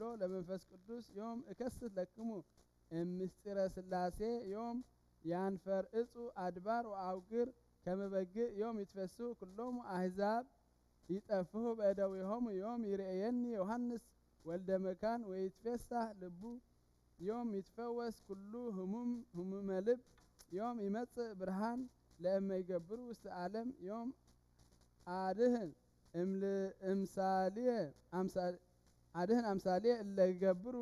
ወኩሎ ለመንፈስ ቅዱስ ዮም እከስት ለክሙ ምስጢረ ስላሴ ዮም ያንፈር እጹ አድባር ወአውግር ከመበግ ዮም ይትፈሱ ኩሎሙ አሕዛብ ይጠፍሁ በእደዊሆሙ ዮም ይርአየኒ ዮሐንስ ወልደ መካን ወይትፌሳህ ልቡ ዮም ይትፈወስ ኩሉ ህሙመ ልብ ዮም ይመጽእ ብርሃን ለእመ ይገብሩ ውስተ ዓለም ዮም አድህን አምሳሌ እለ ይገብሩ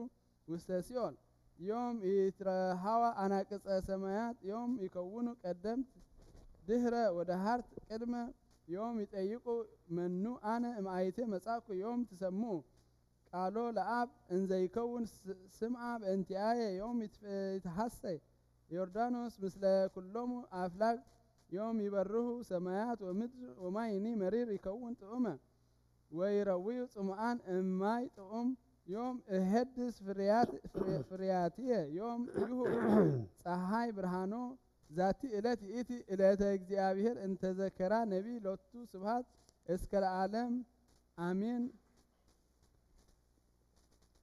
ውስተ ሲኦል ዮም ይትረሃዋ አናቅጸ ሰማያት ዮም ይከውኑ ቀደምት ድህረ ወደሃርት ቅድመ ዮም ይጠይቁ መኑ አነ እምአይቴ መጻኩ ዮም ትሰሙ ቃሎ ለአብ እንዘ ይከውን ስምዓ በእንቲአየ ዮም ይትሐሰይ ዮርዳኖስ ምስለ ኩሎሙ አፍላግ ዮም ይበርሁ ሰማያት ወምድር ወማይኒ መሪር ይከውን ጥዑመ ወይረዊዩ ጽሙዓን እማይ ጥዑም ዮም እሄድስ ፍርያትየ ዮም ይሁ ፀሐይ ብርሃኖ ዛቲ ዕለት ይእቲ ዕለተ እግዚአብሔር እንተዘከራ ነቢይ ሎቱ ስብሐት እስከ ለዓለም አሜን።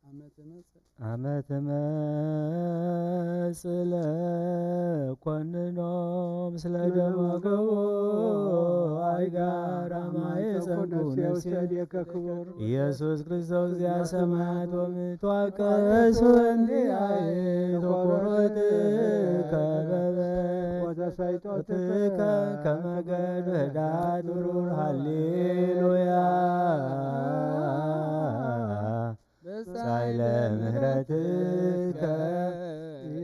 አመተ መጽእ ለኮንኖ ምስለ ደማገቦ አይጋራ ማየፀጉ ነፍሴ ኢየሱስ ክርስቶስ እግዚአ ሰማያት ወምትዋቀስ ወንዲአየ ተኮረት ከበበ ወተሰይጦትከ ከመገድ ህዳት ብሩር ሃሌሉያ ሳይለ ምህረትከ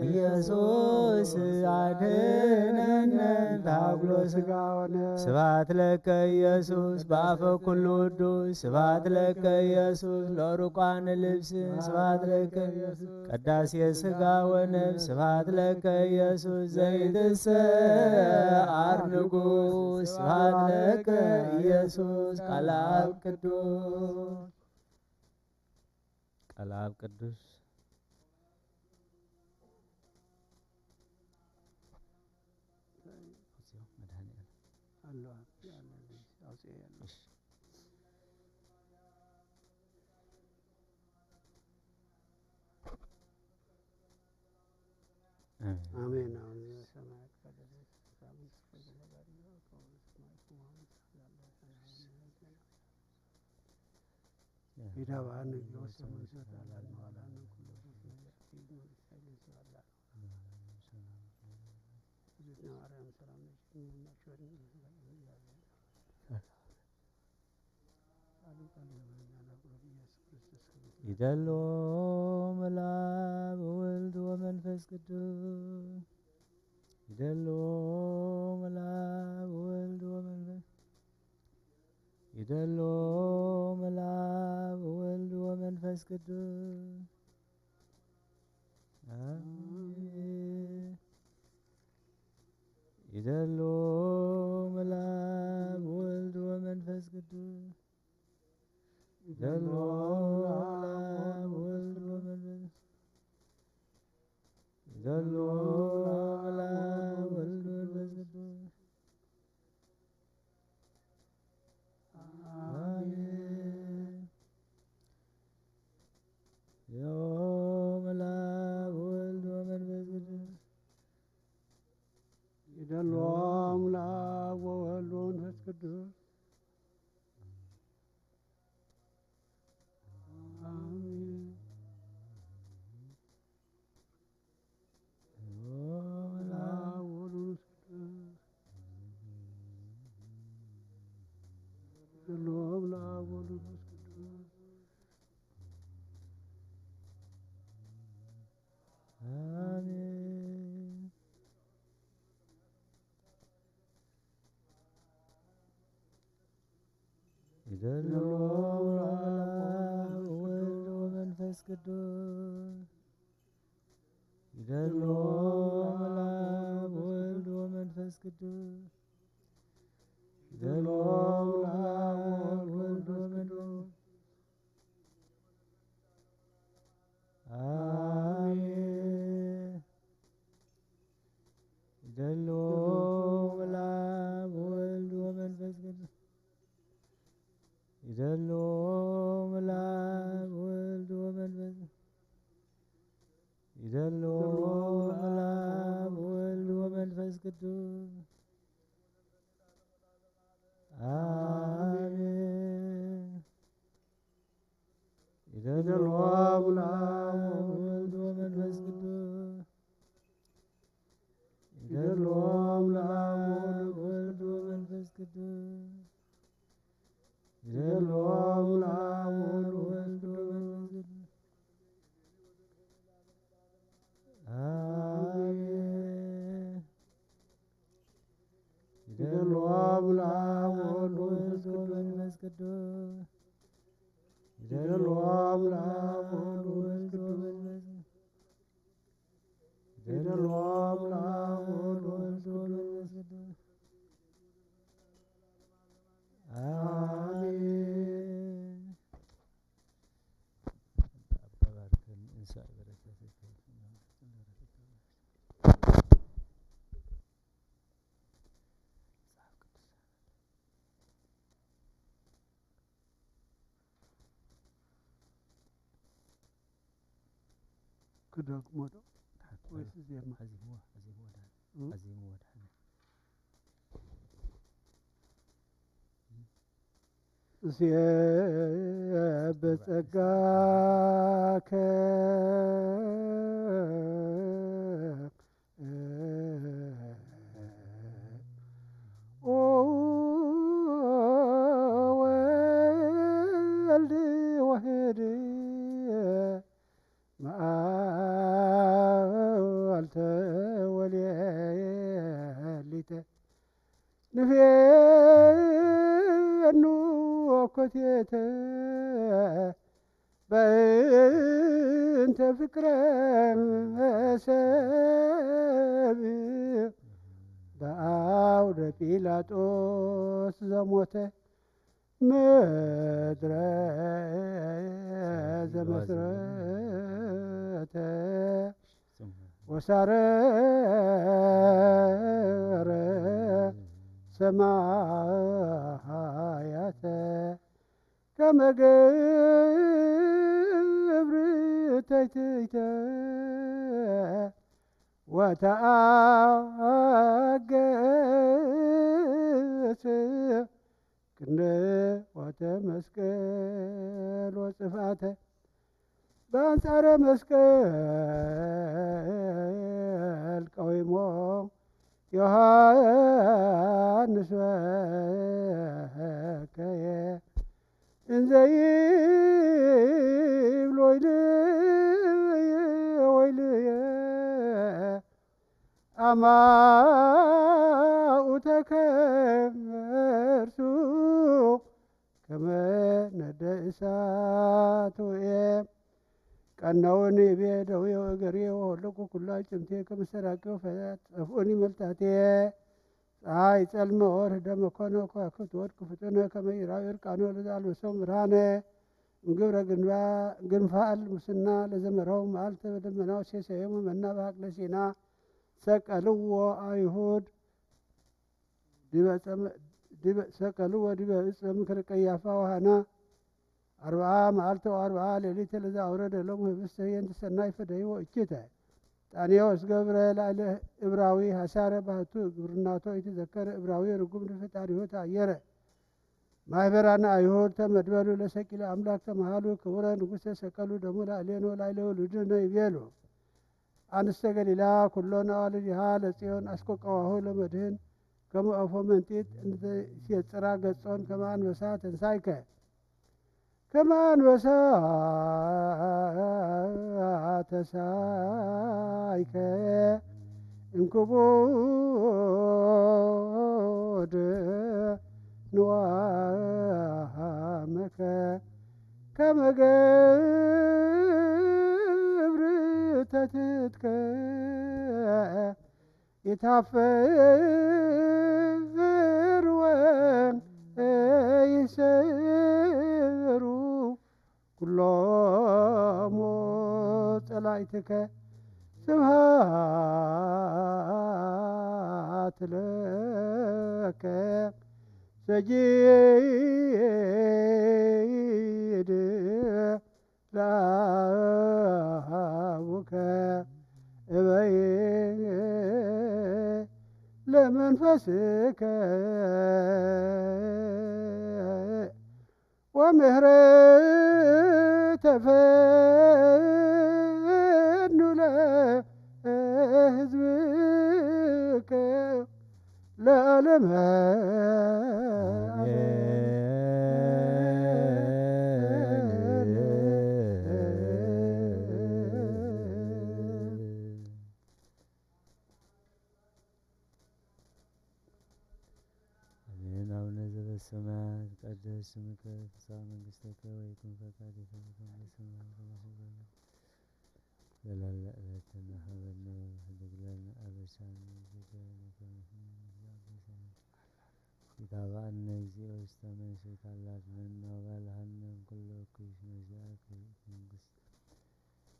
ኢየሱስ አድኅነነ ታግሎ ሥጋወነ ስብሐት ለከ ኢየሱስ በአፈ ኩሉ ቅዱስ ስብሐት ለከ ኢየሱስ ለሩቃነ ልብስ ስብሐት ለከ ቅዳሴ ሥጋ ወነፍስ ስብሐት ለከ ኢየሱስ ዘይትሰዓር ንጉሥ ስብሐት ለከ ኢየሱስ ቃለ አብ ቅዱስ ቃለ አብ ቅዱስ አሜን። ይደሎ መልአክ ወወልድ ወመንፈስ ቅዱስ ይደሎ መልአክ ወወልድ ወመንፈስ ይደሎ መልአክ ወወልድ ወመንፈስ ቅዱስ ይደሎ መልአክ ወወልድ ወመንፈስ ቅዱስ ይደሎ መልአክ ወወልድ ወመንፈስ ይደሎ መልአክ ወወልድ ወመንፈስ ቅዱስ አሜን። ዮ መልአክ ወወልድ ወመንፈስ ቅዱስ ይደሎ መልአክ ወወልድ ወመንፈስ ቅዱስ ይደሎ መልአክ ወወልድ ወመንፈስ ቅዱስ ይደሎ መልአክ ወወልድ ወመንፈስ ቅዱስ ይደሎ መልአክ ወወልድ ወመንፈስ አሜን። ይደሎ መልአክ ወወልድ ወመንፈስ ቅዱስ ይደሎ መልአክ ወወልድ ወመንፈስ ቅዱስ አሜን። ይደልዎ ለአብ ወወልድ ወመንፈስ ቅዱስ ይደልዎ ለአብ ወወልድ ወመንፈስ ቅዱስ ይደልዎ ለአብ ወወልድ ወመንፈስ ቅዱስ አሜን። ይደልዎ ለአብ ወወልድ ወመንፈስ ቅዱስ ይደልዎ ለአብ ወወልድ ወመንፈስ ይደልዎ ለአብ ወወልድ ወመንፈስ ቅዱስ አሜን። አባባርከን እንሳይ በረከት ከደግሞ ነው ወይስ ዜማ? አዚሙ በጸጋከ ኦ ወልድ ዋሕድ መዓልተ ወሌሊተ ንፌኑ ኮቴተ በእንተ ፍቅረ ሰብ በአውደ ጲላጦስ ዘሞተ ምድረ ዘመስረተ ወሳረረ ሰማያተ ከመ ገብር ተይትይተ ወተአገሰ ክንደወተ መስቀል ወጽፋተ በአንጻረ መስቀል ቀዊሞ ዮሐንስ በከየ እንዘ ይብል ወይልየ አማኡተከ እርሱ ከመ ነደ እሳት ውእየ ቀናውን ቤደው የወገሬ ወለቁ ኩላ ጭምቴ ከመሰራቂው ፈያት ጸፍኡኒ መልታቴ ፀሐይ ጸልመ ወርኅ ደመ ኮነ ከዋክብት ወድቅ ፍጡነ ከመ ይራዩ እርቃኖ ለዘአልበሶሙ ብርሃነ እምግብረ ግንፋል ሙስና ለዘመረው መዓልተ በደመናው ሴሰየሙ መና በሀቅለ ሲና ሰቀልዎ አይሁድ ሰቀልዎ ዲበ ዕፀ ምክረ ቀያፋ ወሐና አርብዓ መዓልተ ወአርብዓ ሌሊተ ለዘ አውረደ ሎሙ ህብስተ የንተ ሰናይ ፈደይዎ እኪተ ጣኔዎስ ገብረ ላዕለ ዕብራዊ ሐሳረ ባህቱ ግብርናቶ የተዘከረ ዕብራዊ ርጉም ድፈጣሪሁ ተአየረ ማኅበራነ አይሁድ ተመድበሉ ለሰቂለ አምላክ ተመሃሉ ክቡረ ንጉሠ ሰቀሉ ደሙ ላዕሌኖ ላዕለ ውሉድነ ይቤሉ አንስተ ገሊላ ኩሎን አዋልድሃ ለጽዮን አስቆቀዋሁ ለመድህን ከመ ኦፎ መንጢት እንተ ሲጽራ ገጾን ከመ አንበሳ ተንሳይከ ከመ አንበሳ ተሳይከ እንክቡድ ንዋሃመከ ከመ ገብር ተትትከ ይታፈር ወይሰሩ ኩሎሙ ጸላእትከ ስብሐት ለከ ሰጂድ ለአቡከ እበይ መንፈስከ ወምህረተ ፈኑ ለሕዝብከ ለዓለመ አቡነ ዘበሰማያት ይትቀደስ ስምከ ትምጻእ መንግሥትከ ወይኩን ፈቃድከ በከመ በሰማይ ከማሁ ዘለለ ዕለትነ ሀበነ ኅድግ ለነ አበሳነ ወጌጋየነ ከመ ንሕነኒ ኢታብአነ እግዚኦ ውስተ መንሱት አላ አድኅነነ ወባልሐነ እምኩሉ እኩይ መዚአከ ይእቲ መንግሥት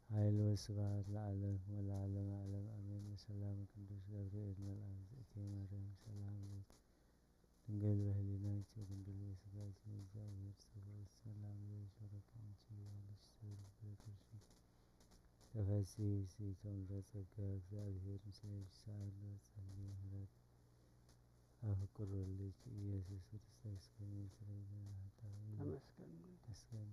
ኃይል ወስብሐት ለዓለም ወለዓለመ ዓለም አሜን። በሰላም ቅዱስ ገብርኤል መልአክ ዘእቴ ማርያም ሰላም ለኪ ድንግል በህሊናኪ ድንግል በሥጋኪ እግዚአብሔር ጸባኦት ሰላም ለኪ ወረከንቺ ያለሽ በክርስቶስ ተፈሥሒ ፍሥሕት ወምልዕተ ጸጋ እግዚአብሔር ምስሌኪ ሳህል ወጸልዪ ምህረት አፍቅር ወልድኪ ኢየሱስ ክርስቶስ ከመ ይስረይ ኃጣውእ ተመስገን።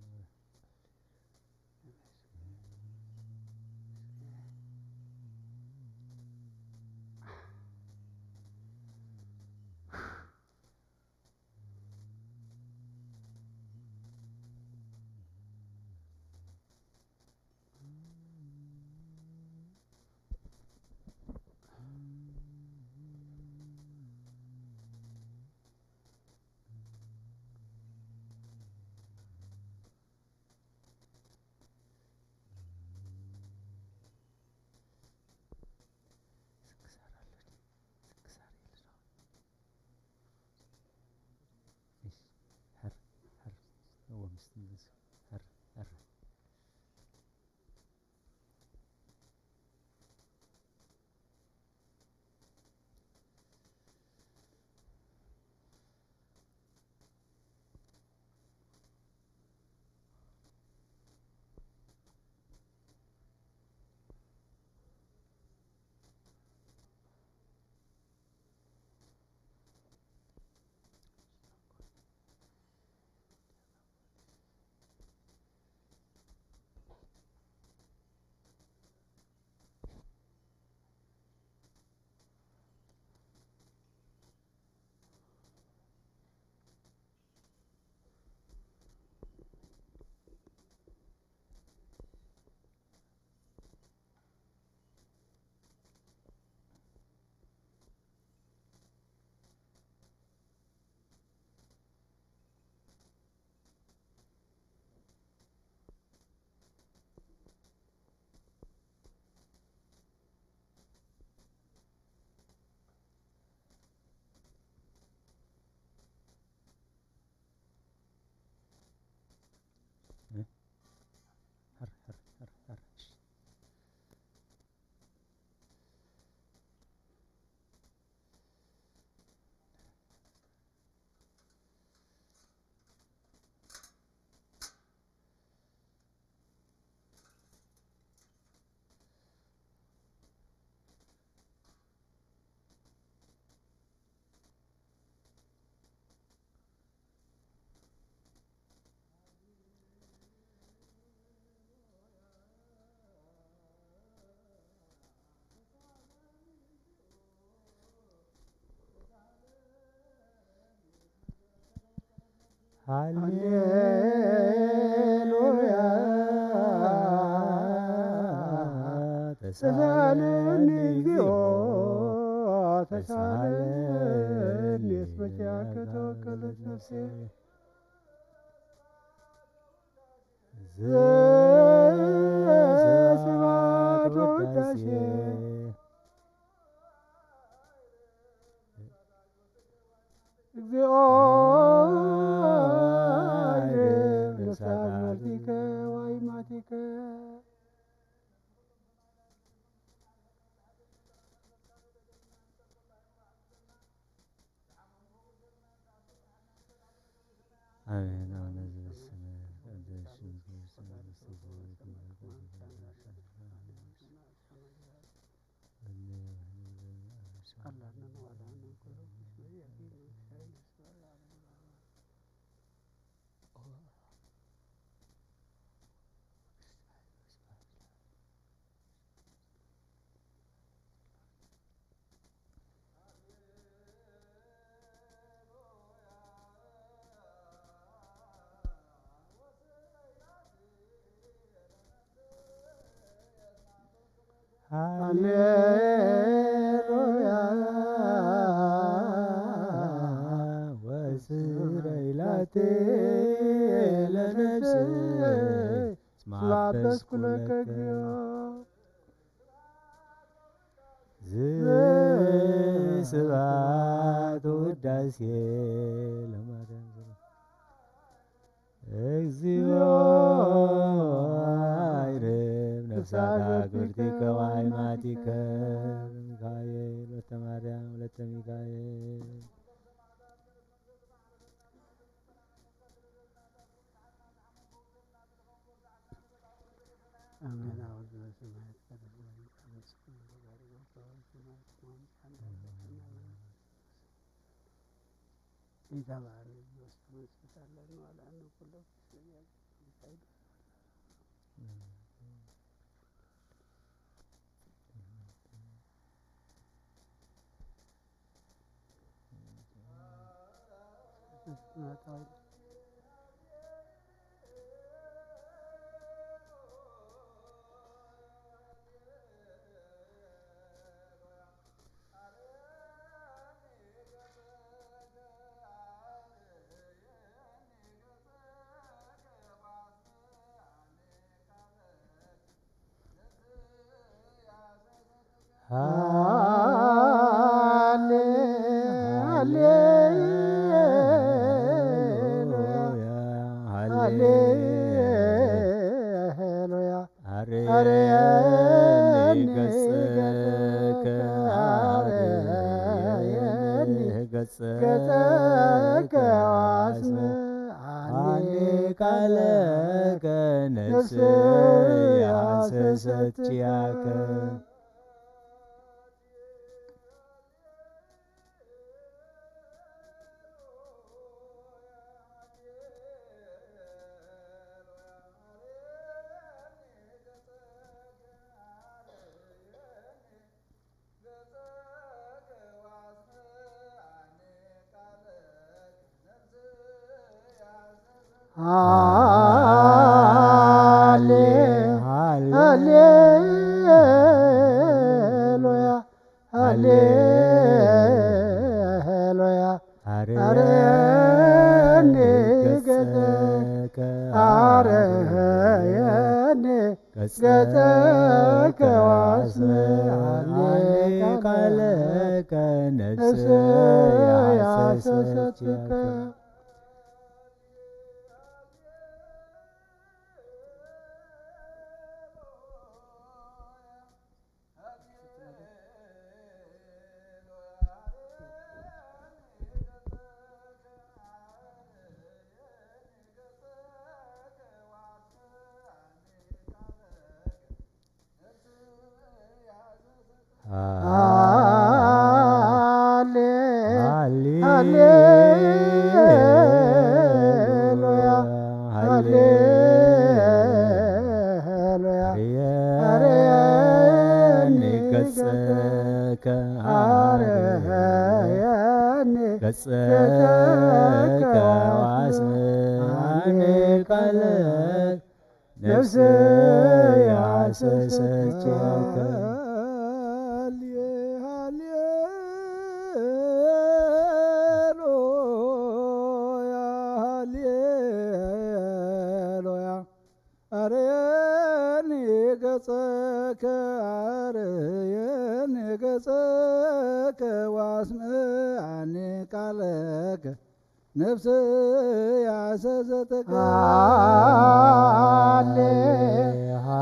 ሃሌሉያ ተሳለኒ እግዚኦ ተሳለኒ እስመ ኪያከ ተወከለት ነፍሴ ዘስብሐት ወውዳሴ እግዚኦ ነሳመቲከ ዋይማቲከ አሜን። አቡነ ዘበሰማያት ይትቀደስ ስምከ ትምጻእ መንግሥትከ ወይኩን ፈቃድከ ሃሌሉያ ወስረይላቴ ለነፍስ ስማበስኩ ለከ እግዚኦ ስብሐት ወውዳሴ ለማርያም እግዚኦ አይርም ነፍሳት አግብርቲከ ወአይማቲከ ሚካኤል ወለተ ማርያም ወለተ ሚካኤል አሜን። ገጸከ ዋስመ ቃለከ ነፍስ ያሰሰችያከ ሃሌሉያ ሃሌሉያ አርየኒ ገጸከ አርየኒ ገጸከ ዋስመ ቃለከ ነፍስ ያሰሰችያከ ሃሌሉያ ሃሌሉያ አርየኒ ገጸከ አርየኒ ገጸከ ዋስመ ቃለከ ነፍስ ያሰሰችያከ አርየኒ ገጸከ አርየኒ ገጸከ ዋስምዓኒ ቃለከ ነፍስ ያሰሰተከ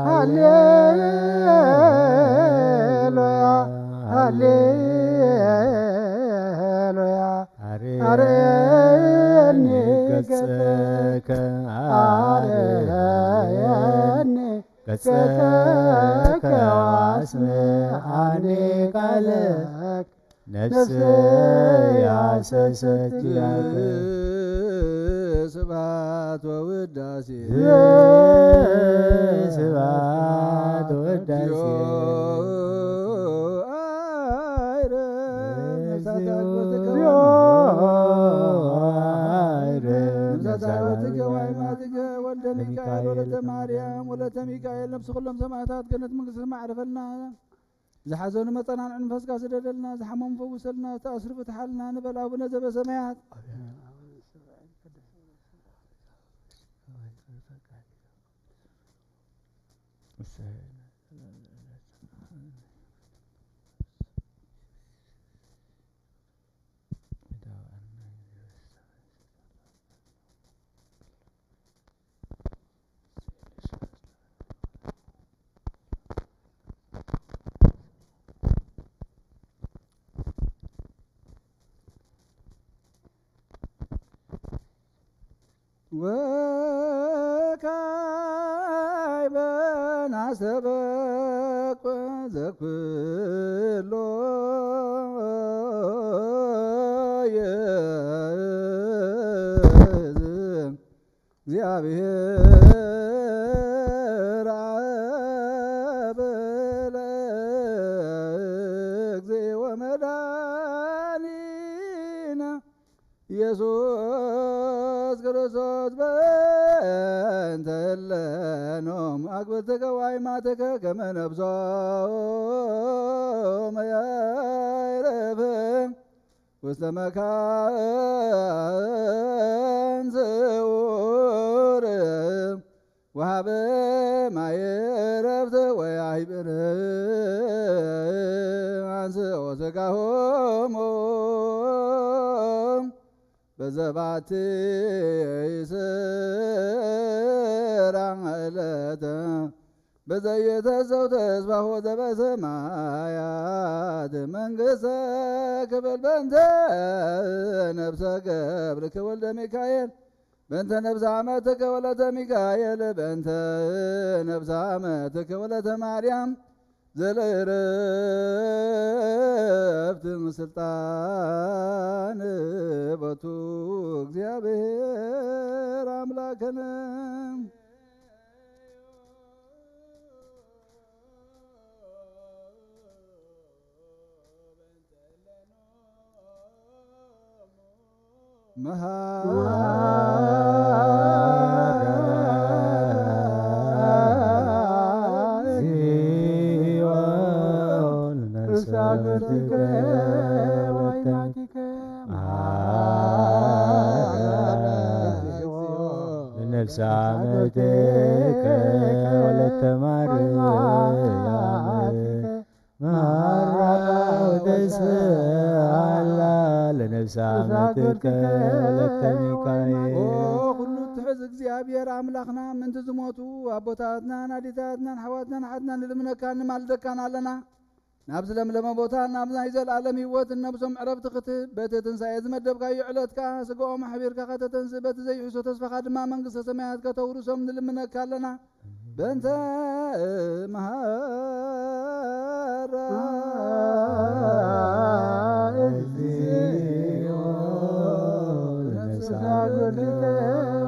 ሃሌሉያ ሃሌሉያ አርየኒ ገጸከ አርየኒ ገጸከ ዋስምዓኒ ቃለከ ነፍስ ያሰሰችያከ ስብሐት ወውዳሴ ስብሐት ወውዳሴ ወልደ ሚካኤል ወለተ ማርያም ወለተ ሚካኤል ነፍስ ኩሎም ሰማዕታት ገነት መንግሥተ ማዕረፈልና زحزون مطنان عن فسقا سددلنا زحمهم فوسلنا تأسر فتحلنا نبل أبونا زب سمايات وكاي بنا سبق زكلو يزم እግዚአብሔር አብ ለእግዚእ ወመድኃኒነ ኢየሱስ ክርስቶስ በእንተ እለኖም አግብርትከ ወአይማትከ ከመ ነብሶም ያዕረፍ ውስተ መካን ስዑር ወሀበ ማየ ዕረፍት ወያዕብር አንሥኦ ሥጋሆሙ በዘባቲ ይስራ ዕለተ በዘየተሰው ተስፋሁ ዘበሰማያት መንግሥተ ክብል በእንተ ነብሰ ገብርከ ወልደ ሚካኤል በእንተ ነብሰ አመትከ ወለተ ሚካኤል በእንተ ነብሰ አመትከ ወለተ ማርያም ዘለዕረፍት ስልጣን ቦቱ እግዚአብሔር አምላከነ ነፍሰ አመትከ ወለተ ማርያም ማራውተስአላ ለነፍሰ አመትከ ወለተ ሚካኤል ሁሉ ትሕዝ እግዚአብሔር አምላኽና ምንቲ ዝሞቱ አቦታትና ናዲታትና ሓዋትና ሓትና ንልምነካ ንማልደካን ኣለና ናብ ዝለምለመ ቦታ ናብ ናይ ዘለዓለም ህይወት እነብሶም ዕረፍቲ ክትህብ በቲ ትንሣኤ ዝመደብካዮ ዕለትካ ስግኦም ኣሕቢርካ ከተተንስእ በቲ ዘይሕሶ ተስፋኻ ድማ መንግሥተ ሰማያት ከተውርሶም ንልምነካ ኣለና በእንተ መሃራ እግዚኦ ነፍሰ አመትከ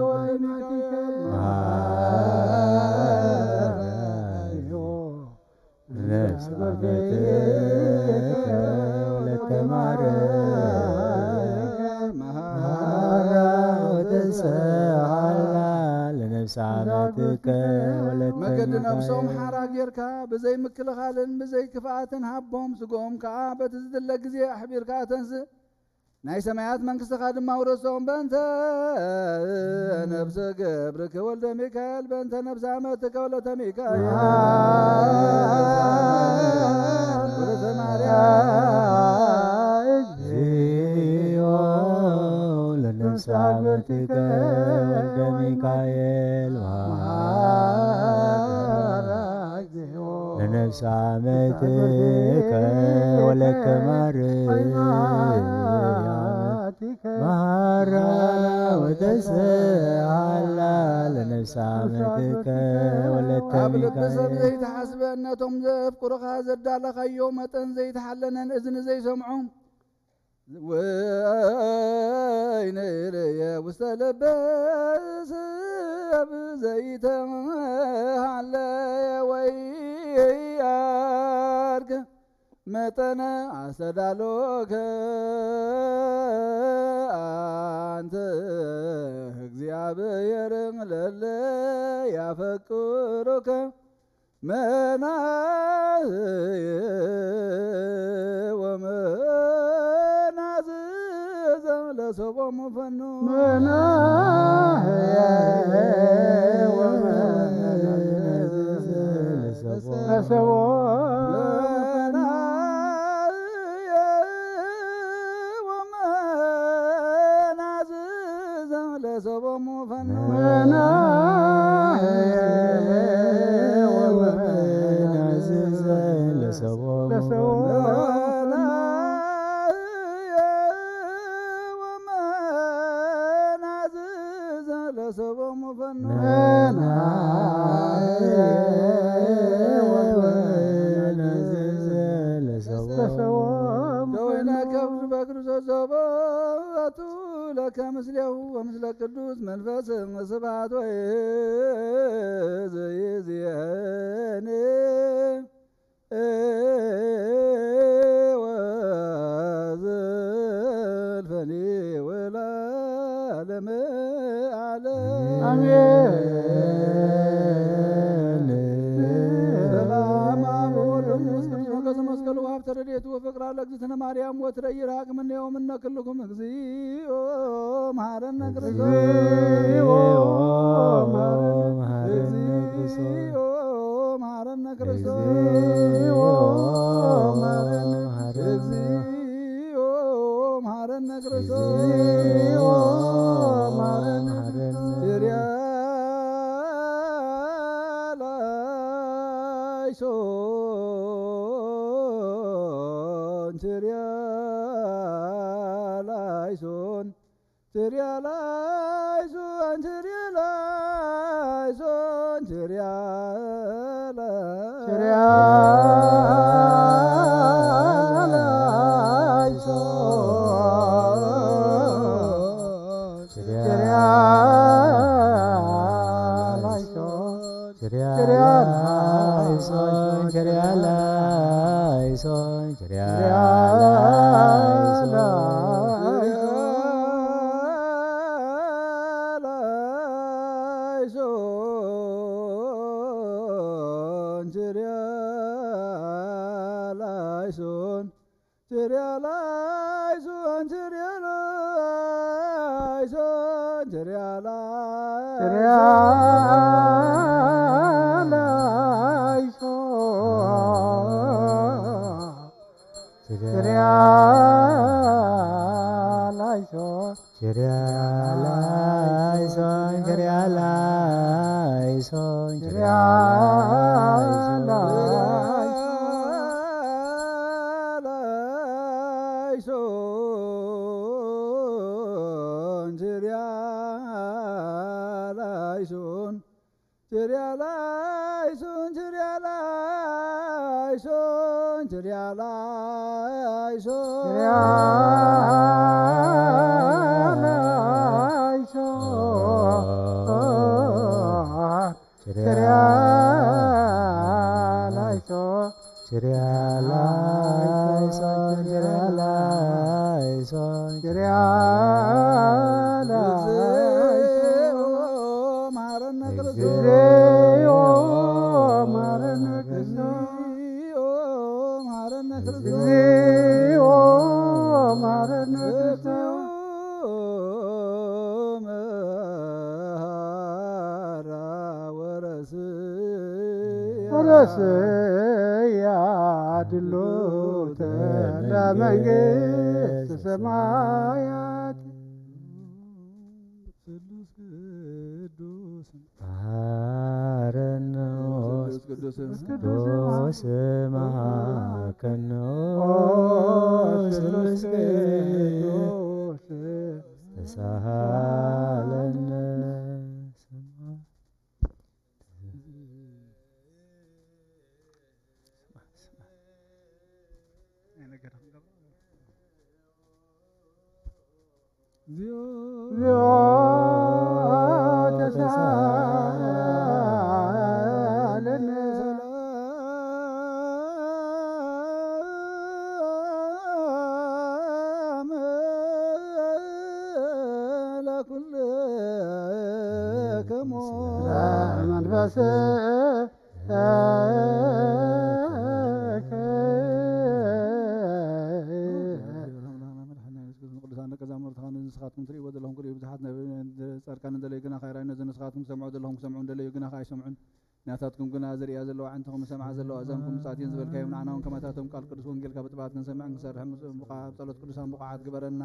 ወለሚካኤል ነፍሰ አመትከ ወለተ ማርያም ማራውተስአላ ለነፍሰ አመትከ ወለተ መገድ ነብሶም ሓራ ጌርካ ብዘይ ምክልኻልን ብዘይ ክፍኣትን ሃቦም ስግኦም ከዓ በቲ ዝድለ ግዜ ኣሕቢርካ ተንስእ ናይ ሰማያት መንግሥትኻ ድማ ውረሶም በእንተ ነብሰ ገብርከ ወልደ ሚካኤል በእንተ ነብሰ አመትከ ወለተ ሚካኤል ወለተ ማርያም እግዚኦ ለነፍሰ አመትከ ወልደ ሚካኤል ለነፍሰ አመትከ ወለተ ማርያም ማራውተስአላ ለነፍሰ አመትከ ወለተ ኣብ ልቢ ሰብ ሚካኤል ዘይተሓስበ ነቶም ዘፍቁርኻ ዘዳለኻዮ መጠን ዘይተሓለነን እዝኒ ዘይሰምዑ ወይንርየ ውስተ ልበ ሰብ ዘይተሃለየ ወያርግ መጠነ አስተዳሎከ አንተ እግዚአብሔር ለለ ያፈቅሩከ ወመናዝዘ ለሰቦሙ ፈኑ መናህየ ወመናዝዘ ለሰቦሙ ለሰቦሙ ፈኑ መናህየ ወመናዝዘ ለሰቦሙ ለሰቦሙ ፈኑ ከወይነ ከብድ በክርስቶስ ዘቦቱ ለከ ምስሌሁ ወምስለ ቅዱስ መንፈስ ስብሐት ወይእዜኒ ወዘልፈኒ ወለዓለመ ዓለም አሜን። ሰላም አብ ወወልድ ወመንፈስ ቅዱስ ወከመ መስቀሉ ሀብተ ረድኤቱ ወፍቅር ለእግዝእትነ ማርያም ወትረ ይርሐቅ እምኔሁ እምነ ኩልክሙ እግዚኦ መሐረነ ክርስቶስ እግዚኦ መሐረነ ክርስቶስ እግዚኦ መሐረነ ክርስቶስ Terialaison, terialaison, terialaison, ያድሎተ ለመንግሥተ ሰማያት መሐረነ ቅዱስ መሐከነ ስሉስ ቅዱስ ተሳሃለነ መንፈስ ጻድቃን እንደለ ይግና ኸይራይ ነዘነስኻትኩም ሰምዑ ዘለኹም ሰምዑ እንደለ ይግና ኸይ ሰምዑን ናታትኩም ግና ዝርያ ዘለዋ ዓንተኹም ሰምዓ ዘለዋ እዛንኩም ጻትየን ዝበልካዮም ንዓና እውን ከማታቶም ቃል ቅዱስ ወንጌልካ ብጥባት ክንሰምዕን ክንሰርሕ ብቓብ ጸሎት ቅዱሳን ብቑዓት ግበረና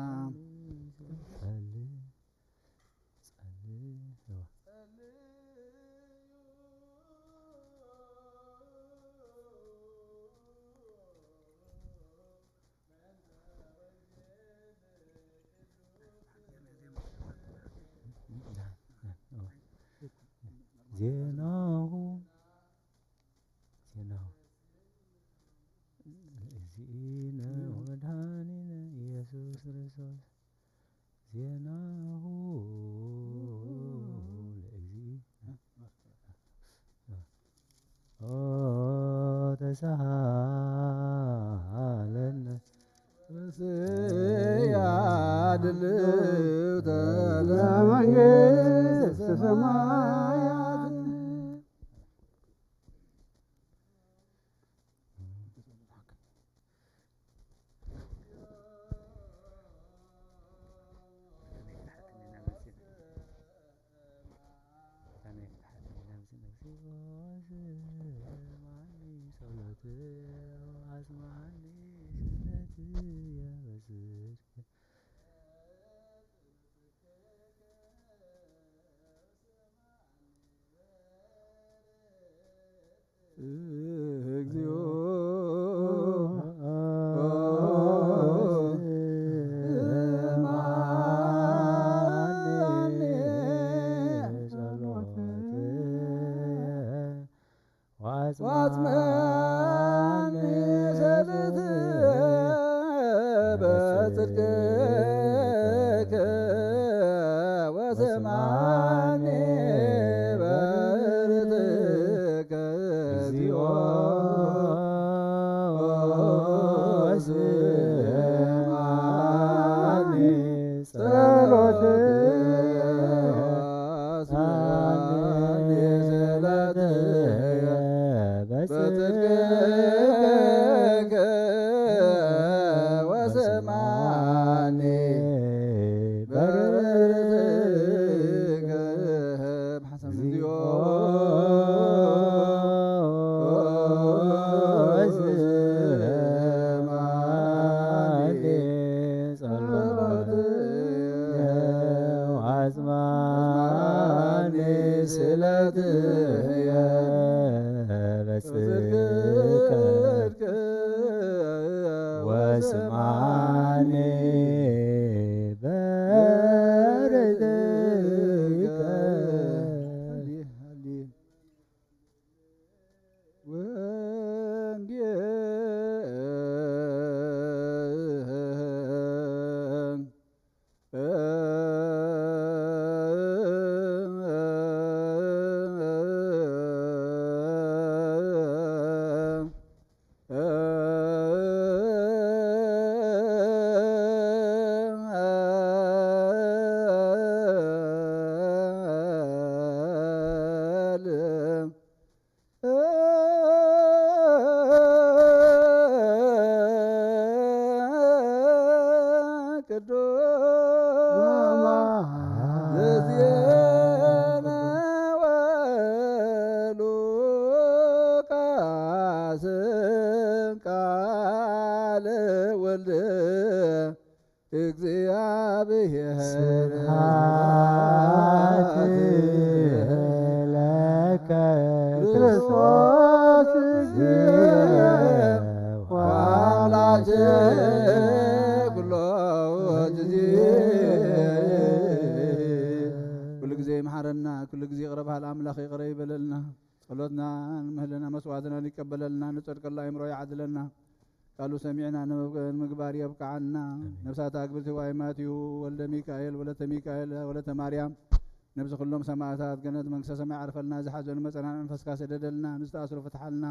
ዜናሁ እግዚእነ ወመድኃኒነ ኢየሱስ ክርስቶስ ዜናሁ ለእግዚእነ ተሳሃለነ ያድልው ለመንግሥተ ሰማያት እግዚኦ ዋጽመኒ ሰልትየ በጽድቅከ ወሰማኒ በርትከ እግዚኦ ወስማኒ ጸሎትየ ወስማኒ ስእለትየ በጽድቅከ ወሰማኒ በርትከ በሐሰብ እግዚኦ ወስማኒ ጸሎትየ ወአጽማኒ ስእለትየ በጽድቅከ ወስማኒ በርትከ ዘዜነ ወሉቃስ ቃለ ወልደ እግዚአብሔር ስብሐት ለከ ክርስቶስ ወአምላኬ ኩሎ ጊዜ ኩሉ ጊዜ ይምሐረና ኩሉ ጊዜ ይቅረብሃል አምላኽ ይቅረ ይበለልና ጸሎትና ምህለና መስዋዕትና ይቀበለልና ንጸድቀላ አእምሮ ያዕድለና ቃሉ ሰሚዕና ንምግባር የብቅዓና ነፍሳት አግብርቲ ዋይማትዩ ወልደ ሚካኤል ወለተ ሚካኤል ወለተ ማርያም ነብዚ ኩሎም ሰማዕታት ገነት መንግስተ ሰማይ ዓርፈልና ዝሓዘኑ መፀናን መንፈስካ ሰደደልና ንዝተኣስሩ ፍትሓልና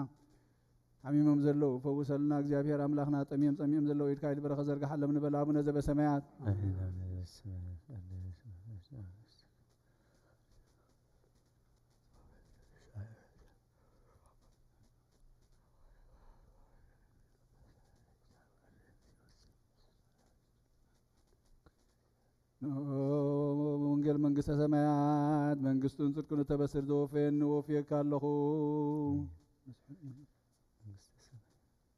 ሓሚሞም ዘለዉ ፈውሰልና እግዚአብሔር አምላኽና ጠሚዮም ፀሚኦም ዘለዉ ኢድካ ኢድ በረኸ ዘርግሓሎም ንበል አቡነ ዘበሰማያት ወንጌል ወንጌል መንግስተ ሰማያት መንግስቱን ጽድቁን ተበስር ዘወፌን ወፌካ ኣለኹ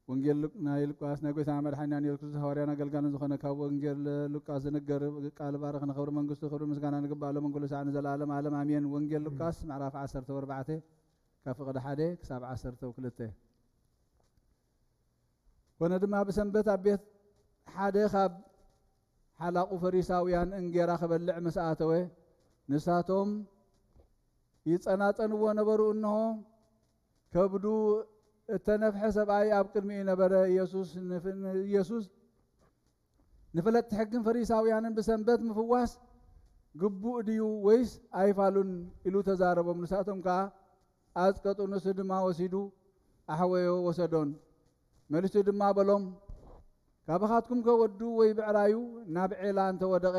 ወንጌል ናይ ሉቃስ ናይ ጎይታና መድሓኒትና ኢየሱስ ክርስቶስ ሐዋርያን ኣገልጋልን ዝኾነ ካብ ወንጌል ሉቃስ ዝንገር ቃል ባረኽ ንኽብሪ መንግስቱ ክብሪ ምስጋና ንግባእ ሎምን ኩሉ ሰዓት ንዘለዓለም ዓለም ኣሜን። ወንጌል ሉቃስ ምዕራፍ 14 ካብ ፍቕዲ 1 ክሳብ 12 ኮነ ድማ ብሰንበት ኣብ ቤት ሓደ ካብ ሓላቑ ፈሪሳውያን እንጌራ ክበልዕ ምስ ኣተወ ንሳቶም ይጸናጸንዎ ነበሩ። እንሆ ከብዱ እተነፍሐ ሰብኣይ ኣብ ቅድሚኡ ነበረ። ኢየሱስ ንፍለጥቲ ሕግን ፈሪሳውያንን ብሰንበት ምፍዋስ ግቡእ ድዩ ወይስ ኣይፋሉን ኢሉ ተዛረቦም። ንሳቶም ከዓ ኣዝቀጡ። ንሱ ድማ ወሲዱ ኣሕወዮ ወሰዶን። መሊሱ ድማ በሎም ካባኻትኩም ከወዱ ወይ ብዕራዩ ናብ ዔላ እንተወደቐ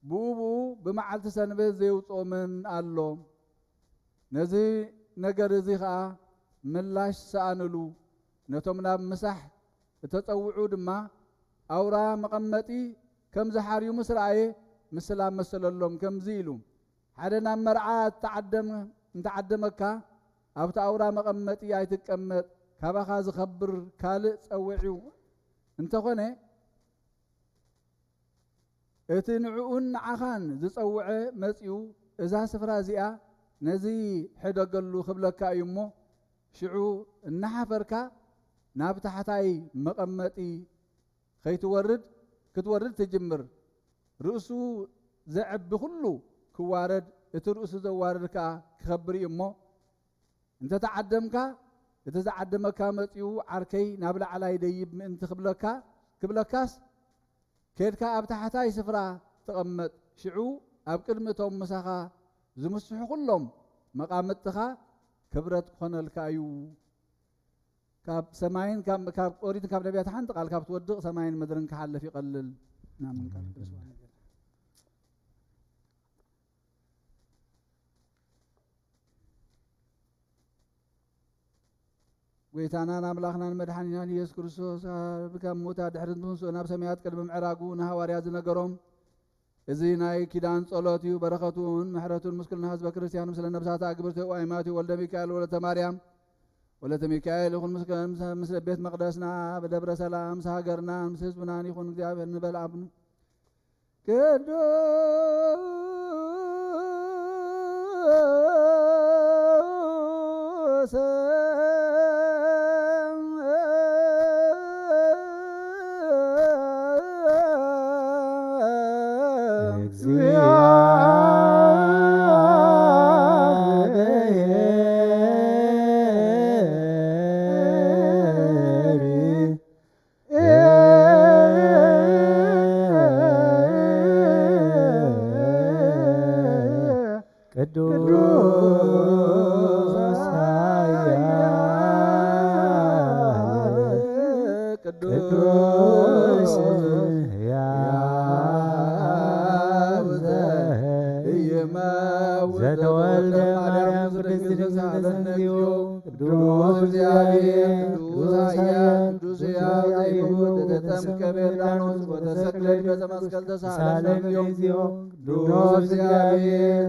ብኡ ብመዓልቲ ሰንበት ዘይውጾምን ኣሎ። ነዚ ነገር እዚ ከዓ ምላሽ ሰኣንሉ ነቶም ናብ ምሳሕ እተጸውዑ ድማ ኣውራ መቐመጢ ከም ዝሓርዩ ምስ ረኣየ ምስላም መሰለሎም ከምዚ ኢሉ ሓደ ናብ መርዓ እንተዓደመካ ኣብቲ ኣውራ መቐመጢ ኣይትቀመጥ ካባኻ ዝኸብር ካልእ ጸውዒው እንተኾነ እቲ ንዕኡን ንዓኻን ዝጸውዐ መጺኡ እዛ ስፍራ እዚኣ ነዚ ሕደገሉ ክብለካ እዩ እሞ ሽዑ እናሓፈርካ ናብ ታሕታይ መቐመጢ ክትወርድ ትጅምር። ርእሱ ዘዕቢ ኩሉ ክዋረድ እቲ ርእሱ ዘዋርድ ከዓ ክኸብር እዩ እሞ እንተተዓደምካ እቲ ዝዓደመካ መጺኡ ዓርከይ ናብ ላዕላይ ደይብ ምእንቲ ክብለካስ ከድካ ኣብ ታሕታይ ስፍራ ተቐመጥ። ሽዑ ኣብ ቅድሚ እቶም ምሳኻ ዝምስሑ ኩሎም መቃምጥኻ ክብረት ክኾነልካ እዩ። ካብ ሰማይን ካብ ኦሪትን ካብ ነቢያት ሓንቲ ቃል ካብ ትወድቕ ሰማይን ምድርን ክሓልፍ ይቐልል ናምን ቃል ክርስቶስ ጎይታናን ኣምላኽናን መድሓኒትናን ኢየሱስ ክርስቶስ ካብ ሞታ ድሕሪ ትንስኡ ናብ ሰማያት ቅድሚ ምዕራጉ ንሃዋርያት ዝነገሮም እዚ ናይ ኪዳን ጸሎት እዩ። በረኸቱን ምሕረቱን ምስክልና ህዝበ ክርስቲያን ምስለ ነብሳት ኣግብርተ ዋይማት ወልደ ሚካኤል ወለተ ማርያም ወለተ ሚካኤል ይኹን ምስ ቤት መቅደስና በደብረ ሰላም ምስ ሃገርና ምስ ህዝብናን ይኹን እግዚአብሔር ንበል አብኑ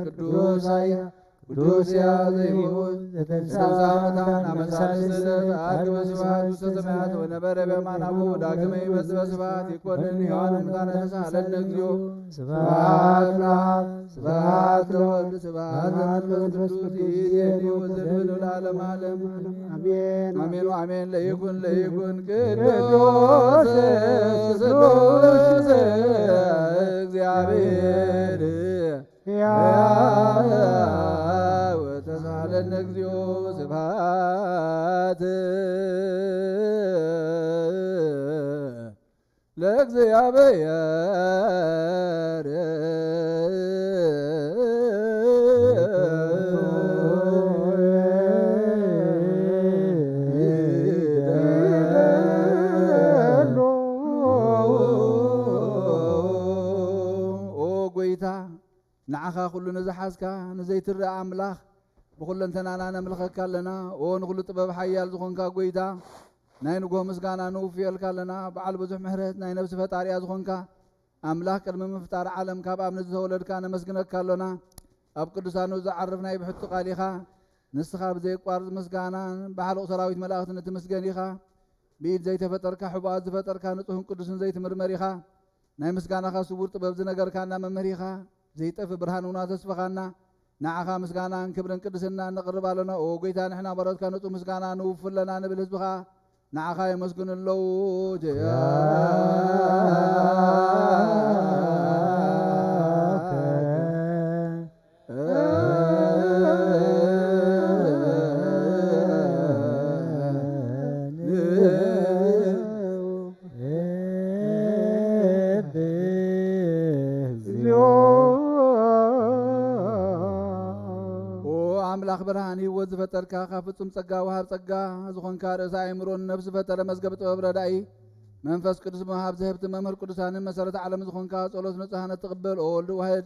ቅዱስ ቅዱስ ያዘይሁን ተንሳመታን አመሳልስለት አግበ ስብሐት ውስተ ሰማያት ወነበረ በማናቡ ዳግመ ይመጽእ በስብሐት ይኮንን ሕያዋን እሙታነ ተሳሃለነ እግዚኦ ስብሐት ለአብ ስብሐት ለወልድ ስብሐት ለመንፈስ ቅዱስ ይእዜኒ ወዘልፈኒ ለዓለመ ዓለም አሜን አሜን አሜን። ለይኩን ቅዱስ ስሉስ እግዚአብሔር ወተሳሃለነ እግዚኦ ስብሐት ለእግዚአብሔር ንዓኻ ኩሉ ንዝሓዝካ ንዘይትርአ ኣምላኽ ብኹለንተናና ነምልኸካ ኣለና። ንኩሉ ጥበብ ሓያል ዝኾንካ ጎይታ ናይ ንጎሆ ምስጋና ንውፍየልካ ኣለና። በዓል ብዙሕ ምሕረት ናይ ነብሲ ፈጣሪያ ዝኾንካ ኣምላኽ ቅድሚ ምፍጣር ዓለም ካብ ኣብነት ዝተወለድካ ነመስግነካ ኣሎና ኣብ ቅዱሳኑ ዝዓርፍ ናይ ብሕቱ ቃል ኢኻ ንስኻ ብዘይቋርፅ ምስጋና ብሓልቕ ሰራዊት መላእኽቲ ንትምስገን ኢኻ ብኢድ ዘይተፈጠርካ ሕቡኣት ዝፈጠርካ ንጹህን ቅዱስን ዘይትምርመር ኢኻ ናይ ምስጋናኻ ስውር ጥበብ ዝነገርካና መምህር ኢኻ ዘይጠፍ ብርሃን ውና ተስፈኻና ንዓኻ ምስጋናን ክብርን ቅድስና ነቕርብ ኣለና ኦ ጎይታ ንሕና በረትካ ንጹህ ምስጋና ንውፍለና ንብል ህዝብኻ ንዓኻ የመስግኑ ኣለዉ ኣምላኽ ብርሃን ህይወት ዝፈጠርካ ካብ ፍጹም ጸጋ ወሃብ ጸጋ ዝኾንካ ርእሰ ኣእምሮን ነፍሲ ፈጠረ መዝገብ ጥበብ ረዳኢ መንፈስ ቅዱስ መሃብ ዝህብቲ መምህር ቅዱሳንን መሰረተ ዓለም ዝኾንካ ጸሎት ንጹሃነት ትቕበል ኦ ወልዲ ዋሕድ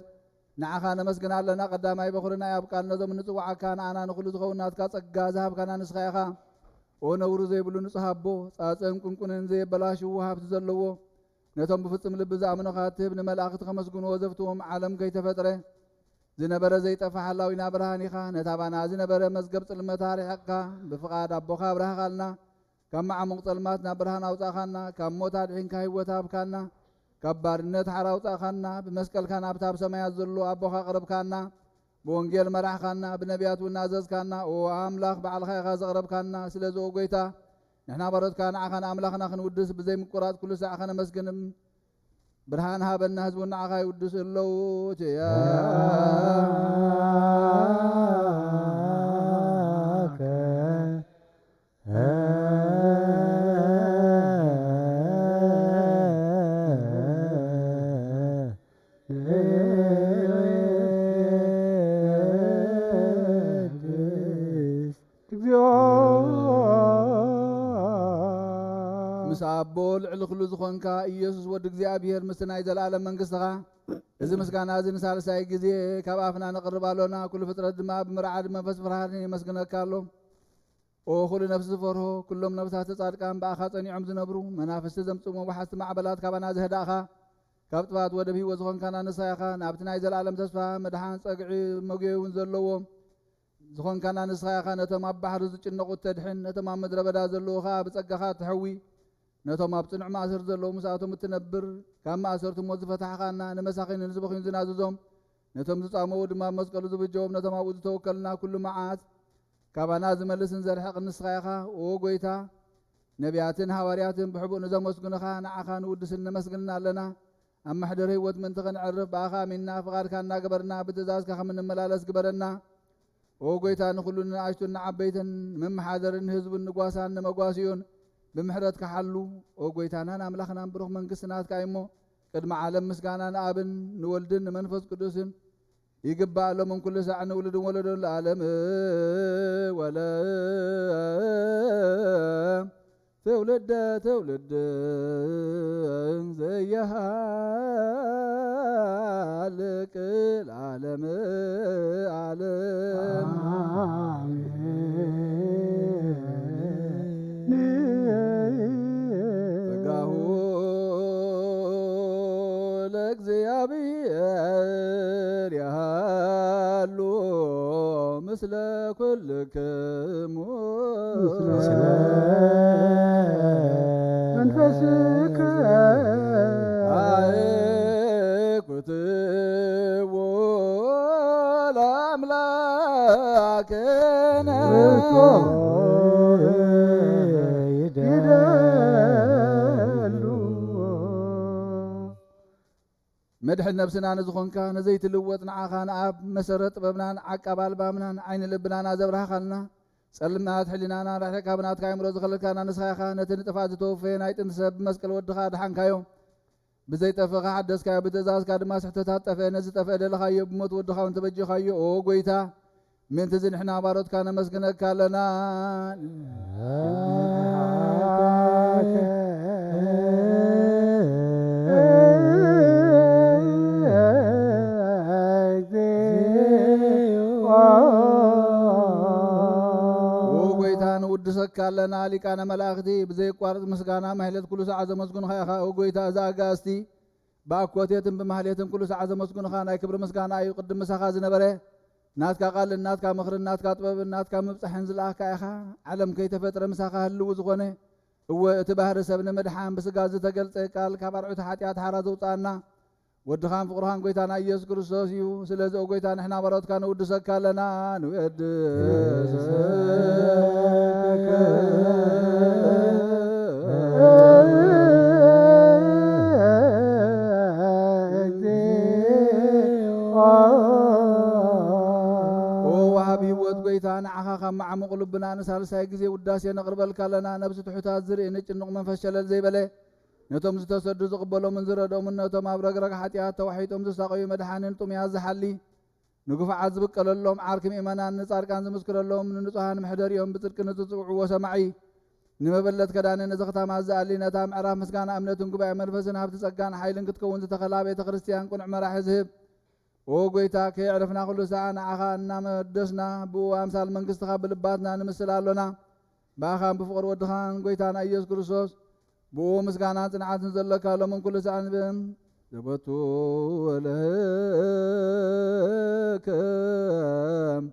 ንዓኻ ነመስግን ኣለና ቀዳማይ በኹርና ኣብ ቃል ነዞም ንጽዋዓካ ንኣና ንኹሉ ዝኸውን ናትካ ጸጋ ዝሃብካና ንስኻ ኢኻ ኦ ነውሩ ዘይብሉ ንጹህ ኣቦ ጻጽን ቁንቁንን ዘየበላሽው ሃብቲ ዘለዎ ነቶም ብፍጹም ልቢ ዝኣምኑኻ ትህብ ንመላእኽቲ ከመስግንዎ ዘፍትዎም ዓለም ከይተፈጥረ ዝነበረ ዘይጠፋ ሓላዊና ብርሃን ኢኻ ነታባና ዝነበረ መዝገብ ጽልመታ ርሕቕካ ብፍቓድ ኣቦኻ ብርሃኻልና ካብ ማዕሙቕ ጸልማት ናብ ብርሃን ኣውፃእኻና ካብ ሞት ኣድሒንካ ህይወት ሃብካና ካብ ባርነት ሓር ኣውፃእኻና ብመስቀልካ ናብታ ኣብ ሰማያት ዘሎ ኣቦኻ ቐረብካና ብወንጌል መራሕኻና ብነቢያት እውን ኣዘዝካና ኦ ኣምላኽ ባዕልኻ ኢኻ ዘቕረብካና ስለዚ ኦ ጎይታ ንሕና በረትካ ንዓኻ ንኣምላኽና ክንውድስ ብዘይምቁራፅ ኩሉ ሰዕ ኸነመስግንም ብርሃን ሃበና ህዝቡ ንዓኻ ይውድስ ኣለዉ ያ ምስ ኣቦ ልዕሊ ኩሉ ዝኾንካ ኢየሱስ ወዲ እግዚኣብሔር ምስ ናይ ዘለኣለም መንግስትኻ እዚ ምስጋና እዚ ንሳልሳይ ግዜ ካብ ኣፍና ነቕርብ ኣሎና ኩሉ ፍጥረት ድማ ብምርዓድ መንፈስ ፍርሃት የመስግነካ ኣሎ ኦ ኩሉ ነፍሲ ዝፈርሆ ኩሎም ነብሳት ጻድቃን በኣኻ ጸኒዖም ዝነብሩ መናፍስቲ ዘምጽሞ ወሓዝቲ ማዕበላት ካባና ዝህዳእኻ ካብ ጥባት ወደብ ህይወት ዝኾንካና ንስኻ ኢኻ ናብቲ ናይ ዘለኣለም ተስፋ መድሓን ፀግዒ መጉየውን ዘለዎ ዝኾንካና ንስኻ ኢኻ ነቶም ኣብ ባሕሪ ዝጭነቑ ተድሕን ነቶም ኣብ ምድረ በዳ ዘለዉ ኸ ብጸጋኻ ትሐዊ ነቶም ኣብ ጽኑዕ ማእሰር ዘለዉ ምስኣቶም እትነብር ካብ ማእሰርቲ ሞት ዝፈታሕኻና ንመሳኺንን ዝበኺን ዝናዝዞም ነቶም ዝጻመዉ ድማ መስቀሉ ዝብጀዎም ነቶም ኣብኡ ዝተወከልና ኩሉ መዓት ካባና ዝመልስን ዘርሕቕ ንስኻ ኢኻ ኦ ጎይታ ነቢያትን ሃዋርያትን ብሕቡእ ንዘመስግኑኻ ንዓኻ ንውድስን ነመስግንና ኣለና ኣብ ማሕደር ህይወት ምንቲ ኽንዕርፍ ብኣኻ ኣሚንና ፍቓድካ እናገበርና ብትእዛዝካ ኸምንመላለስ ግበረና ኦ ጎይታ ንኹሉ ንኣሽቱን ንዓበይትን መመሓደርን ንህዝብን ንጓሳን ንመጓስዮን ብምሕረትካ ሓሉ ኦ ጎይታናን ኣምላኽናን ብሩኽ መንግስቲ ናትካ እሞ ቅድሚ ዓለም ምስጋና ንኣብን ንወልድን ንመንፈስ ቅዱስን ይግባእ ሎምን ኩሉ ሰዕ ንውልድን ወለዶን ለዓለም ወለ ትውልደ ትውልድ ዘየሃልቅ ለዓለም ዓለም ጸጋሁ ለእግዚአብሔር ያሉ ምስለ ኩልክሙ መንፈስከ አእኩትዎ ለአምላክነ ይደሉ መድሕን ነብስና ንዝኾንካ ነዘይትልወጥ ንዓኻ ንኣብ መሰረት ጥበብናን ዓቃብ ኣልባብናን ዓይኒ ልብናና ዘብርሃኻልና ጸልማት ሕሊናና ራሕቕካ ብናትካ ኣእምሮ ዝኸለልካና ንስኻ ኢኻ ነቲ ንጥፋት ዝተወፈየ ናይ ጥንቲ ሰብ ብመስቀል ወድኻ ድሓንካዮ ብዘይጠፍኻ ሓደስካዮ ብትእዛዝካ ድማ ስሕተታት ጠፍአ ነዚ ጠፍአ ደለኻዮ ብሞት ወድኻ እውን ተበጂኻዮ ኦ ጎይታ ምንቲ እዚ ንሕና ባሮትካ ነመስግነካ ኣለና ንውድሰካ ኣለና ሊቃነ መላእኽቲ ብዘይቋርፅ ምስጋና ማሕለት ኩሉ ሰዓት ዘመስግኑኻ ኢኻ ኦ ጎይታ እዛ ኣጋእዝቲ بأكوتيتم بمهليتم كل ساعة مسكون خان أي كبر مسكان أي قدم مسخا زنبره ناتكا قال ناتكا مخر ناتكا طبب ناتكا مبصحن زلاكا يخا علم كي تفتر مسخا هلو زغونه هو تبهر سبن مدحان بسغاز تገልጸ ቃል ካባርዑት ኃጢአት ሓራዝ ውጣና ወድኻን ፍቅርኻን ጎይታና ኢየሱስ ክርስቶስ እዩ ስለዚ ጎይታ ንሕና በረትካ ንውድሰካ ኣለና ጎይታ ንዓኻ ካብ ማዕሙቕ ልብና ንሳልሳይ ግዜ ውዳሴ ነቕርበልካ ኣለና ነብሲ ትሑታት ዝርኢ ንጭንቕ መንፈስ ሸለል ዘይበለ ነቶም ዝተሰዱ ዝቕበሎምን ዝረድኦምን ነቶም ኣብ ረግረግ ሓጢኣት ተዋሒጦም ዝሳቐዩ መድሓንን ጥሙያት ዝሓሊ ንጉፍዓት ዝብቀለሎም ዓርኪ ምእመናን ንጻድቃን ዝምስክረሎም ንንጹሃን ምሕደሪኦም ብጽድቂ ንትጽውዕዎ ሰማዒ ንመበለት ከዳነ ነዚ ኽታማ ዝኣሊ ነታ ምዕራፍ ምስጋና እምነትን ጉባኤ መንፈስን ሃብቲ ጸጋን ሓይልን ክትከውን ዝተኸላ ቤተ ክርስቲያን ቁኑዕ መራሒ ዝህብ ጎይታ ከይዕረፍና ኩሉ ሰዓ ንዓኻ እናመደስና ብኡ ኣምሳል መንግስትኻ ብልባትና ንምስል ኣሎና ብኣኻን ብፍቕሪ ወድኻን ጎይታና ኢየሱስ ክርስቶስ ብኡ ምስጋናን ጽንዓትን ዘለካ ሎምን ኩሉ ሰዓ ንብን ዘበቱ ወለከም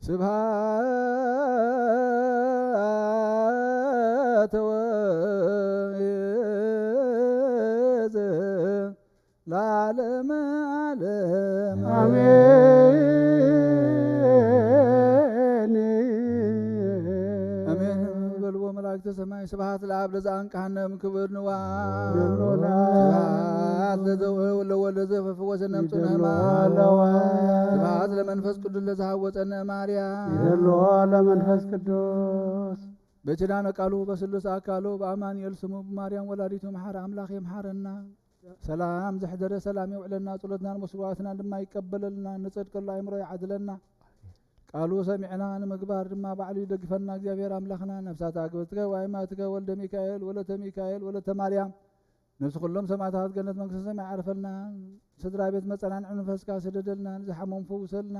ስብሃተ ወየዘ ለዓለመ ዓለም አሜን አሜን። በልቦ መላእክተ ሰማይ ስብሐት ለአብ ለዘአንቃህነም ክብር ንዋም ስብሐት ለወልድ ለዘፈወሰነ እምፁነ ሕማም ስብሐት ለመንፈስ ቅዱስ ለዘሃወፀነ ማርያም ይደልዎ ለመንፈስ ቅዱስ በኪዳነ ቃሉ በስሉስ አካሉ በአማኑኤል ስሙ በማርያም ወላዲቱ መሐረ አምላክ የምሐረና ሰላም ዘሕደረ ሰላም ይውዕለና ጸሎትናን መስዋዕትና ድማ ይቀበለልና ንጽድቅሉ አእምሮ ይዓድለና ቃሉ ሰሚዕና ንምግባር ድማ ባዕሉ ይደግፈና እግዚአብሔር አምላክና ነፍሳት አግብትከ ወአይማትከ ወልደ ሚካኤል ወለተ ሚካኤል ወለተ ማርያም ነፍስ ኩሎም ሰማዕታት ገነት መንግስተ ሰማይ ዓርፈልና ስድራ ቤት መጸናንዕ መንፈስካ ስደደልና ዝሓሞም ፈውሰልና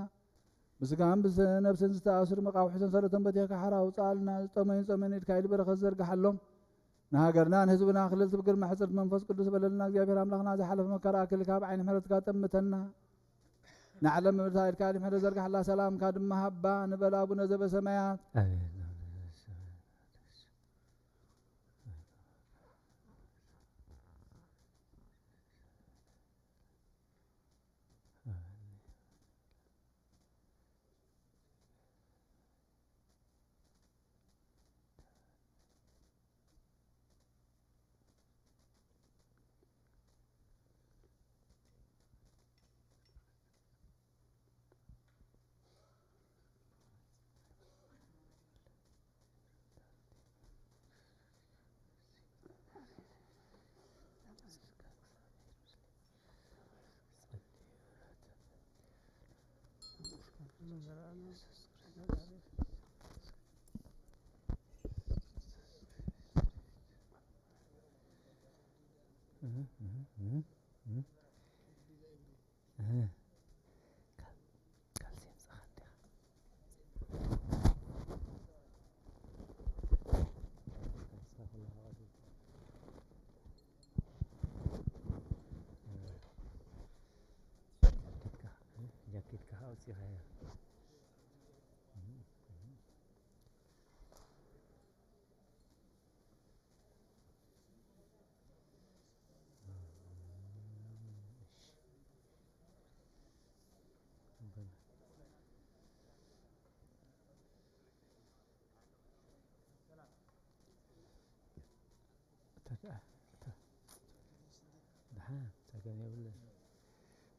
ብስጋን ብነፍስን ዝተኣስሩ መቃውሕትን ሰለተን በቲኻ ሓራ ውፃልና ዝጠመዩን ፀመኒት ካይድ በረኸት ዘርግሓሎም ንሃገርና ንህዝብና ክልል ትብግር ማሕፀርት መንፈስ ቅዱስ በለልና እግዚአብሔር አምላክና ዝሓለፈ መከራ ክልካ ብዓይኒ ምሕረትካ ጠምተና ንዓለም ምድር ካሊ ምሕረት ዘርግሓላ ሰላምካ ድማ ሃባ ንበል አቡነ ዘበሰማያት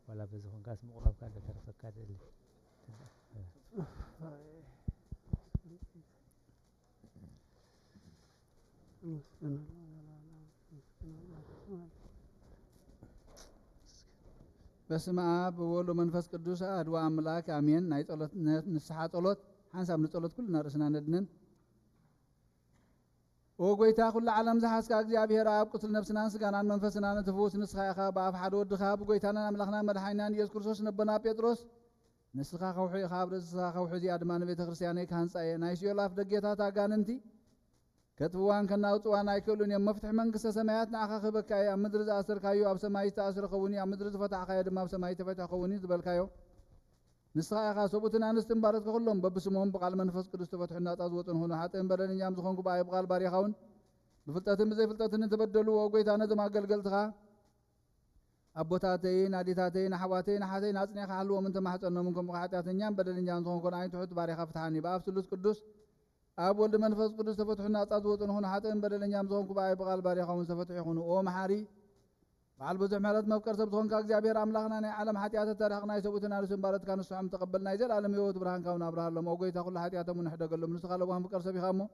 ولا بزخون كاس مقرب كذا ترفع كذا اللي በስመ አብ ወወልድ ወመንፈስ ቅዱስ አሐዱ አምላክ አሜን። ናይ ጸሎት ንስሓ ጸሎት ሓንሳብ ንጸሎት ኩልና ርእስና ነድንን ወጎይታ ኩሉ ዓለም ዝሓስካ እግዚአብሔር አብ ቁትል ነፍስናን ስጋናን መንፈስናን ትፍውስ ንስኻ ኢኻ ብኣፍ ሓደ ወድኻ ብጎይታናን ኣምላኽናን መድሓኒናን ኢየሱስ ክርስቶስ ነቦና ጴጥሮስ ንስኻ ከውሒ ኢኻ ኣብ ርእስኻ ከውሒ እዚኣ ድማ ንቤተ ክርስቲያነይ ካህንፃ እየ ናይ ሲኦል ኣፍ ደጌታት ኣጋንንቲ كتبوان كنا وطوان ايكلون يوم مفتح منكس سمايات نعخا خبكاي ام مدرز اثر كايو اب سماي تاثر خوني ام مدرز فتح كاي دما اب سماي تفتح خوني زبلكايو نسخا يا صوبتنا انستن بارت كلهم ببسمهم بقال منفس قدس تفتحنا تازوتن هنا حتى بدل نيام زخونكو باي بقال باري خون بفلطاتن بزي فلطاتن تبدلوا وغيتانا زما غلغلتها ابوتاتين اديتاتين حواتين حاتين اصنيخ حلو من تمحصن منكم قحاتاتنيام بدل نيام زخونكو اي تحت باري خفتحاني باب سلوس قدس اب ولد منفس قدس تفتحنا تازوتن هنا حتى بدل نيام زخونكو باي بقال باري خون تفتح يخونوا او محاري بعل بزح مالت مفكر سبتون كاغزابير املاخنا ني عالم حتيات تاريخنا يسبوتنا رسم بارت كانوا سعم تقبلنا يزل عالم يوت برهان كاونا ابراهام لهم اوغيتا كل حتياتهم نحدقلهم نسخالو بهم فكر سبي خامو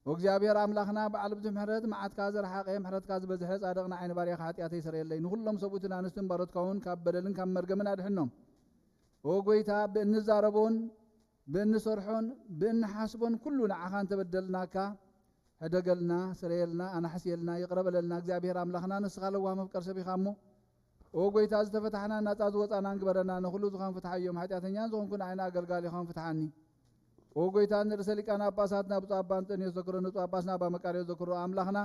وغزابير املاخنا بعل بزح محرت معت كازر حقي محرت كاز بزح صادقنا عين باريخ حتيات يسريلين كلهم سبوتنا نستن بارت كون كابدلن كم مرغمنا دحنهم اوغيتا بنزاربون بنصرحون بنحاسبون كلنا عخان تبدلناكا هدقلنا سريلنا أنا حسيلنا يقرب لنا እግዚአብሔር አምላኽና ንስኻለዋ መፍቀር ሰቢኻሞ ወጎይታ ዝተፈታሕና ናጻዝ ወጻና እንግበረና ነኹሉ ዝኾን ፍትሐዮም ኃጢአተኛን ዝኾንኩን ዓይና አገልጋሊ ኾን ፍትሐኒ ወጎይታ ንርእሰ ሊቃነ ጳጳሳትና ብፁዕ አባ አንጦንዮስ ዘክሮ ንጹሕ አጳስና አባ መቃርዮስ ዘክሮ አምላኽና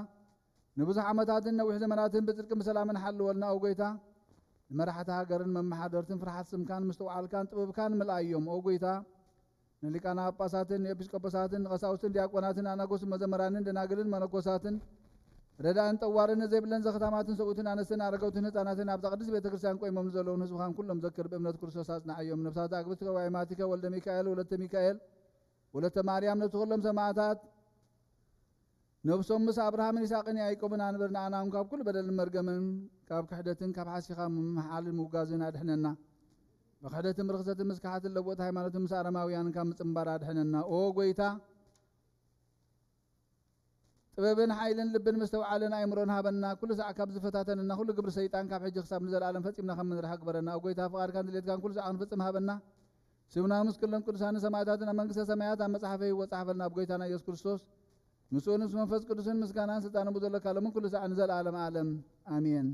ንብዙሕ ዓመታትን ነዊሕ ዘመናትን ብጽድቅን ብሰላምን ሓልወልና ወጎይታ መራሕቲ ሃገርን መማሓደርትን ፍርሓት ስምካን ምስተውዓልካን ጥበብካን ምልአዮም ወጎይታ نلقانا ጳጳሳትን ኤጲስቆጶሳትን ቀሳውስትን ዲያቆናትን አናጎስ መዘመራንን ደናግልን መነኮሳትን ረዳን ጠዋርን ዘይብለን ዘኸታማትን ሰውትን አነስተን አረጋውትን ህፃናትን አብዛ ቅዱስ ቤተክርስቲያን ቆይሞም ዘለውን ህዝብኻን ኩሎም ዘክር በእምነት ክርስቶስ አጽናዕዮም ነፍሳት አግብት ከዋይማቲከ ወልደ ሚካኤል ወለተ ሚካኤል ወለተ ማርያም ነፍስ ኩሎም ሰማዕታት ነፍሶም ምስ አብርሃምን ይስሐቅን ያዕቆብን አንበርና አናም ካብ ኩል በደልን መርገምን ካብ ክሕደትን ካብ ሓሲኻ መሓልን ምውጋዝን አድሕነና بخدتم رخصتم مسكحات اللبوت هايمانتم سارماويان كام صمبار ادحننا او غويتا ጥበብን ኃይልን ልብን መስተውዓልን አይምሮን ሀበና ኩሉ ሰዓ ካብ ዝፈታተንና ሁሉ ግብር ሰይጣን ካብ ሕጂ ክሳብ ንዘላለም ፈጺምና ከም ንረሓ ግበረና او ጎይታ ፍቃድ ካን ድሌትካን ኩሉ ሰዓ ንፈጽም ሀበና ስምና ምስክልን ቅዱሳን ሰማዕታትን መንግስተ ሰማያት ኣብ መጽሐፈ ሕይወት ጻሕፈልና ኣብ ጎይታና ኢየሱስ ክርስቶስ ምስኡን መንፈስ ቅዱስን ምስጋናን ስልጣንን ብዘለካ ለምን ኩሉ ሰዓ ንዘላለም ዓለም አሜን።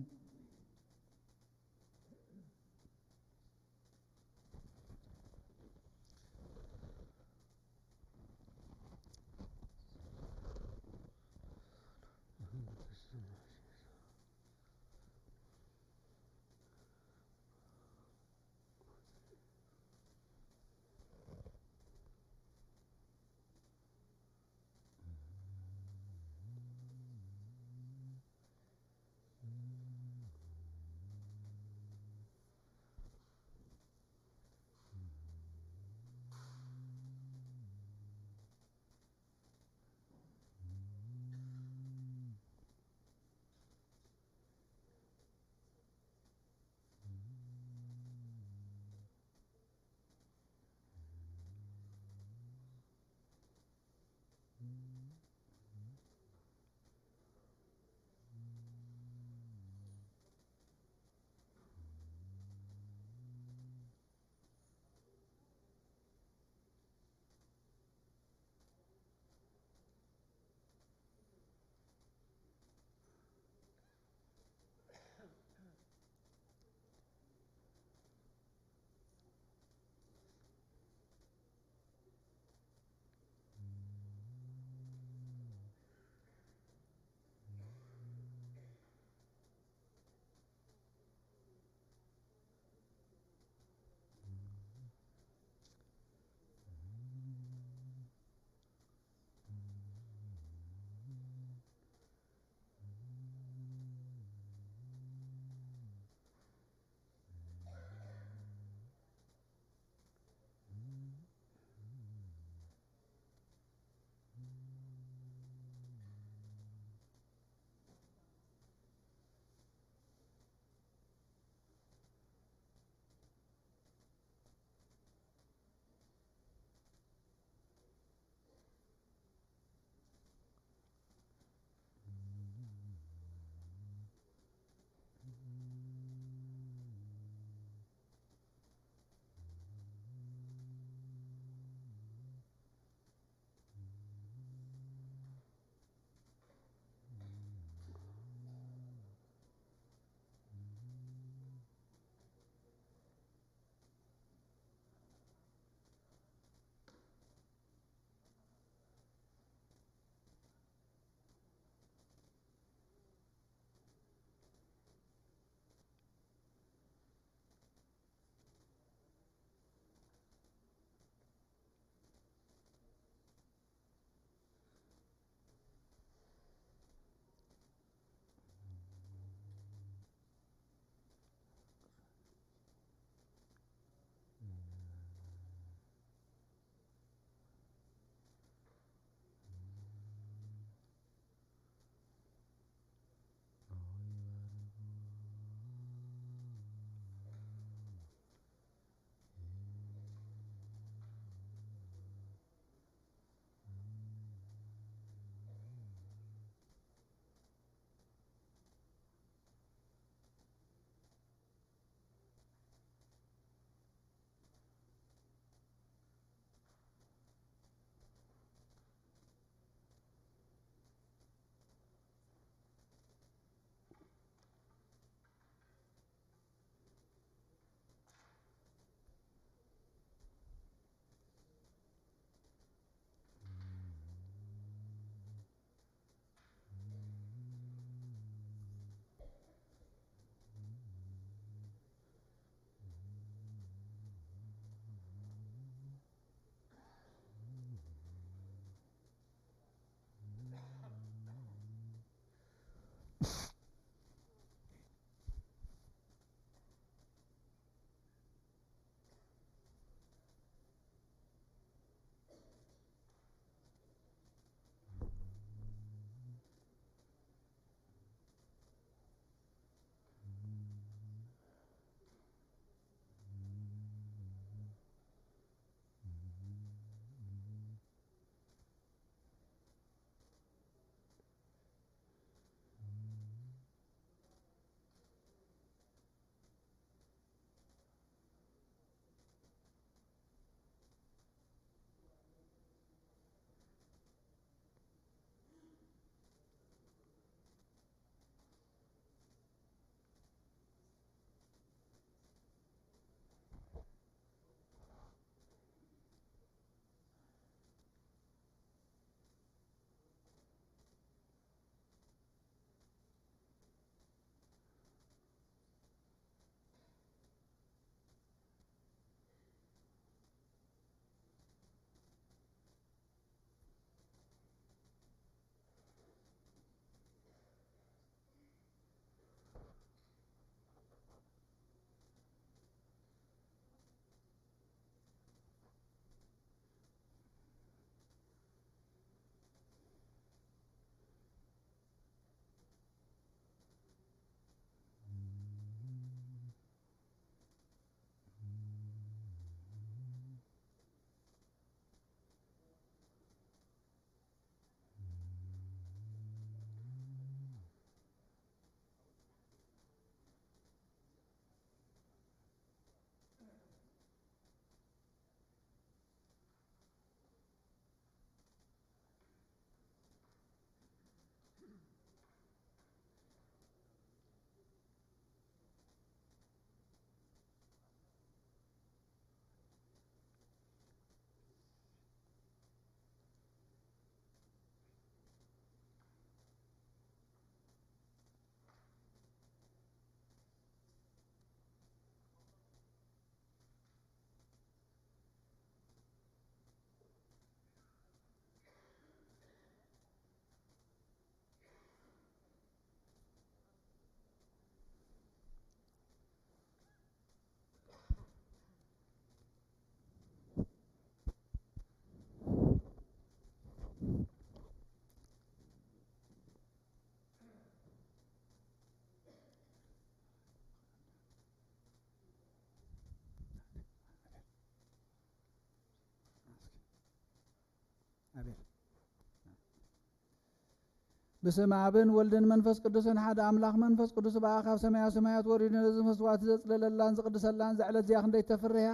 بسم አብን ወልድን መንፈስ ቅዱስን ሓደ አምላኽ መንፈስ ቅዱስ በአኻብ ሰማያዊ ሰማያት ወሪዱ ነዚ መስዋዕት ዘጽለለላን ዝቅድሰላን ዘዕለት እዚያ ክንደይ ተፍርያ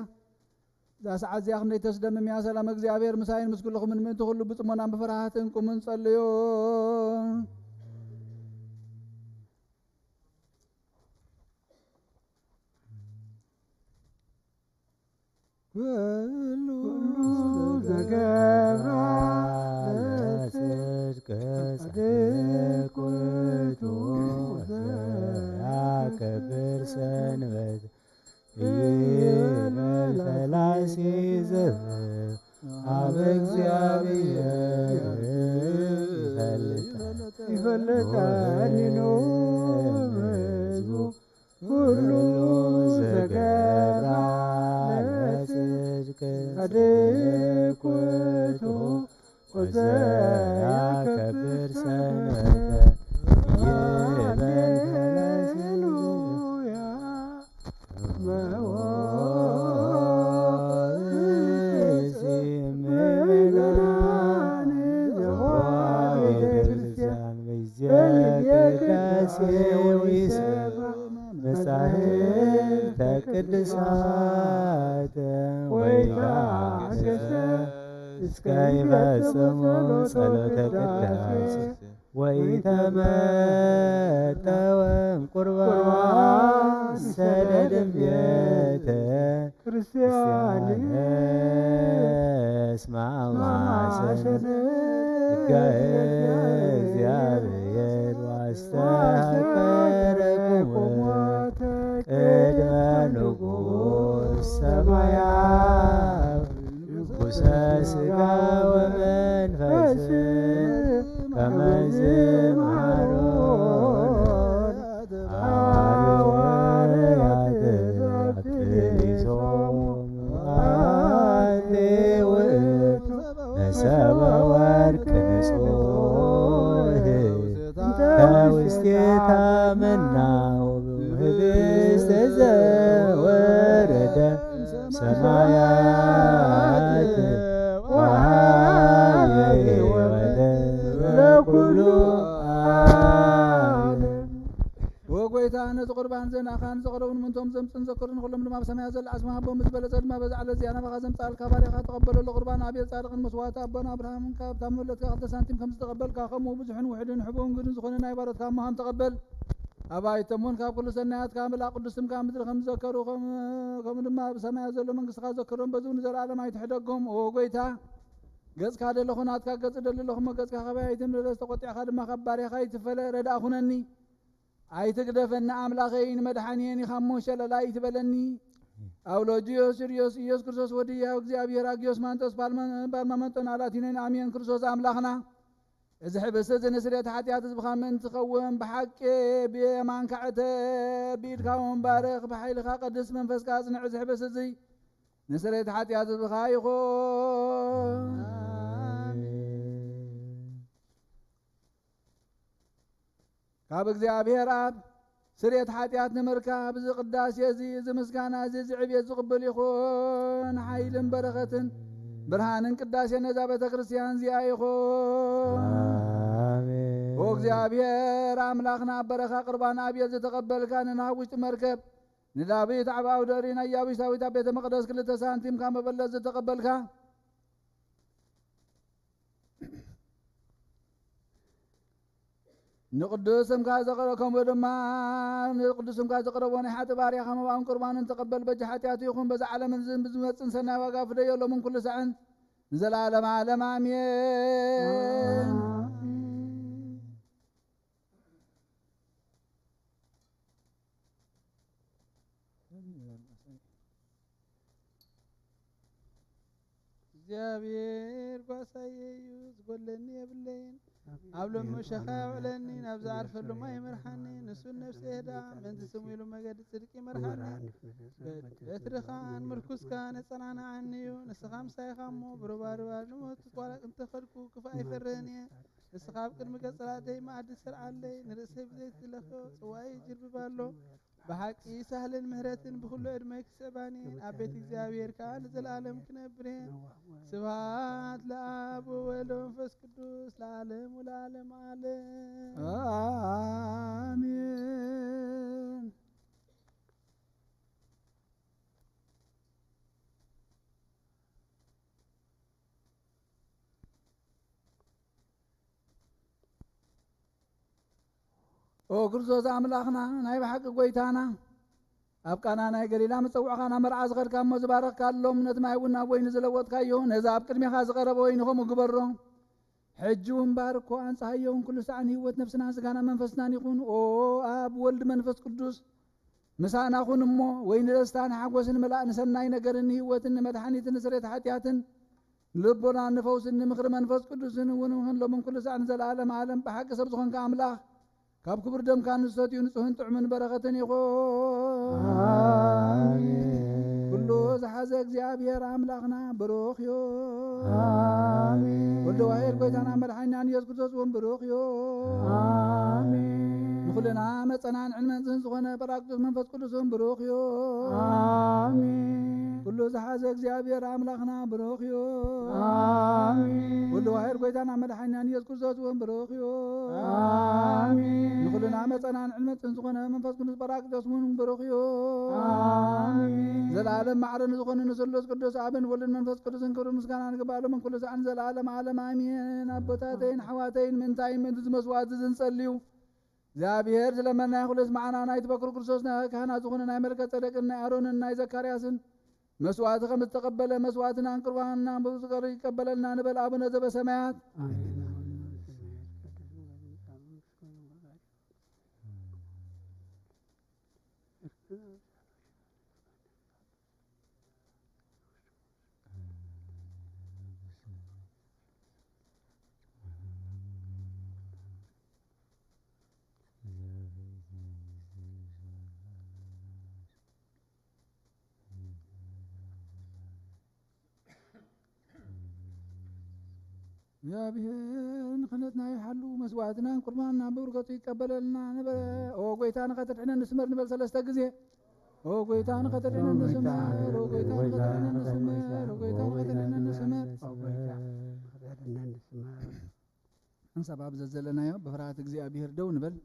ዛ ሰዓት እዚያ ክንደይ ተስደምም ያ ሰላም እግዚአብሔር ምሳይን ምስ ኩልኹም ምእንቲ ኩሉ ብጽሞናን ብፍርሃትን ቁምን ጸልዩ ኩሉ ዘገብራ ለጽድቅ ጻድቅ ውእቱ ዘያከብር ሰንበት ይበል ፈላሲ ዘብር አብ እግዚአብሔር ይፈልጣኒኑ ሕዝቡ ሁሉ ዘገብራ ለጽድቅ ጻድቅ ውእቱ ወዘያከብር ሰንበተ ይበል ፈላሲ መጻሕፍተ ቅዱሳት ወይታገሰ እስከ ይፈጽሙ ጸሎተ ቅዳሴ ወይተመጠወም ቁርባን ሰደድም ቤተ ክርስቲያን እስማማሰን ሕገ እግዚአብሔር ዋስተቀረቁም ቅድመ ንጉሥ ሰማያዊ ንጉሠ ሥጋ ወመንፈስ ከመ ዝምሃሮን ሐዋርያት አክሊሶሙ አሐቲ ውእቱ ነሰበ ወርቅ ንጹሕ ከውስቴታ መናው ህብስተ ዘወረደ ሰማያት ወሃየ ሕይወተ ለኩሉ ዓለም ወጎይታ ነዚ ቁርባን ዘናኻን ዘቕረቡን ምንቶም ዘምፅን ዘክርን ኩሎም ድማ ብሰማያ ዘላ ኣስማሃቦም ዝበለፀ ድማ በዚ ዓለት እዚኣ ናባኻ ዘምፃልካ ባሪኻ ተቐበለሉ ቁርባን ኣብየ ጻድቕን መስዋዕቲ ኣቦና ኣብርሃምን ካብ ታመለትካ 2 ሳንቲም ከም ዝተቐበልካ ከምኡ ብዙሕን ውሕድን ሕቡእን ግድን ዝኾነ ናይ ባሮትካ እሞሃም ተቐበል ኣባይቶሙን ካብ ኩሉ ሰናያት ካብ ምላእ ቅዱስም ካብ ምድሪ ከም ዝዘከሩ ከምኡ ድማ ብሰማያ ዘሎ መንግስትኻ ዘክሮም በዚ ንዘለዓለም ኣይትሕደጎም ኦ ጎይታ ገጽካ ደለኹ ናትካ ገጽ ደለለኹሞ ገጽካ ኸበያይትም ለለስ ተቆጢዕኻ ድማ ካብ ባሪኻ ይትፈለ ረዳእ ኩነኒ ኣይትግደፈኒ ኣምላኸይ ንመድሓኒየኒ ካብ ሞሸለላ ይትበለኒ አውሎጂዮስ ሪዮስ ኢየሱስ ክርስቶስ ወዲያ እግዚአብሔር አጊዮስ ማንጦስ ባልማመንጦን አላቲነን አሜን ክርስቶስ አምላኽና እዚ ሕበሰ ዘነስርየት ኃጢአት ዝብኻ ምን ትኸውን ብሓቂ ብየማንካ ዕተብ ብኢድካ ወንባርኽ ብሓይልኻ ቅዱስ መንፈስካ ጽንዕ እዚ ሕበሰ እዚ ነስርየት ኃጢአት ዝብኻ ይኹን ካብ እግዚአብሔር አብ ስርየት ኃጢአት ንምርካብ እዚ ቅዳሴ እዚ እዚ ምስጋና እዚ ዕብየት ዝቕበል ይኹን ሓይልን በረኸትን ብርሃንን ቅዳሴ ነዛ ቤተ ክርስቲያን እዚኣ ይኹን ኦ እግዚአብሔር አምላኽና በረኻ ቁርባን ኣብየት ዝተቐበልካ ንናብ ውሽጢ መርከብ ንዳዊት ዓብ ኣውደሪ ናይ ኢያቡሳዊት ኣብ ቤተ መቅደስ 2 ሳንቲም ካብ መበለት ዝተቐበልካ ንቅዱስም ካዘቀረከም ድማ ንቅዱስም ካዘቀረቦ ናይ ሓጢ ባርያ ከመባን ቁርባንን ተቀበል በጅ ኃጢአቱ ይኹን በዛ ዓለምን ብዝመፅን ሰናይ ዋጋ ፍደየሎምን ኩሉ ሰዕን ንዘላለም ዓለም አሜን እግዚአብሔር ጓሳየዩ ዝጎለኒ የብለይን አብሎም መሸኻ ያውለኒ ናብዛ አልፈሉማ ይመርሐኒ ንሱን ነፍሴ ሄዳ ምንቲ ስሙ ኢሉ መገድ ጽድቂ ይመርሐኒ በትርኻን ምርኩስካን የጸናናዓኒዩ ንስኻም ሳይኻሞ ብርባርባ ንሞት ቋላቅ እንተኸድኩ ክፉ ኣይፈርህንየ ንስኻ ኣብ ቅድሚ ገጸላተይ ማዕዲ ስርዓለይ ንርእሰይ ብዘይት ዝለኸ ጽዋይ ጅርብባሎ بحق سهل مهرتن بكل ادمك سبانين ابيت እግዚአብሔር ካን ዘላለም ክነብርህ ስብሐት ለአብ ወወልድ ወመንፈስ ቅዱስ ለዓለም ወለዓለም ዓለም ክርስቶስ ኣምላኽና ናይ ብሓቂ ጎይታና ኣብ ቃና ናይ ገሊላ መፀውዕኻ ናብ መርዓ ዝኸድካ እሞ ዝባረኽካሎም ነቲ ማይ እውን ናብ ወይኒ ዝለወጥካዮ ነዛ ኣብ ቅድሚኻ ዝቐረበ ወይኒ ከምኡ ግበሮ ሕጂ እውን ባርኮ ኣንጻሃየውን ኩሉ ሰዓን ህይወት ነፍስና ስጋና መንፈስናን ይኹን ኣብ ወልድ መንፈስ ቅዱስ ምሳናኹን እሞ ወይኒ ደስታን ሓጎስን መላእ ንሰናይ ነገርን ህይወትን ንመድሓኒትን ንስሬት ሓጢኣትን ልቦና ንፈውስን ንምኽሪ መንፈስ ቅዱስን እውን ክንሎምን ኩሉ ሰዓን ዘለዓለም ዓለም ብሓቂ ሰብ ዝኾንካ ኣምላኽ ካብ ክቡር ደምካ ንሰትዩ ንጹህን ጥዑምን በረኸትን ይኹን ኩሉ ዝሓዘ እግዚአብሔር ኣምላኽና ብሩኽ እዩ ወልደ ዋሕድ ጎይታና መድሓኒናን ኢየሱስ ክርስቶስ እውን ብሩኽ እዩ ንኩልና መፀናን ዕልመንፅን ዝኾነ ጰራቅሊጦስ መንፈስ ቅዱስ እውን ብሩኽ እዩ ኩሉ ዝሓዘ እግዚአብሔር ኣምላኽና ብሩኽ እዩ ወልደ ዋሕድ ጎይታና መድሓኒናን ኢየሱስ ክርስቶስ እውን ብሩኽ እዩ ንኩልና መፀናን ዕልመንፅን ዝኾነ መንፈስ ቅዱስ ጰራቅሊጦስ እውን ብሩኽ እዩ ዘለዓለም ማዕረን ዝኾነ ንስሉስ ቅዱስ ኣብን ወልድን መንፈስ ቅዱስን ክብሪ ምስጋና ንግባሎምን ኩሉ ሰዓን ዘለዓለም ዓለም ኣሜን። ኣቦታተይን ኣሕዋተይን ምንታይ ምእንቲ ዝመስዋዕት ዝንጸልዩ እግዚአብሔር ስለመና ይኹልስ መዓና ናይ ተበክሩ ክርስቶስ ናይ ካህናት ዝኾነ ናይ መልከ ጸደቅን ናይ ኣሮንን ናይ ዘካርያስን መስዋዕት ከም ዝተቀበለ መስዋዕትና ቁርባንና ብዝቀር ይቀበለልና ንበል አቡነ ዘበሰማያት እግዚአብሔር ንክነትና ይሓሉ መስዋዕትና ቁርባንና ብብርከቱ ይቀበለልና ንበል ጎይታ ንኸተድሕነን ንስመር ንበል ሰለስተ ጊዜ ጎይታ ንኸተድሕነን ንስመር ጎይታ ንኸተድሕነን ንስመር ጎይታ ንኸተድሕነን ንስመር እንሰባብ ዘዘለናዮ ብፍርሃት እግዚአብሔር ደው ንበል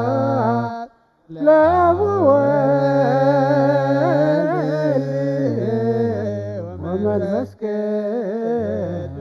ስብሐት ለአብ ወወልድ ወመንፈስ ቅዱስ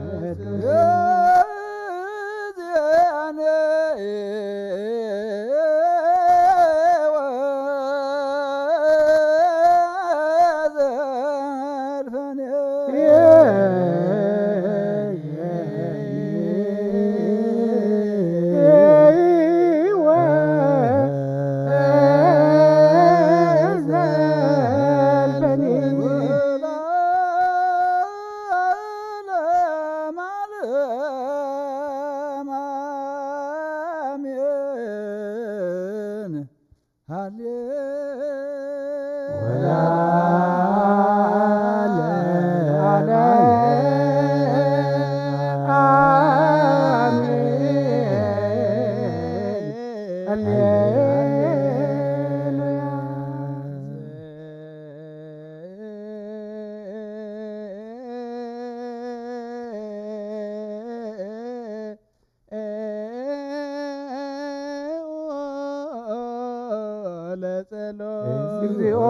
እግዚኦ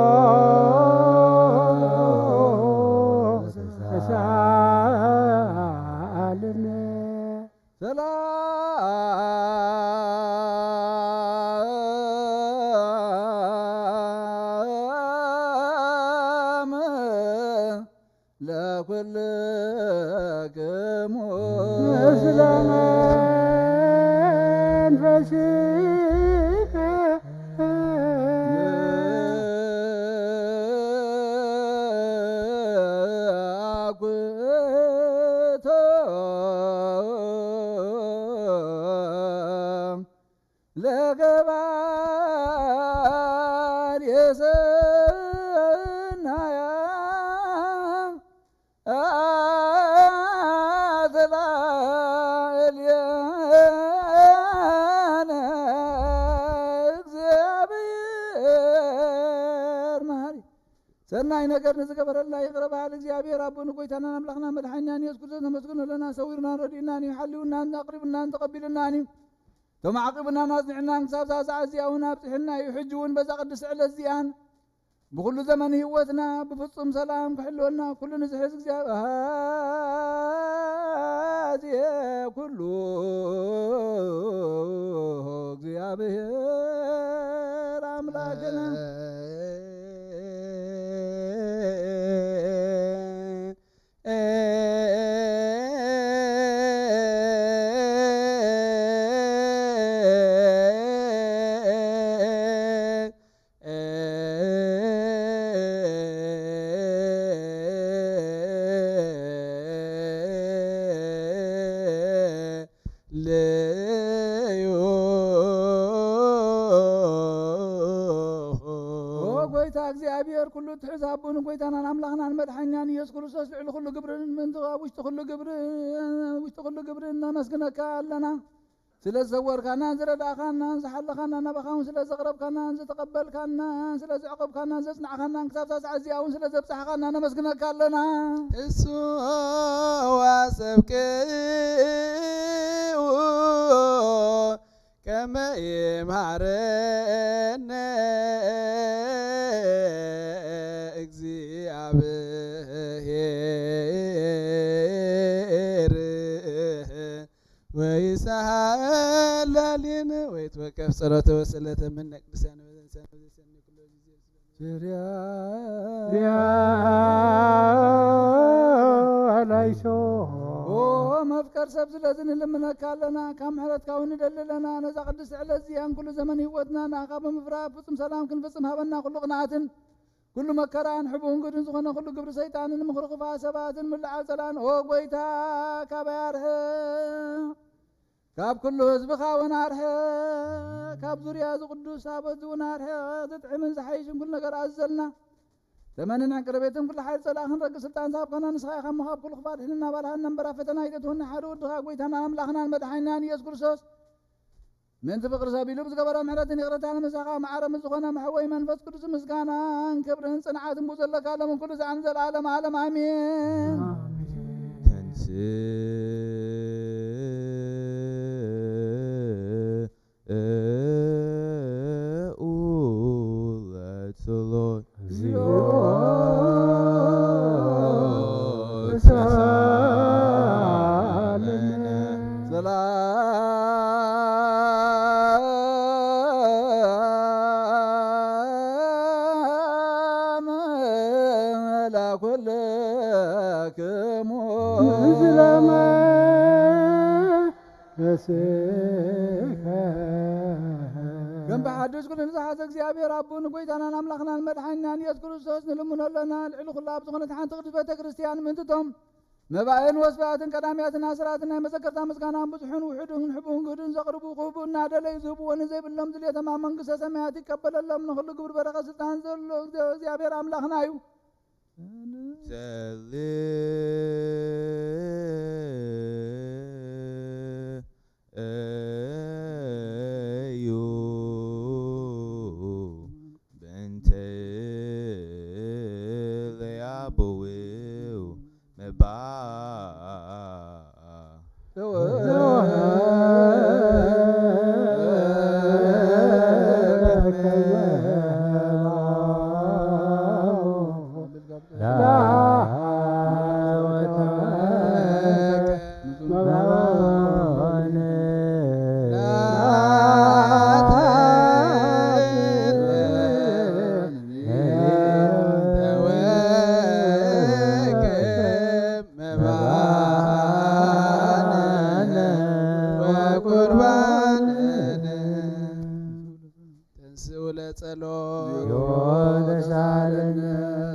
ተሳሃለነ ሰላም ለኩልክሙ ምስለ መንፈስከ አኩቶ ለገባር የሰናያ አትላልያነ እግዚአብሔር መሐሪ ሰናይ ነገር ንዝገበረላ ይቅረ በዓል እግዚአብሔር አቦን ጎይታናን አምላኽና መድሓኛን ኢየሱስ ክርስቶስ ነመስግኖ ለና ሰዊርና ረዲእናን ይሓልዩናን ኣቕሪብናን ተቐቢልናን እዩ ተማዕቂብናን ኣጽኒዕናን ክሳብ ዛ ሰዓት እዚኣ እውን ኣብፅሕልና እዩ ሕጂ እውን በዛ ቅዱስ ዕለት እዚኣን ብኩሉ ዘመን ህይወትና ብፍጹም ሰላም ክሕልወና ኩሉ ንዝሕዝ ኩሉ እግዚአብሔር አምላክና ጎይታ እግዚአብሔር ኩሉ ትሕዝ አቦን ጎይታናን አምላኽናን መድሓኛን ኢየሱስ ክርስቶስ ልዕሊ ኩሉ ግብርን ምንትቓብ ውሽጢ ኩሉ ግብርን ነመስግነካ ኣለና ስለ ዝሰወርካናን ዝረዳእካናን ዝሓለኻናን ናባኻውን ስለ ዘቕረብካናን ዝተቐበልካናን ስለ ዝዕቐብካናን ዘጽናዕኻናን ክሳብ ሰዓት እዚኣ እውን ስለ ዘብፅሓኻና ነመስግነካ ኣለና እሱ ዋሰብክው ከመ ይምሃረነ እግዚአብሔር ወይሳሃላልን ወይትወቀፍ ጸሎተ ወስእለተ እምነ ቅዱሳን ላይሶ መፍቀር ሰብ ስለዝን ልምነካ ኣለና ካብ ምሕረትካ እውን ንደልለና ነዛ ቅዱስ ዕለት እዚኣን ኩሉ ዘመን ህይወትና ንኣኻ ብምፍራህ ፍጹም ሰላም ክንፍጽም ሃበና ኩሉ ቅንዓትን ኩሉ መከራን ሕቡን ግድን ዝኾነ ኩሉ ግብሪ ሰይጣንን ምኽሪ ክፉኣት ሰባትን ምልዓል ጸላን ኦ ጎይታ ካበይ ኣርሐ ካብ ኩሉ ህዝብኻ እውን ኣርሐ ካብ ዙርያ ዝቅዱስ ሳበት እውን ኣርሐ ዝጥዕምን ዝሓይሽን ኩሉ ነገር ኣዘልና ዘመንን ዕንቅረቤትን ኩሉ ሓይል ጸላእኽን ረጊ ስልጣን ዝሃብካና ንስኻ ኢኻ ምኻብ ኩሉ ክፋት ሕልና ባልሃና እምበራ ፈተና ይተትወና ሓደ ወድኻ ጎይታና ኣምላኽናን መድሓኒናን ኢየሱስ ክርስቶስ ምንቲ ፍቅሪ ሰቢሉ ብዝገበሮ ምሕረትን ይቕረታን ምሳኻ ማዕረም ዝኾነ መሕወይ መንፈስ ቅዱስ ምስጋናን ክብርን ጽንዓትን ቡ ዘለካ ለምን ኩሉ ዛዕን ዘለዓለም ዓለም አሜን። ሰላም ለኩልክሙ ምስለመ በስከ ገንባ ሓድሽ ኩሉ ንዝሓዘ እግዚአብሔር አቡን ጎይታናን አምላኽናን መድሓኒናን ኢየሱስ ክርስቶስ ንልሙኖ ኣለና ልዕሊ ኩሉ ኣብ ዝኾነት ሓንቲ ቅዱስ ቤተ ክርስቲያን ምንትቶም መባእን ወስባትን ቀዳሚያትን ኣስራትን ናይ መዘከርታ ምስጋናን ብዙሑን ውሑድን ሕቡን ግህድን ዘቕርቡ ክህቡ እናደለይ ዝህብዎ ንዘይብሎም ድልየተማ መንግስተ ሰማያት ይቀበለሎም ንኩሉ ግብር በረኸት ስልጣን ዘሎ እግዚአብሔር ኣምላኽና እዩ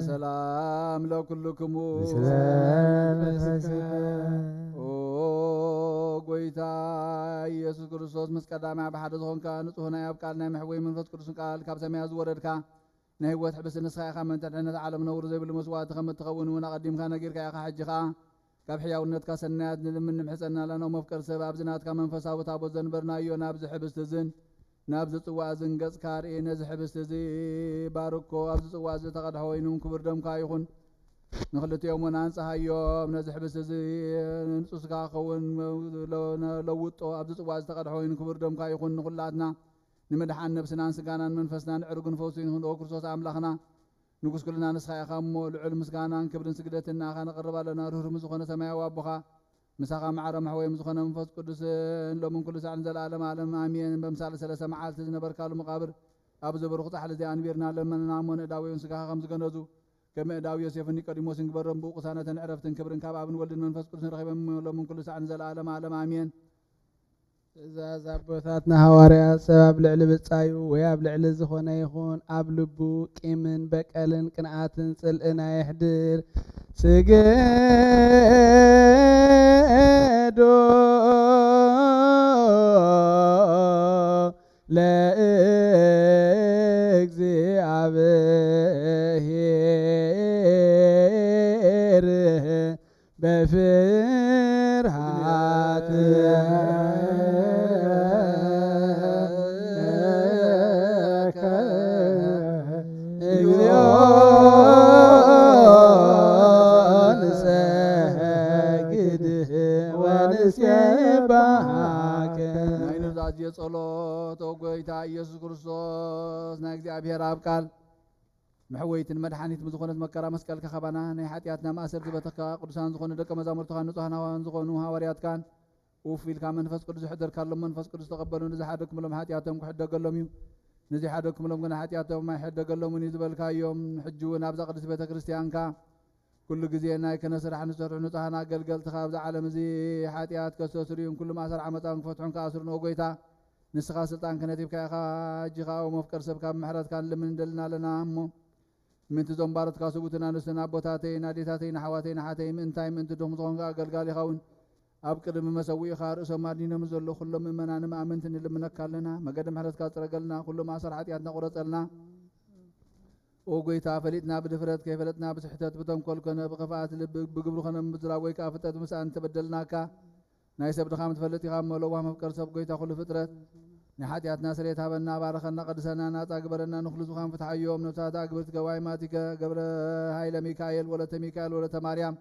ሰላም ለኩልክሙ ጎይታ ኢየሱስ ክርስቶስ ምስ ቀዳማይ ብሓደ ዝኾንካ ንጹህ ናይ ኣብ ቃል ናይ መሕወይ መንፈስ ቅዱስ ቃል ካብ ሰማያ ዝወረድካ ናይ ህይወት ሕብስ ንስኻ ኢኻ መንተድሕነት ዓለም ነውሪ ዘይብሉ መስዋዕቲ ከም እትኸውን እውን ኣቐዲምካ ነጊርካ ኢኻ ሕጂ ኸዓ ካብ ሕያውነትካ ሰናያት ንልምን ንምሕፀና ኣለና መፍቀር ሰብ ኣብዚ ናትካ መንፈሳዊ ታቦት ዘንበርናዮ ናብዚ ሕብስቲ እዝን ናብዚ ጽዋዕ እዝን ገጽካ ርኢ ነዚ ሕብስቲ እዚ ባርኮ ኣብዚ ጽዋዕ እዚ ተቐድሐ ወይኑ ክቡር ደምካ ይኹን ንኽልቲኦም እውን ኣንጽሓዮም ነዚ ሕብስቲ እዚ ንጹስካ ክኸውን ለውጦ ኣብዚ ጽዋዕ ዝተቐድሐ ወይኑ ክቡር ደምካ ይኹን ንኹላትና ንምድሓን ነብስናን ስጋናን መንፈስናን ዕርጉን ፈውሲ ንክንኦ ክርስቶስ ኣምላኽና ንጉስ ኩልና ንስኻ ኢኻ እሞ ልዑል ምስጋናን ክብርን ስግደትን ናኻ ነቕርብ ኣለና ርህሩም ዝኾነ ሰማያዊ ኣቦኻ ምሳኻ ማዕረ ማሕወይም ዝኾነ መንፈስ ቅዱስን ሎምን ኩሉ ሳዕን ዘለዓለም ዓለም ኣሜን በምሳሌ ሰለስተ መዓልቲ ዝነበርካሉ መቃብር ኣብ ዝበርኹ ጻሕሊ እዚኣ ኣንቢርና ለመና እሞን እዳዊውን ስጋኻ ከም ዝገነዙ ከም እዳዊ ዮሴፍን ኒቆዲሞስን ግበሮም ብኡ ቅሳነትን ዕረፍትን ክብርን ካብ ኣብን ወልድን መንፈስ ቅዱስን ረኺቦም ሎምን ኩሉ ሳዕን ዘለዓለም ዓለም ኣሜን ትእዛዝ ኣቦታትና ሃዋርያት ሰብ ኣብ ልዕሊ ብጻዩ ወይ ኣብ ልዕሊ ዝኾነ ይኹን ኣብ ልቡ ቂምን በቀልን ቅንዓትን ጽልእን ኣይሕድር ስገዶ ለእግዚአብሔር በፍርሃት የጸሎት ጎይታ ኢየሱስ ክርስቶስ ናይ እግዚአብሔር ኣብ ቃል መሕወይትን መድሓኒት ብዝኾነት መከራ መስቀል ከኸባና ናይ ሓጢኣትና ማእሰር ዝበተካ ቅዱሳን ዝኾኑ ደቀ መዛሙርትኻ ንጹሓን ዝኾኑ ሃዋርያትካን ውፍ ኢልካ መንፈስ ቅዱስ ዝሕደርካሎም መንፈስ ቅዱስ ተቐበሉ ንዝሓደግኩምሎም ሓጢኣቶም ክሕደገሎም እዩ ንዘይሓደግኩምሎም ግን ሓጢኣቶም ኣይሕደገሎምን እዩ ዝበልካዮም ሕጂ እውን ኣብዛ ቅድስቲ ቤተ ክርስቲያንካ ኩሉ ግዜ ናይ ክህነ ስራሕ ንሰርሑ ንጹሓን ኣገልገልትኻ ኣብዚ ዓለም እዚ ሓጢኣት ከስተስርዩን ኩሉ ማእሰር ዓመፃን ክፈትሑን ከኣስሩ ንኦ ጎይታ ንስኻ ስልጣን ክህነት ሂብካ ኢኻ እጂኻ መፍቀር ሰብካ ብምሕረትካ ንልምን ንደልና ኣለና እሞ ምእንቲ ዞም ባሮትካ ስቡትን ኣንስትን ኣቦታተይ ናዴታተይ ንሓዋተይ ንሓተይ ምእንታይ ምእንቲ ድኹም ዝኾንካ ኣገልጋሊ ይኸውን ኣብ ቅድሚ መሰዊእኻ ርእሶም ኣድኒኖም ዘሎ ኩሎም ምእመናን ኣመንቲ ንልምነካ ኣለና መገዲ ምሕረትካ ዝፅረገልና ኩሉ ማእሰር ሓጢኣትና ቁረፀልና ኦ ጎይታ ፈሊጥና ብድፍረት ከይፈለጥና ብስሕተት ብተንኰል ኮነ ብኽፍኣት ልቢ ብግብሪ ኮነ ምዝራብ ወይ ከዓ ፍልጠት ምስኣን ተበደልናካ ናይ ሰብ ድኻም ትፈልጥ ኢኻ እሞ ለዋህ መፍቀር ሰብ ጎይታ ኩሉ ፍጥረት ናይ ሓጢኣትና ስርየት ሃበና ባረኸና ቀድሰና ናፃ ግበረና ንኹሉ ዝኻን ፍትሓዮም ነብሳታ ግብርቲ ገዋይ ማቲከ ገብረ ሃይለ ሚካኤል ወለተ ሚካኤል ወለተ ማርያም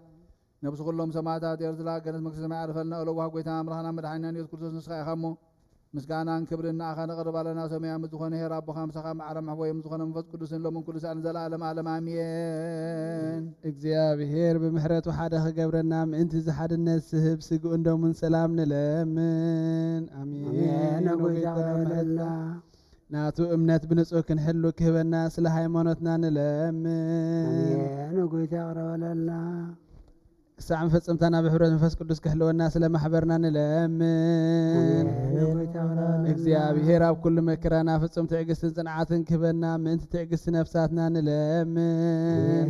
ነብሲ ኩሎም ሰማዕታት ኤርትራ ገነት መንግስቲ ሰማይ ዓርፈልና ለዋህ ጎይታ ኣምላኽና መድሓኒና ኢየሱስ ክርስቶስ ንስኻ ኢኻ እሞ مسكانا كبرنا أخانا قرب لنا سميع مزخون هي رب خامسة خام عرم حوي مزخون منفس قدس لهم كل سنة زل عالم عالم آمين እግዚአብሔር بمحرته حدا خجبرنا انت زحد الناس سهب سجو اندو من سلام نلامن امين نقول ناتو امنات بنصو كنحلو كهبنا سلا هايمانوتنا نلامن نقول تغرى لنا ساعة فتصمتنا بحبرة نفس قدس كحلو الناس لما حبرنا نلامن እግዚአብሔር ኣብ ኩሉ መከራና ፍጹም ትዕግስትን ጽንዓትን ክህበና ምእንቲ ትዕግስቲ ነፍሳትና ንለምን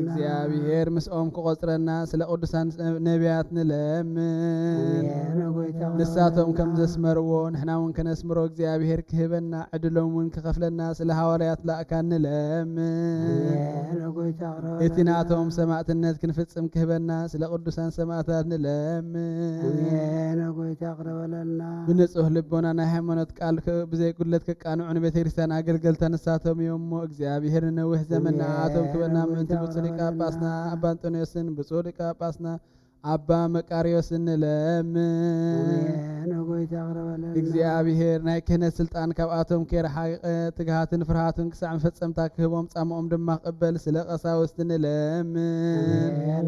እግዚአብሔር ምስኦም ክቆጽረና ስለ ቅዱሳን ነቢያት ንለምን ንሳቶም ከም ዘስመርዎ ንሕና እውን ከነስምሮ እግዚአብሔር ክህበና ዕድሎም እውን ክኸፍለና ስለ ሃዋርያት ላእካ ንለምን እቲ ናቶም ሰማዕትነት ክንፍጽም ክህበና ስለ ቅዱሳን ሰማዕታት ንለምን بنصح لبنا نهمنت قال بزي قلت كقانون بيت كريستيان اغلغل تنساتهم يوم እግዚአብሔር ነውህ ዘመና አቶም ክበና ምንት ብጽሊቃ ጳስና አባ አንጦኒዮስን ብጽሊቃ ጳስና አባ መቃሪዮስን ለምን እግዚአብሔር ናይ ክህነት ስልጣን ካብአቶም ከርሓቀ ትግሃትን ፍርሃትን ክሳዕ ፈጸምታ ክህቦም ጻምኦም ድማ ቅበል ስለ ቀሳውስትን ለምን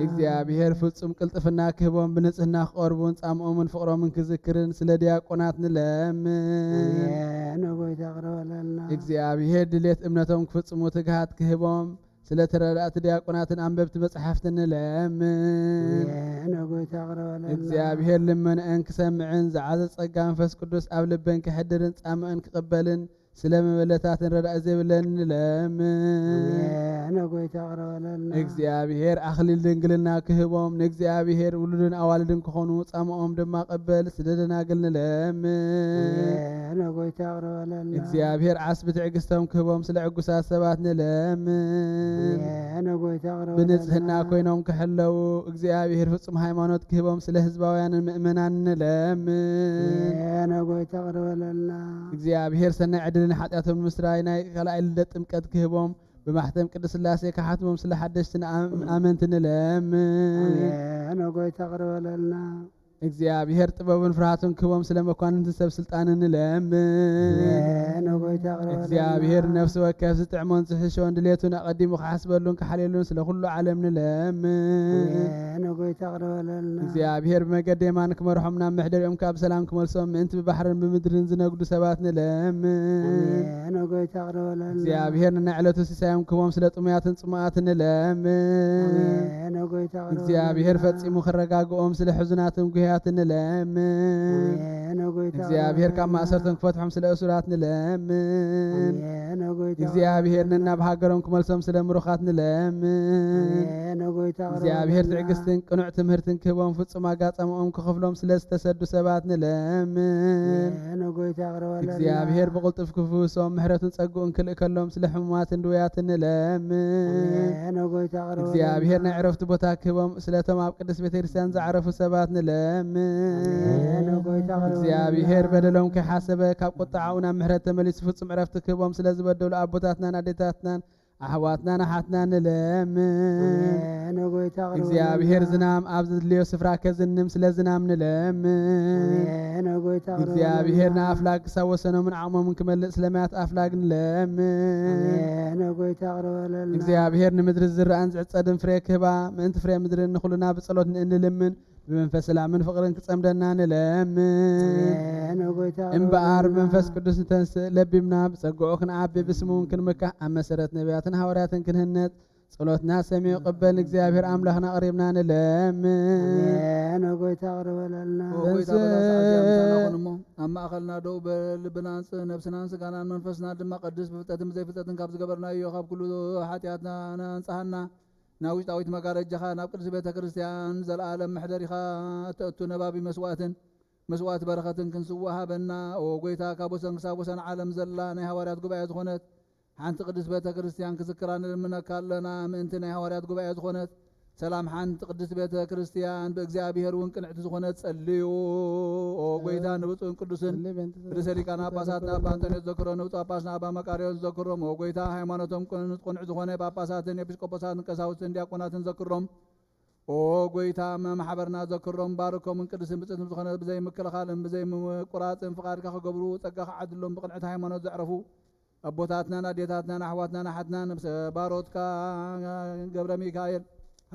እግዚአብሔር ፍጹም ቅልጥፍና ክህቦም ብንጽህና ክቆርቡን ጻምኦምን ፍቅሮምን ክዝክርን ስለ ዲያቆናት ንለምን እግዚአብሔር ድሌት እምነቶም ክፍጽሙ ትግሃት ክህቦም ስለ ተረዳእት ዲያቆናትን አንበብት መጽሐፍትን ለምን እግዚአብሔር ልመናን ክሰምዕን ዘዓዘ ጸጋ መንፈስ ቅዱስ ኣብ ልበን ክሕድርን ጻምዕን ክቅበልን ስለ መበለታትን ረዳእ ዘይብለን ለምን እግዚአብሔር አኽሊል ድንግልና ክህቦም ንእግዚአብሔር ውሉድን አዋልድን ክኾኑ ጻምኦም ድማ ቅበል ስለ ደናግል ንለምን እግዚአብሔር ዓስቢ ትዕግስቶም ክህቦም ስለ ዕጉሳት ሰባት ንለምን ብንጽህና ኮይኖም ክሕለው እግዚአብሔር ፍጹም ሃይማኖት ክህቦም ስለ ህዝባውያንን ምእመናን ንለምን እግዚአብሔር ሰናይ ዕድልን ኃጢአቶም ምስራይ ናይ ካልኣይ ልደት ጥምቀት ክህቦም بمحتم قدس الله سيكحتهم سلا حدشتنا آمنتنا لأمن እግዚአብሔር ጥበብን ፍርሃቱን ክቦም ስለመኳንንት ሰብ ስልጣንን ለምን እግዚአብሔር ነፍስ ወከፍ ዝጥዕሞን ዝሕሾን ድሌቱን አቀዲሙ ከሐስበሉን ከሐሌሉን ስለ ሁሉ ዓለም ንለምን እግዚአብሔር በመገደ የማን ክመርሖምና ምሕደሪኦም ካብ ሰላም ክመልሶም ምእንቲ ብባሕርን ብምድርን ዝነግዱ ሰባት ንለምን እግዚአብሔር ናይ ዕለቱ ሲሳዮም ክቦም ስለ ጥሙያትን ጽሙኣትን ንለምን እግዚአብሔር ፈጺሙ ክረጋግኦም ስለ ሕዙናትን ጉያትን ንለምን እግዚአብሔር ካብ ማእሰርቶም ክፈትሖም ስለ እሱራት ንለምን እግዚአብሔር ነና ብሃገሮም ክመልሶም ስለ ምሩኻት ንለምን እግዚአብሔር ትዕግስትን ቅኑዕ ትምህርትን ክህቦም ፍጹም አጋጸምኦም ክኸፍሎም ስለ ዝተሰዱ ሰባት ንለምን እግዚአብሔር ብቕልጡፍ ክፍውሶም ምሕረቱን ጸጉኡን ክልእ ከሎም ስለ ሕሙማትን ድውያትን ንለምን እግዚአብሔር ናይ ዕረፍቲ ቦታ ክህቦም ስለቶም ኣብ ቅድስት ቤተክርስትያን ዝዓረፉ ሰባት ንለምን እግዚአብሔር በደሎም ከሐሰበ ካብ ቁጣዓው ናብ ምሕረት ተመሊሱ ፍጹም ዕረፍቲ ክህቦም ስለ ዝበደሉ ኣቦታትናን ኣዴታትናን ኣሕዋትናን ኣሓትናን ንለምን እግዚአብሔር ዝናም ኣብ ዝድልዮ ስፍራ ከዝንም ስለ ዝናም ንለምን እግዚአብሔር ንኣፍላግ ክሳብ ወሰኖምን ዓቕሞምን ክመልእ ስለማያት ኣፍላግ ንለምን እግዚአብሔር ንምድሪ ዝርአን ዝዕጸድን ፍሬ ክህባ ምእንቲ ፍሬ ምድርን ንኹልና ብጸሎት ንልምን بمنفس سلامن فقرن كصمدنا نلمن امبار منفس قدوس تنس لبيمنا بصقعو كنعبي بسمون كنمكح امسرت نبياتنا حوارياتن كنهنت ጸሎትና ሰሚ ይቀበል እግዚአብሔር አምላክና ቀሪብና ንለምን ወጎይታ ቀርበለልና አማ አኸልና ደው በልብናንጽ ነፍስናን ስጋናን መንፈስና ድማ ቀድስ በፍጠትም ዘይፍጠትን ካብ ዝገበርናዮ ካብ ኩሉ ኃጢአትና አንጻሐና ናውሽጣዊት መጋረጃኻ ናብ ቅድስት ቤተ ክርስቲያን ዘለዓለም ምሕደሪኻ ተእቱ ነባቢ መስዋዕት በረኸትን ክንስዋሃበና ወጎይታ ካብ ወሰን ክሳብ ወሰን ዓለም ዘላ ናይ ሃዋርያት ጉባኤ ዝኾነት ሓንቲ ቅድስት ቤተ ክርስቲያን ክዝክራ ንልምነካ ኣለና ምእንቲ ናይ ሃዋርያት ጉባኤ ዝኾነት ሰላም ሓንቲ ቅድስት ቤተ ክርስቲያን ብእግዚአብሔር እውን ቅንዕቲ ዝኾነት ጸልዩ ወጎይታ ንብፁዕን ቅዱስን ርእሰ ሊቃነ ጳጳሳትና ኣባ አንጦንዮስ ዘክሮ ንብፁዕ ጳጳስና ኣባ መቃርዮስ ዘክሮም ወጎይታ ሃይማኖቶም ቅኑዕ ዝኾነ ጳጳሳትን ኤጲስቆጶሳትን ቀሳውስትን ዲያቆናትን ዘክሮም ኦ ጎይታ ማሕበርና ዘክሮም ባርኮም ቅዱስን ብፅዕትን ዝኾነ ብዘይ ምክልኻልን ብዘይ ቁራፅን ፍቃድካ ክገብሩ ፀጋኻ ዓድሎም ብቅንዕቲ ሃይማኖት ዘዕረፉ ኣቦታትናን ኣዴታትናን ኣሕዋትናን ኣሓትናን ባሮትካ ገብረ ሚካኤል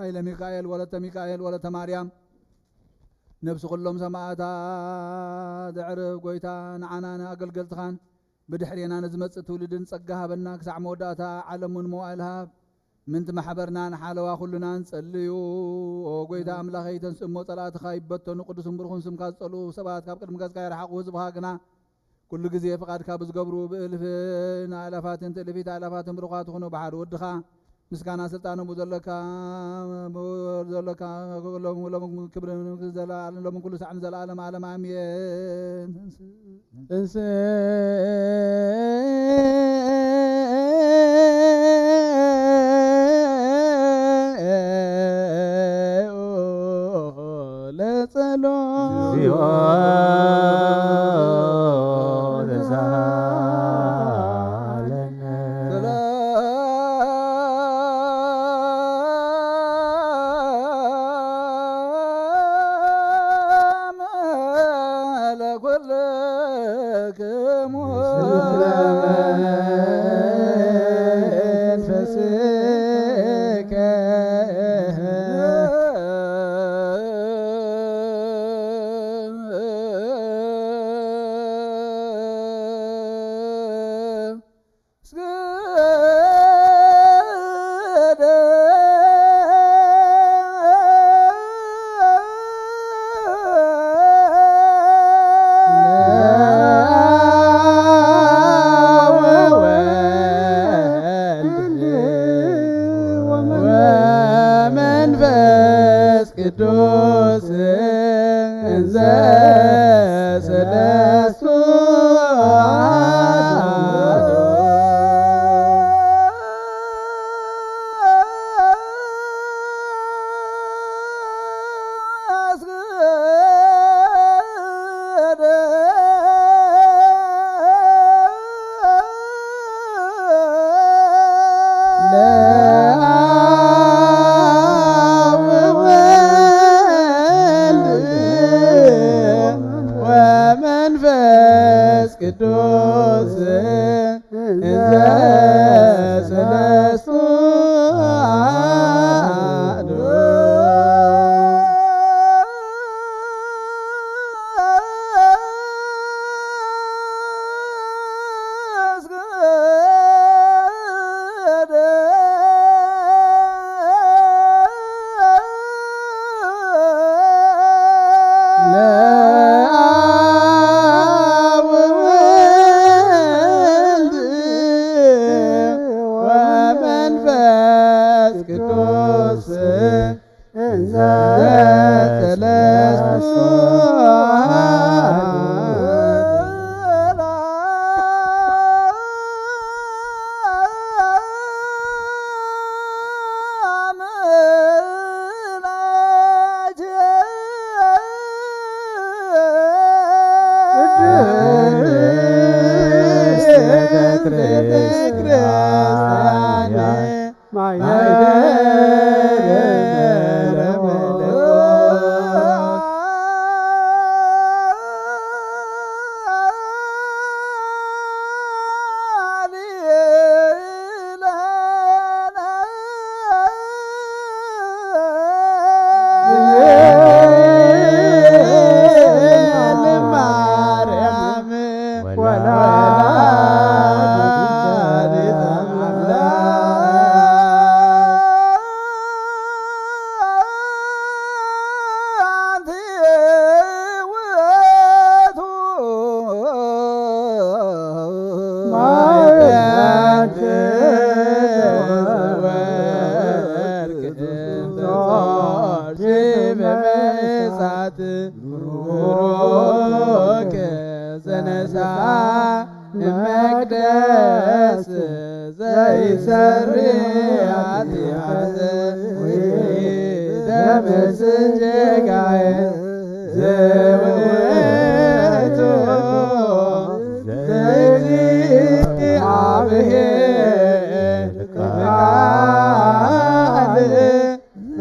ሃይለ ሚካኤል ወለተ ሚካኤል ወለተ ማርያም ነብሲ ኩሎም ሰማዕታት ዘዕርፍ ጎይታ ንዓና ኣገልገልትኻን ብድሕሪና ንዝመፅእ ትውልድን ፀጋ ሃበና ክሳዕ መወዳእታ ዓለሙን መዋእል ሃብ ምንቲ ማሕበርና ንሓለዋ ኩሉናን ጸልዩ ኦ ጎይታ ኣምላኸይ ተንስእሞ ጸላእትኻ ይበተኑ ቅዱስን ብሩኽን ስምካ ዝጸልኡ ሰባት ካብ ቅድሚ ገጽካ ይረሓቑ ህዝብኻ ግና ኩሉ ግዜ ፍቃድካ ብዝገብሩ ብእልፍን ኣእላፋትን ትእልፊት ኣእላፋትን ብሩኻት ዝኾኑ ብሓደ ወድኻ ምስጋና ስልጣን ዘለካ ሎም ክብር ዘለዓለም ሎም ኩሉ ሰዓን ዘለዓለም ዓለም ኣሜን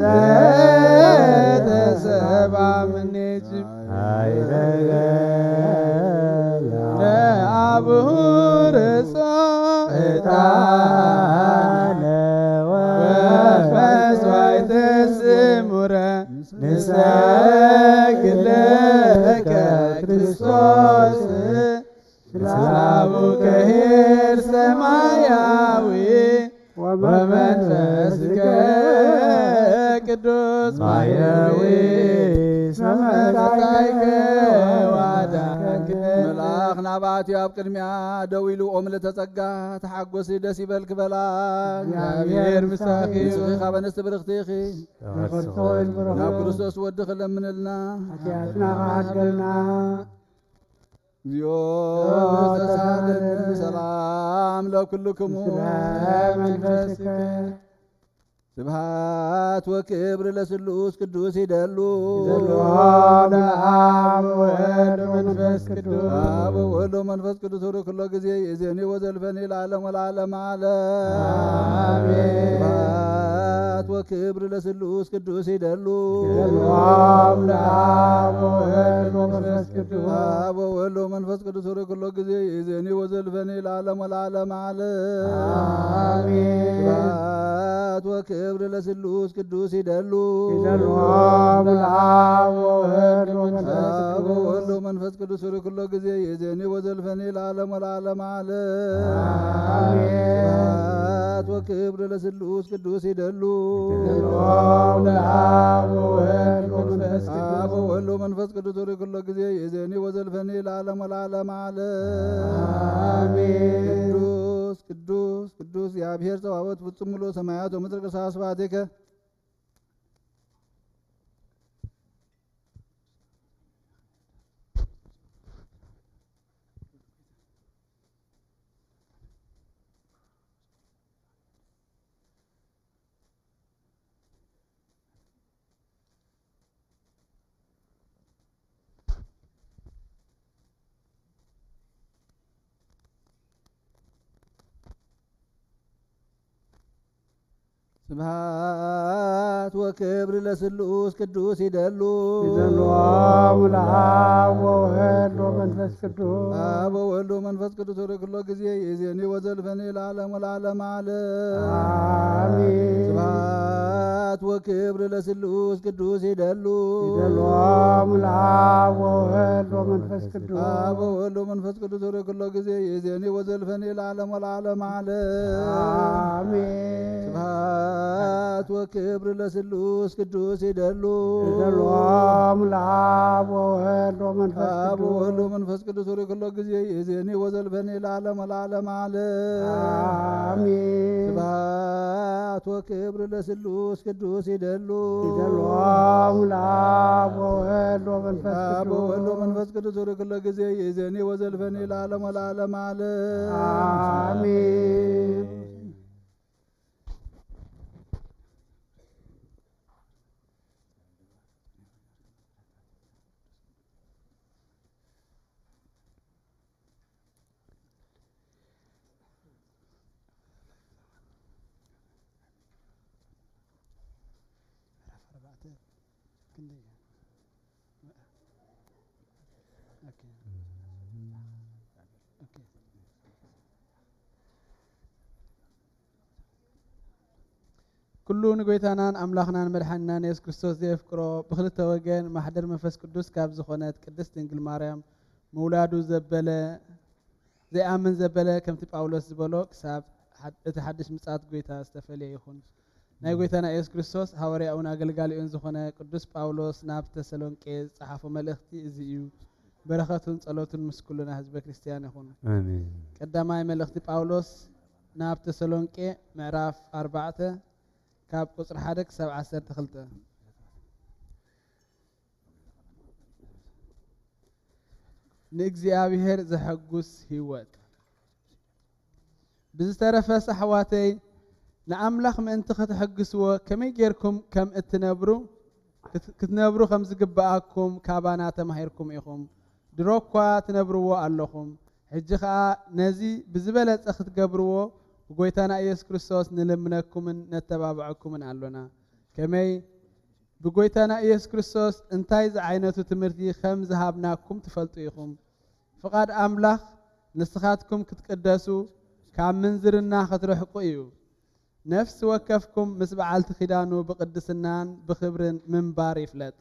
Yeah. ምኔጅ አይረገላ ለአብሁርጾ ዕጣነ ወመስዋዕተ ስሙረ ንሰግድ ለከ ክርስቶስ ስላቡከ ኄር ሰማያዊ ወመንፈስከ ቅዱስ ማያዊ ሰመታይከ ዋዳንከ መልአኽ ናብኣትዮ ኣብ ቅድሚያ ደው ኢሉ ኦም ለተጸጋ ተሓጐሲ ደስ ይበልክ በላ እግዚአብሔር ምሳኺ ንስኺ ኻብ ኣንስቲ ብርኽቲ ኢኺ ናብ ክርስቶስ ወዲ ክለምንልና ኃጢአትና ካሃድገልና እግዚኦ ተሳለነ ሰላም ለኩልክሙ መንፈስከ ስብሃት ወክብር ለስሉስ ቅዱስ ይደሉ ዘለዋም ለአብ ወወልድ ወመንፈስ ቅዱስ አብ ወወልድ ወመንፈስ ቅዱስ ሁሉ ኩሎ ጊዜ የዜኒ ወዘልፈኒ ለዓለም ወለዓለም ዓለም አሜን። ስብሃት ወክብር ለስሉስ ቅዱስ ይደሉ ዘለዋም ለአብ ወወልድ ወመንፈስ ቅዱስ አብ ወወልድ ወመንፈስ ቅዱስ ሁሉ ኩሎ ጊዜ የዜኒ ወዘልፈኒ ለዓለም ወለዓለም ዓለም አሜን። ስብሃት ወክብር ለስሉስ ቅዱስ ይደሉ ዘለዋም ለአብ ወወልድ ወመንፈስ አብ ቅዱስ ወወልድ ወመንፈስ ቅዱስ ሁሉ ኩሎ ጊዜ የዜኒ ወዘልፈኒ ለዓለም ወለዓለም ዓለም አሜን። ስብሃት ወክብር ለስሉስ ቅዱስ ይደሉ ዘለዋም ለአብ ወወልድ ወመንፈስ አብ ቅዱስ ወወልድ ወመንፈስ ቅዱስ ሁሉ ኩሎ ጊዜ የዜኒ ወዘልፈኒ ለዓለም ወለዓለም ዓለም አሜን። ቅዱስ ቅዱስ ቅዱስ እግዚአብሔር ጸባኦት ፍጹም ሙሉ ሰማያት ወምድር ቅድሳ ስብሐቲከ ስብሃት ወክብር ለስሉስ ቅዱስ ይደሉ ዘለዋም ለአብ ወወልድ ወመንፈስ ቅዱስ አብ ወወልድ ወመንፈስ ቅዱስ ወደ ኩሎ ጊዜ የዜኒ ወዘልፈኒ ለዓለም ወለዓለም ዓለም አሜን። ስብሃት ወክብር ለስሉስ ቅዱስ ይደሉ ዘለዋም ለአብ ወወልድ ወመንፈስ ቅዱስ አብ ወወልድ ወመንፈስ ቅዱስ ወደ ኩሎ ጊዜ የዜኒ ወዘልፈኒ ለዓለም ወለዓለም ዓለም አሜን። ስብሃት ወክብር ለስሉስ ቅዱስ ይደሉ ዘለዋም ለአብ ወወልድ ወመንፈስ አብ ቅዱስ ወወልድ ወመንፈስ ቅዱስ ወደ ኩሎ ጊዜ የዜኒ ወዘልፈኒ ለዓለም ወለዓለም ዓለም አሜን። ስብሃት ወክብር ለስሉስ ቅዱስ ይደሉ ዘለዋም ለአብ ወወልድ ወመንፈስ አብ ቅዱስ ወወልድ ወመንፈስ ቅዱስ ወደ ኩሎ ጊዜ የዜኒ ወዘልፈኒ ለዓለም ወለዓለም ዓለም አሜን። ኩሉ ንጎይታናን አምላኽናን መድሓኒናን ኢየሱስ ክርስቶስ ዘየፍቅሮ ብክልተ ወገን ማሕደር መንፈስ ቅዱስ ካብ ዝኾነት ቅድስት ድንግል ማርያም መውላዱ ዘበለ ዘይኣምን ዘበለ ከምቲ ጳውሎስ ዝበሎ ክሳብ እቲ ሓድሽ ምጽኣት ጎይታ ዝተፈልየ ይኹን። ናይ ጎይታና ኢየሱስ ክርስቶስ ሃዋርያውን ኣገልጋሊኡን ዝኾነ ቅዱስ ጳውሎስ ናብ ተሰሎንቄ ዝፀሓፎ መልእኽቲ እዚ እዩ። በረኸቱን ጸሎቱን ምስ ኩሉና ህዝበ ክርስቲያን ይኹን። አሜን። ቀዳማይ መልእኽቲ ጳውሎስ ናብ ተሰሎንቄ ምዕራፍ 4 ካብ ቁጽሪ 1 ክሳብ 12 ንእግዚአብሔር ዘሐጉስ ህይወት ብዝተረፈ ኣሕዋተይ ንኣምላኽ ምእንቲ ክትሕግስዎ ከመይ ጌርኩም ከም ክትነብሩ ከም ዝግብኣኩም ካባና ተማሂርኩም ኢኹም። ድሮ እኳ ትነብርዎ ኣለኹም። ሕጂ ከዓ ነዚ ብዝበለጸ ክትገብርዎ ጎይታና ኢየሱስ ክርስቶስ ንልምነኩምን ነተባብዐኩምን ኣሎና። ከመይ بقويتنا إيس كريستوس انتايز عينتو تمرتي خم ذهبناكم تفلطيكم فقد أملاخ نسخاتكم كتقدسوا كام منزرنا خطرحقوا إيو نفس وكفكم مسبعالت خدانو بقدسنان بخبرن منبار يفلت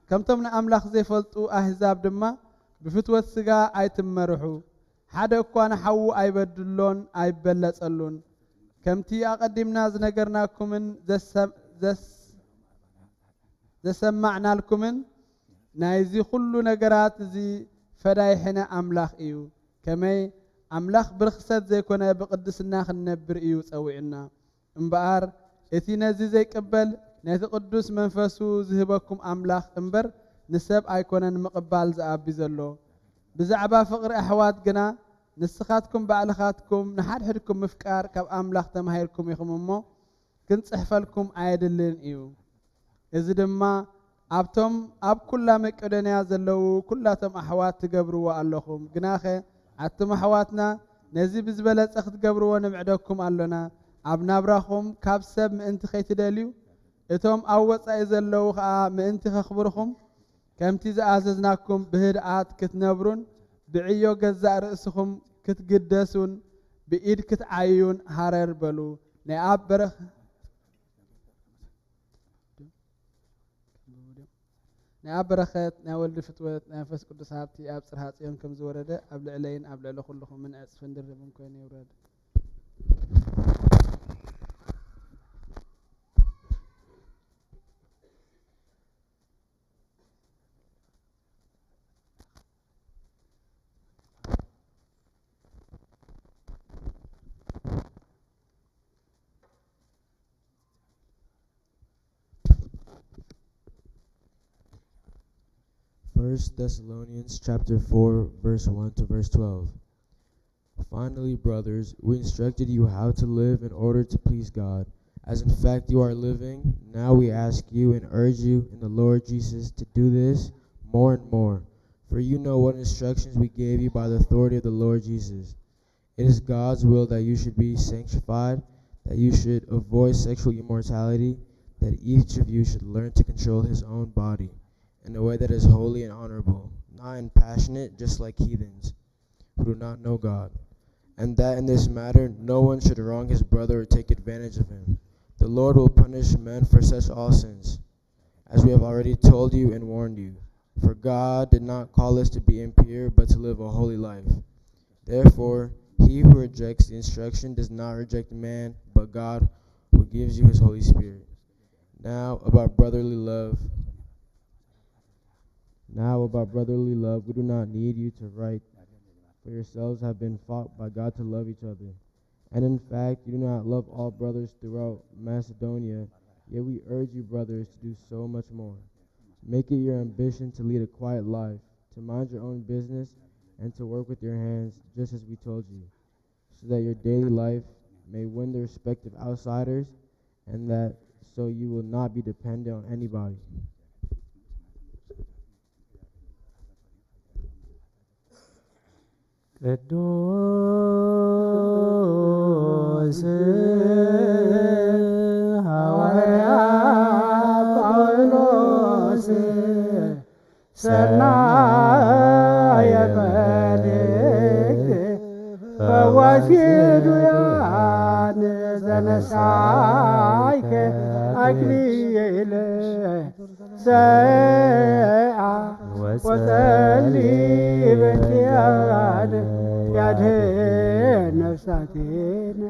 كمتم نأملاخ زي فلطو أحزاب دما بفتوة سقا أي تمرحو حدا كوانا حو أي بدلون أي بلسلون كمتي أقدمنا زنقرناكم زسمعنا لكم نايزي كل نقرات زي فدايحنا أملاخ إيو كمي أملاخ برخصت زي كنا بقدسنا خنبر إيو سويعنا انبار اتينا زي قبل نايت قدوس منفسو زهبكم أملاخ انبر نسب أيكونا مقبال زعبي زلو بزعبا فقر أحوات قنا نسخاتكم بعلخاتكم نحد حدكم مفكار كاب أملاخ تمهيركم يخممو كنت أحفلكم عيدلين إيو إذا دما أبتم أب كلا مكدنيا زلو كلاتم أحوات تقبروا اللهم قناخي عتم أحواتنا نزي بزبلت أخذ قبروا ونمعدكم اللنا أبنا براخم كاب سب مأنت خيت داليو إتهم أوت أيزلو مأنت خبركم كم تيز أعززناكم بهدعات كتنبرون بعيو جزاء رأسكم كتقدسون بإيد كتعيون هارر بلو نعاب برخ نعاب برخت ناول دفتوت نفس قدس هابتي أبصر هاتيهم كم زوردة قبل علين قبل على كلهم من أسفندر ممكن يورد First Thessalonians chapter 4, verse 1 to verse 12. Finally, brothers, we instructed you how to live in order to please God, as in fact you are living. Now we ask you and urge you in the Lord Jesus to do this more and more, for you know what instructions we gave you by the authority of the Lord Jesus. It is God's will that you should be sanctified, that you should avoid sexual immorality, that each of you should learn to control his own body in a way that is holy and honorable, not impassionate, just like heathens who do not know God, and that in this matter no one should wrong his brother or take advantage of him. The Lord will punish men for such all sins, as we have already told you and warned you. For God did not call us to be impure, but to live a holy life. Therefore, he who rejects the instruction does not reject man, but God, who gives you his Holy Spirit. Now about brotherly love, we do not need you to write, for yourselves have been taught by God to love each other. And in fact, you do not love all brothers throughout Macedonia, yet we urge you, brothers, to do so much more. Make it your ambition to lead a quiet life, to mind your own business, and to work with your hands, just as we told you, so that your daily life may win the respect of outsiders, and that so you will not be dependent on anybody. ቅዱስ ሐዋርያ ጳውሎስ ሰናየ መልእክት ፈዋሽ ዱያን ዘነሳይከ አክሊለ ሰአ ወጸሊ በትያነ ያድኅን ነፍሳቲነ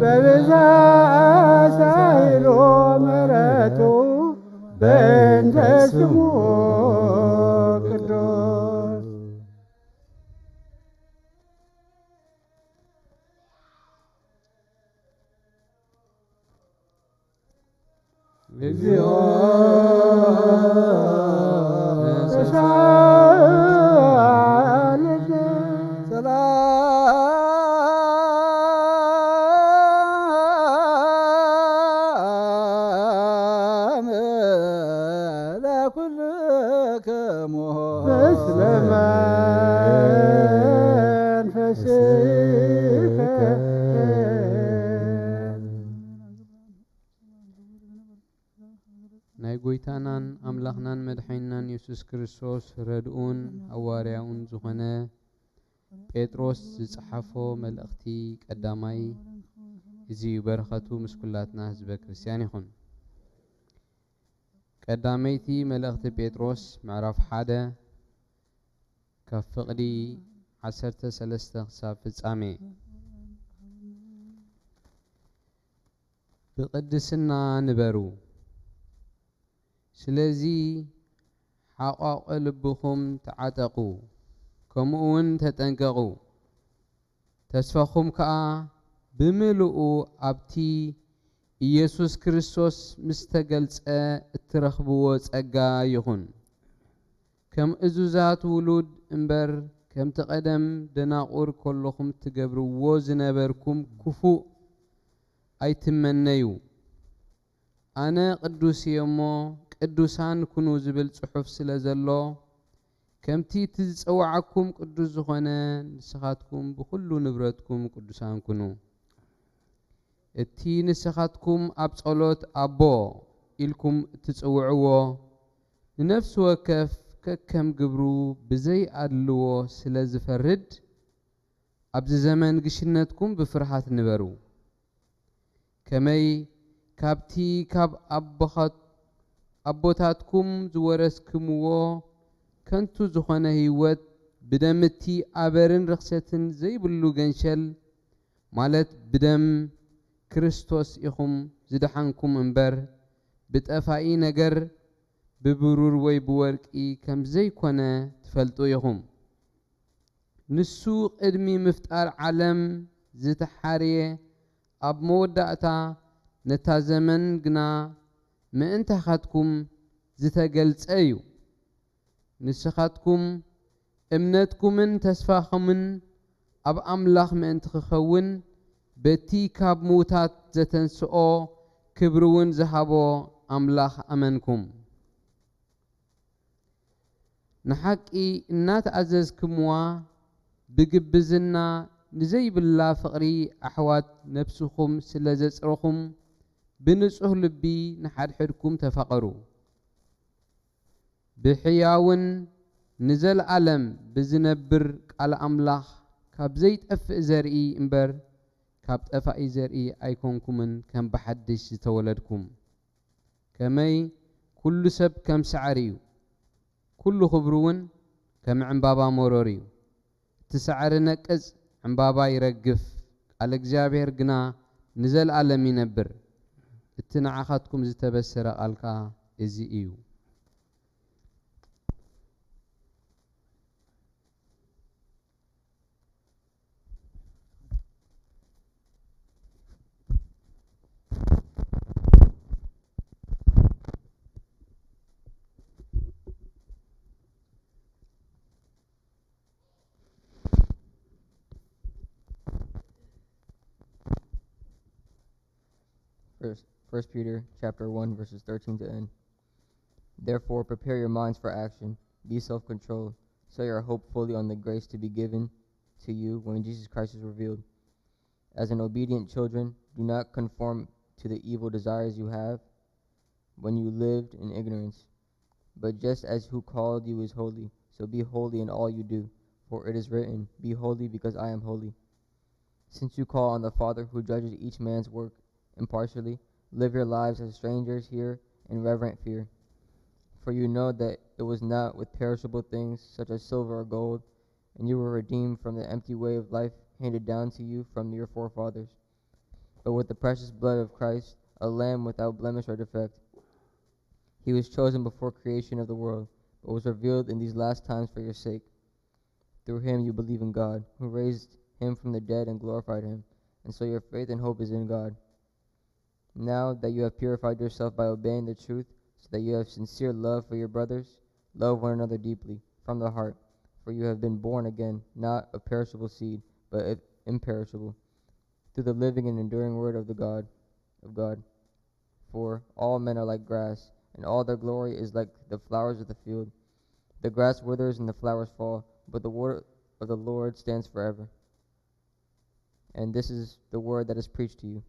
በብዛ ሳይሎ ምሕረቱ በእንተ ስሙ ቅዱስ እግዚኦ ጎይታናን አምላኽናን መድሓኒናን ኢየሱስ ክርስቶስ ረድኡን ሐዋርያውን ዝኾነ ጴጥሮስ ዝጽሓፎ መልእኽቲ ቀዳማይ እዚ በረኸቱ ምስ ኩላትና ህዝበ ክርስቲያን ይኹን። ቀዳመይቲ መልእኽቲ ጴጥሮስ ምዕራፍ 1 ካብ ፍቕዲ 13 ክሳብ ፍጻሜ ብቅድስና ንበሩ ስለዚ ሓቋቕ ልብኹም ተዓጠቑ ከምኡውን ተጠንቀቑ ተስፋኹም ከዓ ብምልኡ ኣብቲ ኢየሱስ ክርስቶስ ምስ ተገልጸ እትረኽብዎ ጸጋ ይኹን። ከም እዙዛት ውሉድ እምበር ከምቲ ቀደም ደናቁር ከለኹም ትገብርዎ ዝነበርኩም ክፉእ ኣይትመነዩ። ኣነ ቅዱስ እየ እሞ ቅዱሳን ኩኑ ዝብል ጽሑፍ ስለ ዘሎ ከምቲ ትዝጸዋዓኩም ቅዱስ ዝኾነ ንስኻትኩም ብኩሉ ንብረትኩም ቅዱሳን ኩኑ። እቲ ንስኻትኩም ኣብ ጸሎት ኣቦ ኢልኩም እትጽውዕዎ ንነፍሲ ወከፍ ከከም ግብሩ ብዘይ ኣድልዎ ስለ ዝፈርድ ኣብዚ ዘመን ግሽነትኩም ብፍርሃት ንበሩ። ከመይ ካብቲ ካብ ኣቦታትኩም ዝወረስክምዎ ከንቱ ዝኾነ ህይወት ብደምቲ ኣበርን ርክሰትን ዘይብሉ ገንሸል ማለት ብደም ክርስቶስ ኢኹም ዝደሓንኩም እምበር ብጠፋኢ ነገር ብብሩር ወይ ብወርቂ ከም ዘይኮነ ትፈልጡ ኢኹም። ንሱ ቅድሚ ምፍጣር ዓለም ዝተሓርየ ኣብ መወዳእታ ነታ ዘመን ግና ምእንታኻትኩም ዝተገልጸ እዩ። ንስኻትኩም እምነትኩምን ተስፋኹምን ኣብ ኣምላኽ ምእንቲ ክኸውን በቲ ካብ ምውታት ዘተንስኦ ክብርውን ዝሃቦ ኣምላኽ ኣመንኩም። ንሓቂ እናተኣዘዝክምዋ ብግብዝና ንዘይብላ ፍቕሪ ኣሕዋት ነፍስኹም ስለ ዘጽረኹም ብንጹህ ልቢ ንሓድሕድኩም ተፋቐሩ። ብሕያውን ንዘለዓለም ብዝነብር ቃል ኣምላኽ ካብ ዘይጠፍእ ዘርኢ እምበር ካብ ጠፋኢ ዘርኢ ኣይኮንኩምን ከም ብሓድሽ ዝተወለድኩም። ከመይ ኩሉ ሰብ ከም ሳዕሪ እዩ ኩሉ ክብሩ እውን ከም ዕምባባ መሮር እዩ። እቲ ሳዕሪ ነቅጽ ዕምባባ ይረግፍ ቃል እግዚአብሔር ግና ንዘለዓለም ይነብር። እቲ ንዓኻትኩም ዝተበሰረ ቃልካ እዚ እዩ። First Peter chapter 1 verses 13 to end. Therefore prepare your minds for action, be self-controlled, set your hope fully on the grace to be given to you when Jesus Christ is revealed. As an obedient children, do not conform to the evil desires you have when you lived in ignorance. But just as who called you is holy, so be holy in all you do, for it is written, be holy because I am holy. Since you call on the Father who judges each man's work impartially, live your lives as strangers here in reverent fear. For you know that it was not with perishable things such as silver or gold, and you were redeemed from the empty way of life handed down to you from your forefathers, but with the precious blood of Christ, a lamb without blemish or defect. He was chosen before creation of the world, but was revealed in these last times for your sake. Through him you believe in God, who raised him from the dead and glorified him, and so your faith and hope is in God. Now that you have purified yourself by obeying the truth, so that you have sincere love for your brothers, love one another deeply, from the heart, for you have been born again, not of perishable seed, but of imperishable, through the living and enduring word of God. For all men are like grass, and all their glory is like the flowers of the field. The grass withers and the flowers fall, but the word of the Lord stands forever. And this is the word that is preached to you.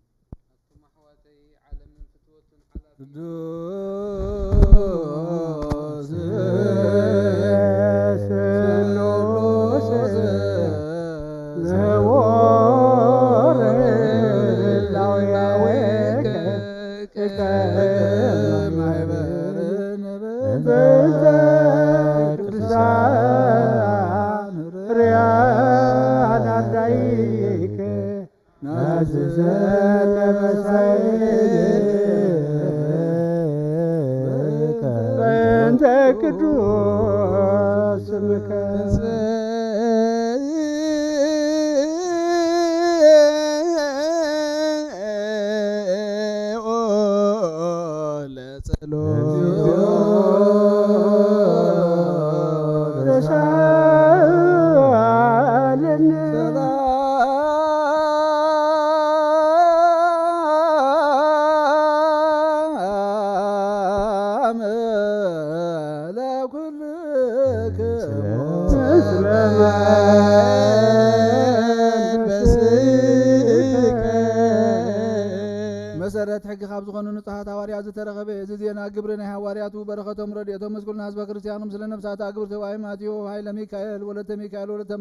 መሰረት ሕጊ ካብ ዝኾኑ ንጹሓት ሃዋርያት ዝተረኸበ እዚ ዜና ግብሪ ናይ ሃዋርያቱ በረኸቶም ረድኤቶም መስኩልና ህዝበ ክርስቲያኖም ስለ ነብሳት ግብሪ ተባይ ማቴዎ ሃይለ ሚካኤል ወለተ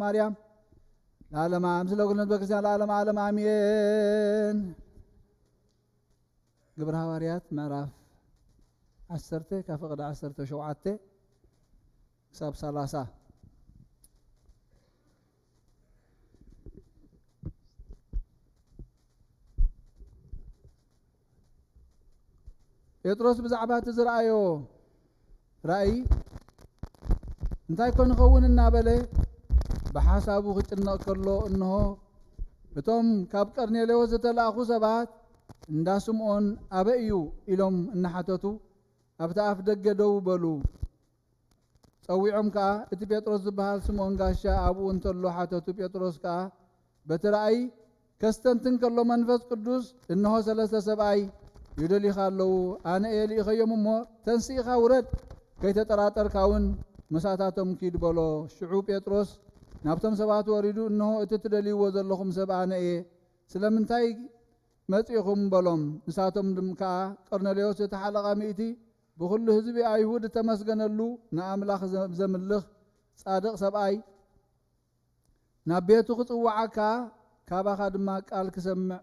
ማርያም ለዓለመ ምስለ ኩሉ ህዝበ ክርስቲያን ለዓለመ ዓለም አሜን። ግብሪ ሃዋርያት ምዕራፍ 10 ካብ ፍቕዲ 17 ክሳብ 30 ጴጥሮስ ብዛዕባ እቲ ዝረአዮ ራእይ እንታይ ኮን ይኸውን እናበለ ብሓሳቡ ክጭነቕ ከሎ እንሆ እቶም ካብ ቀርኔሌዎስ ዝተላእኹ ሰባት እንዳ ስምዖን ኣበ እዩ ኢሎም እናሓተቱ ኣብቲ ኣፍ ደገ ደው በሉ። ፀዊዖም ከዓ እቲ ጴጥሮስ ዝበሃል ስምዖን ጋሻ ኣብኡ እንተሎ ሓተቱ። ጴጥሮስ ከዓ በቲ ራእይ ከስተንትን ከሎ መንፈስ ቅዱስ እንሆ 3 ሰብኣይ ይደሊኻ ኣለዉ። ኣነ ኤሊእኸዮም እሞ ተንስኢኻ ውረድ ከይተጠራጠርካ እውን መሳታቶም ኪድ በሎ። ሽዑ ጴጥሮስ ናብቶም ሰባት ወሪዱ እንሆ እቲ ትደልይዎ ዘለኹም ሰብ ኣነ እየ ስለምንታይ መጺኹም በሎም። ንሳቶም ከዓ ቀርኔሌዎስ እቲ ሓለቓ ሚእቲ ብኩሉ ህዝቢ ኣይሁድ ተመስገነሉ ንኣምላኽ ዘምልኽ ጻድቕ ሰብኣይ ናብ ቤቱ ክጽዋዓካ ካባኻ ድማ ቃል ክሰምዕ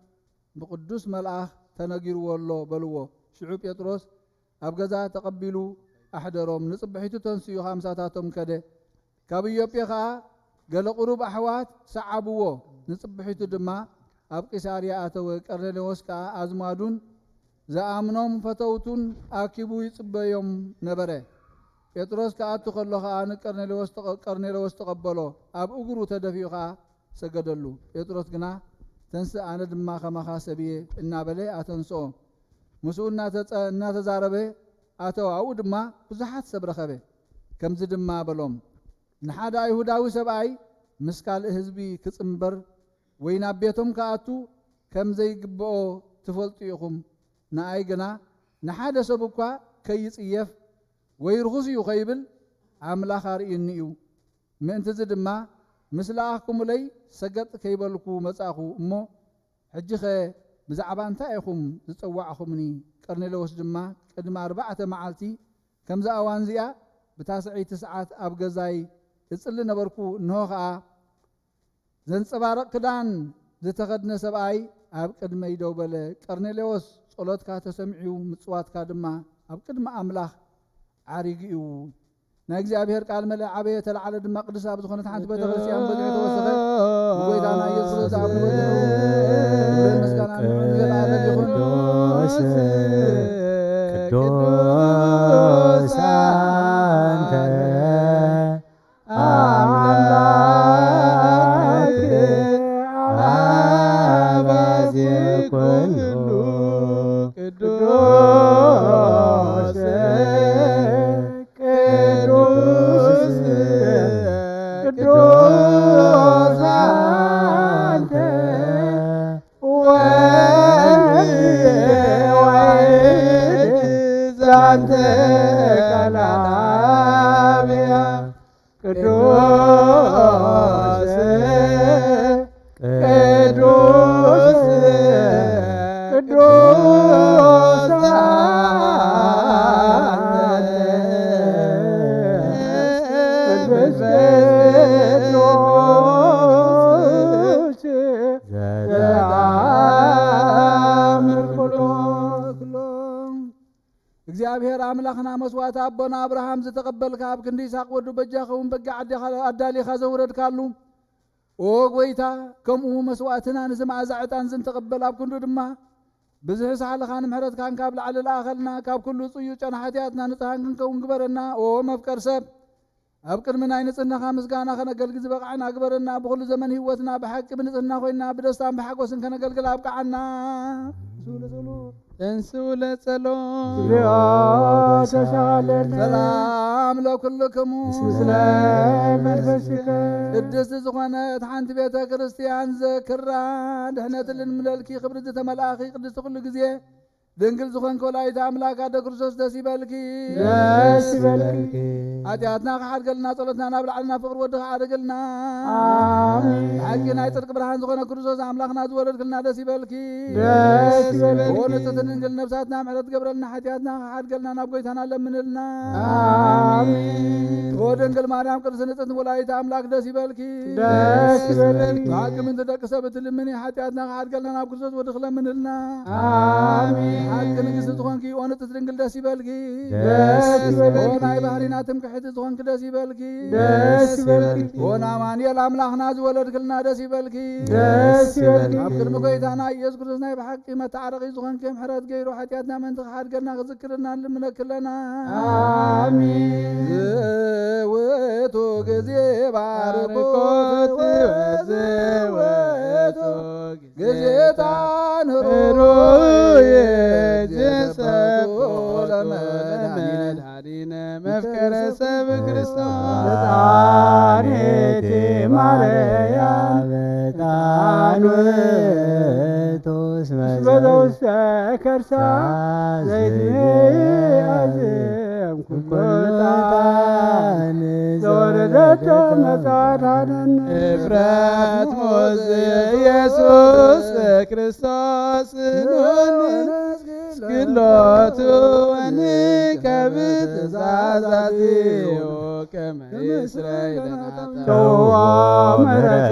ብቅዱስ መልኣኽ ተነጊርዎ ኣሎ በልዎ። ሽዑ ጴጥሮስ ኣብ ገዛ ተቐቢሉ ኣሕደሮም። ንጽብሒቱ ተንስኡ ሃምሳታቶም ከደ። ካብ ኢዮጴ ከዓ ገለ ቁሩብ ኣሕዋት ሰዓብዎ። ንጽብሒቱ ድማ ኣብ ቂሳርያ ኣተወ። ቀርኔሌዎስ ከዓ ኣዝማዱን ዝኣምኖም ፈተውቱን ኣኪቡ ይጽበዮም ነበረ። ጴጥሮስ ከኣቱ ከሎ ከዓ ንቀርኔሌዎስ ተቐበሎ። ኣብ እግሩ ተደፊኡ ከዓ ሰገደሉ። ጴጥሮስ ግና ተንስ ኣነ ድማ ከማኻ ሰብየ እናበለ ኣተንስኦ። ምስኡ እናተዛረበ ኣተው። ኣብኡ ድማ ብዙሓት ሰብ ረኸበ። ከምዚ ድማ በሎም ንሓደ ኣይሁዳዊ ሰብኣይ ምስ ካልእ ህዝቢ ክጽምበር ወይ ናብ ቤቶም ከኣቱ ከም ዘይግብኦ ትፈልጡ ኢኹም። ንኣይ ግና ንሓደ ሰብ እኳ ከይጽየፍ ወይ ርኹስ እዩ ኸይብል ኣምላኽ ኣርእዩኒ እዩ። ምእንቲ እዚ ድማ ምስ ለኣኽኩምለይ ሰገጥ ከይበልኩ መጻኹ እሞ ሕጂ ኸ ብዛዕባ እንታይ ኢኹም ዝጸዋዕኹምኒ? ቀርኔሌዎስ ድማ ቅድሚ 4 መዓልቲ ከምዛ እዋን እዚኣ ብታስዒቲ ሰዓት ኣብ ገዛይ እጽሊ ነበርኩ። እንሆ ከዓ ዘንጸባረቕ ክዳን ዝተኸድነ ሰብኣይ ኣብ ቅድመይ ደው በለ። ቀርኔሌዎስ ጸሎትካ ተሰሚዑ ምጽዋትካ ድማ ኣብ ቅድሚ ኣምላኽ ዓሪጉ እዩ። ናይ እግዚአብሔር ቃል መለ ዓበየ ተላዓለ ድማ ቅዱስ ኣብ ዝኾነት ሓንቲ ቤተ ክርስቲያን በዚሒ ተወሰኸ ጎይታና ኢየሱስ ኣብ በዚሑ ምስጋና ንዘለዓለም ይኹን። ቅዱስ አንተ አምላክ አባዜ ኩሉ ቅዱስ ቅዱስ አንተ ወይድ ዛንተ ቀላብያ ቅዱስ ቅዱስ ቅዱስ እግዚአብሔር አምላኽና መስዋዕት አቦና አብርሃም ዝተቀበልካ ኣብ ክንዲ ይስሐቅ ወዱ በጃኸውን በጋ ኣዳሊኻ ዘውረድካሉ ኦ ጎይታ ከምኡ መስዋዕትና ንዝመዓዛ ዕጣን ዝንተቀበል ኣብ ክንዱ ድማ ብዙሕ ሳሕልኻ ንምሕረትካን ካብ ላዕሊ ለኣኸልና ካብ ኩሉ ጽዩቕ ጨና ሓጢኣትና ንጽሃን ክንከውን ግበረና ኦ መፍቀር ሰብ ኣብ ቅድሚ ናይ ንጽህናኻ ምስጋና ከነገልግል ዝበቕዓና ግበረና ብኩሉ ዘመን ህይወትና ብሓቂ ብንጽህና ኮይና ብደስታን ብሓጎስን ከነገልግል ኣብቅዓና እንስኡ ለጸሎት ሰላም ለኩልክሙ ምስለ መንፈስከ ቅድስቲ ዝኾነት ሓንቲ ቤተ ክርስቲያን ዘክራ ድሕነት ልንምለልኪ ክብሪ ዝተመልኣኺ ቅድስቲ ኩሉ ግዜ ድንግል ዝኾንክ ወላዲተ ኣምላክ ኣደ ክርስቶስ ደስ ይበልኪ ደስ ይበልኪ ኃጢአትና ከሓድገልና ጸሎትና ናብ ላዕልና ፍቅሪ ወድኻ ኣድርግልና አሜን ሓቂ ናይ ጽድቂ ብርሃን ዝኾነ ክርስቶስ ኣምላኽና ዝወለድክልና ደስ ይበልኪ ደስ ይበልኪ ወንጽትን ድንግል ነፍሳትና ምሕረት ገብረልና ኃጢአትና ከሓድገልና ናብ ጎይታና ለምንልና አሜን ወድንግል ማርያም ቅድስት ንጽሕት ወላዲተ ኣምላክ ደስ ይበልኪ ደስ ይበልኪ ብሓቂ ምንቲ ደቂ ሰብ እትልምኒ ኃጢአትና ከሓድገልና ናብ ክርስቶስ ወድኽ ለምንልና አሜን ሓቂ ንግስቲ ዝኾንኪ ወንጽት ድንግል ደስ ይበልኪ ደስ ይበልኪ ናይ ባህሪና ትምክሕቲ ዝኾንክ ደስ ይበልኪ ደስ ይበልኪ ወናማንኤል ኣምላኽና ዝወለድክልና ደስ ይበልኪ ደስ ይበልኪ ኣብ ቅድሚ ጎይታና ኢየሱስ ክርስቶስ ናይ ብሓቂ መታዓረቂ ዝኾንክ ምሕረት ገይሩ ኃጢአትና ምንቲ ከሓድገልና ክዝክርና ልምነክለና አሜን ውእቱ ጊዜ ባርኮት ወዝወቱ ጊዜታን ሩይ ጀሰብ ለመድኃኒነ መፍቀረ ሰብ ክርስቶስ ጣኔቴ ማርያም ጣኑቶስ መዘውሰ ከርሳ ዘይድሜ አዝም ኩልኮታን ዘወረደተ መጻዳንን እፍረት ሞዝ ኢየሱስ ክርስቶስ ስግሎቱ ወንከብት ዛዛዚዮ ከመ እስራኤልና ተዋ ምሕረት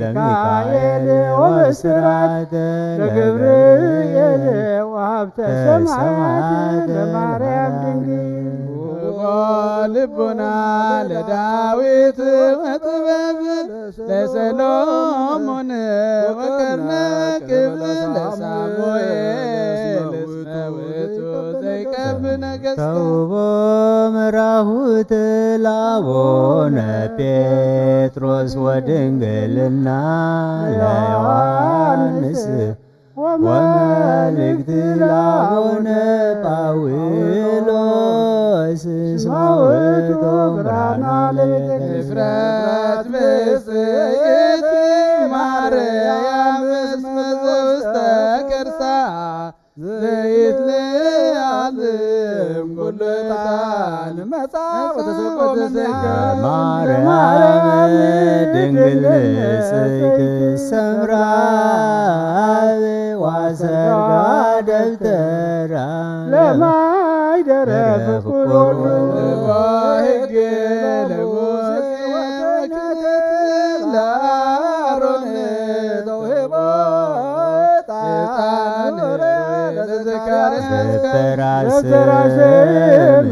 ለሚካኤል ወብስራት ለገብርኤል ወሀብተ ሰማያት ለማርያም ድንግል ልቡና ለዳዊት ወጥበብ ለሰሎሞን ወቀርነ ክብር ለሳሙኤል እስመ ውእቱ ዘይቀብ ነገሥት ተውቦ ምራሁት ላቦነ ጴጥሮስ ወድንግልና ለዮሐንስ ወመልእክት ላቦነ ጳውሎስ እስመ ውእቱ ብርሃነ ለቤተ እፍረት ብፅዕት ማርያም እስመ ዘውስተ ከርሳ ዘይትለዓልም ኩሉ ዕጣን መጻ ወተሰቆተ ማርያም ድንግል ንጽሕት ሰምራዊ ዋሰርጋ ደብተራ ለማይደረ ፍቁር ወሕግ ለሙሴ ወክህነት ለአሮን ተውሂቦ ዕጣን ለዘካርያስ ደብተራ ስም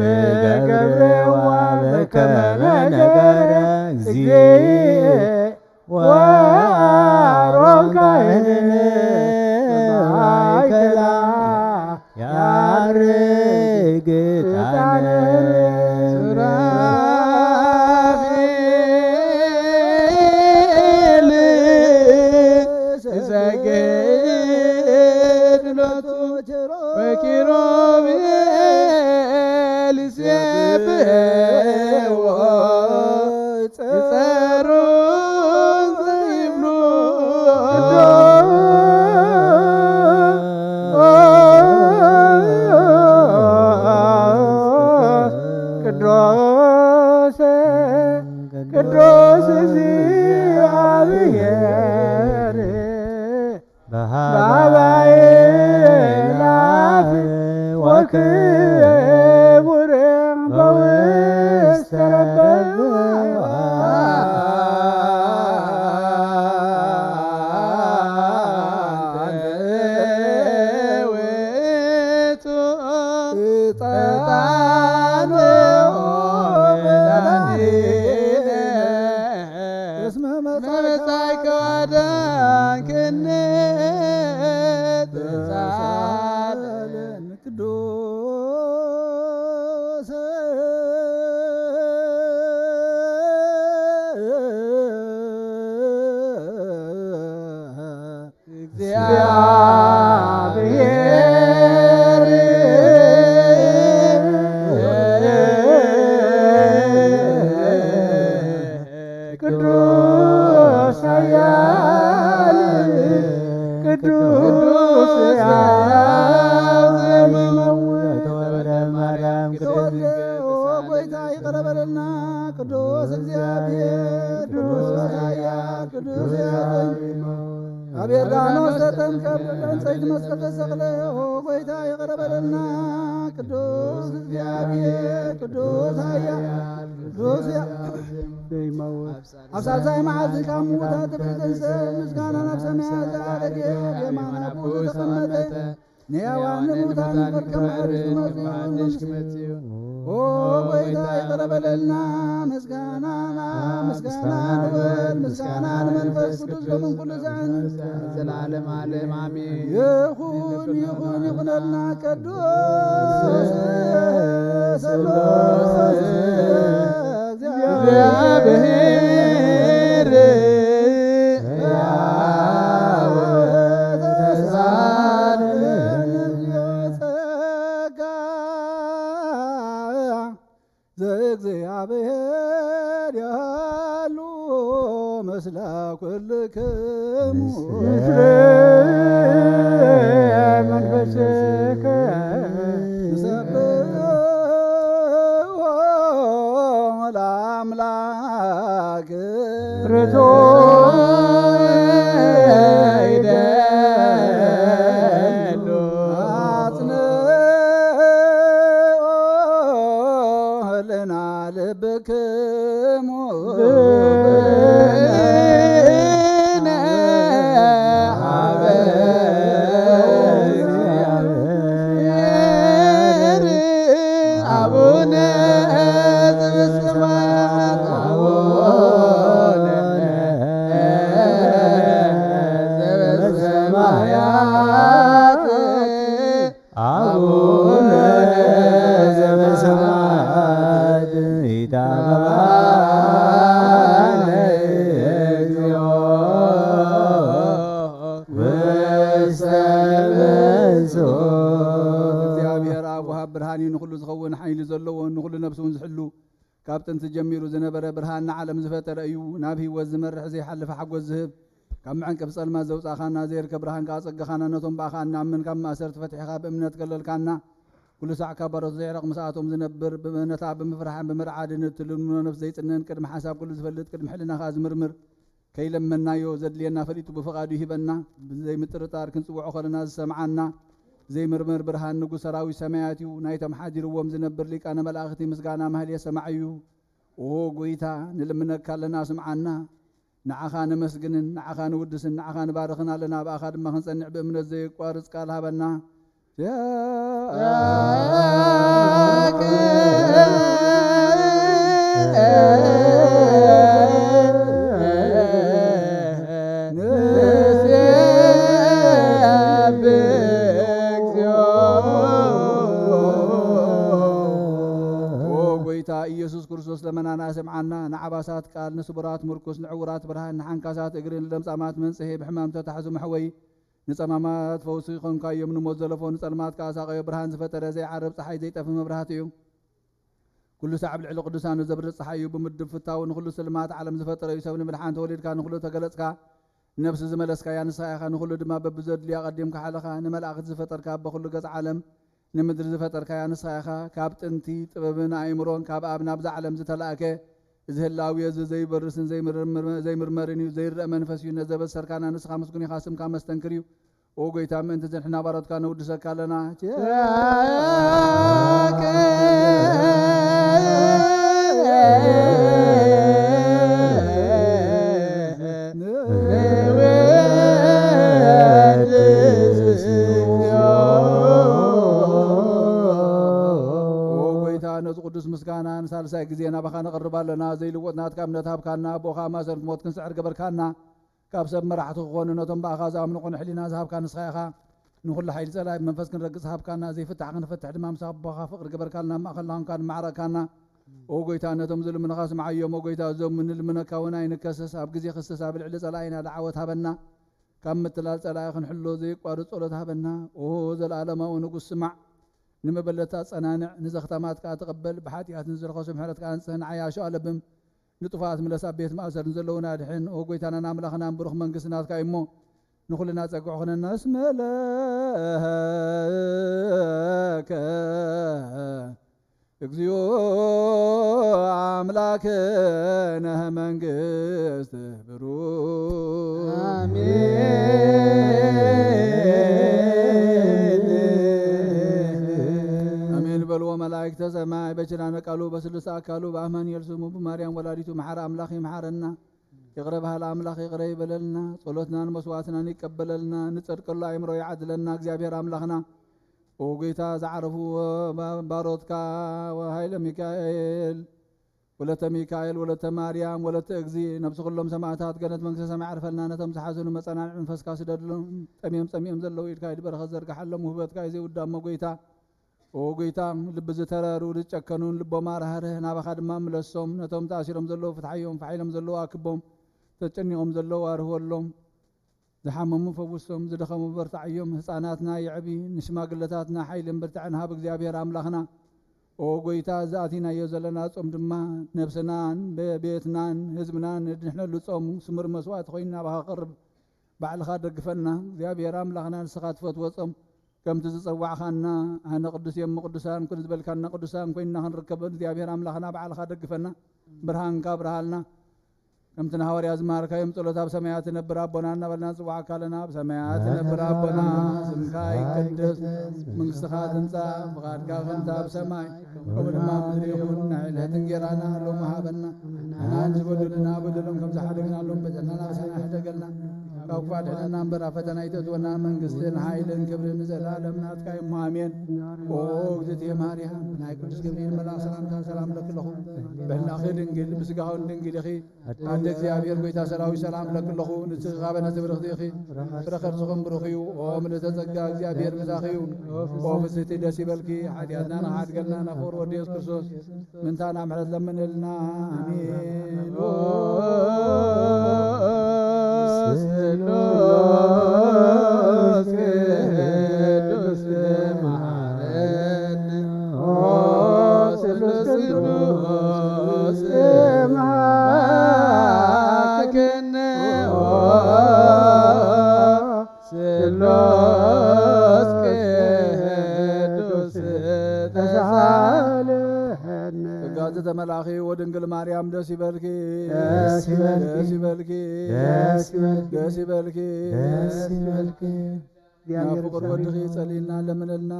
ገብርዋ በከመ ነገረ እግዚእ ወአሮን ካህን ማእከላ ያርግ ዕጣነ ሱራፌል ይሰግድ ሎቱ ወኪሩቤል ይሴብሕዎ ይጸሩ ዘይብሉ ቅዱስ ቅዱስ እግዚአብሔር በሀባይ ላፍ ወክቡር በውስተ ረበብ ውእቱ እስመ መጻእከ ወአዳንከነ ተሳለን ቅዱስ ቅዱስ ኃያል ቅዱስ ተወልደ ማርያም ጎይታ ይቅር በለና ቅዱስ እግዚአብሔር ቅዱስ ኃያል ቅዱስ አቤርጋኖስ ተጠምቀ በዕፀይት መስቀል ተሰቅለ ጎይታ ይቅር በለና ቅዱስ እግዚአብሔር ቅዱስ ኃያል ቅዱስ አብሳዛይ መዓዝካ ሙታት ብትንሰ ምስጋና ናብ ሰማያት ዘዓለገ የማናኩ ተቀመጠ ንያዋን ሙታን ፈርከም አርሱ መጽኡ ኦ ጎይታ ይቅር በለና ምስጋና ንበል ምስጋና ንመንፈስ ቅዱስ በምን ኩሉ ዘመን ዘላለም ዓለም አሜን። ይኹነልና ቅዱስ ስሉስ እግዚአብሔር ሕያው ተሳለን ጸጋ ዘእግዚአብሔር ያሉ መስላ ኩልክሙ መንፈስከ ለአምላክ ይደሉ አጽንዑልና ልብክሙ ብነ ሀበ እግዚአብሔር አቡነ ዘበሰማያት አቡነ ዘበሰማያት አቡነ ዘበሰማያት ይትባረክ እግዚኦ ውስተ ብፁዕ እግዚአብሔር አብ ወሃብ ብርሃን እዩ ንኩሉ ዝኸውን ሓይሊ ዘለዎ ንኩሉ ነብሲ እውን ዝሕሉ ካብ ጥንቲ ጀሚሩ ዝነበረ ብርሃን ንዓለም ዝፈጠረ እዩ ናብ ህይወት ዝመርሕ ዘይሓልፈ ሓጎስ ዝህብ ካብ መዐንቀፍ ጸልማት ዘውፃእኻና ዘይርከብ ብርሃን ከዓ ጸጋኻና ነቶም ባእኻ እናምን ካብ ማእሰርቲ ፈቲሕኻ ብእምነት ከለልካና ኩሉ ሳዕ ካብ ባሮት ዘይዕረቕ ምስኣቶም ዝነብር ብእምነታ ብምፍራሕን ብምርዓድን እትልምኖ ነፍሲ ዘይጽነን ቅድሚ ሓሳብ ኩሉ ዝፈልጥ ቅድሚ ሕልናኻ ዝምርምር ከይለመናዮ ዘድልየና ፈሊጡ ብፍቓዱ ይሂበና ብዘይምጥርጣር ክንጽውዖ ከለና ዝሰምዓና ዘይምርምር ብርሃን ንጉሥ ሰራዊት ሰማያት እዩ ናይቶም ሓዲርዎም ዝነብር ሊቃነ መላእኽቲ ምስጋና ማህልየ ሰማዕ እዩ ኦ ጎይታ ንልምነካ ኣለና ስምዓና ንዓኻ ነመስግንን ንዓኻ ንውድስን ንዓኻ ንባርኽን ኣለና ብኣኻ ድማ ክንጸንዕ ብእምነት ዘይቋርጽ ቃል ሃበና ኢየሱስ ክርስቶስ ለመናና ሰምዓና ንዓባሳት ቃል ንስቡራት ምርኩስ ንዕውራት ብርሃን ንሓንካሳት እግርን ለምጻማት መንጽሄ ብሕማም ተታሕዙ መሕወይ ንጸማማት ፈውሲ ኾንካዮም ንሞት ዘለፎ ንጸልማት ካሳቀዮ ብርሃን ዝፈጠረ ዘይዓረብ ፀሓይ ዘይጠፍ መብራህቲ እዩ ኩሉ ሰዓብ ልዕሊ ቅዱሳን ዘብርፅ ፀሓይ እዩ ብምድብ ፍታው ንኩሉ ስልማት ዓለም ዝፈጠረ እዩ ሰብ ንምድሓን ተወሊድካ ንኩሉ ተገለጽካ ነፍሲ ዝመለስካ ያ ንስኻ ኢኻ ንኩሉ ድማ በብዘድልያ ቀዲምካ ሓለኻ ንመላእኽቲ ዝፈጠርካ በኩሉ ገጽ ዓለም ንምድሪ ዝፈጠርካ ያ ንስኻ ኢኻ ካብ ጥንቲ ጥበብን ኣእምሮን ካብ ኣብ ናብዛ ዓለም ዝተላእከ እዚ ህላዊ እዚ ዘይበርስን ዘይምርመርን እዩ ዘይርአ መንፈስ እዩ ነዘበሰርካና ንስኻ መስጉን ኢኻ ስምካ መስተንክር እዩ ኦ ጎይታ ምእንቲ ዝንሕና ባሮትካ ነውድሰካ ኣለና ቅዱስ ምስጋና ንሳልሳይ ሳልሳይ ጊዜ ናባኻ ነቕርብ ኣለና ዘይልወጥናት ካብ እምነት ሃብካና ቦኻ ማሰር ሞት ክንስዕር ገበርካና ካብ ሰብ መራሕቲ ክኾኑ ነቶም በኣኻ ዝኣምኑ ቆኑ ሕሊና ዝሃብካ ንስኻ ኢኻ ንኹሉ ሓይሊ ጸላይ መንፈስ ክንረግጽ ሃብካና ዘይፍታሕ ክንፈትሕ ድማ ምሳኻ ቦኻ ፍቕሪ ገበርካልና ማእኸልና ኾንካ ንማዕረካና ኦ ጎይታ ነቶም ዝልምነኻ ስምዓዮም ኦ ጎይታ እዞም ንልምነካ እውን ኣይንከሰስ ኣብ ግዜ ክስተስ ኣብ ልዕሊ ጸላኢና ዳዓወት ሃበና ካብ ምትላል ጸላኢ ክንሕሎ ዘይቋርጽ ጸሎት ሃበና ኦ ዘለኣለማዊ ንጉስ ስማዕ ንመበለታ ጸናንዕ ንዘኽተማትካ ተቐበል ብሓጢኣት ንዝረኸሱ ምሕረትካ አንጽህን ዓያሾ ኣለብም ንጡፋት ምለሳ ቤት ማእሰር ዘለውና ድሕን ኦ ጎይታና ኣምላኽና ብሩኽ መንግስቲ ናትካ እሞ ንኹልና ጸግዑ ኽነና እስመለከ እግዚኦ አምላክነ መንግስት ብሩክ አሜን በልዎ መላእክተ ሰማይ በችራነ ቃሉ በስልሳ አካሉ በአማን የልስሙ በማርያም ወላዲቱ መሐረ አምላኽ ይመሐረና ይቅረ ባህል አምላኽ ይቅረ ይበለልና ጸሎትናን መስዋዕትናን ይቀበለልና ንጸድቀሉ አእምሮ ይዓድለና እግዚአብሔር አምላኽና ኦ ጌታ ዘዓረፉ ባሮትካ ወኃይለ ሚካኤል ወለተ ሚካኤል ወለተ ማርያም ወለተ እግዚ ነብሲ ኩሎም ሰማዕታት ገነት መንግስተ ሰማይ ዓርፈልና ነቶም ዝሓዘኑ መጸናንዕ መንፈስካ ስደድሎም ጠሚዮም ዘለዉ ኢድካ ይድበረኸ ዘርግሓሎም ውህበትካ ዘይውዳሞ ጌታ ኦ ጌታ ልቢ ዝተረሩ ዝጨከኑን ልቦም ኣርህርህ ናባኻ ድማ ምለሶም ነቶም ተኣሲሮም ዘለዉ ፍትሓዮም ፈሒሎም ዘለዉ ኣክቦም ተጨኒቖም ዘለዉ ኣርህወሎም ዝሓመሙ ፈውሶም ዝደኸሙ በርታዕዮም ህፃናትና ይዕቢ ንሽማግለታትና ሓይልን ብርትዕን ሃብ እግዚአብሔር አምላኽና ኦ ጎይታ ዝኣቲናዮ ዘለና ጾም ድማ ነብስናን ቤትናን ህዝብናን ንሕነሉ ጾም ስሙር መስዋዕት ኮይንና ናባኻ ቅርብ ባዕልኻ ደግፈና እግዚአብሔር አምላኽና ንስኻ ትፈትዎ ጾም ከምቲ ዝፀዋዕኻና ኣነ ቅዱስ የሞ ቅዱሳን ኩን ዝበልካና ቅዱሳን ኮይንና ክንርከብ እግዚአብሔር አምላኽና ባዕልኻ ደግፈና ብርሃንካ ብርሃልና ከምቲ ንሐዋርያ ዝማሃርካዮም ጸሎት ኣብ ሰማያት ነብር ኣቦና እናበልና ንጽዋዕካ ኣለና ኣብ ሰማያት ነብር ኣቦና ስምካ ይቅደስ መንግሥትኻ ትምጻእ ፍቓድካ ከምቲ ኣብ ሰማይ ከምኡ ድማ ምድሪ ይኹን ንዕለት እንጀራና ሎሚ ሃበና ንሕና ዝበደሉና በደሎም ከም ዝሓደግናሎም በደልናና በሰና ሕደገልና ካብ ክፉ ኣድሕነና እምበር ኣብ ፈተና ይተእትወና መንግስትን ሓይልን ክብርን ንዘለኣለም ናትካ እሞ ኣሜን ኦ እግዝእትየ ማርያም ናይ ቅዱስ ገብርኤል መልኣክ ሰላምታ ሰላም ለክለኹ በህላኺ ድንግል ብስጋውን ድንግል ኢኺ ኣደ እግዚአብሔር ጎይታ ሰራዊት ሰላም ለክለኹ ንስኻ በነቲ ብርኽቲ ኢኺ ፍረኸርዝኹም ብሩኽ እዩ ኦ ምልዕተ ጸጋ እግዚአብሔር ምሳኺ እዩ ኦ ፍስሕቲ ደስ ይበልኪ ሓጢኣትና ንሓድገልና ናፍቅር ወዲ ኢየሱስ ክርስቶስ ምንታና ምሕረት ለምንልና ኣሜን ቅዱስ መሐረነ ኦ ስሉስ ቅዱስ መሐረነ ኦ ስሉስ ቅዱስ ተሳለሐነ ጋዘተ መላኺ ወድንግል ማርያም ደስ ይበልኪ ደስ ይበልኪ ደስ ይበልኪ ደስ ይበልኪ ናፍቅር ወድኺ ጸሊልና ለምንልና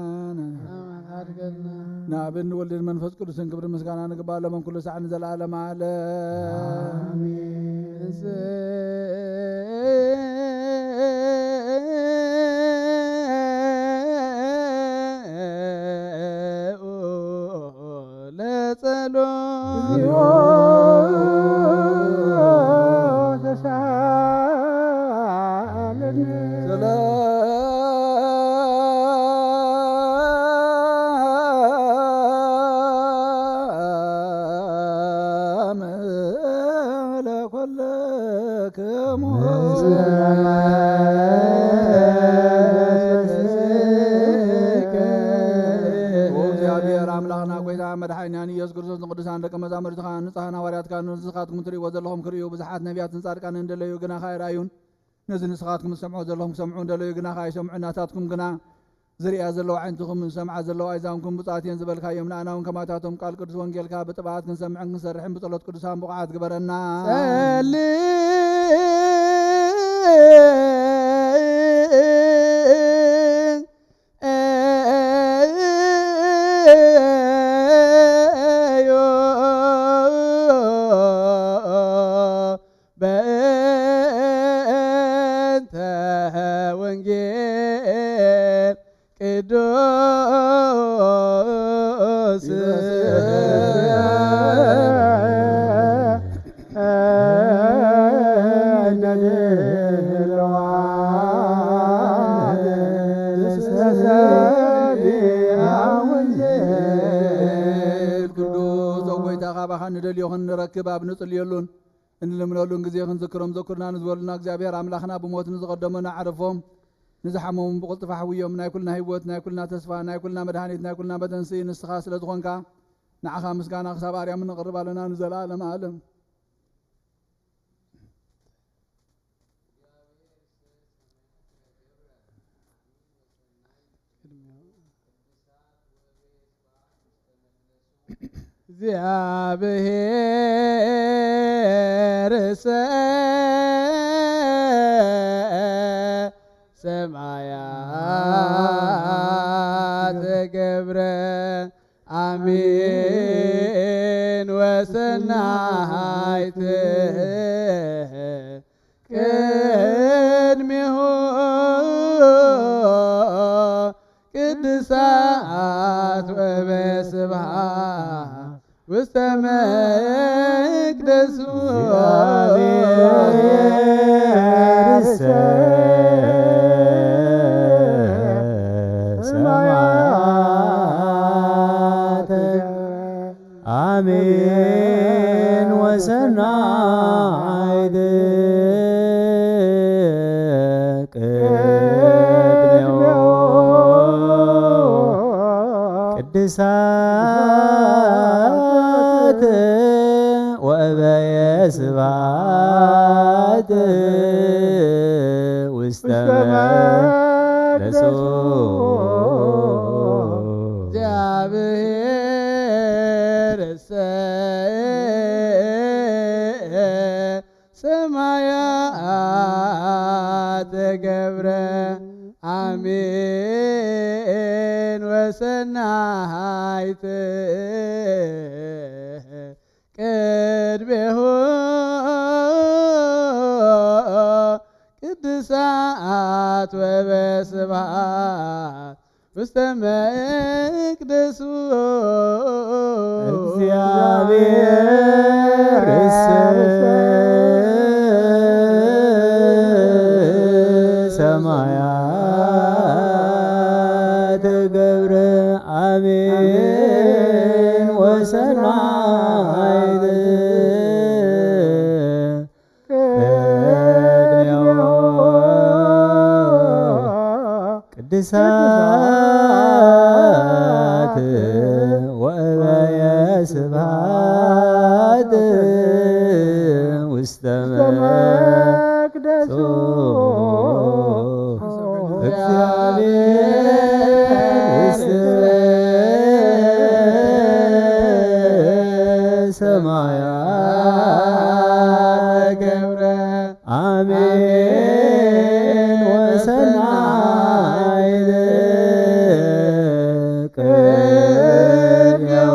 አድርገልና ናብን ወልድን መንፈስ ቅዱስን ክብር ምስጋና ንግባእ ለመን ኩሉ ሰዓት ንዘለዓለም ዓለም መድኃኒያን ኢየሱስ ክርስቶስ ንቅዱሳን ደቀ መዛሙርትኻ ንጹሓን ሐዋርያትካ ንስኻትኩም ትርእይዎ ዘለኹም ክርእዩ ብዙሓት ነቢያትን ጻድቃንን እንደለዩ ግና ኸ ኣይረኣዩን ነዚ ንስኻትኩም ዝሰምዑ ዘለኹም ክሰምዑ እንደለዩ ግና ኸ ኣይሰምዑን ናታትኩም ግና ዝርያ ዘለዋ ዓይንትኹም ዝሰምዓ ዘለዋ ኣይዛንኩም ብፅዓት እየን ዝበልካዮም ንኣና እውን ከማታቶም ቃል ቅዱስ ወንጌልካ ብጥብዓት ክንሰምዕን ክንሰርሕን ብጸሎት ቅዱሳን ብቑዓት ግበረና ቅዱስ ንደልዮን ንረክብ ኣብ ንጽልየሉን እንልምነሉን ጊዜ ክንዝክሮም ዘኩርና ንዝበሉና እግዚአብሔር አምላኽና ብሞት ንዝቐደሙና ዓረፎም ንዝሓመሙ ብቕልጥፍ ሓውዮም ናይ ኩልና ህይወት ናይ ኩልና ተስፋ ናይ ኩልና መድኃኒት ናይ ኩልና መተንሲ ንስኻ ስለ ዝኾንካ ንዓኻ ምስጋና ክሳብ ኣርያም ንቕርብ ኣለና ንዘለዓለም ዓለም እግዚአብሔር ሰማያት ገብረ አሜን ወሰናይት ቅድሜሁ ቅድሳት ወበስብሐት ውስተ መቅደሱ ሰማያት አሜን ወሰናይት ቅድሜሁ ቅድሳት ወበየ ስብሐት ውስተ መቅደሱ እግዚአብሔር ሰማያት ገብረ አሜን ወሰናይት ቅድሜሁ ቅድሳት ወበስብሐት ውስተ መቅደሱ እግዚአብሔር ሰማያት ገብረ አሜን ወሰናይት ቅድሳት ወበየ ስብሐት ውስተ መቅደሱ እግዚአብሔር ሰማያት ገብረ አሜን ወሰናይት ቅድሜሁ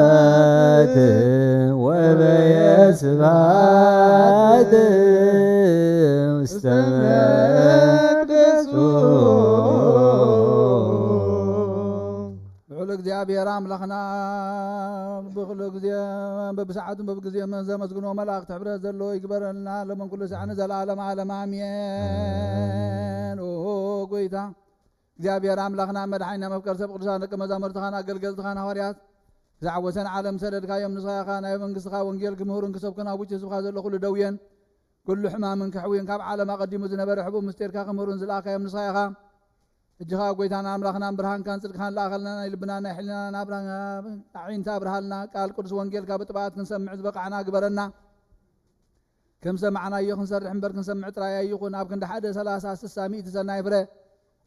ቅድሳት ወበየ ስብሐት ውስተ መቅደሱ ልዑል እግዚአብሔር አምላኽና ብኩሉ ግዜ በብሰዓቱን በብግዜ ዘመስግኖ መላእክት ሕብረት ዘለዎ ይግበረልና ለመን ኩሉ ሰዓነ ዘለዓለም ዓለም አሜን። ጎይታ እግዚአብሔር አምላኽና መድኃኒና መፍቀር ሰብ ቅዱሳን ደቀ መዛሙርትኻን አገልገልትኻን ሐዋርያት ዝዓወሰን ዓለም ሰደድካዮም ንስኻ ናይ መንግስትኻ ወንጌል ክምህሩን ክሰብኩን ኣብ ውጭ ስብካ ዘሎ ኩሉ ደውየን ኩሉ ሕማምን ክሕውየን ካብ ዓለም ኣቐዲሙ ዝነበረ ሕቡብ ምስጢርካ ክምህሩን ዝለኣካዮም ንስኻ ኢኻ እጅኻ ጎይታና ኣምላኽናን ብርሃንካን ጽድቅኻን ለኣኸልና ናይ ልብና ናይ ሕሊናና ኣዒንታ ብርሃልና ቃል ቅዱስ ወንጌልካ ብጥባኣት ክንሰምዕ ዝበቃዕና ግበረና ከም ሰማዕናዮ ክንሰርሕ እምበር ክንሰምዕ ጥራይ ኣይኹን ኣብ ክንዲ 1 30 60 100 ሰናይ ፍረ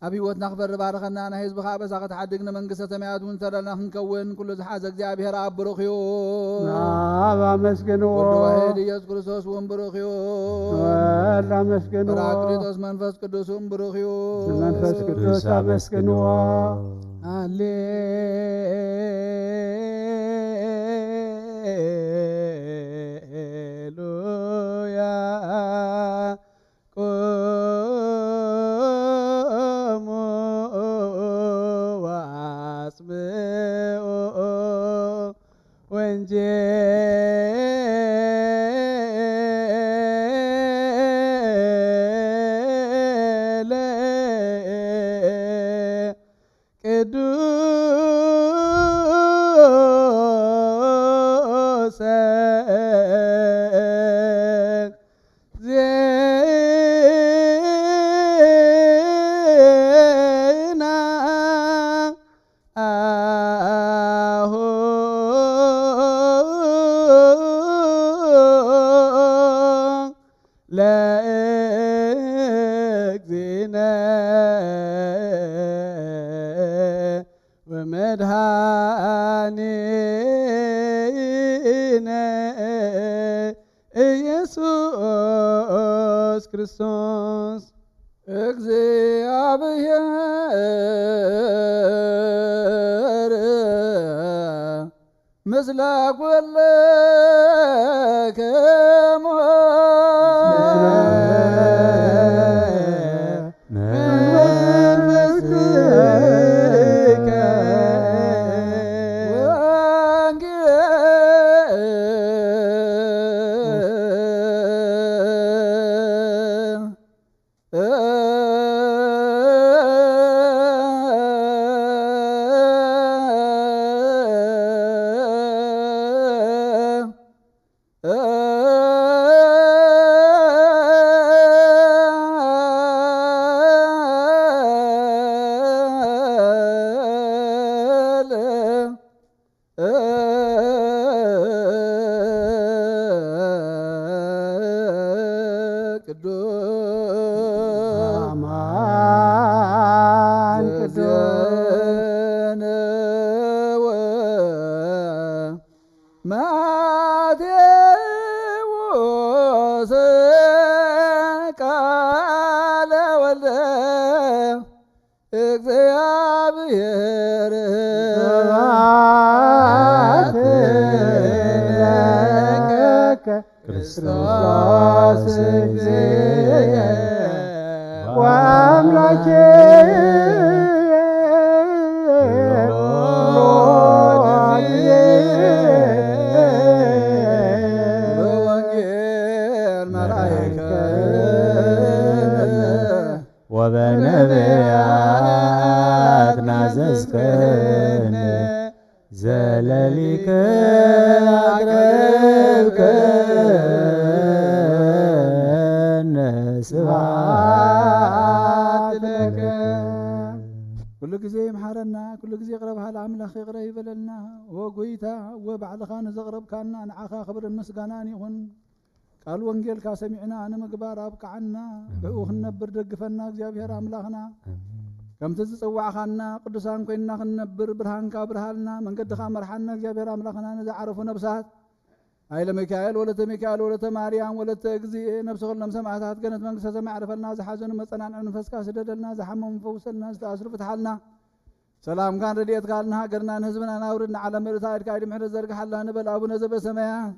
ኣብ ህይወትና ክበር ባረኸና ናይ ህዝብኻ በሳ ከተሓድግ ንመንግስተ ሰማያት እውን ተደልና ክንከውን ኩሉ ዝሓዘ እግዚአብሔር ኣብ ብሩኽ እዩ ኣብ ኣመስግንዎ ወዲ ዋሕድ ኢየሱስ ክርስቶስ እውን ብሩኽ እዩ ወልድ ኣመስግንዎ ጰራቅሊጦስ መንፈስ ቅዱስ እውን ብሩኽ እዩ መንፈስ ቅዱስ ኣመስግንዎ ሃሌሉያ ቆሙ ወአጽምዑ ወንጌለ ቅዱስ መድኃኒነ ኢየሱስ ክርስቶስ እግዚአብሔር ምስለ ኩልክሙ ማቴዎስ ቃለ ወልደ እግዚአብሔር ክርስቶስ እግዚእ ወአምላኬ በወንጌል መላእክት ወበነቢያት ናዘዝከነ ዘለሊከ አቅረብከነ ስብሐት ለከ። ኩሉ ግዜ ይምሓረና ኩሉ ግዜ ቅረብሃላ ኣምላኽ ይቕረ ይበለልና ወጎይታ ወባዕልኻ ንዘቕረብካና ንዓኻ ክብርን ምስጋናን ይኹን። ቃል ወንጌልካ ሰሚዕና ንምግባር ኣብቅዓና ብኡ ክንነብር ደግፈና እግዚኣብሔር ኣምላኽና ከምቲ ዝፅዋዕኻና ቅዱሳን ኮይንና ክንነብር ብርሃንካ ብርሃልና መንገድኻ መርሓና እግዚኣብሔር ኣምላኽና ንዝዓረፉ ነብሳት ሃይለ ሚካኤል ወለተ ሚካኤል ወለተ ማርያም ወለተ እግዚእ ነብሲ ኩሎም ሰማዕታት ገነት መንግስተ ሰማይ ዕረፈልና ዝሓዘኑ መፀናንዒ መንፈስካ ስደደልና ዝሓመሙ ፈውሰልና ዝተኣስሩ ፍትሓልና ሰላምካን ረድኤትካ ንሃገርና ንህዝብና ናውርድ ንዓለም ምእታ ኢድካ ኢድ ምሕረት ዘርግሓላ ንበል ኣቡነ ዘበሰማያት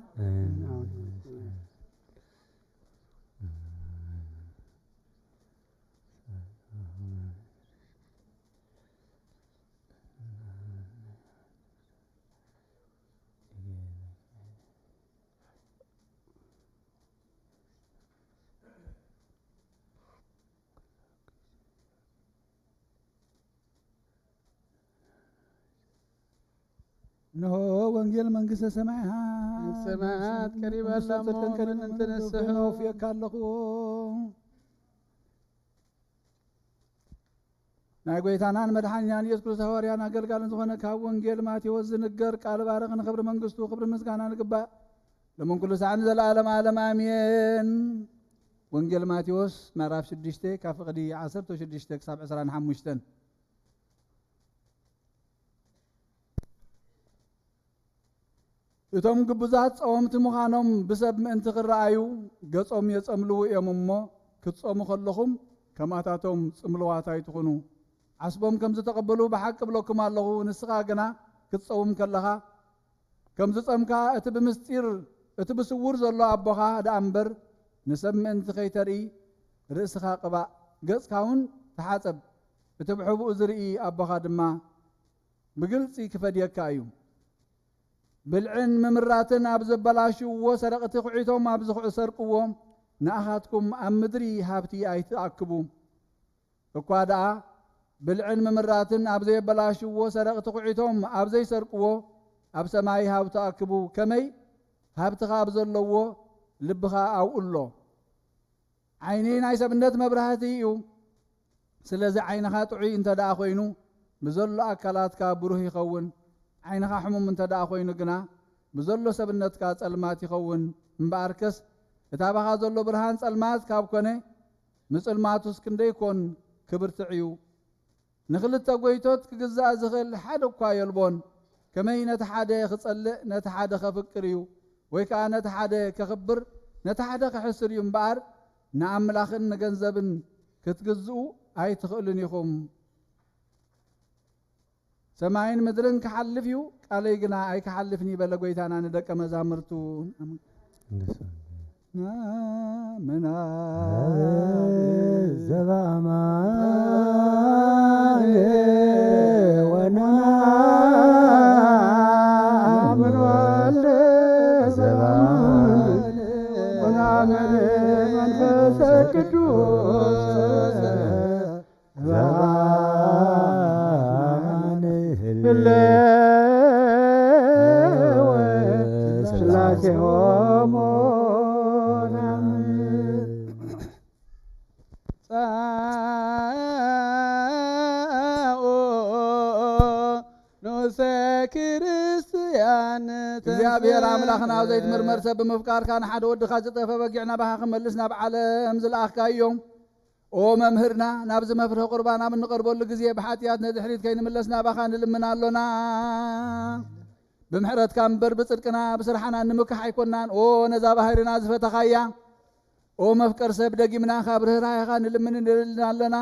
እነሆ ወንጌል መንግስተ ሰማያት ቀሪባላ ሞን እንትንስሑ ፍየካ ኣለኹ ናይ ጎይታናን መድሓኒናን ኢየሱስ ክርስቶስ ሃዋርያን ኣገልጋልን ዝኾነ ካብ ወንጌል ማቴዎስ ዝንገር ቃል ባረኽ ንክብሪ መንግስቱ ክብሪ ምስጋና ንግባእ ለመን ኩሉ ሰዓን ዘለዓለም ዓለም ኣሜን። ወንጌል ማቴዎስ ምዕራፍ 6 ካብ ፍቕዲ 16 ክሳብ 25 እቶም ግቡዛት ጸወምቲ ምዃኖም ብሰብ ምእንቲ ክረአዩ ገጾም የጸምልዉ እዮም እሞ ክትጾሙ ከለኹም ከማታቶም ጽምልዋታይ ትኹኑ ዓስቦም ከም ዝተቐበሉ ብሓቂ ብለኩም ኣለኹ። ንስኻ ግና ክትጸውም ከለኻ ከም ዝጸምካ እቲ ብምስጢር እቲ ብስውር ዘሎ ኣቦኻ ደኣ እምበር ንሰብ ምእንቲ ከይተርኢ ርእስኻ ቅባእ ገጽካ እውን ተሓጸብ እቲ ብሕቡኡ ዝርኢ ኣቦኻ ድማ ብግልፂ ክፈድየካ እዩ። ብልዕን ምምራትን ኣብ ዘበላሽዎ ሰረቕቲ ኩዒቶም ኣብ ዝሰርቅዎ ንኣኻትኩም ኣብ ምድሪ ሃብቲ ኣይትኣክቡ እኳ ደኣ ብልዕን ምምራትን ኣብ ዘየበላሽዎ ሰረቕቲ ኩዒቶም ኣብ ዘይሰርቅዎ ኣብ ሰማይ ሃብቲ ኣክቡ ከመይ ሃብትኻ ኣብ ዘለዎ ልብኻ ኣብኡሎ። ዓይኒ ናይ ሰብነት መብራህቲ እዩ። ስለዚ ዓይንኻ ጥዑይ እንተ ደኣ ኮይኑ ብዘሎ ኣካላትካ ብሩህ ይኸውን። ዓይንኻ ሕሙም እንተ ደኣ ኮይኑ ግና ብዘሎ ሰብነትካ ጸልማት ይኸውን እምበኣርከስ እታ ባኻ ዘሎ ብርሃን ጸልማት ካብ ኮነ ምጽልማቱስ ክንደይኮን ክብርቲ እዩ። ንኽልተ ጎይቶት ክግዛእ ዝኽእል ሓደ እኳ የልቦን ከመይ ነቲ ሓደ ክጸልእ ነቲ ሓደ ከፍቅር እዩ ወይ ከዓ ነቲ ሓደ ከኽብር ነቲ ሓደ ክሕስር እዩ እምበኣር ንኣምላኽን ንገንዘብን ክትግዝኡ ኣይትኽእሉን ኢኹም ሰማይን ምድርን ክሓልፍ እዩ ቃለይ ግና ኣይክሓልፍን ይበለ ጎይታና ንደቀ መዛሙርቱ ምና ዘባማን ወናምን ወልደ ዘባማን ወናምን መንፈስ ቅዱስ ዘባማን ህልው ስላሴሆሙ ክርስቲያን እግዚአብሔር አምላኽና ኣብ ዘይትምርመር ሰብ ብምፍቃርካ ንሓደ ወድኻ ዝጠፈ በጊዕና ባኻ ክመልስ ናብ ዓለም ዝለኣኽካዮ ኦ መምህርና ናብዚ መፍርሒ ቁርባን ኣብ እንቐርበሉ ግዜ ብሓጢኣት ነድሕሪት ከይንምለስ ናባኻ ንልምን ኣሎና ብምሕረትካ እምበር ብፅድቅና ብስራሕና ንምክሕ ኣይኮናን ኦ ነዛ ባህሪና ዝፈተኻያ ኦ መፍቀር ሰብ ደጊምና ካብ ርህራይኻ ንልምን ንልልና ኣለና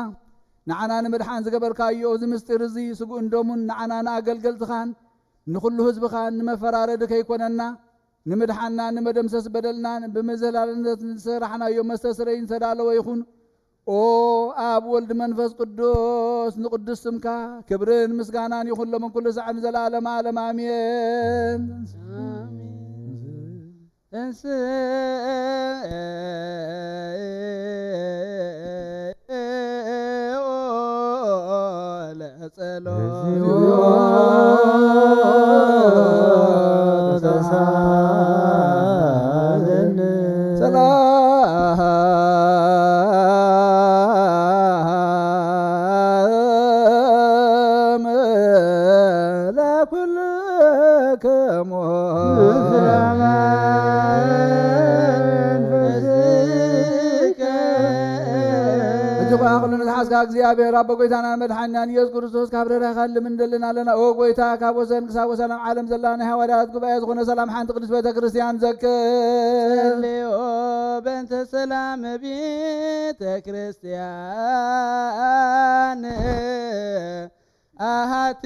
ንዓና ንምድሓን ዝገበርካዮ እዚ ምስጢር እዚ ስጉእን ደሙን ንዓና ንኣገልገልትኻን ንኩሉ ህዝብኻን ንመፈራረዲ ከይኮነና ንምድሓንና ንመደምሰስ በደልናን ብምዝላልነት ንስራሕናዮ መስተስረይን ተዳለወ ይኹን ኦ ኣብ ወልድ መንፈስ ቅዱስ ንቅዱስ ስምካ ክብርን ምስጋናን ይኹን ሎምን ኩሉ ሰዓን ዘለዓለም ዓለም ኣሜን እግዚአብሔር አብ ጎይታና መድኃኒያን ኢየሱስ ክርስቶስ ካብ ረራኻ ልምንደልና ኣለና ኦ ጎይታ ካብ ወሰን ክሳብ ወሰን ኣብ ዓለም ዘላና ሃዋርያት ጉባኤ ዝኾነ ሰላም ሓንቲ ቅዱስ ቤተ ክርስቲያን ዘክር ኦ በእንተ ሰላም ቤተ ክርስቲያን አሃቲ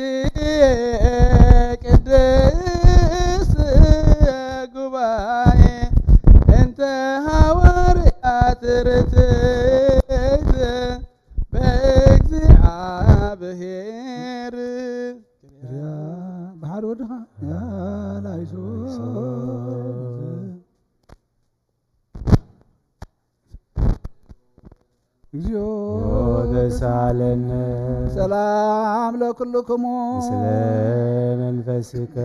ቅድስት ጉባኤ እንተ ሃዋርያት ርትዕት በእግዚአብሔር ባህር ወድኻ ላይሶ እግዚኦ ተሳለን ሰላም ለኩልክሙ ምስለ መንፈስከ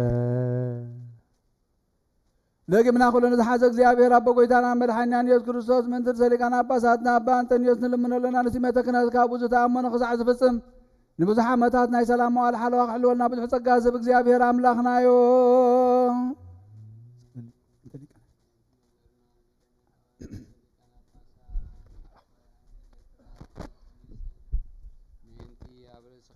ለግምና ኩለን ዝሓዘ እግዚአብሔር አብ ጎይታና መድኃኒያን ኢየሱስ ክርስቶስ ምንትር ሰሊቃና አባሳትና አባ አንቶኒዮስ ንልምነለና ንሲመተ ክህነት ካብ ብዙ ተኣመነ ክሳዕ ዝፍፅም ንብዙሕ ዓመታት ናይ ሰላም መዋዕል ሓለዋ ክሕልወልና ብዙሕ ፀጋ ዝህብ እግዚአብሔር ኣምላኽናዮ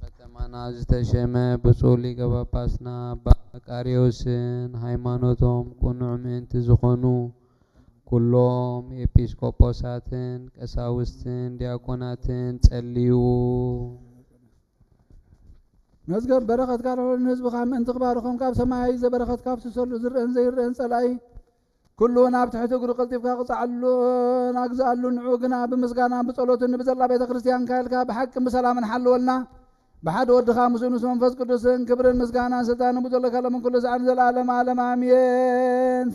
ከተማና ዝተሸመ ብፁዕ ሊቀ ጳጳስና አባ መቃርዮስን ሃይማኖቶም ቁኑዕ ምእንቲ ዝኾኑ ኩሎም ኤጲስቆጶሳትን ቀሳውስትን ዲያቆናትን ጸልዩ መዝገብ በረኸት ካልሆን ህዝብኻ ምእንቲ ክባርኾም ካብ ሰማይ ዘበረኸት ካብ ትሰሉ ዝርአን ዘይርአን ጸላኢ ኩሉ ናብ ትሕቲ እግሩ ቀልጢፍካ ክጻዕሉን ኣግዛኣሉ ንዑ ግና ብምስጋናን ብጸሎትን ብዘላ ቤተ ክርስቲያን ካይልካ ብሓቅን ብሰላምን ሓልወልና بحد ودخا مسونس منفس قدسن كبرن مسغانا سلطان بجل كلام كل زعن العالم عالم امين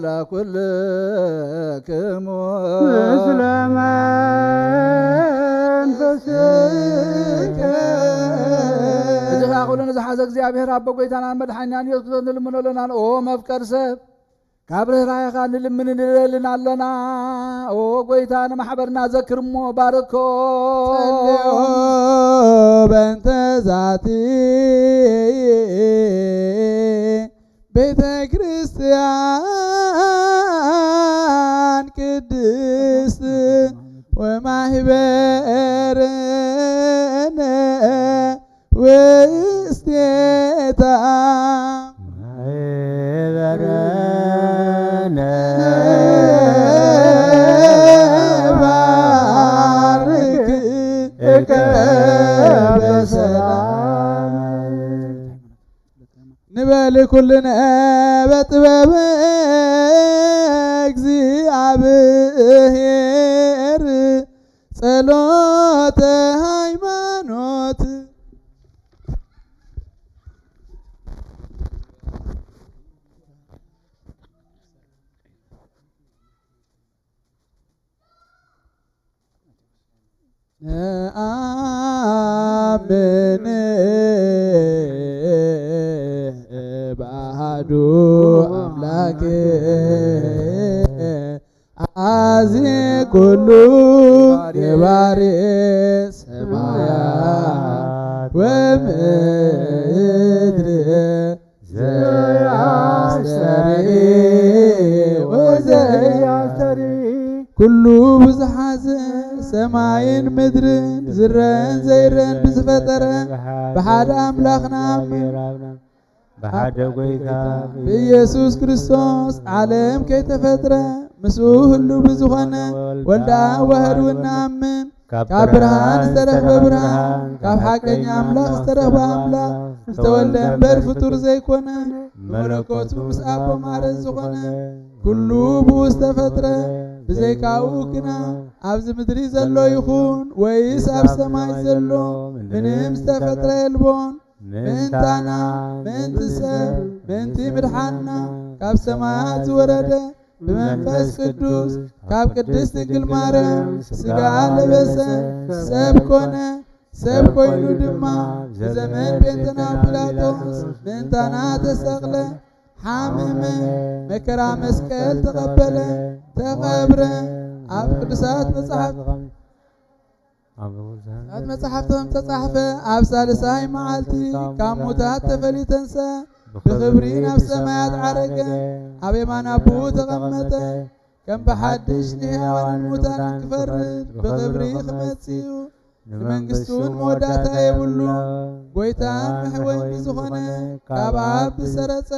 لا كلكم مثل منفسك እጅኻ ኩለን ዝሓዘ እግዚአብሔር አቦ ጎይታና መድኃኒና ኢየሱስ ክርስቶስ ንልምነለና ኦ መፍቀር ሰብ ካብ ርህራሄኻ ንልምን ንልለልና ኣለና ኦ ጎይታ ንማሕበርና ዘክርሞ ባርኮ ጸልዮ በእንተ ዛቲ ቤተ ክርስቲያን ቅድስት ወማህበርነ ውስቴታ ባርክ በሰላም ንበል ኩልነ በጥበብ እግዚአብሔር ጸሎተ ሃይማኖት ነአምን በአሐዱ አምላክ አዚ ኩሉ ገባሬ ሰማያት ወምድር ዘያስተሪ ወዘያስተሪ ኩሉ ብዝሓዘ ሰማይን ምድርን ዝረን ዘይረን ብዝፈጠረ ብሓደ ኣምላኽና በሓደ ጎይታ ብኢየሱስ ክርስቶስ ዓለም ከይተፈጥረ ምስኡ ህሉ ብዝኾነ ወልዳ ዋህድ ንኣምን ካብ ብርሃን ዝተረኽበ ብርሃን ካብ ሓቀኛ ኣምላኽ ዝተረኽበ ኣምላኽ ዝተወልደ እምበር ፍጡር ዘይኮነ መለኮቱ ምስ ኣቦ ማረት ዝኾነ ኩሉ ብኡ ዝተፈጥረ ብዘይካኡ ግና ኣብዚ ምድሪ ዘሎ ይኹን ወይስ ኣብ ሰማይ ዘሎ ምንም ዝተፈጥረ የልቦን ምእንታና ምእንቲ ሰብ ምእንቲ ምድሓንና ካብ ሰማያት ዝወረደ ብመንፈስ ቅዱስ ካብ ቅድስት ድንግል ማርያም ስጋ ለበሰ ሰብ ኮነ ሰብ ኮይኑ ድማ ብዘመን ጴንጤና ጲላጦስ ምእንታና ተሰቕለ ሓመመ መከራ መስቀል ተቐበለ ተቐብረ ኣብ ቅዱሳት መጽሓፍቶም ተጻሕፈ ኣብ ሳልሳይ መዓልቲ ካብ ሙታት ተፈሊዩ ተንሳ ብኽብሪ ናብ ሰማያት ዓረገ ኣብ የማን ኣቡኡ ተቐመጠ ከም ብሓድሽ ንሕያዋንን ሙታንን ክፈርድ ብኽብሪ ክመጽእ እዩ ንመንግሥቱን መወዳእታ የብሉ ጐይታን መሕወይን ዝኾነ ካብ ኣብ ዝሰረጸ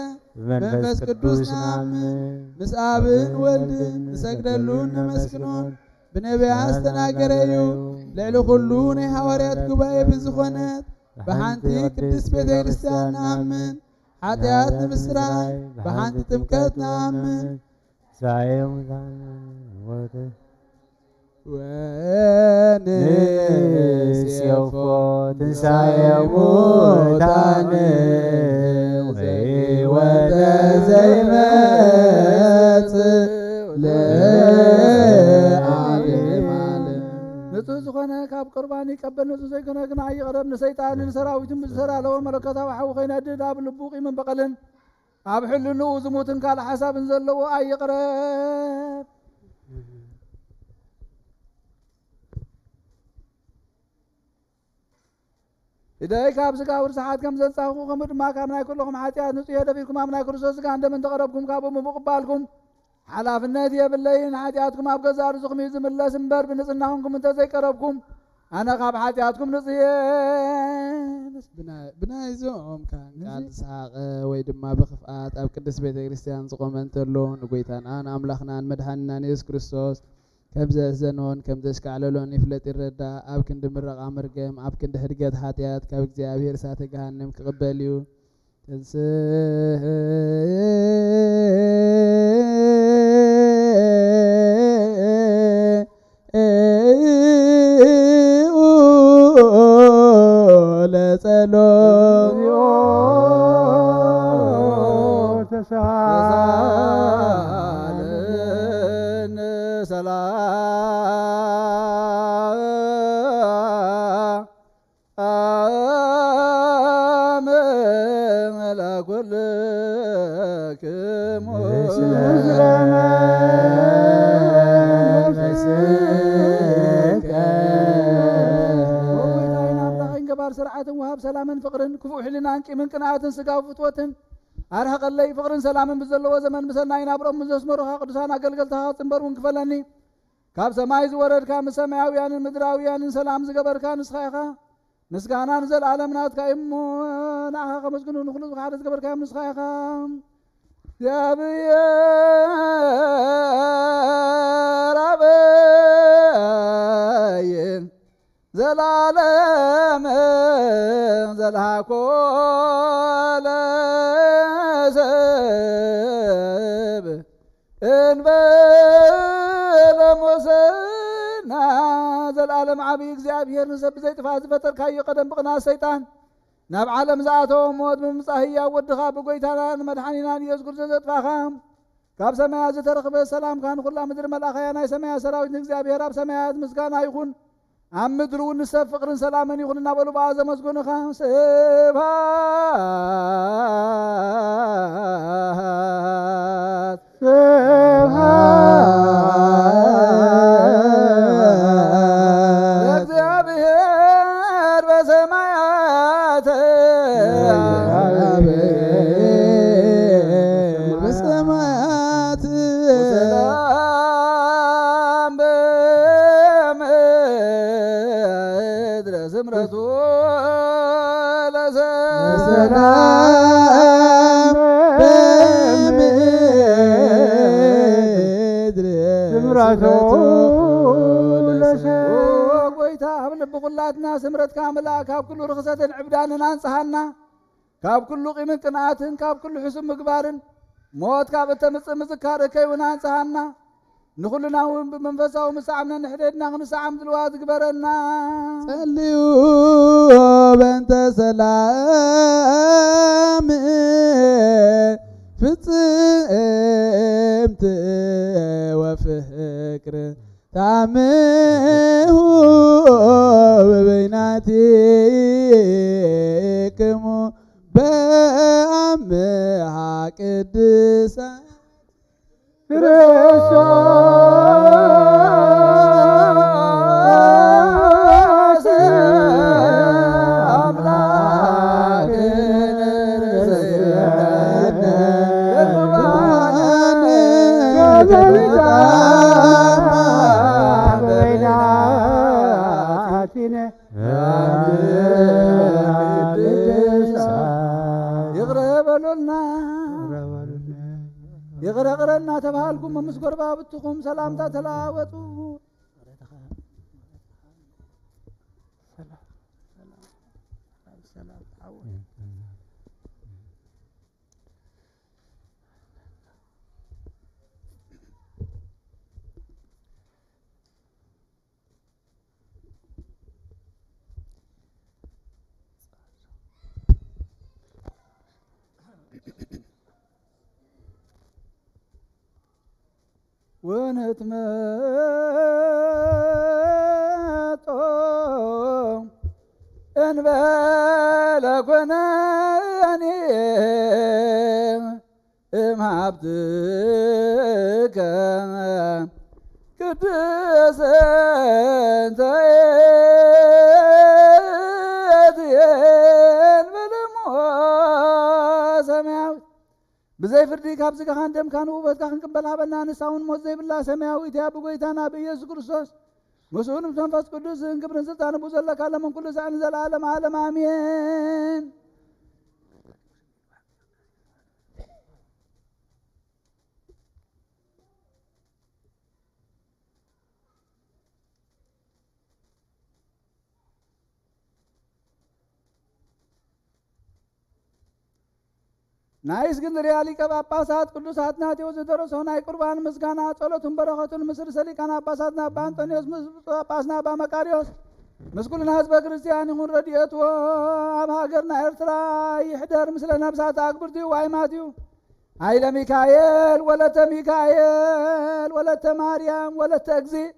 መንፈስ ቅዱስ ንኣምን ምስ ኣብን ወልድን ንሰግደሉን ነመስግኖን ብነቢያት ዝተናገረ እዩ ልዕሊ ኩሉ ናይ ሃዋርያት ጉባኤ ብዝኾነት ብሓንቲ ቅድስት ቤተ ክርስቲያን ንኣምን ኃጢአት ንምስራይ በሓንቲ ጥምቀት ንኣምን ወንሴፎ ትንሣኤ ሙታን ወሕይወተ ዘይመጽእ ለዓለም ዓለም ንጹህ ዝኾነ ካብ ቁርባን ይቀበል ንጹህ ዘይኮነ ግን ኣይቕረብ ንሰይጣንን ሰራዊትን ብዝሰራ ኣለዎ መለኮታዊ ሓዊ ከይነድድ ኣብ ልቡ ቂምን በቐልን ኣብ ሕልንኡ ዝሙትን ካልእ ሓሳብን ዘለዎ ኣይቕረብ إذا كاب سكا ورسحات كم زنساكم خمر ما كام ناكل لكم حاتيات نصيه دفيكم أم ناكل رسوسك عندما تقربكم كابو مبقبالكم حلاف النادي بالليل حاتياتكم أبقى زار زخم يزم الله سنبر بنصناهم انت زي قربكم أنا كاب حاتياتكم نصيه بنا يزوم كان قال ساق ويدما بخفات أب قدس بيت كريستيان زقوم انترلون وقويتان أنا أملخنا مدحنا يسوع كريستوس كم زنون كم زشكالون يفلت الردا أب كند مرق أمرجم أب كند هرجت حاتيات كاب እግዚአብሔር እሳተ ገሃነም ከቀበልዩ ለጸሎት ተሳለን ሰላም ገባር ስርዓትን ወሃብ ሰላምን ፍቅርን ክፉእ ሕሊናን ቂምን ቅንዓትን ስጋዊ ፍትወትን አርሐቀለይ ፍቅርን ሰላምን ብዘለዎ ዘመን ብሰናይ ናብሮም ዘስመሩኻ ቅዱሳን አገልገልትኻ ጽንበሩን ክፈለኒ ካብ ሰማይ ዝወረድካ ምስ ሰማያውያንን ምድራውያንን ሰላም ዝገበርካ ንስኻ ኢኻ ምስጋናን ዘለዓለም ናትካ እሞ ንዓኻ ከመስግኑ ንኹሉ ሓደ ዝገበርካ ንስኻ ኢኻ እግዚአብሔር አበይ ዘላለም ዘልሃኮ ለሰብ እንበለ ሞሰና ዘላለም ዓብይ እግዚአብሔር ንሰብ ዘይጥፋእ ዝፈጠርካዮ ቀደም ብቕናት ሰይጣን ናብ ዓለም ዝኣተዎም ሞት ብምምጻእ ህያው ወድኻ ብጎይታናን መድሓኒናን ኢየሱስ ክርስቶስ ዘጥፋኻ ካብ ሰማያት ዝተረኽበ ሰላምካ ንኹላ ምድሪ መልኣኸያ ናይ ሰማያት ሰራዊት ንእግዚአብሔር ኣብ ሰማያት ምስጋና ይኹን ኣብ ምድሪ እውን ንሰብ ፍቅርን ሰላምን ይኹን እናበሉ በኣ ዘመስግኑኻ ስብሃት ለእግዚአብሔር በሰማያት ሰላም በምድር ስምረቱ ሰላም በምድር ስምረቱ ጎይታ ኣብ ልቢ ኩላትና ስምረትካ ምላእ ካብ ኩሉ ርክሰትን ዕብዳንን አንጽሃና ካብ ኩሉ ቂምን ቅንዓትን ካብ ኩሉ ሕሱም ምግባርን ሞት ካብ እተምጽእ ምዝካር ከይውን አንጽሃና ንኹልና እውን ብመንፈሳዊ ምሳዕምና ንሕደድና ክንሳዓም ድልዋ ዝግበረና ጸልዩ በእንተ ሰላም ፍጽምት ወፍቅር ታምሁ በበይናቲክሙ በአምሃ ቅድሳን ክርስቶስ አምላክን ይቅረበሉና ይቅረቅረና ተባሃልኩም በምስጎር ባብትኩም ሰላምታ ተለዋወጡ ወንህትመጦ እንበለ ኮነኒ እምሃብትከ ቅድስንተ እንበለሞ ሰማያዊ ብዘይ ፍርዲ ካብ ስጋኻን ደምካን ውበትካ ክንቅበል ሃበና ንሳውን ሞት ዘይብላ ሰማያዊት እያ ብጎይታና ብኢየሱስ ክርስቶስ ምስኡን ብመንፈስ ቅዱስን ክብርን ስልጣን ቡ ዘለካ ለመን ኩሉ ሰዕን ዘለዓለም ዓለም አሜን ናይ እስክንድርያ ሊቀ ጳጳሳት ቅዱስ አትናቴዎስ ዘደረሰው ናይ ቁርባን ምስጋና ጸሎቱን በረከቱን ምስር ሰሊቃና ጳጳሳትና አባ አንጦኒዎስ ጳጳስና አባ መቃሪዎስ مسكولنا هزب كريستيان يكون رديته أب هاجرنا إرترا يحضر مثل نفسات أكبرتي وعيماتيو عيلة ميكائيل ولا مريم ولا تجزي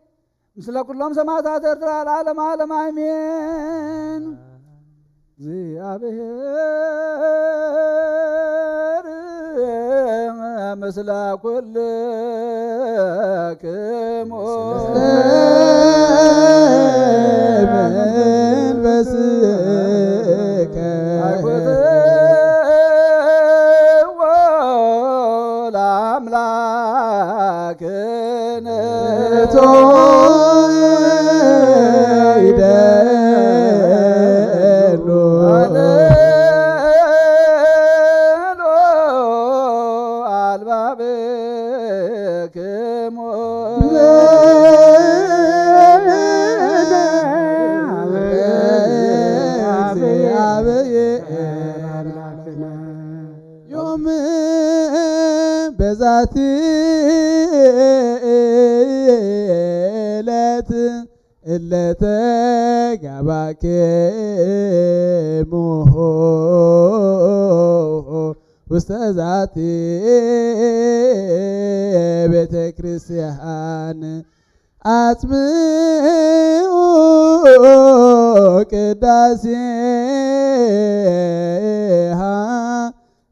مثل كلهم سماعات إرترا العالم عالم آمين زي أبهر ምስለ ኩልክሙ መንፈስከ አይኩትዎ ለአምላክነ ይደሉ አለሎ አልባብክሙ ዮም በዛቲ ዕለት እለተ ጋባክሙ ውስተ ዛቲ ቤተ ክርስቲያን አጽምዑ ቅዳሴሃ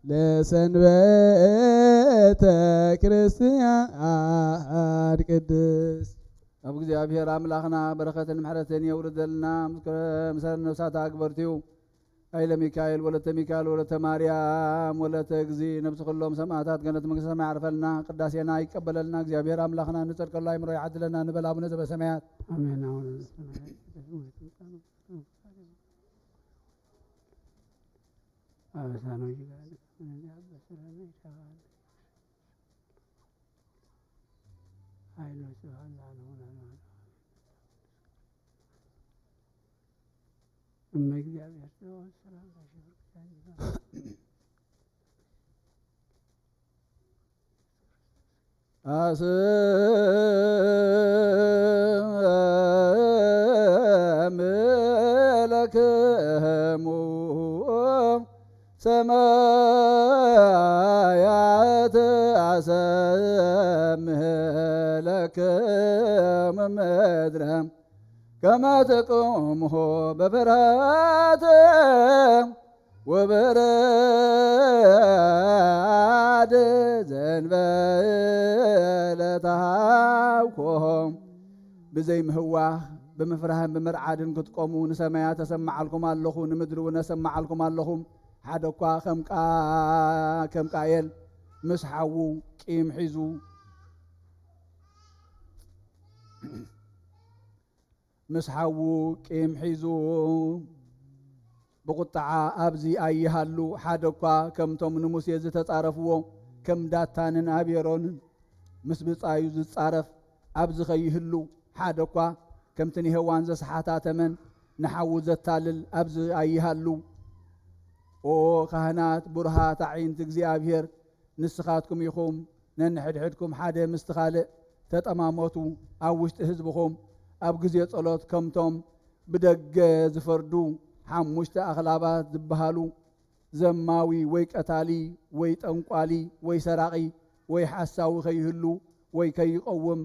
ለሰንበተ ክርስቲያን ቅድስት። ኣብ እግዚአብሔር አምላኽና በረኸትን ምሕረትን የውርደልና ምስለ ነፍሳት አግበርቲዩ ኃይለ ሚካኤል ወለተ ሚካኤል ወለተ ማርያም ወለተ እግዚ ነብሲ ኩሎም ሰማዕታት ገነት መንግስተ ሰማይ ያዕርፈልና ቅዳሴና ይቀበለልና እግዚአብሔር አምላኽና ንጸድቀሉ አይምሮ ይዓድለና ንበል አቡነ ዘበሰማያት አሜን። አሁን አበሳነው ይጋል በሰላም ይሻላል ኃይሉ ስብሐት ለዓለሙ እግዚአብሔር ሰላም አስምለክሙ ሰማያት አሰምለክሙ ምድረ ከመ ትቁምሁ በፍርሃት ወበረድ ዘንበለ ተሃብኮም ብዘይ ምህዋህ ብምፍራህን ብምርዓድን ክትቆሙ ንሰማያት ተሰማዓልኩም ኣለኹ ንምድሪ እውን ተሰማዓልኩም ኣለኹም ሓደ እኳ ከም ቃየል ምስ ሓዉ ቂም ሒዙ ምስ ሓዉ ቂም ሒዙ ብቁጣዓ ኣብዚ ኣይሃሉ ሓደ እኳ ከምቶም ንሙሴ ዝተጻረፍዎ ከም ዳታንን አብሮንን ምስ ብጻዩ ዝጻረፍ ኣብዚ ኸይህሉ ሓደ እኳ ከምቲ ንሄዋን ዘሰሓታተመን ንሓዉ ዘታልል ኣብዚ ኣይሃሉ ኦ ካህናት ቡርሃት ዓይንቲ እግዚአብሔር ንስኻትኩም ኢኹም ነንሕድሕድኩም ሓደ ምስቲ ካልእ ተጠማመቱ ኣብ ውሽጢ ህዝብኹም ኣብ ግዜ ጸሎት ከምቶም ብደገ ዝፈርዱ ሓሙሽተ ኣኽላባት ዝበሃሉ ዘማዊ ወይ ቀታሊ ወይ ጠንቋሊ ወይ ሰራቂ ወይ ሓሳዊ ከይህሉ ወይ ከይቀውም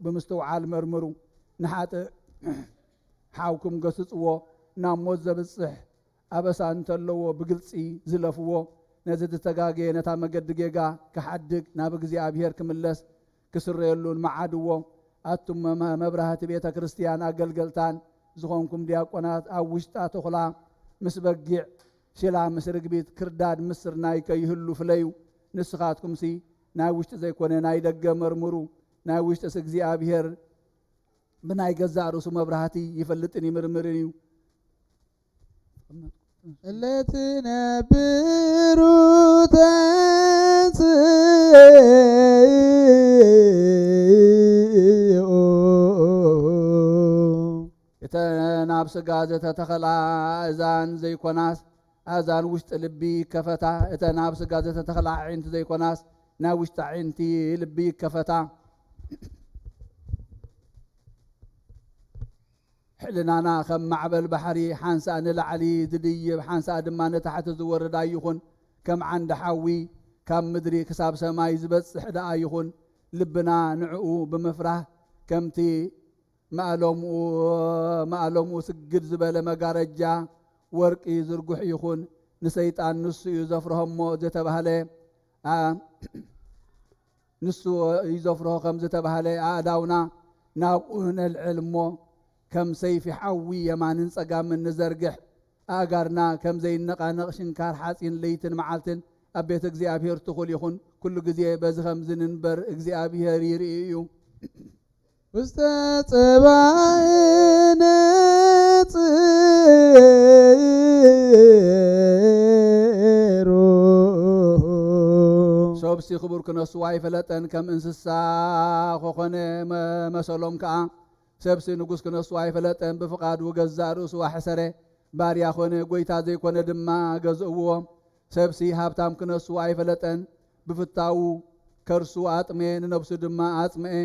ብምስትውዓል መርምሩ ንሓጥእ ሓውኩም ገስጽዎ ናብ ሞት ዘብጽሕ ኣበሳ እንተለዎ ብግልፂ ዝለፍዎ ነዚ ዝተጋገየ ነታ መገዲ ጌጋ ክሓድግ ናብ እግዚኣብሔር ክምለስ ክስረየሉን መዓድዎ ኣቱም መብራህቲ ቤተ ክርስቲያን ኣገልገልታን ዝኾንኩም ዲያቆናት ኣብ ውሽጣ ተኹላ ምስ በጊዕ ሽላ ምስ ርግቢት ክርዳድ ምስር ናይ ከይህሉ ፍለዩ ንስኻትኩም ሲ ናይ ውሽጢ ዘይኮነ ናይ ደገ መርምሩ ናይ ውሽጢስ እግዚኣብሔር ብናይ ገዛእ ርእሱ መብራህቲ ይፈልጥን ይምርምርን እዩ እለትነብሩ ተንሥኡ እተን ኣብ ስጋ ዘተተኸላ እዛን ዘይኮናስ ኣዛን ውሽጢ ልቢ ከፈታ እተን ኣብ ስጋ ዘተተኸላ ዓይንቲ ዘይኮናስ ናይ ውሽጢ ዓይንቲ ልቢ ከፈታ ሕልናና ከም ማዕበል ባሕሪ ሓንሳ ንላዕሊ ዝድይብ ሓንሳ ድማ ነታሕቲ ዝወርዳ ይኹን ከም ዓንዲ ሓዊ ካብ ምድሪ ክሳብ ሰማይ ዝበጽሕ ደኣ ይኹን ልብና ንዕኡ ብምፍራህ ከምቲ ማእሎምኡ ስግድ ዝበለ መጋረጃ ወርቂ ዝርጉሕ ይኹን ንሰይጣን ንሱ እዩ ዘፍርሆሞ ዘተባህለ ንሱ ይዘፍርሆ ከም ዝተባሃለ ኣእዳውና ናብኡ ነልዕል እሞ ከም ሰይፊ ሓዊ የማንን ጸጋምን ንዘርግሕ ኣእጋርና ከም ዘይነቃነቕ ሽንካር ሓፂን ለይትን መዓልትን ኣብ ቤተ እግዚኣብሔር ትኹል ይኹን ኩሉ ግዜ በዚ ከምዚ ንንበር እግዚኣብሔር ይርኢ እዩ ውስተ ጽባእ ነጽሩ ሰብሲ ክቡር ክነስዋ ኣይፈለጠን ከም እንስሳ ኮኾነ መሰሎም ከዓ ሰብሲ ንጉስ ክነስዋ ኣይፈለጠን ብፍቃዱ ገዛእ ርእሱ ኣሕሰረ ባርያ ኮነ ጎይታ ዘይኮነ ድማ ገዝእዎ ሰብሲ ሃብታም ክነስዋ ኣይፈለጠን ብፍታው ከርሱ ኣጥሜ ንነብሱ ድማ ኣጽምኤ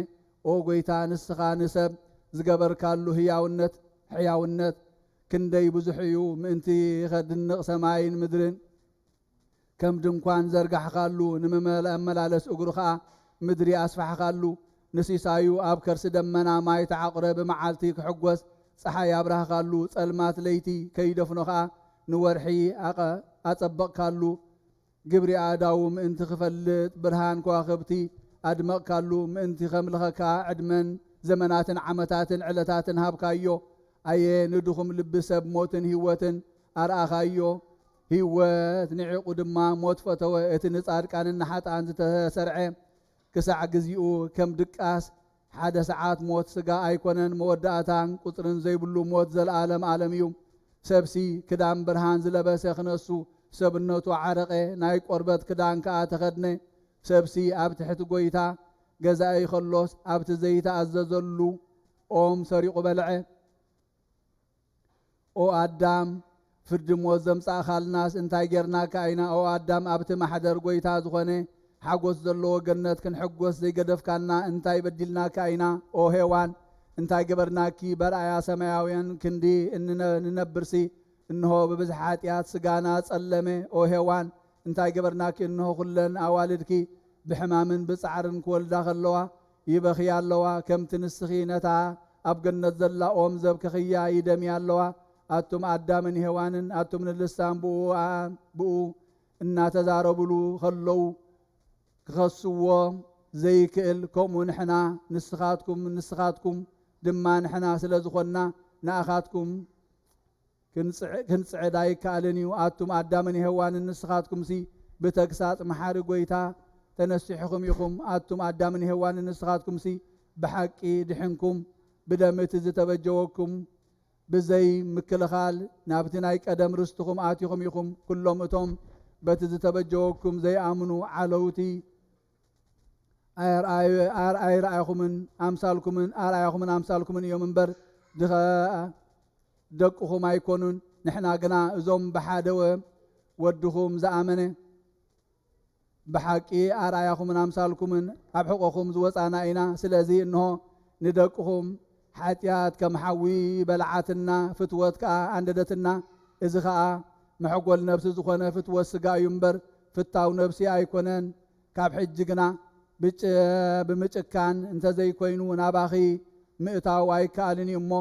ኦ ጎይታ ንስኻ ንሰብ ዝገበርካሉ ሕያውነት ክንደይ ብዙሕ እዩ ምእንቲ ኸድንቕ ሰማይን ምድርን ከም ድንኳን ዘርጋሕኻሉ ንመመላለስ እግሩ ከዓ ምድሪ ኣስፋሕኻሉ ንሲሳዩ ኣብ ከርሲ ደመና ማይ ተዓቑረ ብመዓልቲ ክሕጐስ ፀሓይ ኣብራህኻሉ ጸልማት ለይቲ ከይደፍኖ ከዓ ንወርሒ ኣጸበቕካሉ ግብሪ ኣእዳው ምእንቲ ክፈልጥ ብርሃን ከዋኽብቲ ኣድመቕካሉ ምእንቲ ከምልኸካ ዕድመን ዘመናትን ዓመታትን ዕለታትን ሃብካዮ ኣየ ንድኹም ልቢ ሰብ ሞትን ህይወትን ኣርኣኻዮ ህይወት ንዒቑ ድማ ሞት ፈተወ እቲ ንጻድቃንን ንሓጣን ዝተሰርዐ ክሳዕ ግዚኡ ከም ድቃስ ሓደ ሰዓት ሞት ስጋ ኣይኮነን መወዳእታን ቁፅርን ዘይብሉ ሞት ዘለዓለም ዓለም እዩ ሰብሲ ክዳን ብርሃን ዝለበሰ ክነሱ ሰብነቱ ዓረቐ ናይ ቆርበት ክዳን ከዓ ተኸድነ ሰብሲ ኣብ ትሕቲ ጎይታ ገዛኢ ኸሎስ ኣብቲ ዘይተኣዘዘሉ ኦም ሰሪቑ በልዐ ኦ ኣዳም ፍርዲ ሞት ዘምጻእኻልናስ እንታይ ጌርናካ ኢና ኦ ኣዳም ኣብቲ ማሕደር ጎይታ ዝኾነ ሓጎስ ዘለዎ ገነት ክንሕጎስ ዘይገደፍካልና እንታይ በዲልናካ ኢና ኦ ሄዋን እንታይ ገበርናኪ በርኣያ ሰማያውያን ክንዲ እንነብርሲ እንሆ ብብዝሕ ኃጢአት ስጋና ጸለመ ኦ ሄዋን እንታይ ገበርናኪ እንሆ ኩለን ኣዋልድኪ ብሕማምን ብጻዕርን ክወልዳ ከለዋ ይበኽያ ኣለዋ ከምቲ ንስኺ ነታ ኣብ ገነት ዘላ ኦም ዘብከኽያ ይደምያ ኣለዋ ኣቱም ኣዳምን ሄዋንን ኣቱም ንልሳን ብኡ እናተዛረብሉ ከለዉ ክኸስዎ ዘይክእል ከምኡ ንሕና ንስኻትኩም ድማ ንሕና ስለ ዝኾንና ንኣኻትኩም ክንጽዕድ ኣይከኣልን እዩ ኣቱም ኣዳምን ሄዋንን ንስኻትኩምሲ ብተግሳጽ መሓሪ ጎይታ ተነሲሕኹም ኢኹም ኣቱም ኣዳምን ሄዋንን ንስኻትኩምሲ ብሓቂ ድሕንኩም ብደምቲ ዝተበጀወኩም ብዘይ ምክልኻል ናብቲ ናይ ቀደም ርስትኹም ኣትኹም ኢኹም ኩሎም እቶም በቲ ዝተበጀወኩም ዘይኣምኑ ዓለውቲ ኣይረኣይኹምን ኣምሳልኩምን እዮም እምበር ደቅኹም ኣይኮኑን ንሕና ግና እዞም ብሓደ ወድኹም ዝኣመነ ብሓቂ ኣርኣያኹምን ኣምሳልኩምን ኣብ ሕቆኹም ዝወፃና ኢና ስለዚ እንሆ ንደቅኹም ሓጢአት ከም ሓዊ በልዓትና ፍትወት ከዓ አንደደትና እዚ ከዓ መሕጎል ነብሲ ዝኾነ ፍትወት ስጋ እዩ እምበር ፍታው ነብሲ ኣይኮነን ካብ ሕጂ ግና ብምጭካን እንተዘይኮይኑ ናባኺ ምእታው ኣይከኣልን እዩ እሞ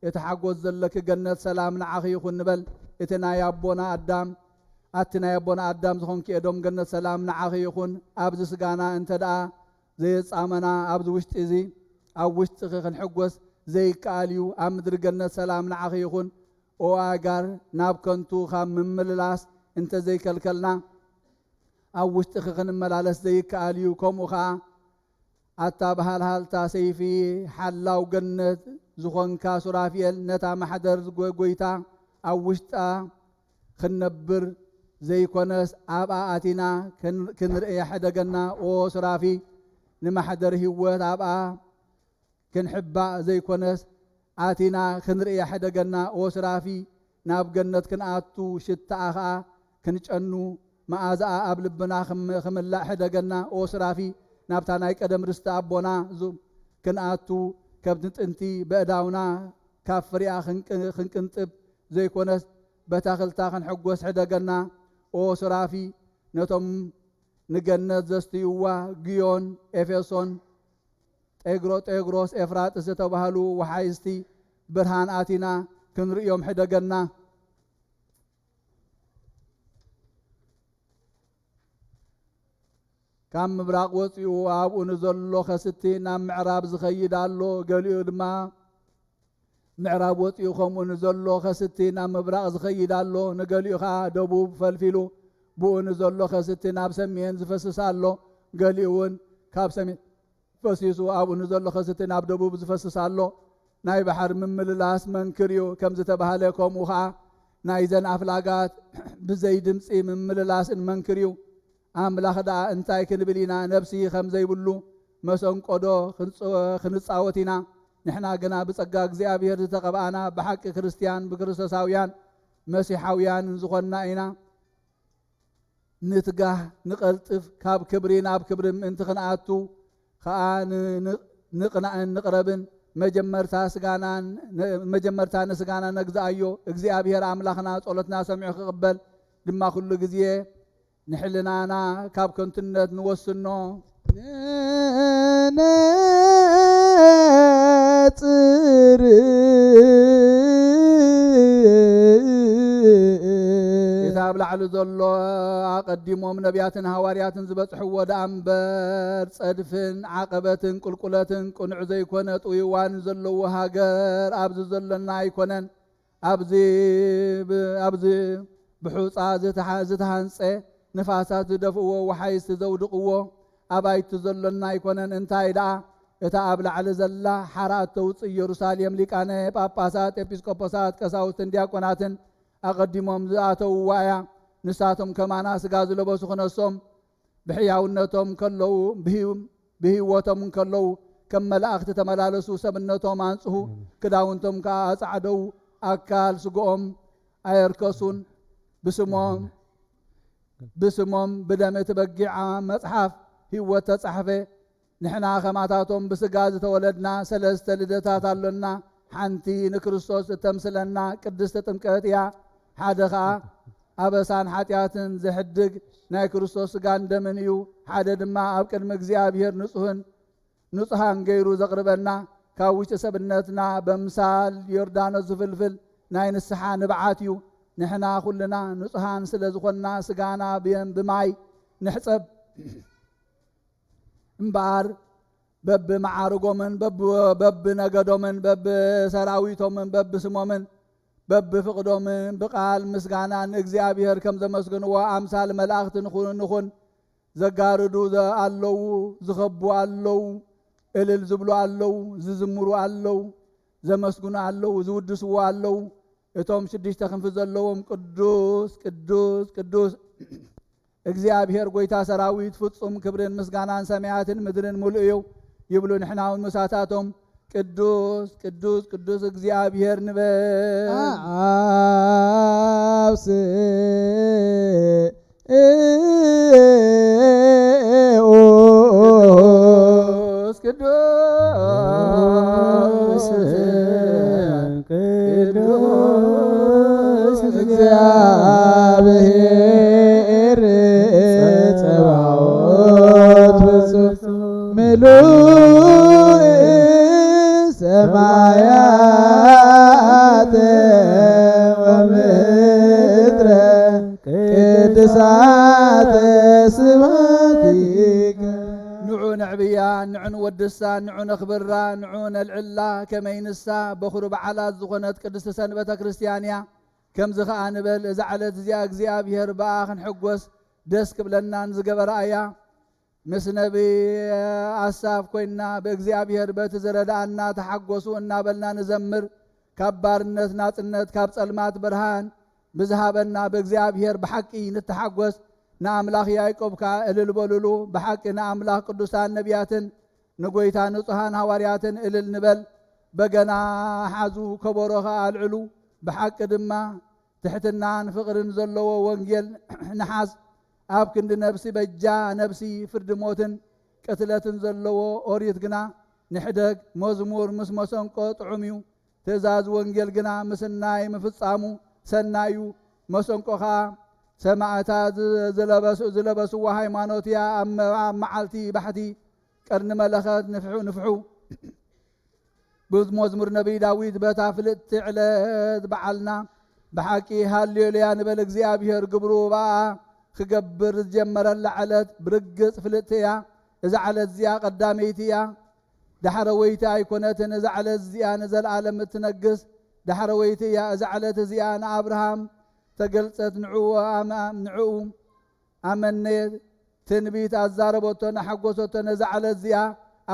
እቲ ሓጎስ ዘለኪ ገነት ሰላም ንዓኺ ይኹን ንበል እቲ ናይ ኣቦና ኣዳም ዝኾንኪ ኤዶም ገነት ሰላም ንዓኺ ይኹን ኣብዚ ስጋና እንተ ደኣ ዘየጻመና ኣብዚ ውሽጢ እዚ ኣብ ውሽጢ ክንሕጎስ ዘይከኣል እዩ ኣብ ምድሪ ገነት ሰላም ንዓኺ ይኹን ኦ ኣጋር ናብ ከንቱ ካብ ምምልላስ እንተ ዘይከልከልና ኣብ ውሽጢ ክንመላለስ ዘይከኣል እዩ ከምኡ ከዓ ኣታ ባህልሃልታ ሰይፊ ሓላው ገነት ዝኾንካ ሱራፊኤል ነታ ማሕደር ጎይታ ኣብ ውሽጣ ክንነብር ዘይኮነስ ኣብኣ ኣቲና ክንርእየ ሕደገና ኦ ሱራፊ ንማሕደር ህይወት ኣብኣ ክንሕባእ ዘይኮነስ ኣቲና ክንርእየ ሕደገና ኦ ሱራፊ ናብ ገነት ክንኣቱ ሽታኣ ከዓ ክንጨኑ መዓዛኣ ኣብ ልብና ክምላእ ሕደገና ኦ ሱራፊ ናብታ ናይ ቀደም ርስቲ ኣቦና ክንኣቱ ከብቲ ጥንቲ በእዳውና ካብ ፍሪኣ ክንቅንጥብ ዘይኮነስ በታኽልታ ክንሕጎስ ሕደገና ኦ ሱራፊ ነቶም ንገነት ዘስትይዋ ግዮን ኤፌሶን ጤግሮስ ኤፍራጥስ ዝተባሃሉ ወሓይስቲ ብርሃን ኣቲና ክንርእዮም ሕደገና ካብ ምብራቕ ወፂኡ ኣብኡ ንዘሎ ኸስቲ ናብ ምዕራብ ዝኸይድ ኣሎ ገሊኡ ድማ ምዕራብ ወፂኡ ከምኡ ንዘሎ ኸስቲ ናብ ምብራቕ ዝኸይድ ኣሎ ንገሊኡ ከዓ ደቡብ ፈልፊሉ ብኡ ንዘሎ ኸስቲ ናብ ሰሜን ዝፈስስ ኣሎ ገሊኡ እውን ካብ ሰሜን ፈሲሱ ኣብኡ ንዘሎ ኸስቲ ናብ ደቡብ ዝፈስስ ኣሎ ናይ ባሕር ምምልላስ መንክር እዩ ከም ዝተባሃለ ከምኡ ከዓ ናይ ዘን ኣፍላጋት ብዘይ ድምፂ ምምልላስን መንክር እዩ ኣምላኽ ደኣ እንታይ ክንብል ኢና ነብሲ ከም ዘይብሉ መሰንቆዶ ክንፃወት ኢና ንሕና ግና ብፀጋ እግዚኣብሔር ዝተቐብኣና ብሓቂ ክርስቲያን ብክርስቶሳውያን መሲሓውያን ዝኾንና ኢና ንትጋህ ንቐልጥፍ ካብ ክብሪ ናብ ክብሪ ምእንቲ ክንኣቱ ከዓ ንቕናእን ንቕረብን መጀመርታ ንስጋና ነግዛእዮ እግዚኣብሔር ኣምላኽና ጸሎትና ሰሚዑ ክቕበል ድማ ኩሉ ግዜ ንሕልናና ካብ ከንቱነት ንወስኖ ነጽር ኣብ ላዕሊ ዘሎ ኣቐዲሞም ነቢያትን ሃዋርያትን ዝበፅሕዎ ደኣ እምበር ፀድፍን ዓቐበትን ቁልቁለትን ቁኑዕ ዘይኮነ ጥውይዋን ዘለዎ ሃገር ኣብዚ ዘለና ኣይኮነን ኣብዚ ብሑፃ ዝተሃንፀ ንፋሳት ዝደፍእዎ ወሓይስቲ ዘውድቕዎ ኣባይቲ ዘሎና ኣይኮነን እንታይ ደኣ እታ ኣብ ላዕሊ ዘላ ሓራት ተውፅእ ኢየሩሳሌም ሊቃነ ጳጳሳት ኤጲስቆጶሳት ቀሳውስትን ዲያቆናትን ኣቐዲሞም ዝኣተውዋ እያ ንሳቶም ከማና ስጋ ዝለበሱ ክነሶም ብሕያውነቶም ከለዉ ብህይወቶም ከለዉ ከም መላእኽቲ ተመላለሱ ሰብነቶም ኣንጽሁ ክዳውንቶም ከዓ ኣጻዕደው ኣካል ስግኦም ኣየርከሱን ብስሞም ብደም እትበጊዓ መጽሓፍ ህይወት ተጻሕፈ ንሕና ኸማታቶም ብስጋ ዝተወለድና ሰለስተ ልደታት ኣሎና ሓንቲ ንክርስቶስ እተምስለና ቅድስተ ጥምቀት እያ ሓደ ከዓ ኣበሳን ሓጢአትን ዘሕድግ ናይ ክርስቶስ ስጋን ደምን እዩ ሓደ ድማ ኣብ ቅድሚ እግዚኣብሔር ንጹሃን ገይሩ ዘቕርበና ካብ ውሽጢ ሰብነትና በምሳል ዮርዳኖስ ዝፍልፍል ናይ ንስሓ ንብዓት እዩ ንሕና ኩልና ንጹሃን ስለ ዝኾንና ስጋና ብማይ ንሕፀብ እምበኣር በብመዓርጎምን በብነገዶምን በብሰራዊቶምን በብስሞምን በብፍቅዶምን ብቃል ምስጋናን እግዚአብሔር ከም ዘመስግንዎ ኣምሳል መላእኽቲ ንኹን ዘጋርዱ ኣለዉ ዝኸቡ ኣለዉ እልል ዝብሉ ኣለዉ ዝዝምሩ ኣለዉ ዘመስግኑ ኣለዉ ዝውድስዎ ኣለዉ እቶም 6 ክንፊ ዘለዎም ቅዱስ ቅዱስ ቅዱስ እግዚአብሔር ጎይታ ሰራዊት ፍጹም ክብርን ምስጋናን ሰማያትን ምድርን ሙሉ እዩ ይብሉ ንሕናውን መሳታቶም ቅዱስ ቅዱስ ቅዱስ እግዚአብሔር ንበል አብስ ቅዱስ ቅዱስ እግዚአብሔር ጸባኦት ፍጹም ምሉእ ሰማያት ወምድረ ቅድሳት ስብሐቲከ ንዑ ነዕብያ ንዑ ንወድሳ ንዑ ነኽብራ ንዑ ነልዕላ ከመይንሳ በኹሩ በዓላት ዝኾነት ቅድስቲ ሰንበተ ክርስቲያን እያ ከምዚ ከዓ ንበል እዛ ዓለት እዚኣ እግዚኣብሔር በኣ ክንሕጐስ ደስ ክብለናን ዝገበራ እያ ምስ ነቢ ኣሳፍ ኮይና ብእግዚአብሔር በቲ ዝረዳእና ተሓጐሱ እናበልና ንዘምር ካብ ባርነት ናጽነት ካብ ጸልማት ብርሃን ብዝሃበና ብእግዚአብሔር ብሓቂ ንተሓጐስ ንኣምላኽ ያዕቆብ ከዓ እልል በልሉ ብሓቂ ንኣምላኽ ቅዱሳን ነቢያትን ንጎይታ ንጹሃን ሃዋርያትን እልል ንበል በገና ሓዙ ከበሮ ከዓ ኣልዕሉ ብሓቂ ድማ ትሕትናን ፍቕርን ዘለዎ ወንጌል ንሓዝ ኣብ ክንዲ ነብሲ በጃ ነብሲ ፍርዲ ሞትን ቅትለትን ዘለዎ ኦሪት ግና ንሕደግ መዝሙር ምስ መሰንቆ ጥዑም እዩ ትእዛዝ ወንጌል ግና ምስናይ ምፍጻሙ ሰናዩ መሰንቆ ከዓ ሰማዕታት ዝለበስዎ ሃይማኖት እያ ኣብ መዓልቲ ባሕቲ ቀርኒ መለኸት ንፍሑ ብመዝሙር ነቢይ ዳዊት በታ ፍልጥቲ ዕለት በዓልና ብሓቂ ሃሌሉያ ንበል እግዚአብሔር ግብሩ በኣ ክገብር ዝጀመረላ ዓለት ብርግጽ ፍልጥቲ እያ እዛ ዓለት እዚኣ ቀዳመይቲ እያ ድሕረ ወይቲ ኣይኮነትን እዛ ዓለት እዚኣ ንዘለዓለም እትነግስ ድሕረ ወይቲ እያ እዛ ዓለት እዚኣ ንኣብርሃም ተገልጸት ንዕኡ ኣመነየት ትንቢት ኣዛረበቶ ንሓጐሰቶ ነዛ ዓለት እዚኣ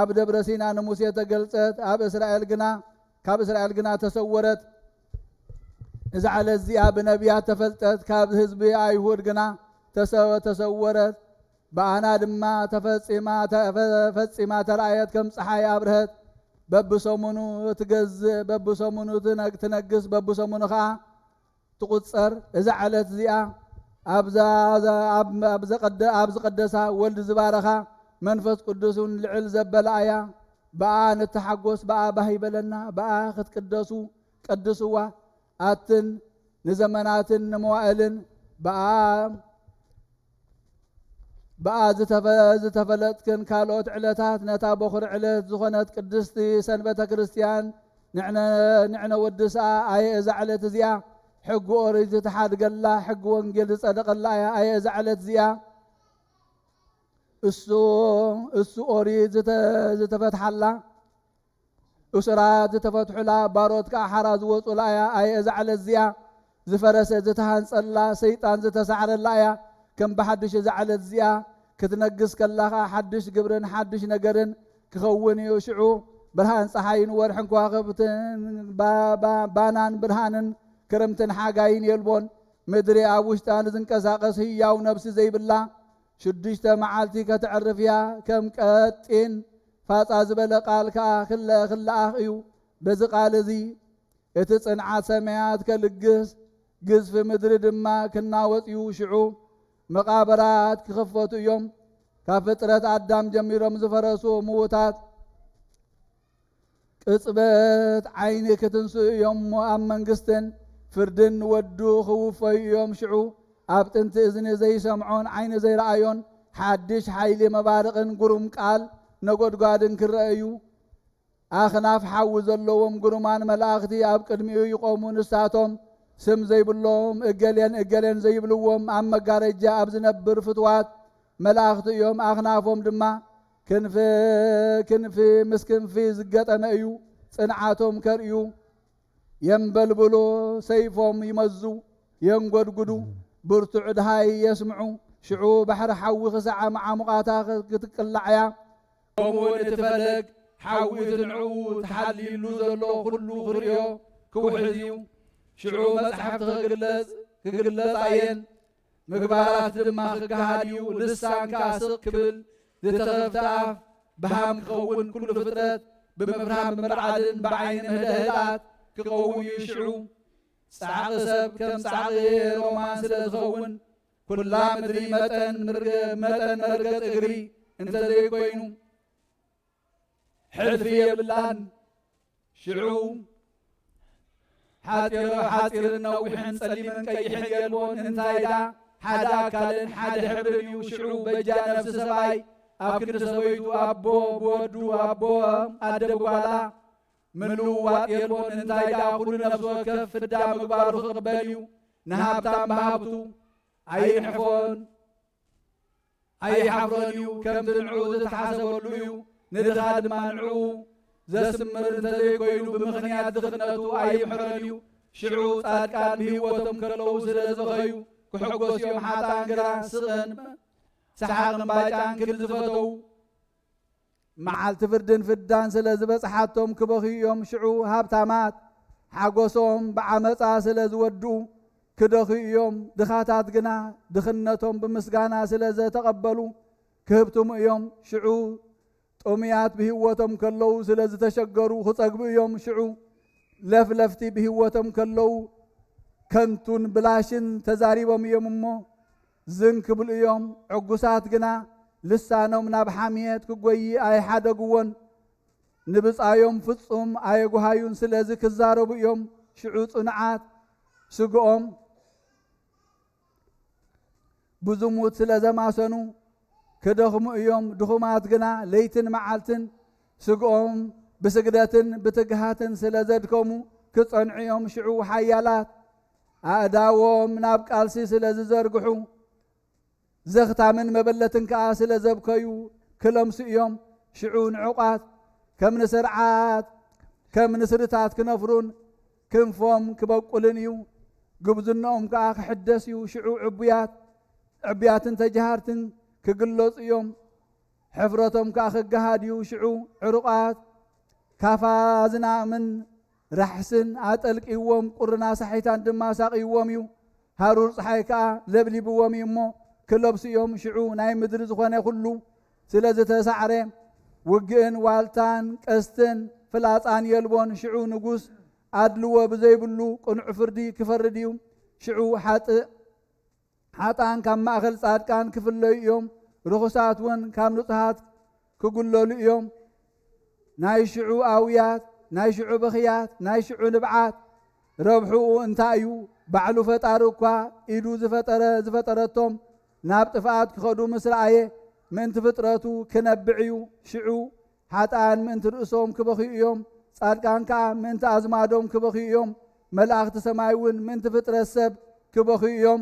ኣብ ደብረ ሲና ንሙሴ ተገልጸት ካብ እስራኤል ግና ተሰወረት እዛ ዓለት እዚኣ ብነቢያት ተፈልጠት ካብ ህዝቢ ኣይሁድ ግና ተሰወረት በኣና ድማ ተፈጺማ ተረኣየት ከም ፀሓይ ኣብርሀት በብሰሙኑ ትገዝእ በብሰሙኑ ትነግስ በብሰሙኑ ከዓ ትቁፀር እዛ ዓለት እዚኣ ኣብ ዝቀደሳ ወልዲ ዝባረኻ መንፈስ ቅዱስን ልዕል ዘበላ እያ በኣ ንተሓጎስ በኣ ባህ ይበለና በኣ ክትቅደሱ ቀድስዋ ኣትን ንዘመናትን ንመዋእልን በኣ ዝተፈለጥክን ካልኦት ዕለታት ነታ በኹር ዕለት ዝኾነት ቅድስቲ ሰንበተ ክርስቲያን ንዕነ ወድስኣ ኣየ እዛ ዕለት እዚኣ ሕጊ ኦሪት ዝተሓድገላ ሕጊ ወንጌል ዝጸደቐላ እያ ኣየ እዛ ዕለት እዚኣ እሱ ኦሪት ዝተፈትሓላ እስራት ዝተፈትሑላ ባሮት ከዓ ሓራ ዝወፁላ እያ ኣየ እዛ ዕለት እዚኣ ዝፈረሰ ዝተሃንጸላ ሰይጣን ዝተሳዕረላ እያ ከም ብሓድሽ እዛ ዓለት እዚኣ ክትነግስ ከላኻ ሓድሽ ግብርን ሓድሽ ነገርን ክኸውን እዩ ሽዑ ብርሃን ፀሓይን ወርሕን ከዋኽብትን ባናን ብርሃንን ክረምትን ሓጋይን የልቦን ምድሪ ኣብ ውሽጣ ንዝንቀሳቐስ ህያው ነብሲ ዘይብላ 6 መዓልቲ ከተዕርፍ እያ ከም ቀጢን ፋፃ ዝበለ ቃል ከዓ ክለኣኽ እዩ በዚ ቃል እዚ እቲ ጽንዓት ሰማያት ከልግስ ግዝፊ ምድሪ ድማ ክናወፅ እዩ ሽዑ መቃብራት ክኽፈቱ እዮም ካብ ፍጥረት ኣዳም ጀሚሮም ዝፈረሱ ምዉታት ቅጽበት ዓይኒ ክትንስኡ እዮም ኣብ መንግስትን ፍርድን ወዱ ክውፈዩ እዮም ሽዑ ኣብ ጥንቲ እዝኒ ዘይሰምዖን ዓይኒ ዘይረኣዮን ሓድሽ ሓይሊ መባርቕን ጉሩም ቃል ነጎድጓድን ክረአዩ ኣኽናፍ ሓዊ ዘለዎም ጉሩማን መላእኽቲ ኣብ ቅድሚኡ ይቆሙ ንሳቶም ስም ዘይብሎም እገሌን ዘይብልዎም ኣብ መጋረጃ ኣብ ዝነብር ፍትዋት መላእኽቲ እዮም ኣኽናፎም ድማ ክንፊ ምስ ክንፊ ዝገጠመ እዩ ጽንዓቶም ከርእዩ የንበልብሉ ሰይፎም ይመዙ የንጎድጉዱ ብርቱዕ ድሃይ የስምዑ ሽዑ ባሕሪ ሓዊ ክሳዕ መዓሙቓታ ክትቅላዕ እያ ከምኡውን እቲ ፈለግ ሓዊ ትንዕኡ ተሓሊሉ ዘሎ ኩሉ ክርእዮ ክውሕዝ እዩ ሽዑ መጽሓፍቲ ክግለጽ ኣየን ምግባራት ድማ ክገሃድ እዩ ልሳን ካስቕ ክብል ዝተኸፍተ ኣፍ ብሃም ክኸውን ኩሉ ፍጥረት ብምፍራም ብምርዓድን ብዓይኒ ምህደህላት ክኸውን እዩ ሽዑ ጻዕቒ ሰብ ከም ጻዕቒ ሮማን ስለ ዝኸውን ኩላ ምድሪ መጠን መርገጽ እግሪ እንተዘይኮይኑ ሕልፊ የብላን ሽዑ ሓፂርን ነዊሕን ጸሊምን ቀይሕን የልቦን እንታይ ዳ ሓደ ኣካልን ሓደ ሕብርን እዩ ሽዑ በጃ ነፍሲ ሰብኣይ ኣብ ክንዲ ሰበይቱ ኣቦ ብወዱ ኣቦ ኣደ ብጓላ ምልውዋጥ የልቦን እንታይ ዳ ኩሉ ነፍሲ ወከፍ ፍዳ ምግባሩ ክቕበል እዩ ንሃብታም ብሃብቱ ኣይሓፍሮን እዩ ከምቲ ንዕኡ ዝተሓሰበሉ እዩ ንድኻ ድማ ንዕኡ ዘስምር እንተዘይኮይኑ ብምኽንያት ድኽነቱ ኣይምሕሮን እዩ ሽዑ ጻድቃን ብህይወቶም ከለዉ ስለ ዝበኸዩ ክሕጐስ እዮም ሓጣን ግራ ስቕን ሰሓቕን ባጫን ክብል ዝፈተው መዓልቲ ፍርድን ፍዳን ስለ ዝበፅሓቶም ክበኽዩ እዮም ሽዑ ሃብታማት ሓጐሶም ብዓመፃ ስለ ዝወድኡ ክደኽዩ እዮም ድኻታት ግና ድኽነቶም ብምስጋና ስለ ዘተቐበሉ ክህብትሙ እዮም ሽዑ ጦምያት ብህይወቶም ከለዉ ስለ ዝተሸገሩ ክጸግቡ እዮም ሽዑ ለፍለፍቲ ብህይወቶም ከለዉ ከንቱን ብላሽን ተዛሪቦም እዮም እሞ ዝንክብሉ እዮም ዕጉሳት ግና ልሳኖም ናብ ሓምየት ክጐይ ኣይሓደግዎን ንብፃዮም ፍጹም ኣየጓሃዩን ስለዚ ክዛረቡ እዮም ሽዑ ጽኑዓት ስግኦም ብዙሙት ስለ ዘማሰኑ ክደኽሙ እዮም ድኹማት ግና ለይትን መዓልትን ስግኦም ብስግደትን ብትግሃትን ስለ ዘድከሙ ክጸንዑ እዮም ሽዑ ሓያላት ኣእዳዎም ናብ ቃልሲ ስለ ዝዘርግሑ ዘኽታምን መበለትን ከዓ ስለ ዘብከዩ ክለምሱ እዮም። ሽዑ ንዑቓት ከም ንስርዓት ከም ንስርታት ክነፍሩን ክንፎም ክበቁልን እዩ። ግብዝነኦም ከዓ ክሕደስ እዩ። ሽዑ ዕቡያትን ተጃሃርትን ክግለጹ እዮም። ሕፍረቶም ከዓ ክገሃድ እዩ። ሽዑ ዕሩቓት ካፋ ዝናምን ራሕስን ኣጠልቂዎም ቁርና ሳሒታን ድማ ሳቂዎም እዩ። ሃሩር ፀሓይ ከዓ ለብሊብዎም እዩ እሞ ክለብሱ እዮም። ሽዑ ናይ ምድሪ ዝኾነ ኩሉ ስለ ዝተሳዕረ ውግእን ዋልታን ቀስትን ፍላፃን የልቦን። ሽዑ ንጉስ ኣድልዎ ብዘይብሉ ቅኑዕ ፍርዲ ክፈርድ እዩ። ሽዑ ሓጣን ካብ ማእኸል ጻድቃን ክፍለዩ እዮም። ርኹሳት እውን ካብ ንጹሃት ክጉለሉ እዮም። ናይ ሽዑ ኣውያት ናይ ሽዑ በኽያት ናይ ሽዑ ንብዓት ረብሑኡ እንታይ እዩ? ባዕሉ ፈጣሪ እኳ ኢዱ ዝፈጠረቶም ናብ ጥፍኣት ክኸዱ ምስ ረኣየ ምእንቲ ፍጥረቱ ክነብዕ እዩ። ሽዑ ሓጣን ምእንቲ ርእሶም ክበኽዩ እዮም። ጻድቃን ከዓ ምእንቲ ኣዝማዶም ክበኽዩ እዮም። መላእኽቲ ሰማይ እውን ምእንቲ ፍጥረት ሰብ ክበኽዩ እዮም።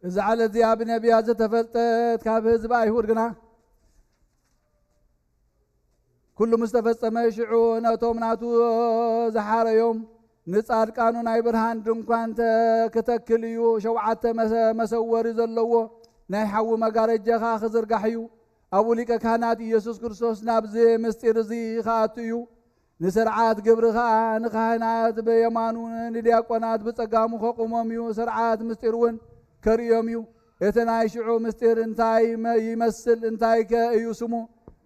እዛ ዓለት እዚኣ ብነቢያት ዝተፈልጠት ካብ ህዝቢ ኣይሁድ ግና ኩሉ ምስ ተፈጸመ ሽዑ ነቶም ናቱ ዝሓረዮም ንጻድቃኑ ናይ ብርሃን ድንኳን ክተክል እዩ። 7 መሰወሪ ዘለዎ ናይ ሓዊ መጋረጃ ክዝርጋሕ እዩ። ኣብኡ ሊቀ ካህናት ኢየሱስ ክርስቶስ ናብዚ ምስጢር እዚ ከኣቱ እዩ። ንስርዓት ግብሪ ከዓ ንካህናት ብየማኑ ንዲያቆናት ብጸጋሙ ከቁሞም እዩ። ስርዓት ምስጢር እውን ከርእዮም እዩ። እቲ ናይ ሽዑ ምስጢር እንታይ ይመስል? እንታይ ከ እዩ ስሙ?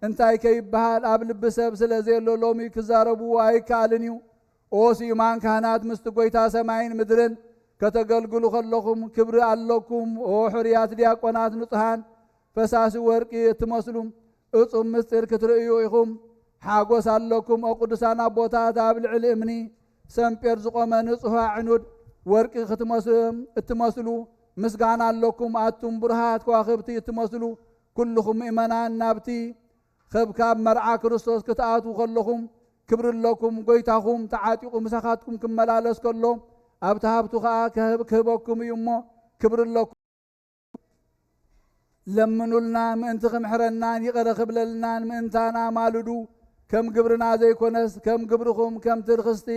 እንታይ ከ ይበሃል? ኣብ ልቢ ሰብ ስለ ዘየሎ ሎሚ ክዛረቡ ኣይከኣልን እዩ። ኦ ስዩማን ካህናት ምስቲ ጎይታ ሰማይን ምድርን ከተገልግሉ ከለኹም ክብሪ ኣለኩም። ኦ ሕርያት ዲያቆናት ንጹሃን ፈሳሲ ወርቂ እትመስሉ እጹም ምስጢር ክትርእዩ ኢኹም ሓጎስ ኣለኩም። ኦ ቅዱሳን ኣቦታት ኣብ ልዕሊ እምኒ ሰምጴር ዝቆመ ንጹህ ዕኑድ ወርቂ እትመስሉ ምስጋና ኣለኩም። ኣቱም ብርሃት ከዋኽብቲ እትመስሉ ኩልኹም ምእመናን ናብቲ ከብካብ መርዓ ክርስቶስ ክትኣትዉ ከለኹም ክብሪ ኣለኩም። ጎይታኹም ተዓጢቑ ምሳኻትኩም ክመላለስ ከሎ ኣብቲ ሃብቱ ከዓ ክህበኩም እዩ እሞ ክብሪ ኣለኩም። ለምኑልና ምእንቲ ክምሕረናን ይቕረ ክብለልናን ምእንታና ማልዱ ከም ግብርና ዘይኮነስ ከም ግብርኹም ከም ትርክስቲ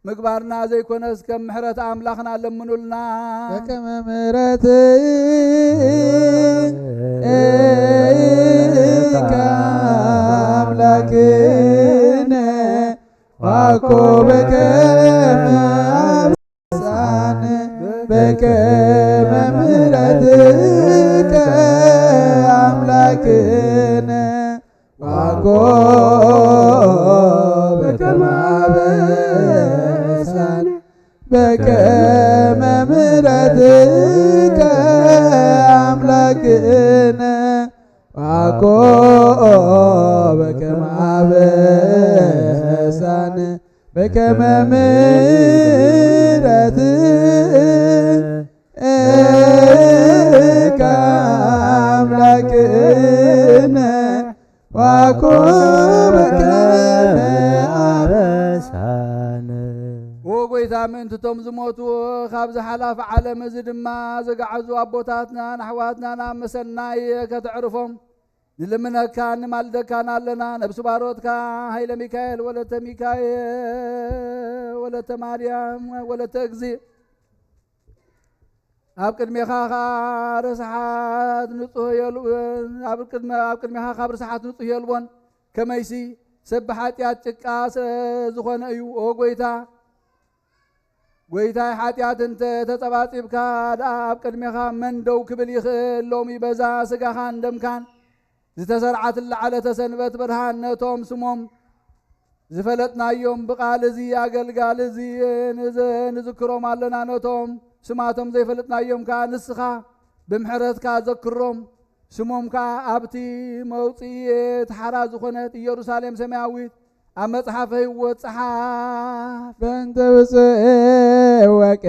ምግባርና ዘይኮነስ ከም ምሕረት ኣምላኽና ለምኑልና። በከመ ምሕረት አምላክነ ዋኮ በከመ አብሳነ በከመ ምሕረትከ አምላክነ ዋኮ በከመ አብሳነ በከመ ምሕረትከ አምላክነ ዋኮ በከመ አብሳነ በከመ ምሕረትከ አምላክነ ዋኮ በከመ አብሳነ። ወጎይታ ምእንትቶም ዝሞቱ ካብ ዝሓላፍ ዓለም እዚ ድማ ዘጋዓዙ ኣቦታትናን ኣሕዋትናን ኣብ መሰናይ ከተዕርፎም ንልምነካ ንማልደካን ኣለና። ነብሲ ባሮትካ ሃይለ ሚካኤል ወለተ ሚካኤል ወለተ ማርያም ወለተ እግዚእ ኣብ ቅድሜኻ ርስሓት ንጹህ የልቦን ኣብ ቅድሜኻ ካብ ርስሓት ንጹህ የልቦን ከመይሲ ሰብ ሓጢአት ጭቃ ዝኾነ እዩ። ኦ ጎይታ ጎይታይ ሓጢኣት እንተ ተጸባጺብካ ኣብ ቅድሜኻ መን ደው ክብል ይኽእል? ሎሚ በዛ ስጋኻን ደምካን ዝተሰርዓት ለዓለተ ሰንበት ብርሃን ነቶም ስሞም ዝፈለጥናዮም ብቃል እዚ ኣገልጋል እዚ ንዝክሮም ኣለና። ነቶም ስማቶም ዘይፈለጥናዮም ከዓ ንስኻ ብምሕረትካ ዘክሮም ስሞም ከዓ ኣብቲ መውፅኢት ሓራ ዝኾነት ኢየሩሳሌም ሰማያዊት ኣብ መጽሓፈ ሕይወት ጸሓፍ። በእንተ ብፁዕ ወቅዱስ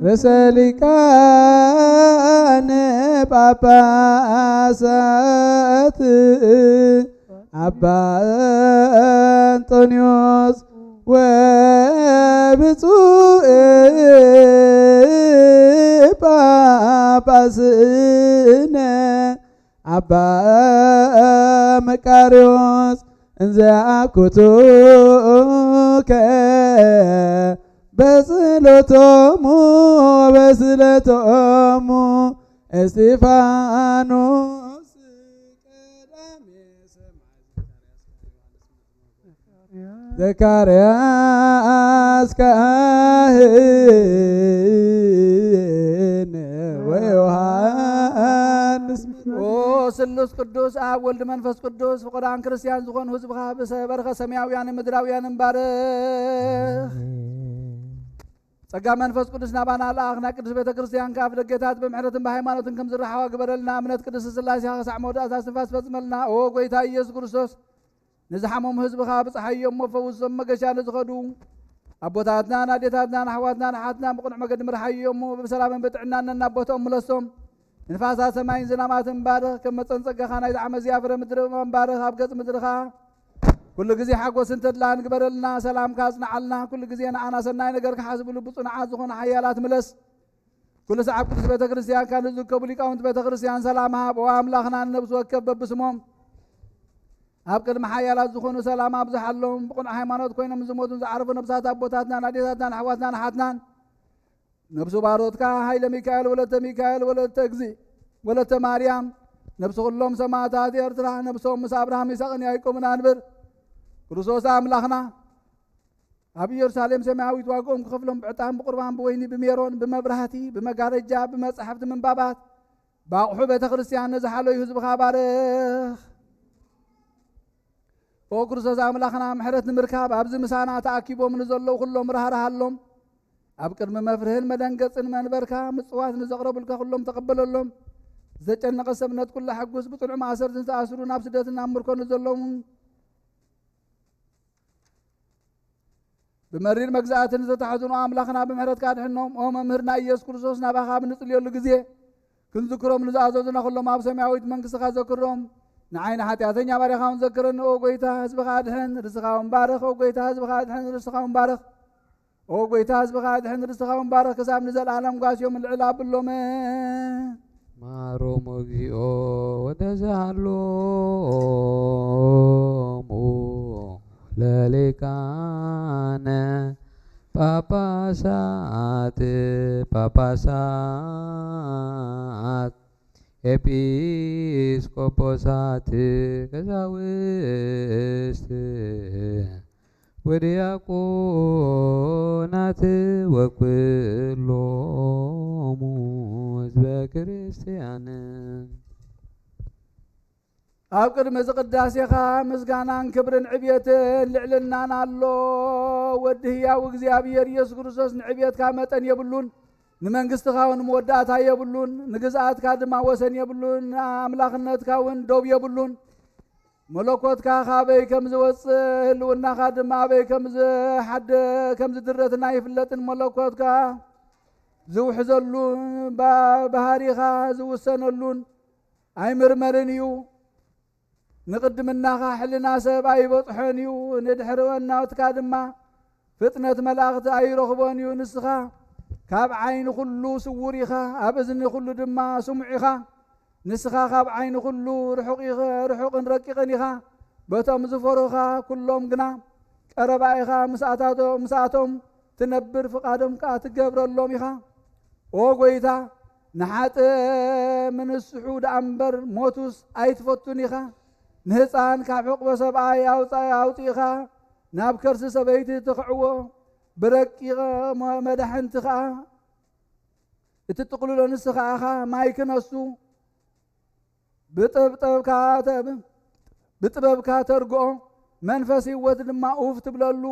ርእሰ ሊቃነ ጳጳሳት አባ አንጦንዮስ ወብፁዕ ጳጳስነ አባ መቃርዮስ እንዘ አኩቱከ በጸሎቶሙ በስለቶሙ እስጢፋኖስ ቀዳሜ ዘካርያስ ካህን ወዮሐንስ ስሉስ ቅዱስ አብ ወልድ መንፈስ ቅዱስ ፍቁራን ክርስቲያን ዝኾኑ ህዝብኻ በረኸ ሰማያውያን ምድራውያን ባርኽ። ጸጋ መንፈስ ቅዱስ ናባና ለኣኽና ቅዱስ ቤተ ክርስቲያን ካብ ደገታት ብምሕረትን ብሃይማኖትን ከም ዝረሓዋ ግበረልና። እምነት ቅዱስ ስላሴ ክሳዕ መውዳእታ ስንፋስ ፈጽመልና። ኦ ጎይታ ኢየሱስ ክርስቶስ ንዝሓመሙ ህዝብኻ ብፀሓዮም ፈውሶም መገሻ ንዝኸዱ ኣቦታትናን ኣዴታትናን ኣሕዋትናን ኣሓትና ብቕኑዕ መገዲ ምርሓዮም ብሰላምን ብጥዕናን ናቦቶም ምለሶም ንፋሳት ሰማይን ዝናማትን ባርኽ። ከም መፀን ጸጋኻ ናይ ዝዓመ ዝያፍረ ምድሪ ባርኽ። ኣብ ገጽ ምድርኻ ኩሉ ግዜ ሓጎስን ተድላን ግበረልና። ሰላምካ ጽንዓልና። ኩሉ ግዜ ንኣና ሰናይ ነገር ክሓስብሉ ብጽኑዓት ዝኾኑ ሓያላት ምለስ። ኩሉ ሰዓብ ቅዱስ ቤተ ክርስቲያን ካብ ዝርከቡ ሊቃውንቲ ቤተ ክርስቲያን ሰላም ሃብ። ኦ ኣምላኽና ንነብሲ ወከብ በብስሞም ኣብ ቅድሚ ሓያላት ዝኾኑ ሰላም ኣብዝሓሎም ብቕኑዕ ሃይማኖት ኮይኖም ዝሞቱን ዝዓረፉ ነብሳት ኣቦታትናን ኣዴታትናን ኣሕዋትናን ኣሓትናን ነብሱ ባሮትካ ሃይለ ሚካኤል ወለተ ሚካኤል ወለተ እግዚእ ወለተ ማርያም ነብሱ ኩሎም ሰማዕታት ኤርትራ ነብሶም ምስ አብርሃም ይስሐቅን ያዕቆብን አንብር። ክርስቶስ አምላኽና ኣብ ኢየሩሳሌም ሰማያዊት ዋግኦም ክኸፍሎም ብዕጣን ብቁርባን ብወይኒ ብሜሮን ብመብራህቲ ብመጋረጃ ብመጽሐፍቲ ምንባባት ብኣቑሑ ቤተ ክርስቲያን ነዝሓለዩ ህዝብኻ ባርኽ። ኦ ክርስቶስ አምላኽና ምሕረት ንምርካብ ኣብዚ ምሳና ተኣኪቦም ንዘለዉ ኩሎም ራህራሃሎም። ኣብ ቅድሚ መፍርህን መደንገፅን መንበርካ ምጽዋት ንዘቕረቡልካ ኩሎም ተቐበለሎም። ዘጨነቐ ሰብነት ኩሉ ሓጉስ ብጽኑዕ ማእሰርትን ዝተኣስሩ ናብ ስደትን ናብ ምርኮ ንዘለዉ ብመሪር መግዛእትን ዝተታሕዝኑ ኣምላኽና ብምሕረትካ ድሕኖም። ኦ መምህርና ኢየሱስ ክርስቶስ ናባኻ ብንጽልየሉ ግዜ ክንዝክሮም ንዝኣዘዙና ኩሎም ኣብ ሰማያዊት መንግሥትኻ ዘክሮም። ንዓይኒ ሓጢኣተኛ ባሪኻውን ዘክረኒ። ኦ ጎይታ ህዝብኻ ድሕን ርስኻውን ባርኽ። ኦ ጎይታ ህዝብኻ ድሕን ርስኻውን ባርኽ። ኦ ጎይታ ህዝብኻ ድሕን ርስኻውን ባርኽ። ክሳብ ንዘለዓለም ጓስዮም ልዕል ኣብሎመ ማሮም እግዚኦ ወተዛሃሎሙ ለሊቃነ ጳጳሳት ኤጲስቆጶሳት ቀሳውስት ወዲያቆናት ወኩሎሙ ህዝበ ክርስቲያን ኣብ ቅድሚ ዝቅዳሴኻ ምስጋናን ክብርን ዕብየትን ልዕልናን ኣሎ። ወዲ ህያው እግዚኣብሔር ኢየሱስ ክርስቶስ ንዕብየትካ መጠን የብሉን፣ ንመንግስትኻ እውን መወዳእታ የብሉን፣ ንግዝኣትካ ድማ ወሰን የብሉን፣ ኣምላኽነትካ እውን ዶብ የብሉን። መለኮትካ ካበይ ከም ዝወፅእ ህልውናኻ ድማ ኣበይ ከም ዝድረትና ይፍለጥን። መለኮትካ ዝውሕዘሉን ባህሪኻ ዝውሰነሉን ኣይምርመርን እዩ። ንቅድምናኻ ሕልና ሰብ ኣይበፅሖን እዩ። ንድሕሪ ወናትካ ድማ ፍጥነት መላእኽቲ ኣይረኽቦን እዩ። ንስኻ ካብ ዓይኒ ኩሉ ስውር ኢኻ፣ ኣብ እዝኒ ኩሉ ድማ ስሙዕ ኢኻ። ንስኻ ካብ ዓይኒ ኩሉ ርሑቕን ረቂቕን ኢኻ። በቶም ዝፈሩኻ ኩሎም ግና ቀረባ ኢኻ። ምስኣቶም ትነብር ፍቓዶም ከዓ ትገብረሎም ኢኻ። ኦ ጎይታ ንሓጥእ ምንስሑ ደኣ እምበር ሞቱስ ኣይትፈቱን ኢኻ። ንህፃን ካብ ሕቁበ ሰብኣይ ኣውፂኢኻ ናብ ከርሲ ሰበይቲ ትኽዕዎ ብረቂቕ መድሓንቲ ከዓ እቲ ጥቕልሎ ንስ ከዓኻ ማይ ክነሱ ብጥበብካ ተርግኦ መንፈስ ህይወት ድማ ኡፍ ትብለሉ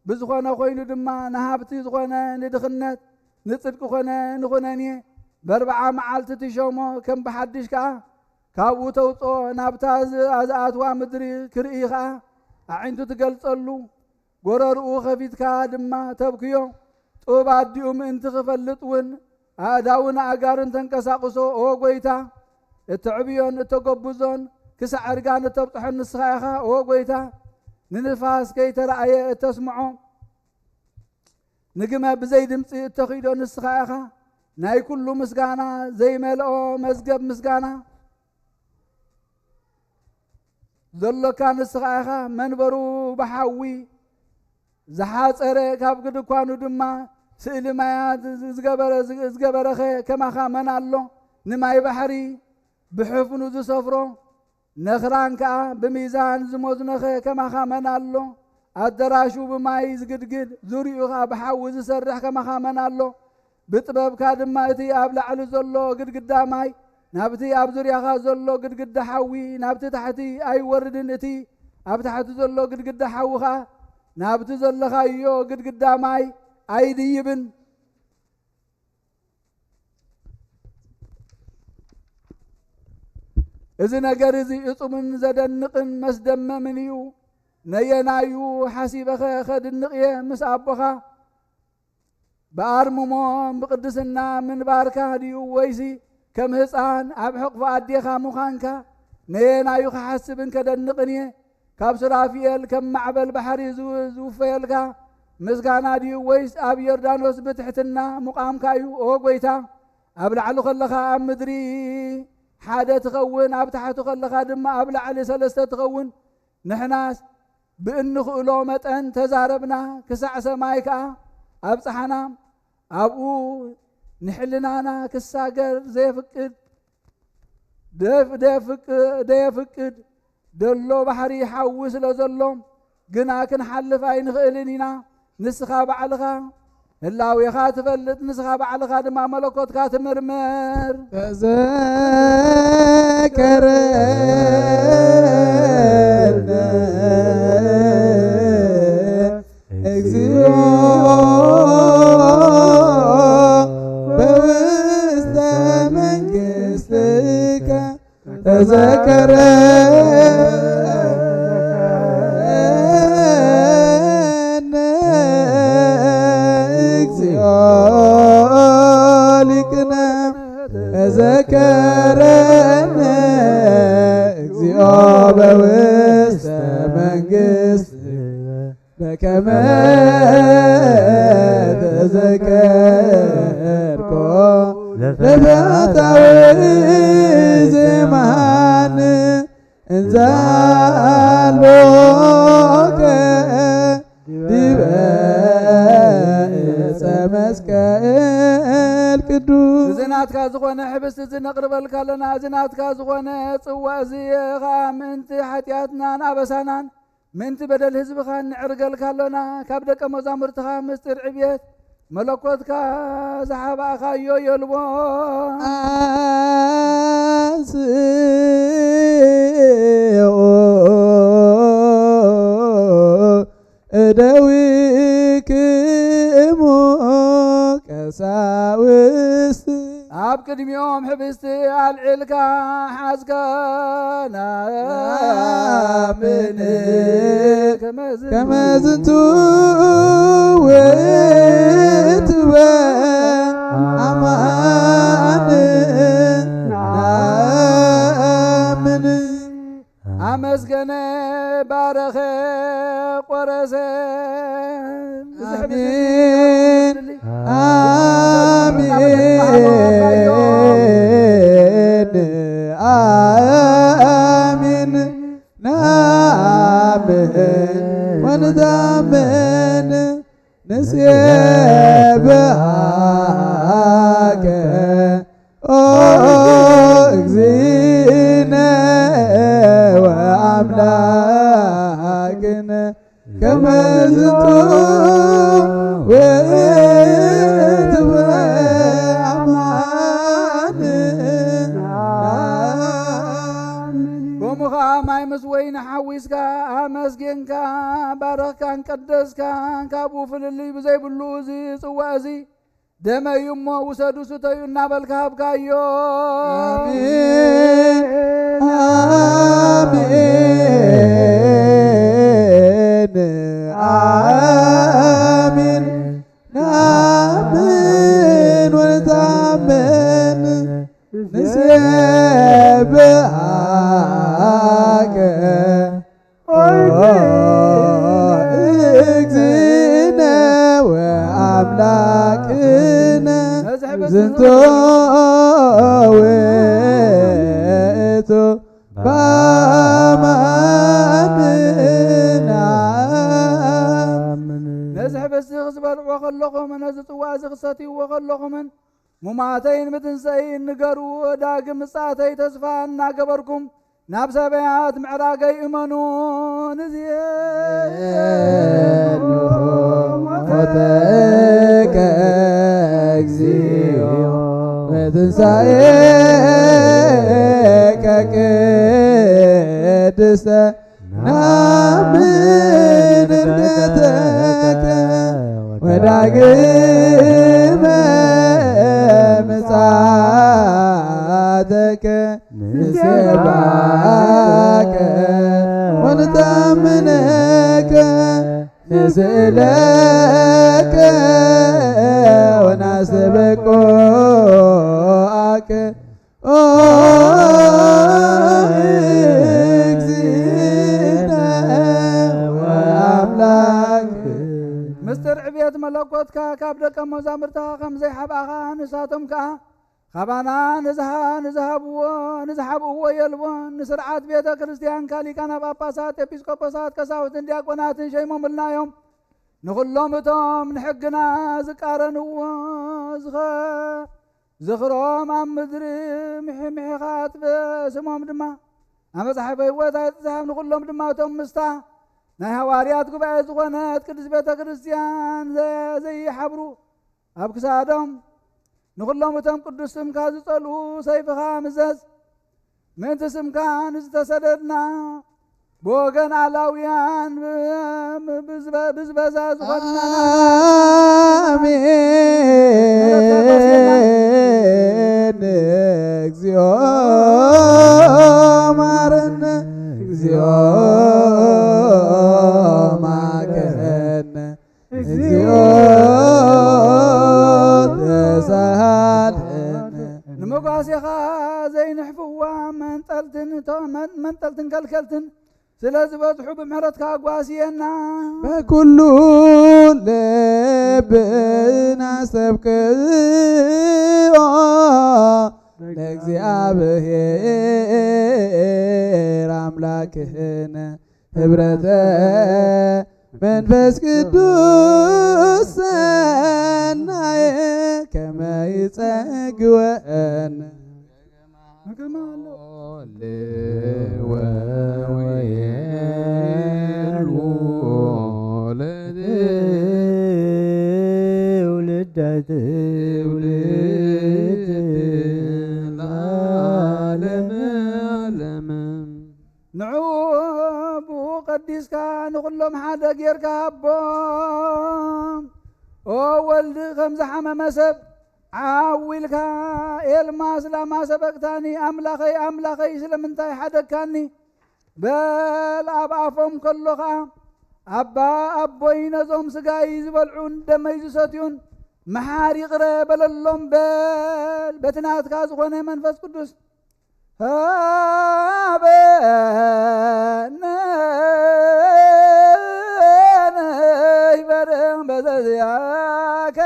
ብዝኾነ ኮይኑ ድማ ንሃብቲ ዝኾነ ንድኽነት ንጽድቂ ኾነ ንኹነኔ በርብዓ መዓልቲ ትሾሞ ከም ብሓድሽ ከዓ ካብኡ ተውፅኦ ናብታ ዝኣትዋ ምድሪ ክርኢ ከዓ ኣዒንቱ ትገልጸሉ ጎረርኡ ኸፊትካ ድማ ተብክዮ ጡብ ኣዲኡ ምእንቲ ክፈልጥ እውን ኣእዳውን ኣጋርን ተንቀሳቕሶ ኦ ጐይታ እትዕብዮን እተጐብዞን ክሳዕ ዕርጋን እተብፅሖን ንስኻ ኢኻ ኦ ጐይታ ንንፋስ ከይተረኣየ እተስምዖ ንግመ ብዘይ ድምፂ እተኺዶ ንስኻ ኢኻ ናይ ኩሉ ምስጋና ዘይመልኦ መዝገብ ምስጋና ዘሎካ ንስኻ ኢኻ መንበሩ ብሓዊ ዝሓፀረ ካብ ድኳኑ ድማ ስእሊ ማያት ዝገበረኸ ከማኻ መን ኣሎ ንማይ ባሕሪ ብሕፍኑ ዝሰፍሮ ነኽራን ከዓ ብሚዛን ዝሞዝነኸ ከማኻ መን ኣሎ ኣዳራሹ ብማይ ዝግድግድ ዙርኡ ከዓ ብሓዊ ዝሰርሕ ከማኻ መን ኣሎ ብጥበብካ ድማ እቲ ኣብ ላዕሊ ዘሎ ግድግዳ ማይ ናብቲ ኣብ ዙርያኻ ዘሎ ግድግዳ ሓዊ ናብቲ ታሕቲ ኣይወርድን እቲ ኣብ ታሕቲ ዘሎ ግድግዳ ሓዊ ከዓ ናብቲ ዘለኻዮ ግድግዳ ማይ ኣይድይብን እዚ ነገር እዚ እጹምን ዘደንቕን መስደመምን እዩ ነየናዩ ሓሲበኸ ኸድንቕ እየ ምስ ኣቦኻ ብኣርምሞ ብቅድስና ምንባርካ ድዩ ወይሲ ከም ህፃን ኣብ ሕቕፎ ኣዴኻ ምዃንካ ነየናዩ ክሓስብን ከደንቕን እየ ካብ ሱራፊኤል ከም ማዕበል ባሕሪ ዝውፈየልካ ምስጋና ድዩ ወይስ ኣብ ዮርዳኖስ ብትሕትና ሙቓምካ እዩ ኦ ጐይታ ኣብ ላዕሊ ከለኻ ኣብ ምድሪ ሓደ ትኸውን ኣብ ታሕቲ ከለኻ ድማ ኣብ ላዕሊ ሰለስተ ትኸውን ንሕናስ ብእንኽእሎ መጠን ተዛረብና ክሳዕ ሰማይ ከዓ ኣብ ፀሓና ኣብኡ ንሕልናና ክሳገር ደየፍቅድ ደሎ ባሕሪ ሓዊ ስለ ዘሎ ግና ክንሓልፍ ኣይንኽእልን ኢና ንስኻ ባዕልኻ ህላዌኻ ትፈልጥ ንስኻ ባዕልኻ ድማ መለኮትካ ትምርምር ተዘከረነ እግዚኦ በውስተ መንግሥትከ ተዘከረነ እግዚኦ ሊቅነ ተዘከረነ እግዚኦ በውስተ መንግሥትከ በከመ ተዘከርኮ ለፈታዊ ዘማን እንዘ አልቦከ ዲበ ዕፀ መስቀል ቅዱስ ዝናትካ ዝኾነ ሕብስቲ ዝነቕርበልካ ኣለና ዝናትካ ዝኾነ ጽዋዕ እዚኻ ምእንቲ ሓጢኣትናን ኣበሳናን ምእንቲ በደል ህዝብኻ ንዕርገልካ ኣለና ካብ ደቀ መዛሙርትኻ ምስጢር ዕብየት መለኮትካ ዝሓባእኻዮ የልቦ አንስኦ እደዊክሙ ቀሳውስት ኣብ ቅድሚኦም ሕብስቲ ኣልዒልካ ሓዝካ ናምን ከመዝንቱ ውእትወ አማን ናምን ኣመስገነ ባረኸ ቆረሰ አሜን አሜን አሜን ናምን ወንታምን ንሴብሐከ ኦ እግዚእነ ወአምላክነ ከመ ሎሙኻ ማይ ምስ ወይኒ ሓዊስካ ኣመስጌንካ ባረኽካን ቀደስካን ካብኡ ፍልልይ ብዘይብሉ እዚ ጽዋዕ እዚ ደመዩ እሞ ውሰዱ ስተዩ እናበልካ ሃብካዮ አሜን ናምን ወንታምን ንሴብሐከ እግዝእነ ወአምላክነ ዝንቶ ውእቱ ነዚ ሕበሲ ክዝበልዕዎ ከለኹምን ነዚ ጽዋዕ እዚ ክሰትይዎ ከለኹምን ሙማተይን ምትንሰይን ንገሩ ዳግም ምጻተይ ተስፋ እናገበርኩም ናብ ሰማያት ምዕራገይ እመኑ ሞተከ እግዚኦ ወትንሣኤከ ቅድስተ ናምን እርገተከ ወዳግመ ምጽአተከ ንሴብሐከ ወንታምነከ ንስእለከ ወናስበቆአከ እግዚእነ ወአምላክ ምስጢር ዕብየት መለኮትካ ካብ ደቀ መዛሙርትኻ ከም ዘይሓብኣኻ ንሳቶም ከዓ ካባና ንዝሃብዎ የልቦን ንስርዓት ቤተ ክርስቲያን ካሊቃና ጳጳሳት ኤጲስቆጶሳት ቀሳውስትን ዲያቆናትን ሸይሞምልናዮም ንኹሎም እቶም ንሕግና ዝቃረንዎ ዝኽሮም ኣብ ምድሪ ምሕምሕኻት ስሞም ድማ ኣብ መጽሓፈ ሕይወት ኣይትዝሃብ ንኹሎም ድማ እቶም ምስታ ናይ ሃዋርያት ጉባኤ ዝኾነት ቅድስት ቤተ ክርስቲያን ዘይሓብሩ ኣብ ክሳዶም ንኹሎም እቶም ቅዱስ ስምካ ዝጸልኡ ሰይፍኻ ምዘዝ ምእንቲ ስምካ ንዝተሰደድና ብወገን ኣላውያን ብዝበዛ ዝኾንና አሜን እግዚኦ ማረነ እግዚኦ ማከነ እግዚኦ ተሳሃለነ ንመጓሴኻ ዘይንሕፍዋ መንጠልትን ከልከልትን ስለ ዝበዝሑ ብምሕረትካ ጓስየና በኩሉ ልብና ሰብክዎ ለእግዚአብሔር አምላክህነ ኅብረተ መንፈስ ቅዱስ ሰናየ ከመ ይጸግወነ ንዑ ብኡ ቀዲስካ ንኹሎም ሓደ ጌርካ ሃቦም ኦ ወልዲ ከምዚ ሓመመ ሰብ ዓዊልካ ኤልማስ ላማ ሰበቅታኒ ኣምላኸይ ኣምላኸይ ስለምንታይ ሓደግካኒ በል ኣብ ኣፎም ከሎኻ ኣባ ኣቦይ ነዞም ስጋይ ዝበልዑን ደመይ ዝሰትዩን መሓሪ ይቕረ በለሎም በል በቲ ናትካ ዝኾነ መንፈስ ቅዱስ ሃበነ ይበርህ በዘዚያከ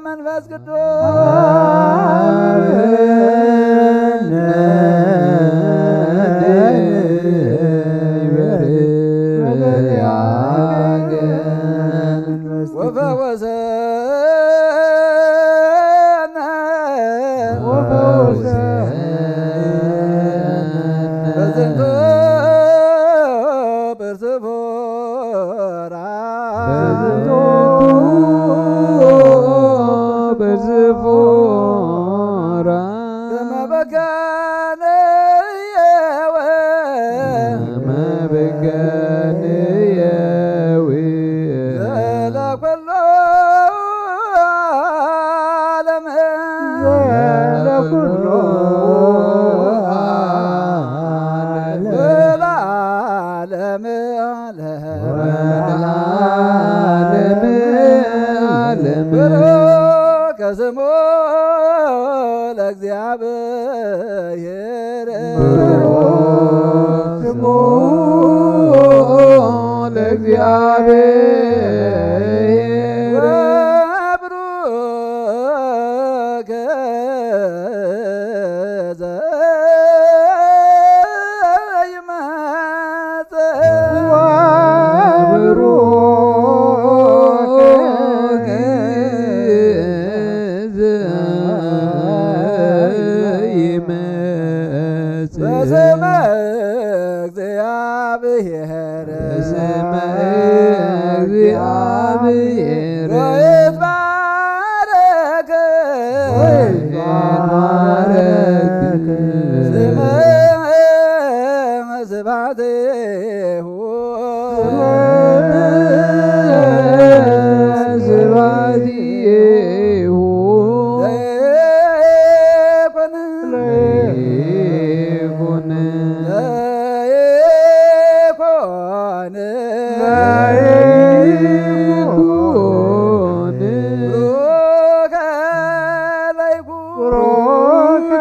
መንፈስ ቅዱስ ወፈወሰነ በዝንቱ ብርዝፎራ ከመ በካነ እግዚአብሔር ወብሩክ ዘይመጽእ ወብሩክ ዘይመጽእ በስመ እግዚአብሔር በስመ እግዚአብሔር ወይትባረክ ወይትባረክ ስመ ስብሐቲሁ ስብሐቲሁ ለይኩን ለይኩን ለይኩን ለይኩን ቡሩከ ለይኩን ቡሩከ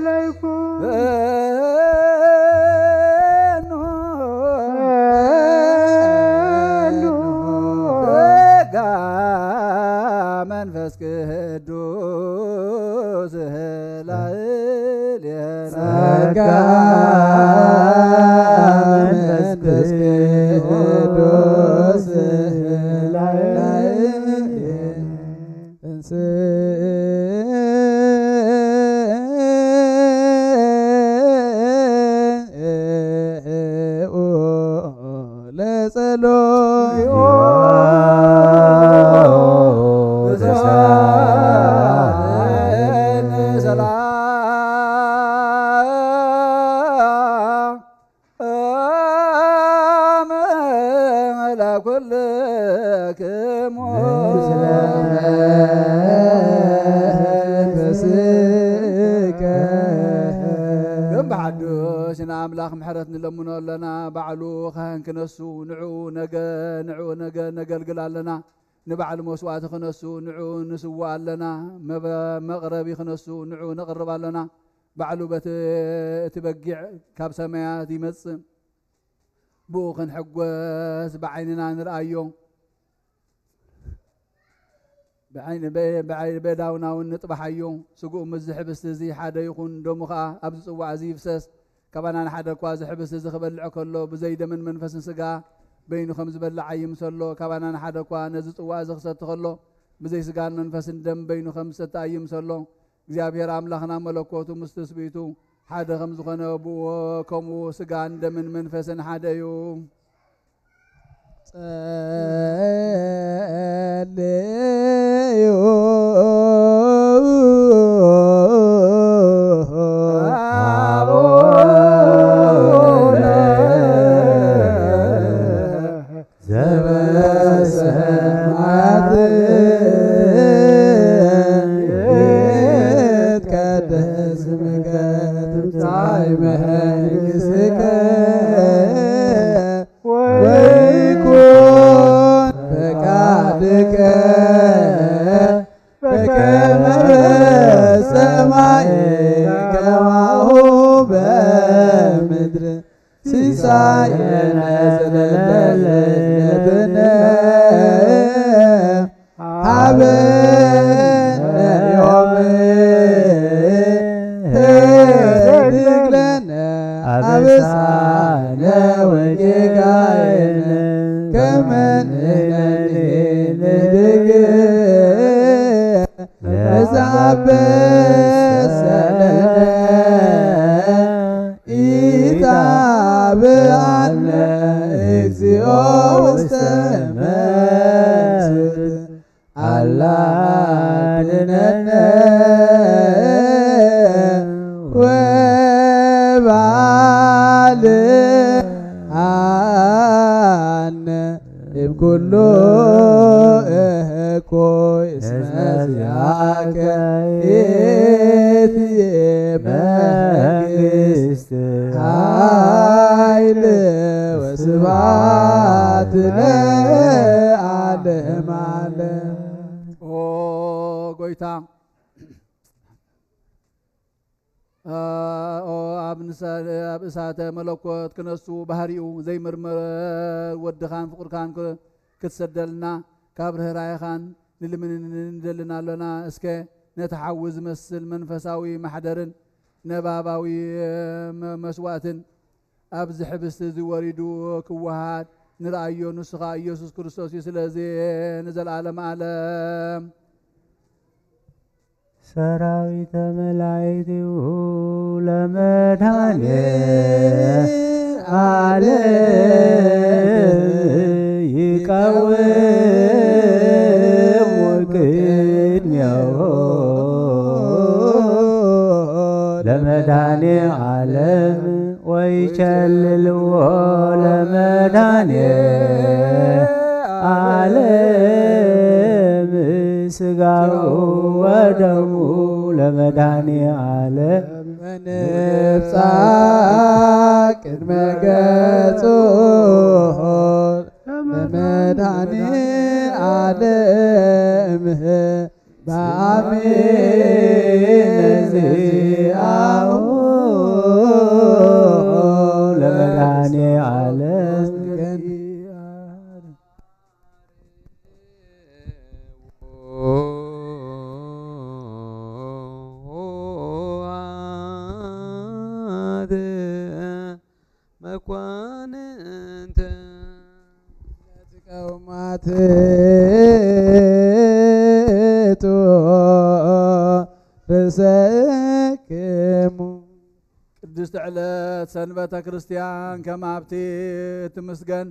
ለይኩን በኑ ጸጋ መንፈስ ቅዱስ ላዕሌነ ጸጋ መንፈስ ቅዱስ ለኩልክሙ ግን ብሓዱሽ ንኣምላኽ ምሕረት ንለምኖ ኣለና ባዕሉ ካህን ክነሱ ንዑ ነገ ነገልግል ኣለና ንባዕሉ መስዋእቲ ክነሱ ንዑ ንስዋ ኣለና መቕረቢ ክነሱ ንዑ ነቕርብ ኣለና ባዕሉ በቲ እቲ በጊዕ ካብ ሰማያት ይመጽእ ብኡ ክንሕጐስ ብዓይንና ንርአዮ በዳውና እውን ንጥባሓዮ ስጉኡ ምስ ዝሕብስቲ እዚ ሓደ ይኹን ደሙ ከዓ ኣብዚ ጽዋዕ እዚ ይፍሰስ ካባና ንሓደ እኳ ዝሕብስቲ እዚ ክበልዖ ከሎ ብዘይ ደምን መንፈስን ስጋ በይኑ ከም ዝበልዕ ኣይምሰሎ ካባና ንሓደ እኳ ነዚ ጽዋዕ እዚ ክሰቲ ከሎ ብዘይ ስጋን መንፈስን ደም በይኑ ከም ዝሰቲ ኣይምሰሎ እግዚኣብሔር ኣምላኽና መለኮቱ ምስ ትስብእቱ ሓደ ከም ዝኾነ ብዎ ከምኡ ስጋን ደምን መንፈስን ሓደ እዩ ጸልዩ አቡነ ዘበሰማያት ይትቀደስ ስምከ ትምጻእ መንግሥትከ ወይኩን ፈቃድከ በከመ በሰማይ ከማሁ በምድር ሲሳየነ ዘለለ ዕለትነ ሀበነ ዮም ህድግ ለነ አበሳነ ወጌጋየነ ከመ ንሕነኒ ንህድግ ለዘአበሰ ለነ ኢታብአነ እግዚኦ ውስተ መንሱት አላ አድኅነነ ወባልዓነ እምኩሉ እኩይ እስመ ዚአከ ይእቲ መንግሥት ኃይል ወስብሐት ለዓለመ ዓለም። ኦ ጎይታ ኦ አብና ኣብ እሳተ መለኮት ክነሱ ባህሪኡ ዘይምርመር ወድኻን ፍቁርካን ክትሰደልና ካብ ርህራይኻን ንልምን እንደልና ኣለና። እስከ ነቲ ሓዊ ዝመስል መንፈሳዊ ማሕደርን ነባባዊ መስዋእትን ኣብዚ ሕብስቲ ዝወሪዱ ክወሃድ ንርአዮ ንስኻ ኢየሱስ ክርስቶስ እዩ። ስለዚ ንዘለዓለም ዓለም ሰራዊተ መላእክቲሁ ለመድኃኔ ዓለም ይቃወሙ ቅድሜሁ ለመድኃኔ ዓለም ወይቸልልዎ ለመድኃኔ ዓለም ስጋው ወደሙ ለመድኃኔ ዓለም ወንብፃ ቅድመ ገጹ ለመድኃኔ ዓለም በአሜን ዚአሁ ለመድኃኔ ዓለም መኳንንተ ተቃውማትቱ ርእሰክሙ ቅድስት ዕለት ሰንበተ ክርስቲያን ከም ኣብቲ እትምስገን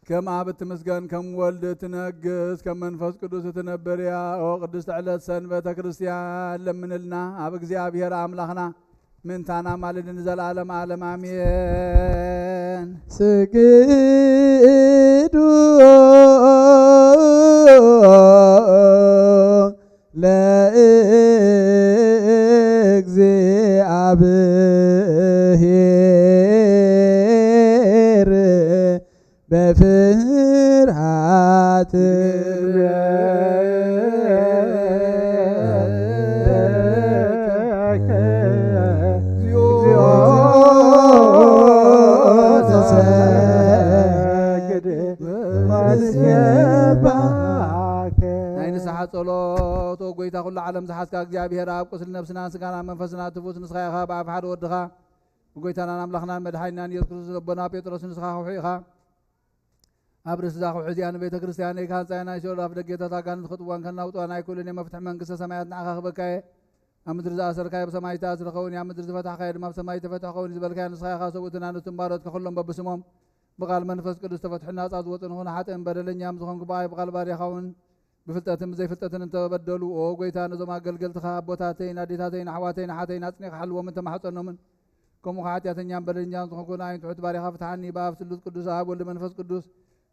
ከም ኣብ እትምስገን ከም ወልድ እትነግስ ከም መንፈስ ቅዱስ እትነብር እያ። ኦ ቅድስት ዕለት ሰንበተ ክርስቲያን ለምንልና ኣብ እግዚአብሔር አምላኽና ምንታና ማልድን ዘለዓለም ዓለም አሜን። ስግዱ ለእግዚአብሔር በፍርሃት ናይ ንስሓ ጸሎት ጎይታ ኩሉ ዓለም ዝሓዝካ እግዚአብሔር ኣብ ቁስሊ ነብስና ስጋና መንፈስና ትፉት ንስኻ ኢኻ ብኣብ ሓደ ወድኻ ብጎይታናን ኣምላኽናን መድሓኒናን ኢየሱስ ክርስቶስ ኣቦና ጴጥሮስ ንስኻ ክውሒ ኢኻ ኣብ ርእሲ እዛ ክውሒ እዚኣ ንቤተ ክርስቲያን ኢካ ህንፃና ይሰሉ ኣብ ደጌታት ኣጋንንት ክጥዋን ከናውጥዋን ኣይክእሉን መፍትሒ መንግስተ ሰማያት ንዓኻ ክበካየ ኣብ ምድሪ ዝኣሰርካዮ ብሰማይ ዝተኣስረ ኣብ ምድሪ ዝፈታሕካዮ ድማ ብሰማይ ተፈትሒ ኸውን ዝበልካዮ ንስኻ ኢኻ ሰብኡትን ኣንስትን ባሮት ከኩሎም በብስሞም ብቓል መንፈስ ቅዱስ ተፈትሑ ናፃ ዝወፁ ንኹን ሓጥእን በደለኛም ዝኾንኩ በኣይ ብቓል ባሪኻውን ብፍልጠትን ብዘይፍልጠትን እንተበደሉ ኦ ጎይታ ነዞም ኣገልገልትኻ ኣቦታተይን ኣዴታተይን ኣሕዋተይን ሓተይን ኣፅኒዕካ ሓልዎምን ተማሕፀኖምን ከምኡ ሓጢኣተኛን በደለኛም ዝኾንኩ ንኣይን ትሑት ባሪኻ ፍትሓኒ ብኣብ ስሉስ ቅዱስ ኣብ ወልዲ መንፈስ ቅዱስ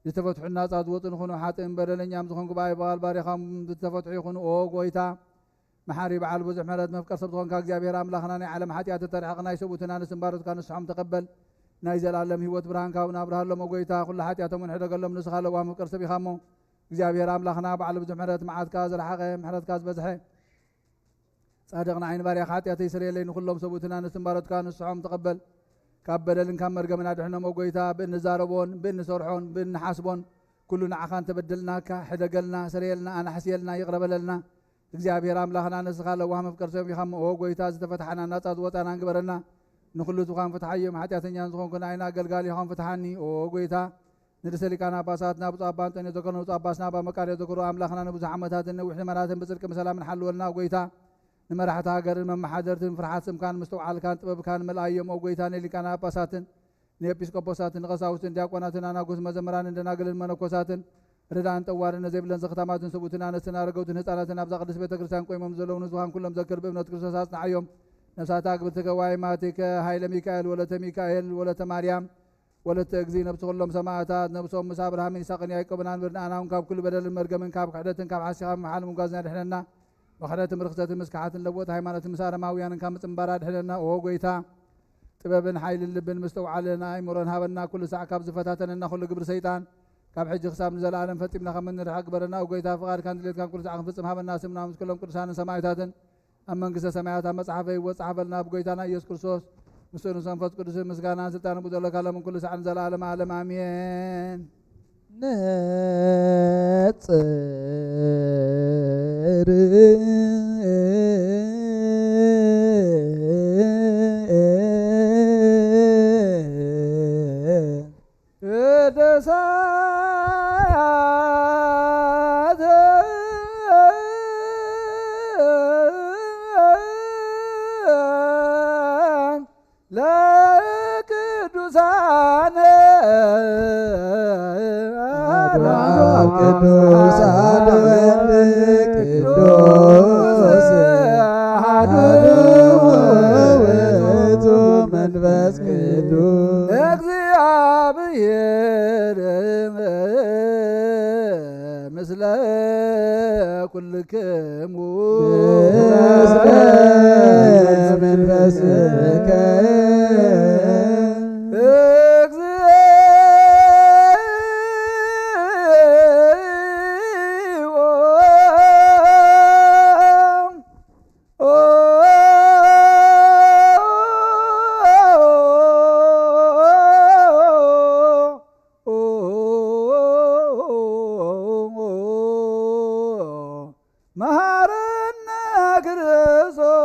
ዝተፈትሑ ናፃ ዝወፁ ንኹኑ ሓጥእን በደለኛም ዝኾንኩ በኣይ ብቓል ባሪኻም ዝተፈትሑ ይኹኑ ኦ ጎይታ መሓሪ በዓል ብዙሕ ምሕረት መፍቀር ሰብ ዝኾንካ እግዚአብሔር ኣምላኽና ናይ ዓለም ሓጢኣት ተሪሕቕ ናይ ሰብኡትን ኣንስትን ባሮትካ ንስሖም ተቐበል ናይ ዘለዓለም ሂወት ብርሃን ካብ ናብርሃሎም ጎይታ ኩሉ ሓጢኣቶምን ሕደገሎም ንስኻ ለዋ መፍቀር ሰብ ኢኻ እሞ እግዚአብሔር ኣምላኽና በዓል ብዙሕ ምሕረት መዓትካ ዝረሓቐ ምሕረትካ ዝበዝሐ ጻድቕ ንዓይኒ ባርያኻ ሓጢኣተይ ስርየለይ ንኩሎም ሰብኡትን ኣንስትን ባሮትካ ንስሖም ተቐበል ካብ በደልን ካብ መርገምን ኣድሕኖሞ ጎይታ ብእንዛረቦን ብእንሰርሖን ብእንሓስቦን ኩሉ ንዓኻ እንተበደልናካ ሕደገልና ስርየልና ኣናሕስየልና ይቕረበለልና እግዚአብሔር ኣምላኽና ንስኻ ለዋ መፍቀር ሰብ ኢኻ እሞ ኦ ጎይታ ዝተፈትሓና ናፃ ዝወፃና ንግበረና ንኩሉ ዝኳን ፍትሓዮም ሓጢኣተኛን ዝኾንኩ ንዓይና ኣገልጋሊ ኢኹም ፍትሓኒ ኦ ጎይታ ንርሰ ሊቃነ ጳጳሳት ናብ ብፁዕ ኣባ አንጦንዮስ ዘኮኑ ብፁዕ ኣባ ስናባ መቃርዮ ዘኮሩ ኣምላኽና ንብዙሕ ዓመታትን ነዊሕ ዘመናትን ብጽድቂ ብሰላምን ሓልወልና ጎይታ ንመራሕቲ ሃገርን መማሓደርትን ፍርሓት ስምካን ምስትውዓልካን ጥበብካን መልኣዮም ኦ ጎይታ ንሊቃነ ጳጳሳትን ንኤጲስቆጶሳትን ንቐሳውስትን ዲያቆናትን ኣናጉስ መዘምራንን ደናግልን መነኮሳትን ርዳእን ጠዋርን ነዘይብለን ዘኽታማትን ሰብኡትን ኣነስትን ኣረገውትን ህፃናትን ኣብዛ ቅድስት ቤተ ክርስቲያን ቆይሞም ዘለውን ንዝዃን ኩሎም ዘክር ብእምነት ክርስቶስ ኣጽናዕዮም ነፍሳታ ግብርትከ ዋይማቲከ ሃይለ ሚካኤል ወለተ ሚካኤል ወለተ ማርያም ወለተ እግዚእ ነብሲ ኩሎም ሰማዕታት ነብሶም ምስ አብርሃምን ይስሐቅን ያዕቆብን ኣንብርናኣናውን ካብ ኩሉ በደልን መርገምን ካብ ክሕደትን ካብ ሓሲኻ መሓል ምጓዝና ድሕነና ብኽደትን ርክሰትን ምስ ክሓትን ለወጥ ሃይማኖትን ምስ ኣረማውያንን ካብ ምፅምባራ ድሕነና ኦ ጎይታ ጥበብን ሓይልን ልብን ምስተውዓልን ኣእምሮን ሃበና ኩሉ ሳዕ ካብ ዝፈታተነና ኩሉ ግብሪ ሰይጣን ካብ ሕጂ ክሳብ ንዘለዓለም ፈፂምና ከም እንርሕቕ ግበረና ኦ ጎይታ ፍቓድካን ድሌትካን ኩሉ ሳዕ ክንፍፅም ሃበና ስምና ምስ ኩሎም ቅዱሳንን ሰማዕታትን ኣብ መንግስተ ሰማያት ኣብ መጽሓፈ ሕይወት ጻሕፈልና ብጎይታና ኢየሱስ ክርስቶስ ምስኡ ንመንፈስ ቅዱስ ምስጋናን ስልጣንን ብዘለካ ሎምን ኩሉ ሰዓትን ዘለዓለም ዓለም ኣሜን። ነጽር እደሳት ለቅዱሳን ቅዱሳን ቅዱስ አሐዱ ውእቱ መንፈስ ቅዱስ እግዚአብሔር ምስለ ኩልክሙ ምስለ መንፈስከ መሐረነ ክርስቶስ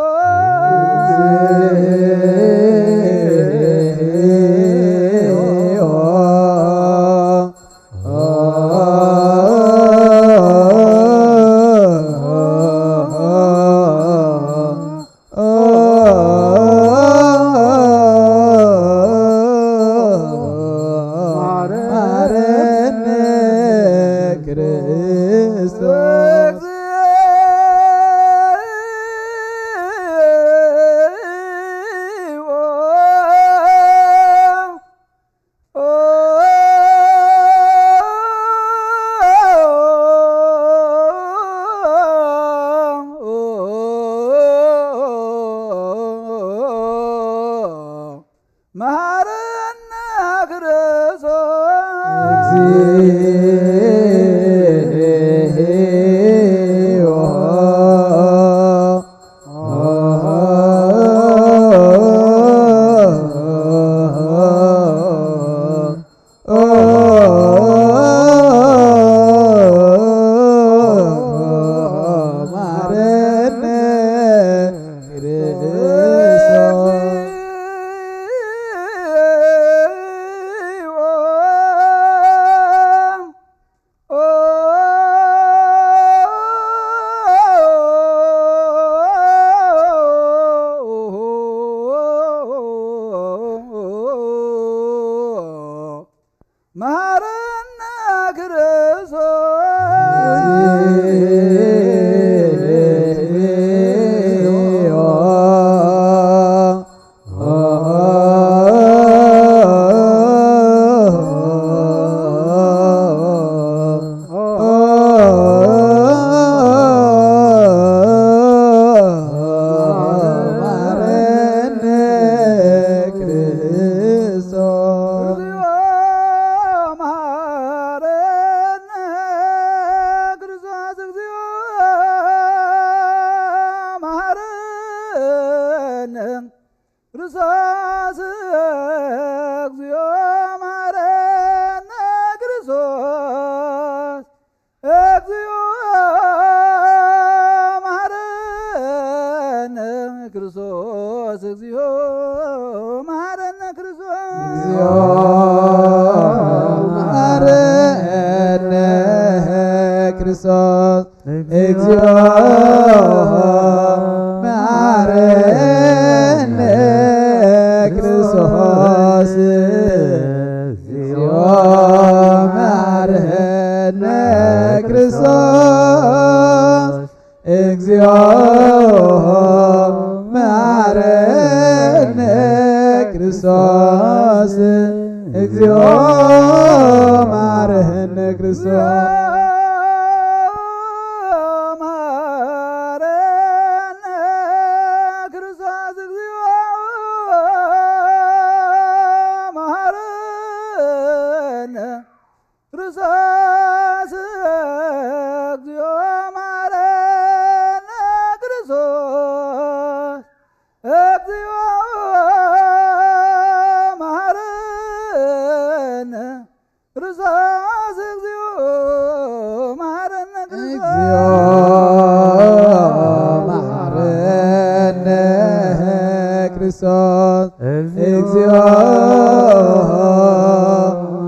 ክርስቶስ እግዚኦ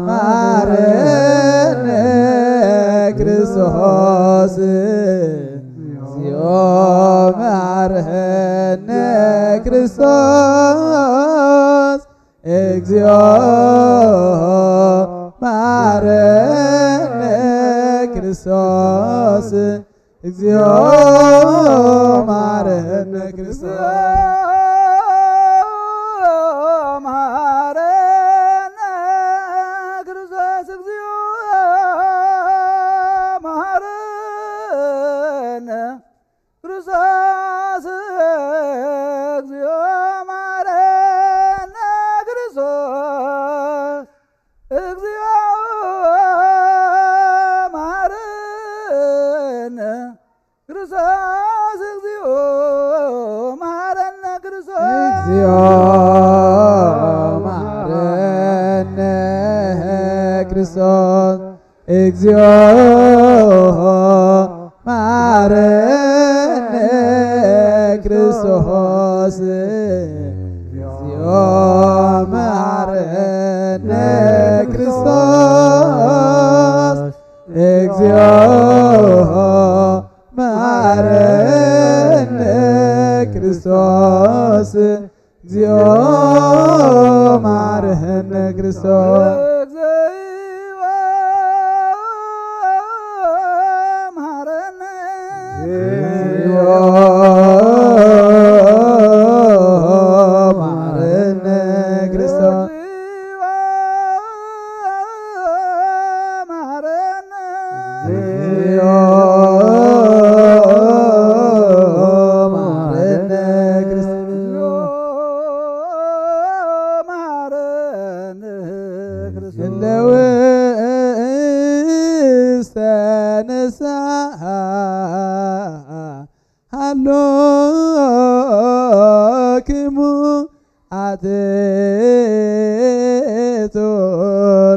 መሐረነ ክርስቶስ እግዚኦ መሐረነ ክርስቶስ እግዚኦ መሐረነ ክርስቶስ እግዚኦ መሐረነ ክርስቶስ መሐረነ ክርስቶስ እግዚኦ መሐረነ ክርስቶስ እግዚኦ መሐረነ ክርስቶስ እግዚኦ መሐረነ ክርስቶስ እግዚኦ መሐረነ ክርስቶስ እግዚኦ መሐረነ ክርስቶስ እግዚኦ መሐረነ ክርስቶስ እግዚኦ መሐረነ ክርስቶስ እግዚኦ መሐረነ ክርስቶስ እግዚኦ መሐረነ ክርስቶስ ሃሎክሙ አትቶ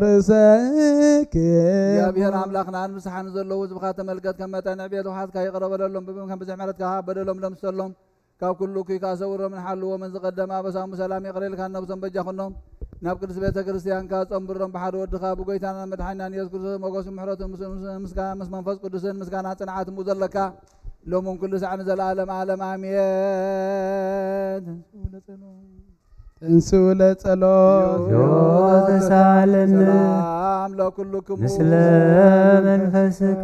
ርእሰክሙ እግዚአብሔር አምላክና ንምስሓን ዘለዉ ህዝብካ ተመልከት ከም መጠን ዕብየት ውሓትካ ይቕረበለሎም ብብም ከም ብዝሕ ምሕረትካ በደሎም ለምሰሎም ካብ ኩሉ ኩይካ ሰውሮምን ሓልዎምን ዝቐደማ በሳሙ ሰላም ይቕረልካ ነብሶም በጃኹኖም ናብ ቅዱስ ቤተ ክርስቲያንካ ጸንብሮም ብሓደ ወድኻ ብጎይታና መድሓኒናን ኢየሱስ ክርስቶስ ሞገሱ ምሕረቱ ምስ መንፈስ ቅዱስን ምስጋና ጽንዓት እሙ ዘለካ ሎሙን ኩሉ ሰዓን ዘለዓለም ዓለም አሜን። እንሱ ለጸሎት ተሳለነ ሰላም ለኩልክሙ ምስለ መንፈስከ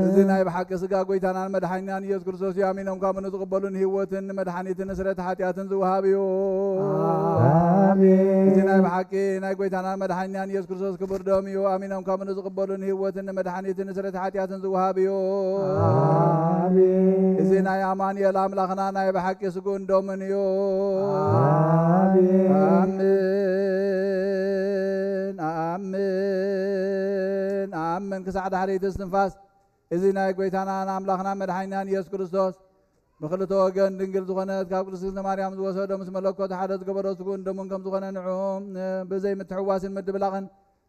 እዚ ናይ ብሓቂ ስጋ ጎይታናን መድሓኒናን ኢየሱስ ክርስቶስ እዩ። ኣሚኖም ካብ ንዝቕበሉን ህይወትን መድሓኒትን ስረት ሓጢኣትን ዝውሃብ እዩ። እዚ ናይ ብሓቂ ናይ ጎይታናን መድሓኒናን ኢየሱስ ክርስቶስ ክቡር ደም እዩ። ኣሚኖም ካብ ንዝቕበሉን ህይወትን መድሓኒትን ስረት ሓጢኣትን ዝውሃብ እዩ። እዚ ናይ ኣማኑኤል ኣምላኽና ናይ ብሓቂ ስጉን ደምን እዩ። አሜን አሜን አሜን። ክሳዕ ድሕሪት እስትንፋስ እዚ ናይ ጎይታናን ኣምላኽና መድሓኒናን ኢየሱስ ክርስቶስ ብክልተ ወገን ድንግል ዝኾነት ካብ ቅድስቲ ማርያም ዝወሰዶ ምስ መለኮት ሓደ ዝገበሮ ስጉን ደሙን ከም ዝኾነ ንዑ ብዘይ ምትሕዋስን ምድብላቕን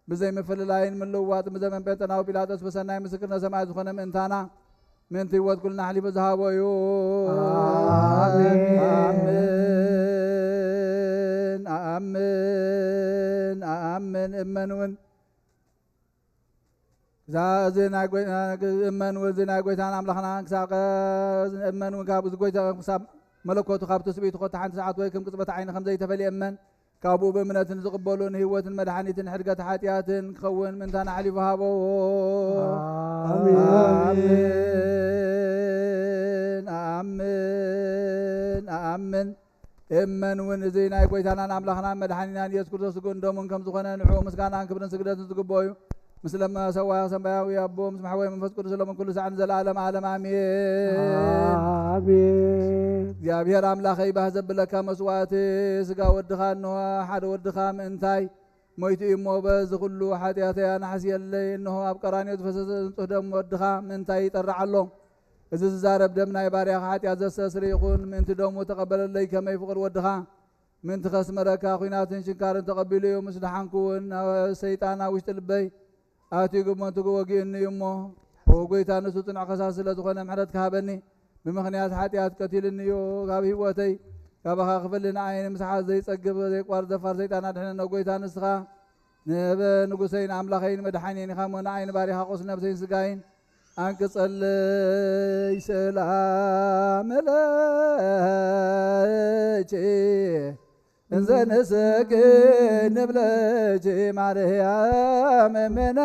ብዘይ ምፍልላይን ምልውዋጥ ብዘመን ጴንጤናዊ ጲላጦስ ብሰናይ ምስክርነት ሰማይ ዝኾነ ምእንታና ምእንቲ ህይወት ኩልና ሓሊፉ ዝሃቦ እዩ። አሜን አሜን። እመኑን እዚ ናይ ጎይታና ኣምላኽና ክሳብ እመኑን ካብ ጎይታ ክሳብ መለኮቱ ካብ ትስቢቱ ኮታ ሓንቲ ሰዓት ወይ ከም ቅፅበት ዓይኒ ከምዘይተፈልየ እመን ካብኡ ብእምነትን ዝቕበሉን ህይወትን መድሓኒትን ሕድገት ሓጢኣትን ክኸውን ምንታና ሓሊፉ ሃቦ። አሜን አሜን አሜን። እመኑን እዚ ናይ ጎይታናን ኣምላኽና መድሓኒናን ኢየሱስ ክርስቶስ ስጉን ደሙን ከም ዝኾነ ንዑ ምስጋናን ክብርን ስግደትን ዝግቦ እዩ። ምስለ ሰዋያ ሰማያዊ ኣቦ ምስ ማሕወይ መንፈስ ቅዱስ ሎምን ኩሉ ሰዓን ዘለዓለም ዓለም አሜን። እግዚአብሔር ኣምላኸይ ባህ ዘብለካ መስዋዕቲ ስጋ ወድኻ እንሆ ሓደ ወድኻ ምእንታይ ሞይቱ እሞ በዚ ኩሉ ሓጢኣተያ ናሕስየለይ እንሆ ኣብ ቀራንዮ ዝፈሰሰ ንጹህ ደም ወድኻ ምእንታይ ይጠርዕ ኣሎ። እዚ ዝዛረብ ደም ናይ ባርያኻ ሓጢኣት ዘስተስሪ ይኹን ምእንቲ ደሙ ተቐበለለይ ከመይ ፍቕር ወድኻ ምእንቲ ከስመረካ ኩናትን ሽንካርን ተቐቢሉ እዩ። ምስ ድሓንኩ እውን ሰይጣን ኣብ ውሽጢ ልበይ ኣትዩ ግመንቱ ወጊእኒ እዩ እሞ ጎይታ ንሱ ጽኑዕ ከሳስ ስለ ዝኾነ ምሕረት ክሃበኒ ብምኽንያት ሓጢኣት ቀቲልኒ እዩ። ካብ ህይወተይ ካብኻ ክፍልን ዓይን ምስሓት ዘይጸግብ ዘይቋርጥ ዘፋር ሰይጣን ኣድሕነነ ጎይታ ንስኻ ንጉሰይን ኣምላኸይን መድሓኒን ኢኻ እሞ ንዓይን ባሪኻ ቁስ ነብሰይን ስጋይን አንቅጸልይ ሰላም ለኪ እንዘ ንሰግድ ንብለኪ ማርያም እምነ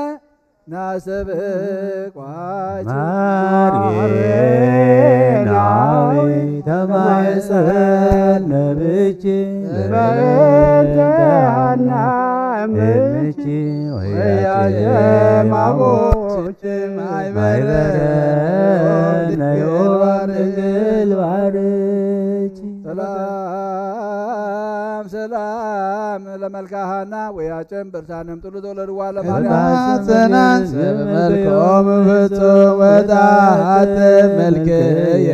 ናሰብቋች ማርያናዊ ተማይጸን ነብኪ በእንተሃና እምኪ ወያጀማቦች ማይበረን ድንግል ባርኪ ሰላም ሰላም ለመልካሃና ወያጨም ብርሳንም ጥሉ ተወለድዋ ለማርያም መልኮም ፍጹም ወጣት መልክየ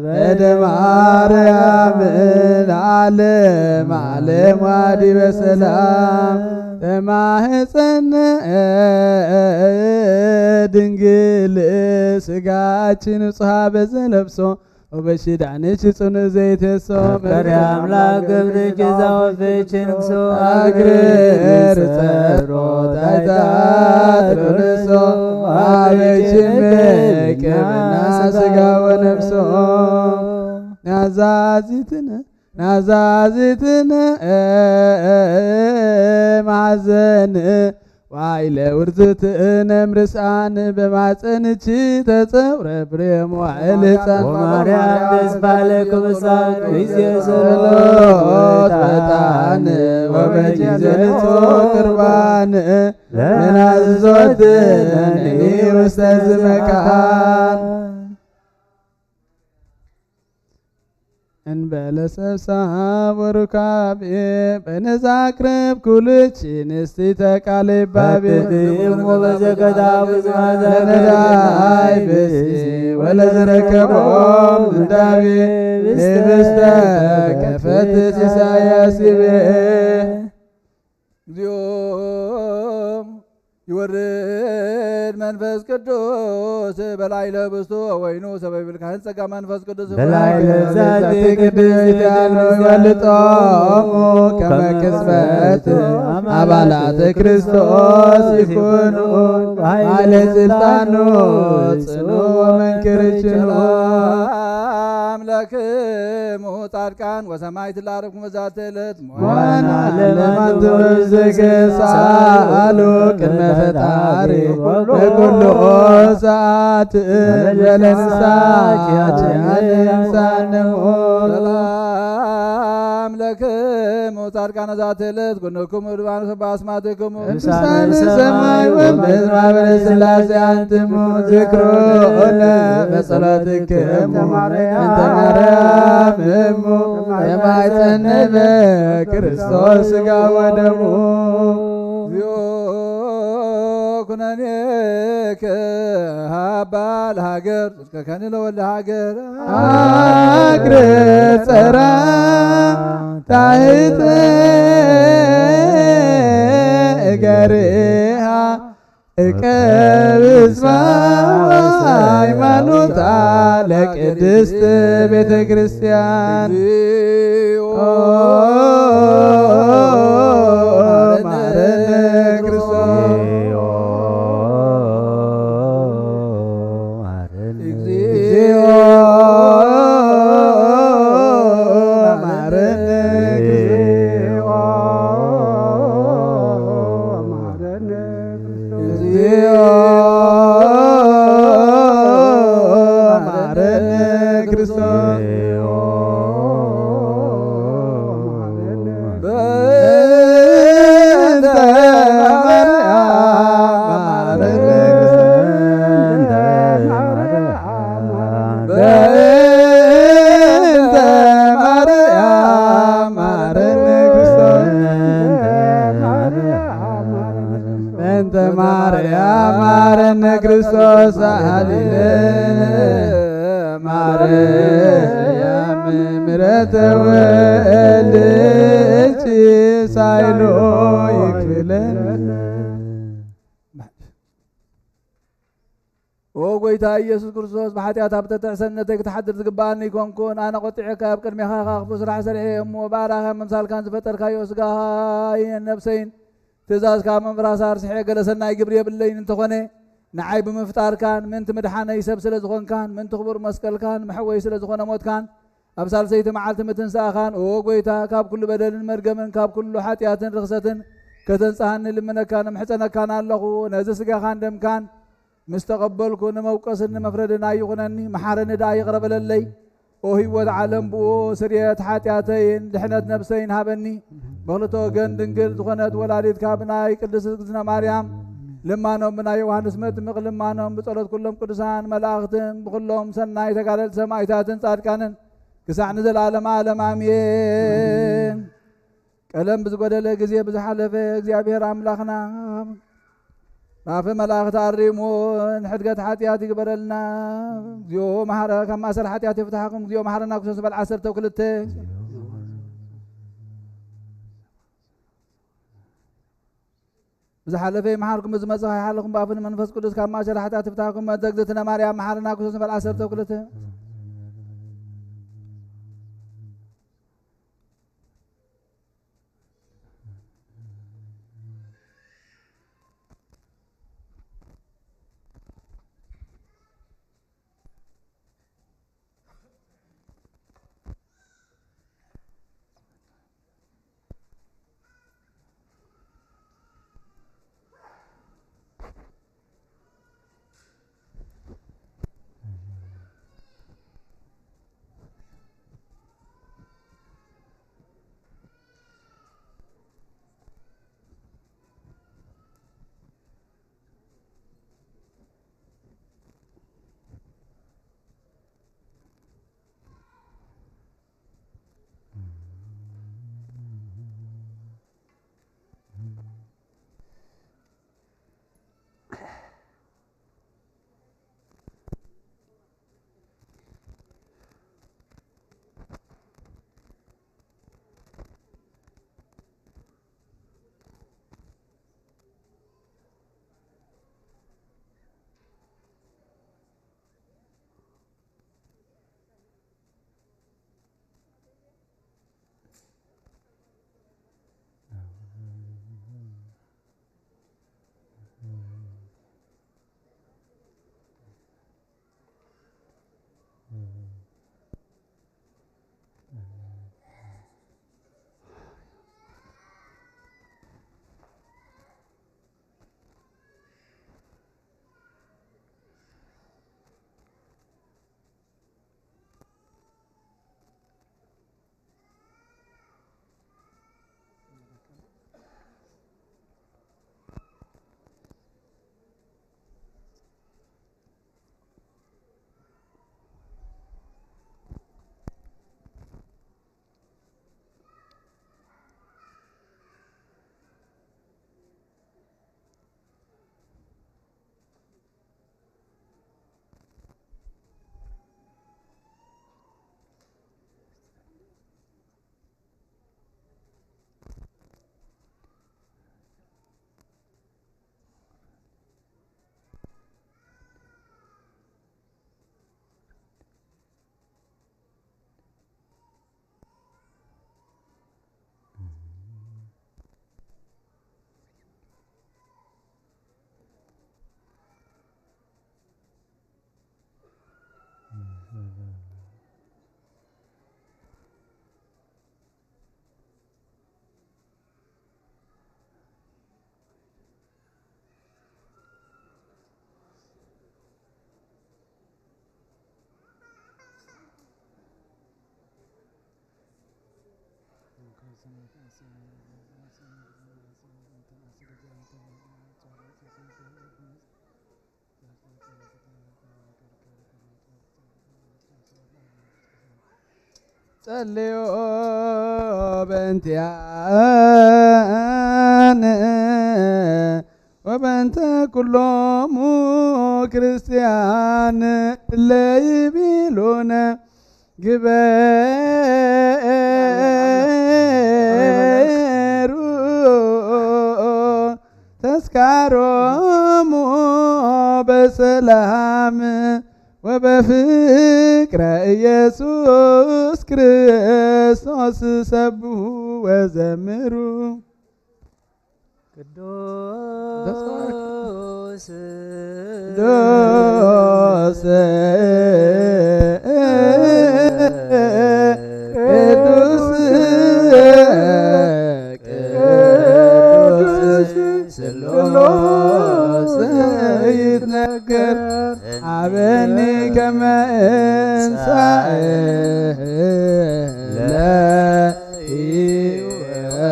በደ ማርያም ለዓለም ዓለም ዋዲ በሰላም ተማህፀነ ድንግል ስጋችን ጽሃ በዘለብሶ وبشدعنش صن زيت الصوم مريم لا قبرك زوفيشن كسو أغرر سرو تايتات رنسو وابيشن بك بناس قاو نفسو نازازتنا معزن وعيل ورزت نمرسان بمعصنچ تصور بريم وعلتان ومريم تسبالك بسان ويزيسلوت بتان وبجزلتو قربان لنازوت نني وستز مكان ان بلسبساب وركابي بنزاكرب كلچين استتقالي بابي وبزكتا بزمادا لنداي بسي ولزركبهم دابي بستكفت سياسي اليوم يورد منفس قدوس بلاي لبستو وينو سبب الكهن سقا منفس قدوس بلاي لبستو قدوس يانو يولطومو كما كسبت أبالات كريستوس يكونوا على سلطانو صنو من كريشنو أملاكم وطاركان وسمايت العربكم وزاتلت وانا لما تمزق سالو كلمة فتاري بكل ساعة جلسات الإنسان نموت سلام لكم وطاركان وزاتلت كنكم ودوان باسماتكم إنسان السماء والمزر من السلاسي أنتم ذكرونا بصلاتكم أنت مريم أمو يما يتنب كريستوس قاوة دمو كنانيك هابا الهاجر كان لو الهاجر هاجر سرا تايت غريها እቀብስ ሃይማኖት አለ ቅድስት ቤተ ክርስቲያን ማረነ ክርስቶስ እግዚኦ ማረነ ማረነ ክርስቶስ አሊለ ማርያም ምሕረተ ወልድኪ ሳይሎ ይክፍለን ወጎይታ ኢየሱስ ክርስቶስ በኃጢአት ኣብተተዕሰነተይ ክትሓድር ዝግባአኒ ይኮንኩን ኣነ ቆጢዕካ ኣብ ቅድሚኻ ክፉ ስራሕ ሰርሐ እሞ ባዕዳኻ መምሳልካን ዝፈጠርካዮ ስጋኻይን ነብሰይን ትእዛዝካ መምራሳ ርስሐ ገለ ሰናይ ግብሪ የብለይን እንተኾነ ንዓይ ብምፍጣርካን ምንቲ ምድሓነይ ሰብ ስለ ዝኾንካን ምንቲ ክቡር መስቀልካን መሕወይ ስለ ዝኾነ ሞትካን ኣብ ሳልሰይቲ መዓልቲ ምትንሳእኻን ኦ ጎይታ ካብ ኩሉ በደልን መርገምን ካብ ኩሉ ሓጢአትን ርክሰትን ከተንጻህኒ ልምነካን ምሕፀነካን ኣለኹ ነዚ ስጋኻን ደምካን ምስ ተቐበልኩ ንመውቀስን ንመፍረድን ኣይኹነኒ መሓረኒ ዳ ይቕረበለለይ ኦ ህይወት ዓለም ብኦ ስርየት ሓጢአተይን ድሕነት ነብሰይን ሃበኒ ብኽልተ ወገን ድንግል ዝኾነት ወላዲትካ ብናይ ቅድስት እግዝእትነ ማርያም ልማኖም ብናይ ዮሃንስ መጥምቕ ልማኖም ብጸሎት ኩሎም ቅዱሳን መላእኽትን ብኩሎም ሰናይ ተጋደልቲ ሰማዕታትን ጻድቃንን ክሳዕ ንዘለዓለመ ዓለም ኣሜን። ቀለም ብዝጎደለ ጊዜ ብዝሓለፈ እግዚአብሔር ኣምላኽና ባፍ መላእኽቲ ኣሪሙ ንሕድገት ሓጢአት ይግበረልና። እግዚኦ መሓረ ካብ ማእሰር ሓጢአት ይፍታሕኩም። እግዚኦ መሓረና ክርስቶስ በል 12 ብዝሓለፈ መሓርኩም ብዝመጽእ ይሓለኩም ባፍን መንፈስ ቅዱስ ካብ ማእሰር ሓጢአት ይፍታሕኩም። መእንተ እግዝእትነ ማርያም መሓረና ክርስቶስ በል 12 ጸልዮ በእንቲአነ ወበእንተ ኩሎሙ ክርስቲያን ለይቤሎነ ግበሩ ተስካሮሙ በሰላም በሰላም ወበፍቅረ ኢየሱስ ክርስቶስ ሰብሑ ወዘምሩ ቅዱስ ቅዱስ ስሉስ ይትነገር አበኒ ከመ እንሣእ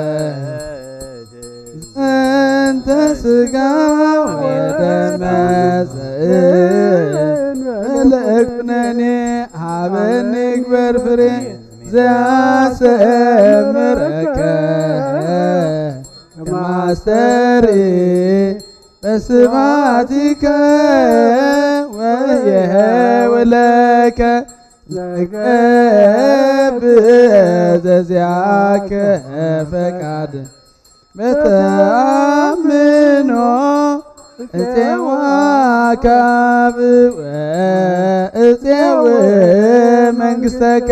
ለሕይወት ዘንተ ሥጋ ወደመ ዘእንበለኩነኔ ሀበኒ ግበር ፍሬ ዘያሰምረከ ከማስተርኢ በስብሐቲከ ወየህውለከ ዘገብእ ዘዚአከ ፈቃድ በተአምኖ እፄዋ ካብእ ወእፄው መንግሥተከ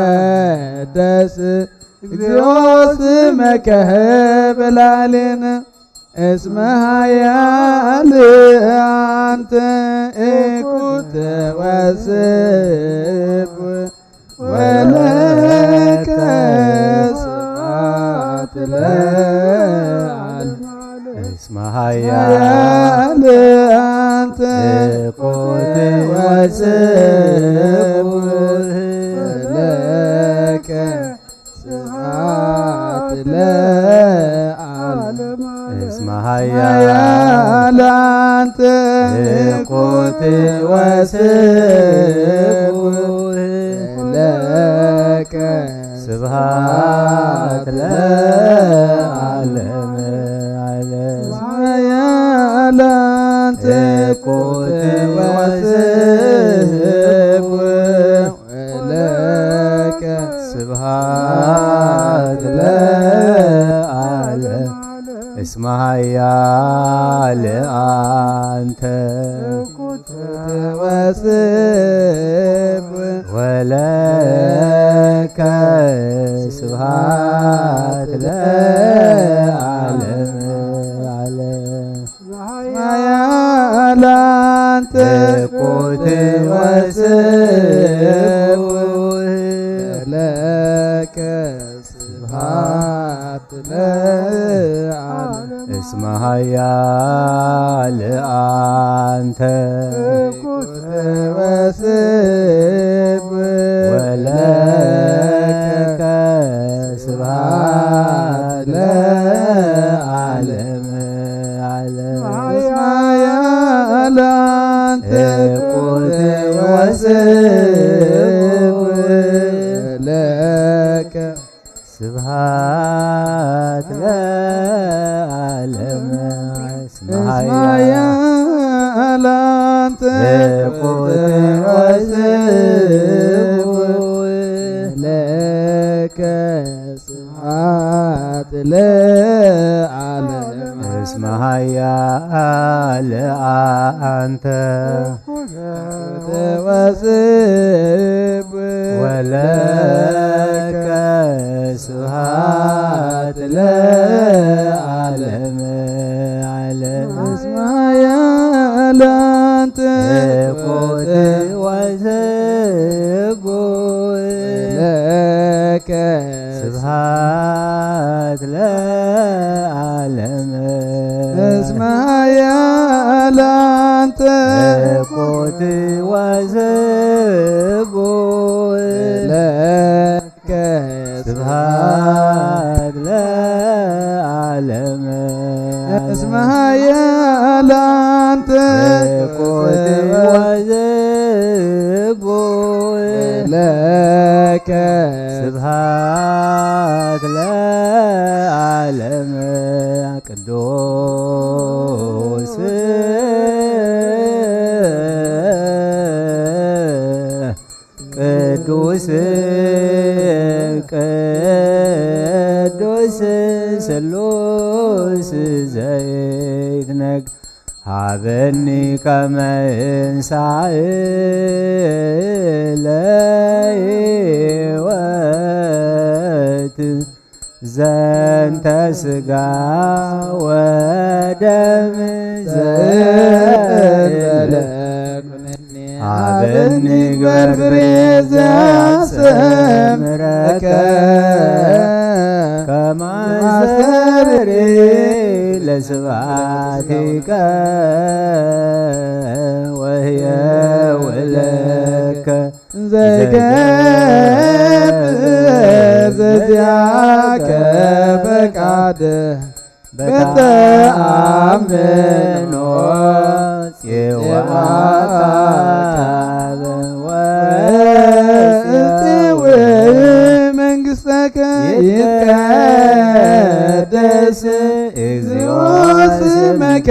ይትቀደስ እግዚኦ ስመከ በላዕሌነ እስመ ኃያል አንተ እኩት ወስብ ወለከ ስብሐት ለዓለም እስመ ኃያል አንተ እኩት ወስብ ወለከ ስብሐት ለዓለም እስመ ኃያል አንተ እኩት ወስብ ለከ ስብሐት ለዓለም ኃያል አንተ እኩት ወስብ ለከ ስብሐት ለዓለም እስመ ኃያል አንተ ወስብ ወለከ ስብሐት ለዓለም ኃያል አንተ እኩት ወስብ ለከ ስብሐት ለዓለም እስመ ኃያል አንተ ወስብ ወለከ ስብሐት ለዓለም ኃያል አንተ እኩት ወስብ ለከ ስብሐት ለዓለም እስመ ኃያል አንተ እኩት ወስብ ለከ ስብሐት ለዓለም እስመ ኃያል አንተ ወስብ ወለከ ስብሐት ለዓለም እስመ ኃያል አንተ እኩት ወስብ ለከ ስብሐት ለዓለም እስመ ኃያል አንተ እኩት ወስብ ለከ ስብሐት ለዓለም እስመ ኃያል አንተ እኩት ወስብ ለከ ስብሐት ለዓለም ቅዱስ ቅዱስ ቅዱስ ስሉስ ዘይትነግ ሀበኒ ከመ እንሣእ ለሕይወት ዘንተ ሥጋ ወደም ሀበኒ ግበር ፍሬ ዘያስተምረከ ከመ አስተምሪ ለስብሐቲከ ወሕየው ለከ ዘገብር ዘዚአከ ፈቃድህ በተአምኖ ጽዋዕከ ወጽው መንግሥተከ ይትቀደስ እግዚኦ ስመከ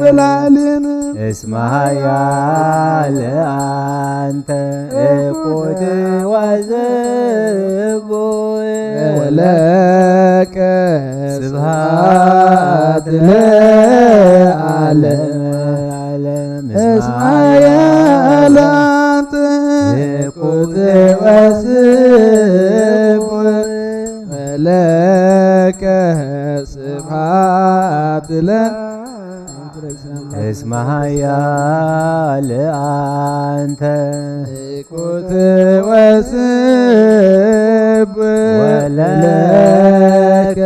በላዕሌነ እስመ ኃያል አንተ እኩት ወዝቡዕ ወለከ ስብሐት ለዓለመ እስመ ኃያል አንተ እኩት ወዝቡዕ ወለከ ስብሐት እስመ ኃያል አንተ እኩት ወዝቡዕ ወለከ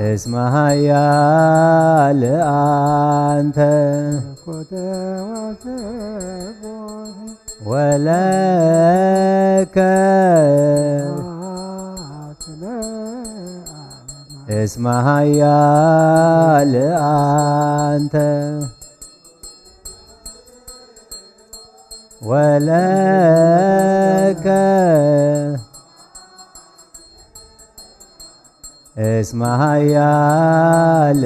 እስመ ኃያል አንተ ወለከ እስመ ኃያል አንተ ወለከ እስመ ኃያል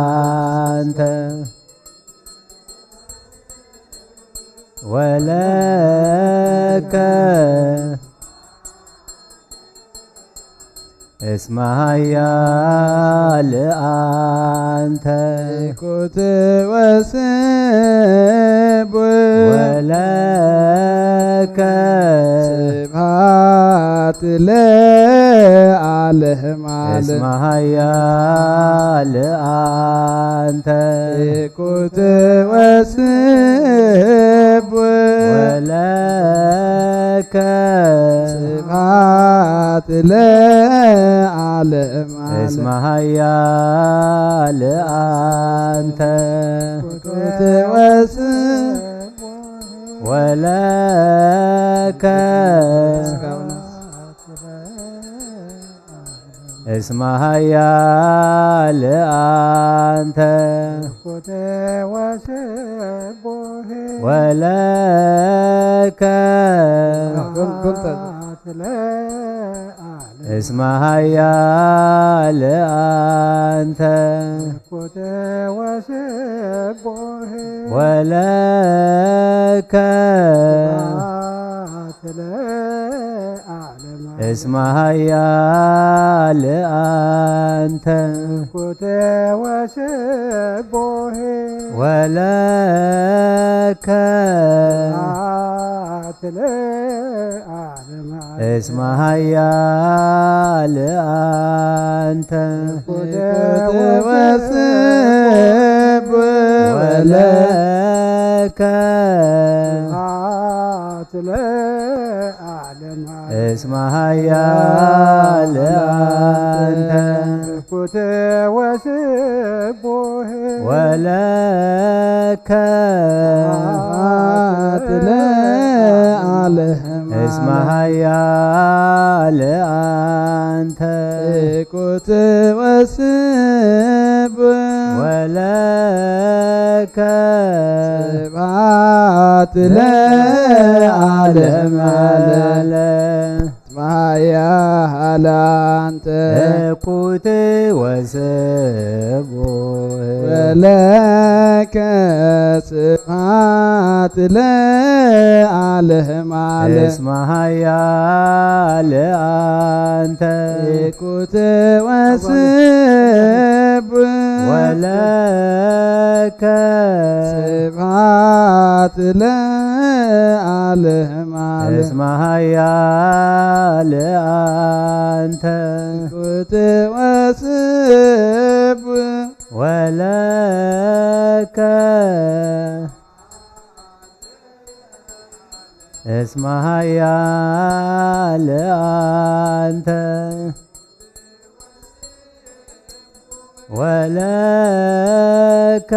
አንተ ወለከ እስመ ኃያል አንተ እኩት ወዝቡዕ ወለከ ስብሐት ለዓለመ እስመ ኃያል አንተ እኩት ወዝቡዕ ወለከ ስብሐት ለዓለመ እስመ ኃያል አንተ እኩት ወዝቡዕ ወለከ እስመ ኃያል አንተ ወለከ እስመ ኃያል አንተ ወለከ እስመ ኃያል አንተ ወለከ እስመ ኃያል አንተ ወለከ እስመ ኃያል አንተ ወለከ እስመ ኃያል አንተ እኩት ወዝቡዕ ወለከ ስብሐት ስብሐት ለዓለም ዓለም ማያህል አንተ እኩት ወስቡ ወለከ ስብሐት ለዓለም ዓለም እስመ ኃያል አንተ እኩት ወስብ ወለከ ስብሐት ለዓለም ዓለም እስመ ኃያል አንተ እኩት ወስብ ወለከ እስመ ኃያል አንተ ወለከ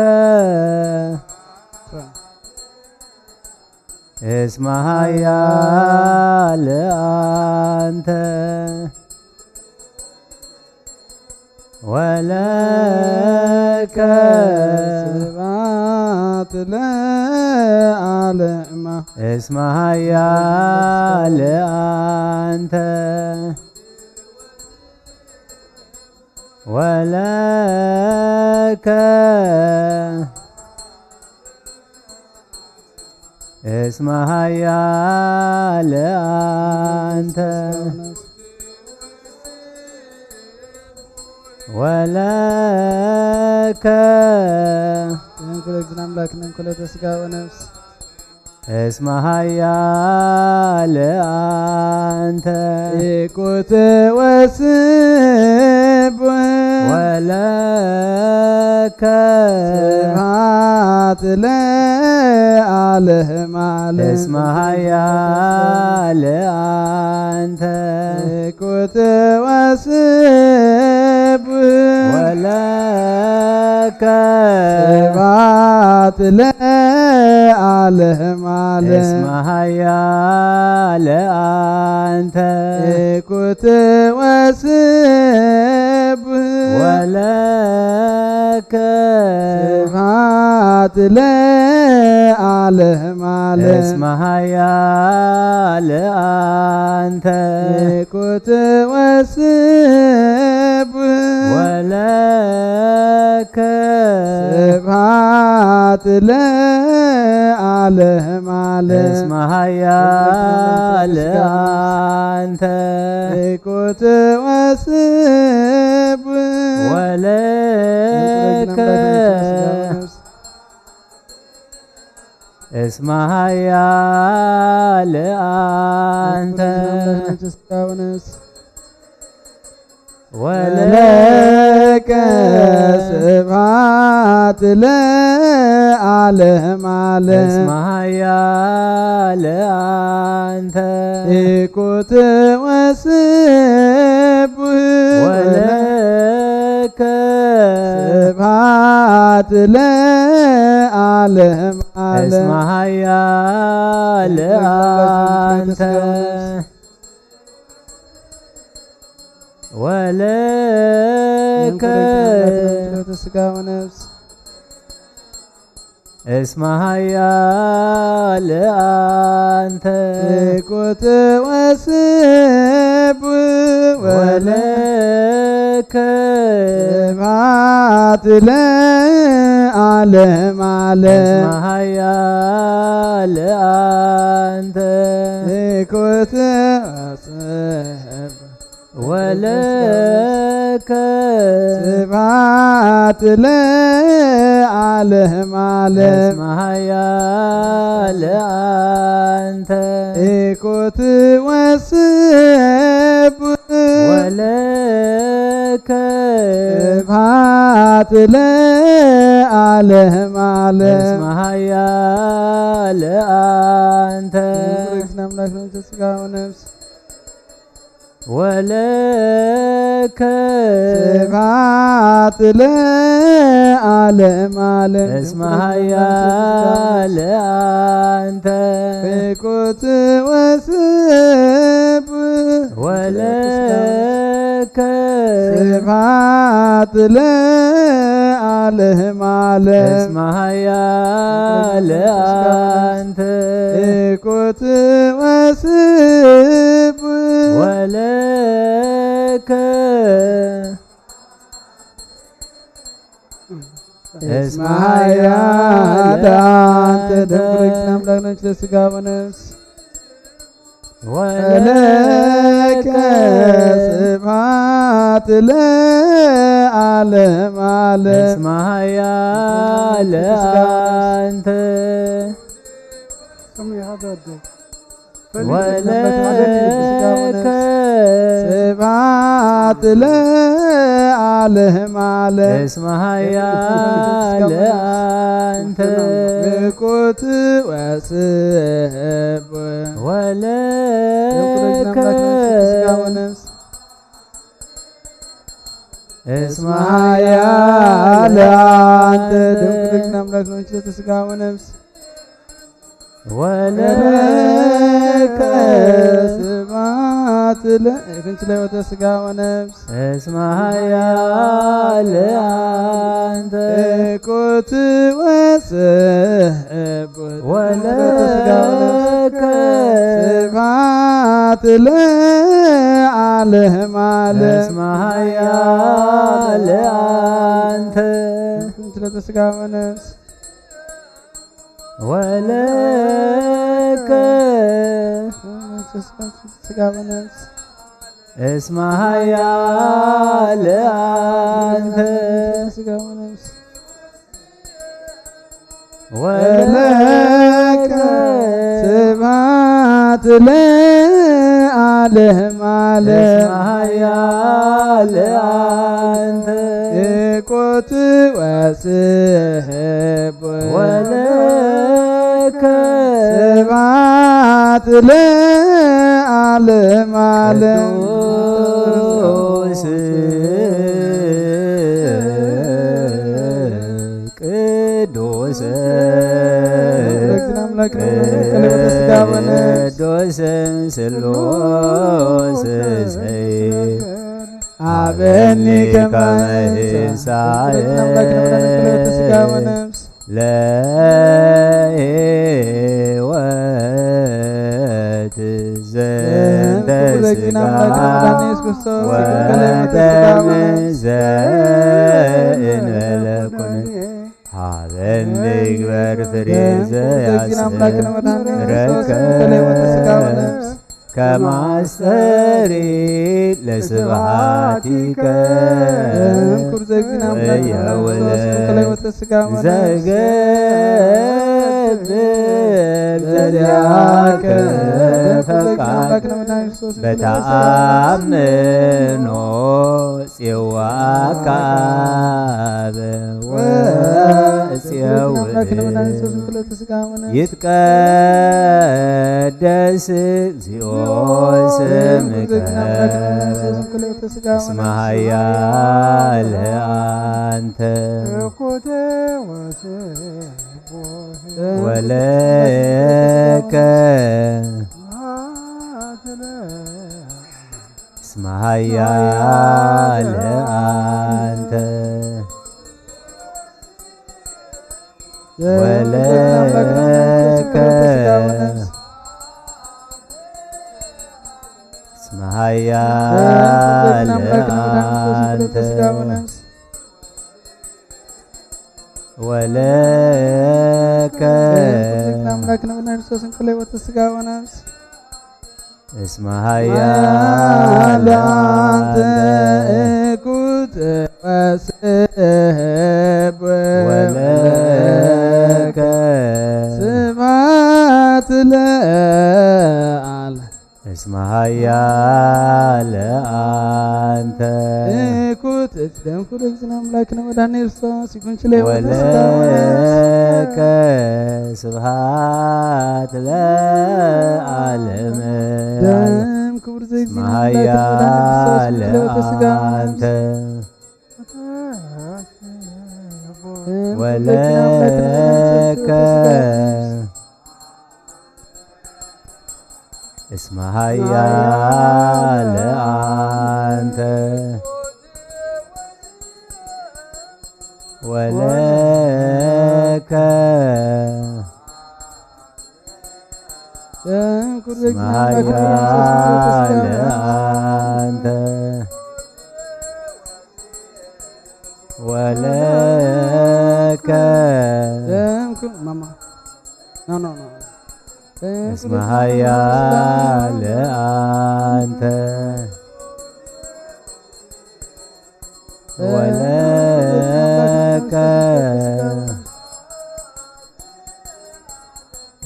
እስመ ኃያል አንተ ወለከ ስብሐት ለዓለም እስመ ኃያል አንተ ወለከ እስመ ኃያል አንተ ወለከ እንኩለትን አምላክን እንኩለተ ሥጋ ወነፍስ እስመ ኃያል አንተ ኢኩት ወስብ ወለከ ስብሐት ለዓለም ዓለም እስመ ኃያል አንተ ኢኩት ወስብ ወለከ ስብሐት ለዓለም ዓለም እስመ ኃያል አንተ ኢኩት ወስብ ወለከ ስብሐት ለዓለም ዓለም እስመ ኃያል አንተ ኢኩት ወስብ ወለከ ስብሐት ለዓለም ዓለም እስመ ኃያል አንተ ኢኩት ወስብ ወለከ እስመ ኃያል አንተ ወለከ ስብሐት ለዓለም ዓለም እስመ ኃያል አንተ ኢኩት ወስብ ወለከ ስብሐት ለዓለም ዓለም እስመ ኃያል አንተ ወለከ ሥጋ ወነፍስ እስመ ኃያል አንተ ኢኩት ወስብ ወለከ ስብሐት ለዓለም ዓለም እስመ ኃያል አንተ ኢኩት ወስብ ወለከ ስብሐት ለዓለም ዓለም እስመ ኃያል አንተ ኢኩት ወስብ ወለከ ስብሐት ለዓለም ዓለም እስመ ኃያል አንተ አምላክ ነው ሥጋ ወነፍስ ወለከ ስብሐት ለዓለም ዓለም እስመ ኃያል አንተ ኢኩት ወስብ ወለከ ስብሐት ለዓለም ዓለም እስመ ኃያል አንተ እኩት ወስብ ወለከ እስመ ኃያል አንተ ደምረግና አምላክ ነች ለሥጋ ወነፍስ ወለከ ስብሐት ለዓለም ዓለም እስመ ኃያል አንተ ወለከ ስብሐት ለዓለም ዓለም እስመ ኃያል አንተ እኩት ወስብ ወለከ እስመ ኃያል አንተ ደምረግና አምላክ ነች ለሥጋ ወነፍስ ወለከ ስብሐት ለክንች ላይ ወተ ሥጋ ወነፍስ እስመ ኃያል አንተ እኩት ወስብ ወለከ ስብሐት ለዓለም ዓለም እስመ ኃያል አንተ ክንች ላይ ወተ ሥጋ ወነፍስ ወለከ ሥጋ ወነፍስ እስመ ኃያል አንተ ሥጋ ወነፍስ ወለከ ስብሐት ለዓለም ዓለም እስመ ኃያል አንተ እኩት ወስብ ወለከ ስብሐት ለዓለም ዓለም ቅዱስ ቅዱስ ቅዱስ ስሉስ አበኒ ከመ ሥጋ ወነፍስ ለሕይወት ዘንተ ሥጋ ወደም ዘእንበለ ኩነኔ ሀበኒ ግበር ፍሬ ዘያስረከ ከማስተሪ ለስብሐቲከ ዘገብር ዘዚአከ ፈቃድ በተአምኖ ጽዋከ ይትቀደስ እግዚኦ ስምከ እስመ ኃያል አንተ ወለከ እስመ ኃያል አንተ ወለከ እስመ ኃያል አንተ ወለከ እስመ ኃያል አንተ እኩት ወስብ ወለከ ስብሐት ለዓለም እስመ ኃያል አንተ እኩት ደምኩር እግዚእነ አምላክነ መድኃኒነ ክርስቶስ ይኩን ችለይ ወለከ ስብሐት ለዓለም ደም ክቡር እስመ ኃያል አንተ ወለከ እስመ ኃያል አንተ ወለከ እስመ ኃያል አንተ ወለከ እስመ ኃያል አንተ ወለከ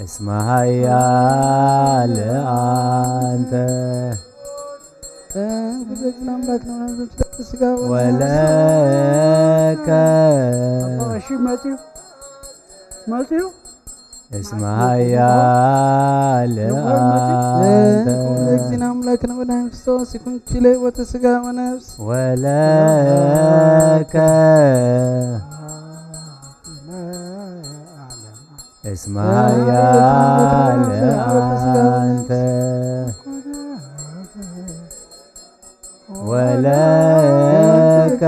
እስመ ኃያል አንተ ወለከ እስመ ኃያል አንተ ወለከ እስመ ኃያል አንተ ወለከ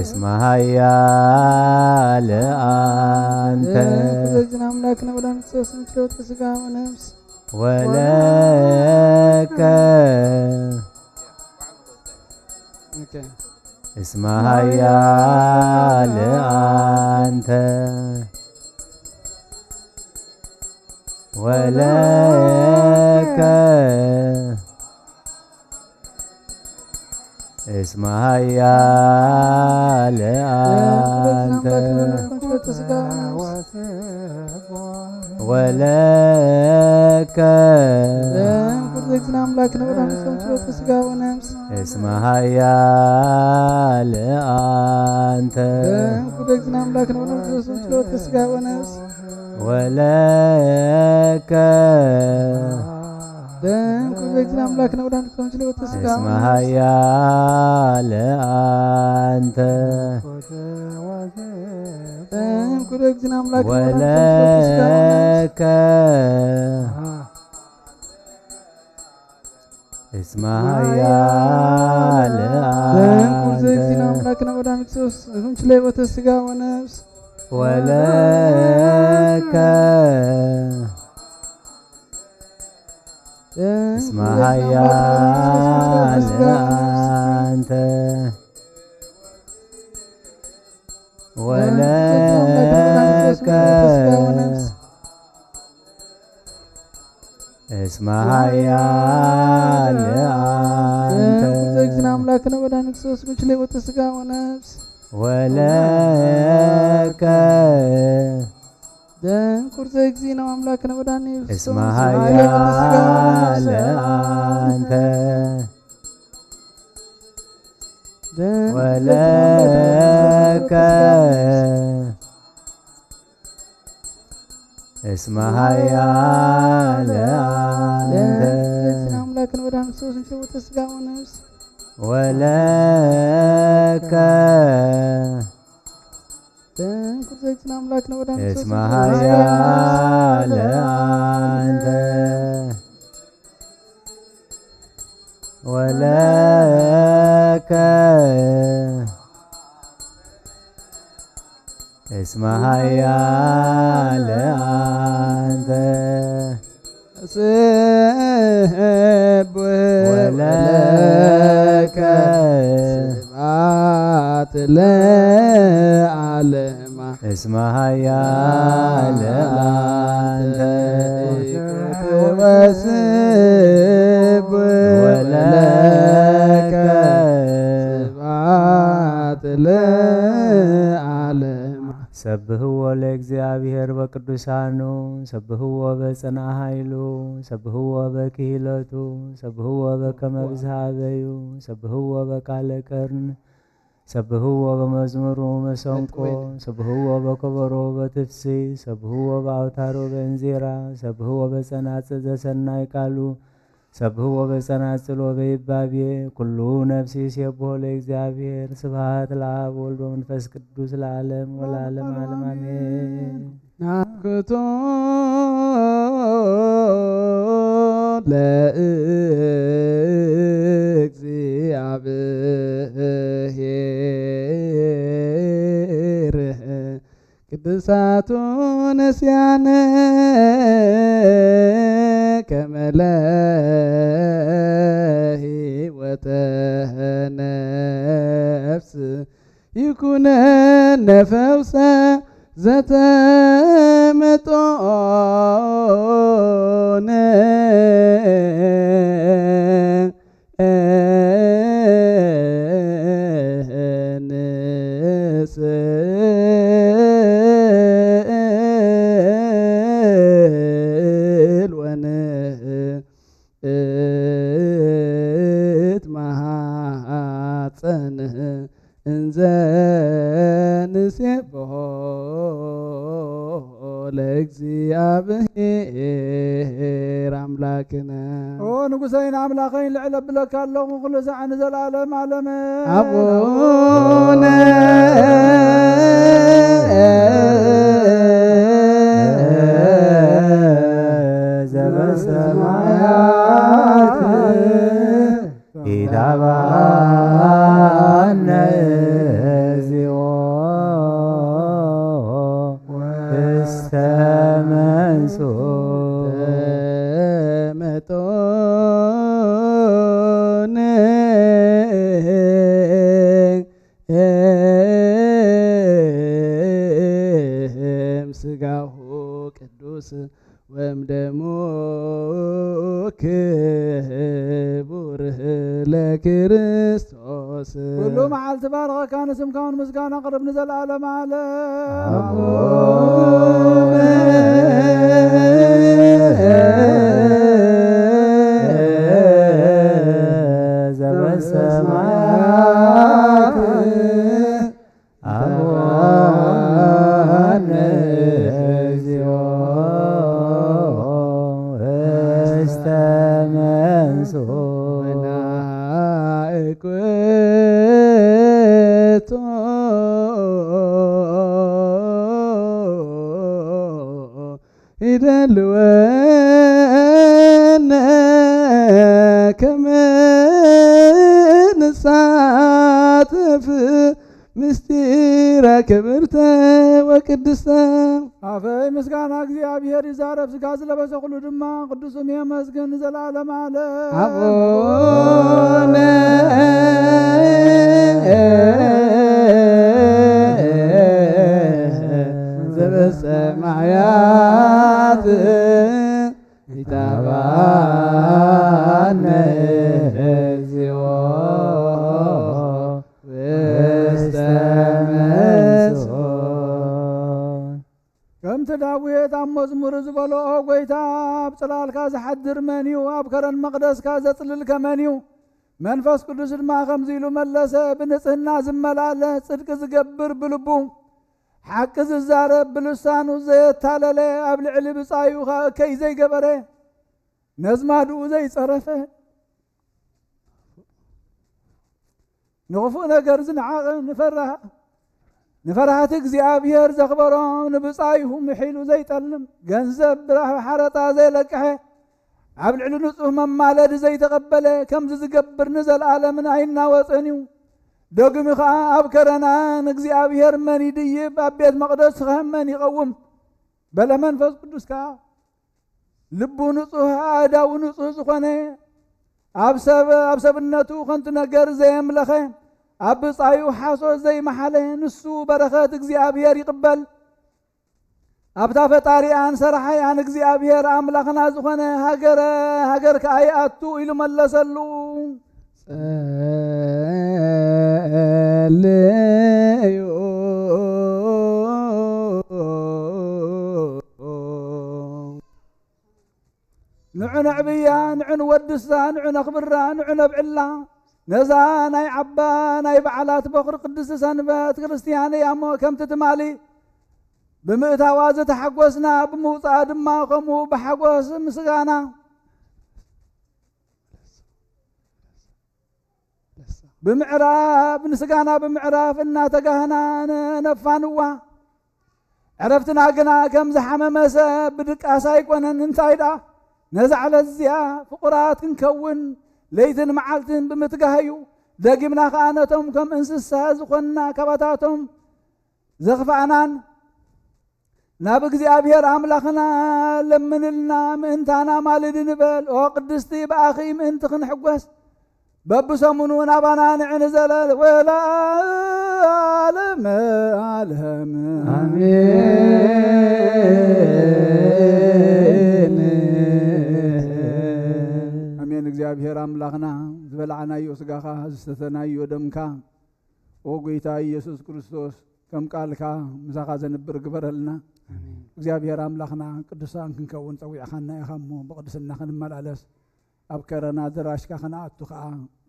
እስመ ኃያል አንተ ወለከ እስመ ኃያል አንተ ወለከ እስመ ኃያል አንተ ወለከ እስመ ኃያል አንተ ወለከ እስመ ኃያል አንተ ወለከ እስመ ኃያል ወለከ እስመ ኃያል አንተ ወለከ እስመ ኃያል አንተ ወለከ እስመ ኃያል አንተ ወለከ እስመ ኃያል አንተ ወለከ እስመ ኃያል አንተ ወለከ እስመ ኃያል አንተ ወለከ ስብሐት ለዓለማ እስመ ኃያል አንተ ወስብ ወለከ ስብሐት ለዓለማ ሰብህዎ ለእግዚአብሔር በቅዱሳኑ ሰብህዎ በጽንዓ ኃይሉ ሰብህዎ በክህለቱ ሰብህዎ በከመ ብዝሃ በዩ ሰብህዎ በቃለ ቀርን ሰብህዎ በመዝሙሩ መሰንቆ ሰብህዎ በከበሮ በትፍስሕት ሰብህዎ በአውታሮ በእንዚራ ሰብህዎ በጸናጽል ዘሰናይ ቃሉ ሰብህዎ በጸናጽል ወበይባቤ ኩሉ ነፍሲ ሲብሖ ለእግዚአብሔር ስብሐት ለአብ ወወልድ ወመንፈስ ቅዱስ ለዓለም ወለዓለመ ዓለም አሜን። ናክቶ ለእግዚአብሔር እንስሳቱ ነስያነ ከመለሂወተ ነፍስ ይኩነነ ፈውሰ ዘተመጦነ ንስእል ወንእት ማሐፀንህ እንዘ ንሴብሖ ለእግዚአብሔር አምላክነ። ኦ ንጉሰይን አምላኸይን ልዕለ ብለካ ኣለኹ ኩሉ ሰዓት ንዘላለም ዓለመ አቡነ ዘበሰማያት ኢታብአነ እግዚኦ ውስተ መንሱት መጦነ ስጋሁ ቅዱስ ወእምደሙ ክቡር ለክርስቶስ ኩሉ መዓልቲ ባረኸካ ንስምካውን ምስጋና ቅርብ ንዘለዓለም ዓለም ዘበሰማያት አቡነ እግዚኦ ውስተ መንሱት ወናእኩቶ ይደልወነ ከመ ንሳተፍ ምስጢረ ክብርተ ወቅድስተ አፈይ ምስጋና እግዚአብሔር ይዛረብ ስጋ ዝለበሰ ኩሉ ድማ ቅዱስም የመስግን ንዘለዓለም ዓለም አቡነ ዘበሰማያት ኢታብአነ እግዚኦ ውስተ መንሱት ከምቲ ዳዊት ኣብ መዝሙር ዝበሎ ጎይታ ኣብ ጽላልካ ዝሓድር መን እዩ ኣብ ከረን መቕደስካ ዘጽልልከ መን እዩ መንፈስ ቅዱስ ድማ ከምዚ ኢሉ መለሰ ብንጽህና ዝመላለስ ጽድቂ ዝገብር ብልቡ ሓቂ ዝዛረብ ብልሳኑ ዘየታለለ ኣብ ልዕሊ ብጻዩ እከይ ዘይገበረ ነዝማድኡ ዘይጸረፈ ንኽፉእ ነገር ዝነዓቐ ንፈራህቲ እግዚኣብሔር ዘኽበሮም ንብጻይሁ ምሒሉ ዘይጠልም ገንዘብ ብራህ ሓረጣ ዘይለቅሐ ኣብ ልዕሊ ንጹህ መማለዲ ዘይተቐበለ ከምዚ ዝገብር ንዘለዓለምን ኣይናወፅን እዩ ደግሚ ከዓ ኣብ ከረና ንእግዚኣብሔር መን ይድይብ ኣብ ቤት መቕደስ ኸ መን ይቐውም በለ መንፈስ ቅዱስ ከዓ ልቡ ንጹህ ኣእዳው ንጹህ ዝኾነ ኣብ ሰብነቱ ከንቱ ነገር ዘየምለኸ ኣብ ብጻዩ ሓሶት ዘይመሓለ ንሱ በረኸት እግዚአብሔር ይቕበል ኣብታ ፈጣሪኣን ሰራሓያን እግዚአብሔር ኣምላኽና ዝኾነ ሃገር ከኣይኣቱ ኢሉ መለሰሉ ጸልዩ ንዑ ነዕብያ ንዑ ንወድሳ ንዑ ነኽብራ ንዑ ነብዕላ ነዛ ናይ ዓባ ናይ በዓላት በኽሪ ቅድስቲ ሰንበት ክርስቲያን እያ እሞ ከምቲ ትማሊ ብምእታዋ ዝተሓጐስና ብምውፃኣ ድማ ከምኡ ብሓጐስ ምስጋና ብምዕራፍ ንስጋና ብምዕራፍ እናተጋህና ነፋንዋ ዕረፍትና ግና ከም ዝሓመመ ሰብ ብድቃስ ኣይኮነን እንታይ ዳ ነዛ ዕለት እዚኣ ፍቁራት ክንከውን ለይትን መዓልትን ብምትጋህ እዩ ደጊምና ከዓ ነቶም ከም እንስሳ ዝኾንና ካባታቶም ዘኽፋእናን ናብ እግዚአብሔር ኣምላኽና ለምንልና ምእንታና ማልድ ንበል ኦ ቅድስቲ ብኣኺ ምእንቲ ክንሕጐስ በብሰሙኑ ናባና ንዕን ዘለል ወለዓለመ ዓለም አሜን ኣሜን። እግዚአብሔር ኣምላኽና ዝበልዓናዮ ስጋኻ ዝስተናዮ ደምካ ኦ ጎይታ ኢየሱስ ክርስቶስ ከም ቃልካ ምሳኻ ዘንብር ግበረልና። እግዚአብሔር ኣምላኽና ቅዱሳን ክንከውን ፀዊዕኻና ኢኻ እሞ ብቅድስና ክንመላለስ ኣብ ከረና ደራሽካ ክነኣቱ ከዓ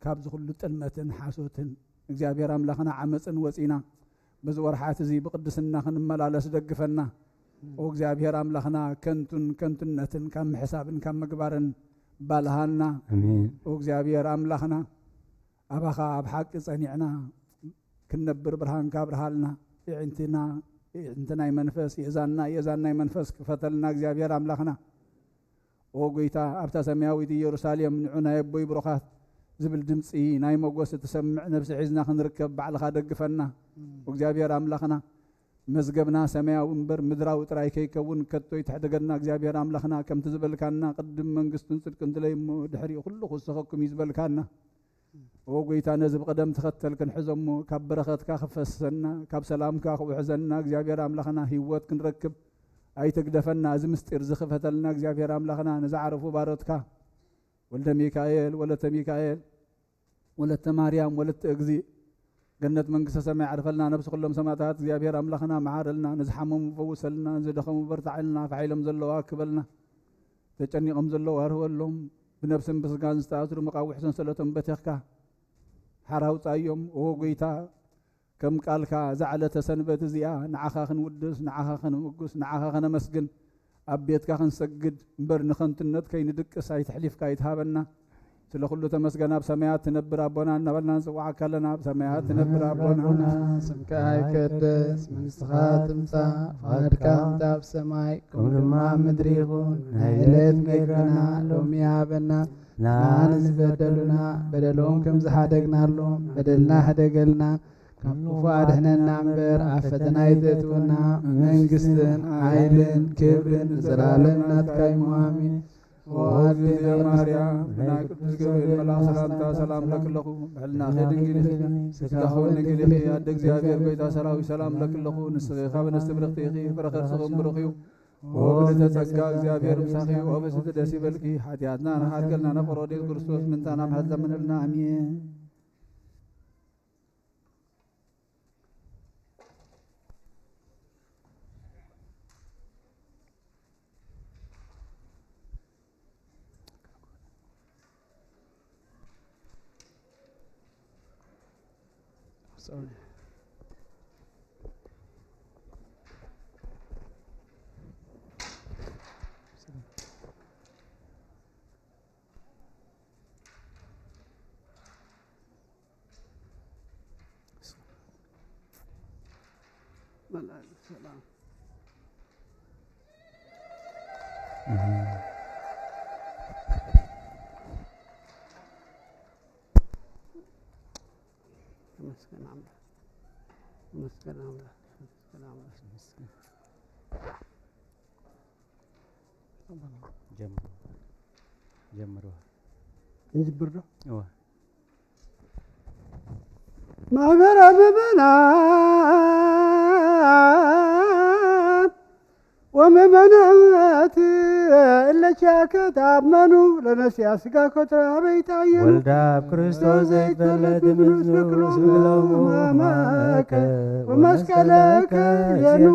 ካብ ዝኩሉ ጥልመትን ሓሶትን እግዚአብሔር ኣምላኽና ዓመፅን ወፂና በዚ ወርሓት እዚ ብቅድስና ክንመላለስ ደግፈና። ኦ እግዚአብሔር ኣምላኽና ከንቱነትን ካብ ምሕሳብን ካብ ምግባርን ባልሃልና። ኦ እግዚአብሔር ኣምላኽና ኣባኻ ኣብ ሓቂ ፀኒዕና ክንነብር ብርሃንካ ብርሃልና። የዕንትናይ መንፈስ የእዛናይ መንፈስ ክፈተልና እግዚአብሔር ኣምላኽና። ኦ ጎይታ ኣብታ ሰማያዊት ኢየሩሳሌም ንዑናይ ኣቦይ ብሩኻት ዝብል ድምፂ ናይ መጎስ እትሰምዕ ነብሲ ሒዝና ክንርከብ ባዕልኻ ደግፈና። እግዚአብሔር ኣምላኽና መዝገብና ሰማያዊ እምበር ምድራዊ ጥራይ ከይከውን ከቶ ይትሕደገና እግዚአብሔር ኣምላኽና ከምቲ ዝበልካና ቅድም መንግስትን ጽድቅን ትለይ እሞ ድሕሪኡ ኩሉ ክውሰኸኩም እዩ ዝበልካና። ኦ ጎይታ ነዚ ብቅደም ተኸተል ክንሕዞሞ ካብ በረኸትካ ክፈሰና ካብ ሰላምካ ክውሕዘና እግዚአብሔር ኣምላኽና ህይወት ክንረክብ ኣይትግደፈና። እዚ ምስጢር ዝኽፈተልና እግዚአብሔር ኣምላኽና ነዝዓረፉ ባሮትካ ወልደ ሚካኤል ወለተ ሚካኤል ወለተ ማርያም ወለተ እግዚእ ገነት መንግስተ ሰማይ ዓርፈልና ነብሲ ኩሎም ሰማዕታት እግዚአብሔር ኣምላኽና መዓረልና። ንዝሓመሙ ፈውሰልና ንዝደኸሙ በርታዓልና ፈሓኢሎም ዘለዋ ክበልና ተጨኒቖም ዘለዉ ኣርህወሎም ብነብስን ብስጋን ዝተኣስሩ መቃዊሕ ሰንሰለቶም በቲኽካ ሓራውፃዮም። ኦ ጎይታ ከም ቃልካ ዛዕለተ ሰንበት እዚኣ ንዓኻ ክንውድስ ንዓኻ ክንምጉስ ንዓኻ ክነመስግን ኣብ ቤትካ ክንሰግድ እምበር ንኸንትነት ከይንድቅስ ኣይትሕሊፍካ ይትሃበና። ስለ ኩሉ ተመስገን። ኣብ ሰማያት ትነብር ኣቦና እናበልና ንፅዋዓካ ኣለና። ኣብ ሰማያት ትነብር ኣቦና ስምካ ይቀደስ መንግስትኻ ትምፃእ ፈቃድካ ከምቲ ኣብ ሰማይ ከምኡ ድማ ኣብ ምድሪ ይኹን። ናይ ዕለት ምግብና ሎሚ ሃበና ንዓና ዝበደሉና በደሎም ከም ዝሓደግናሎም በደልና ሕደገልና ካብ ክፉእ ኣድሕነና እምበር ኣብ ፈተና ይተእትወና። መንግስትን ሓይልን ክብርን ንዘላለም ናትካ እዩ አሜን። ወአግዝእትየ ማርያም ናይ ቅዱስ ገብርኤል መልአክ ሰላምታ ሰላም ለክለኹ ብሕልና ኸድንግል ኢኺ ስጋኻ ወንግል ኢኺ ኣደ እግዚአብሔር ጎይታ ሰራዊት ሰላም ለክለኹ ንስኺ ካብ ኣንስቲ ብርኽቲ ኢኺ ፍረኸት ስኹም ብሩኽ እዩ። ወብልተ ጸጋ እግዚአብሔር ምሳኺ ወበስቲ ደስ ይበልኪ ሓጢኣትና ንሓድገልና ነፈሮ ወዴት ክርስቶስ ምንታና ምሕረት ለምንልና አሜን። Sorry. ማህበረ ምእመናን ወምእመናት እለቻከ ተአመኑ ለነሲያ ስጋ ኮትራ በይታየ ወልዳ ክርስቶስ ዘይትፈለጥ ምዝኑ ስብለሙ ማከ ወመስቀለከ የኑ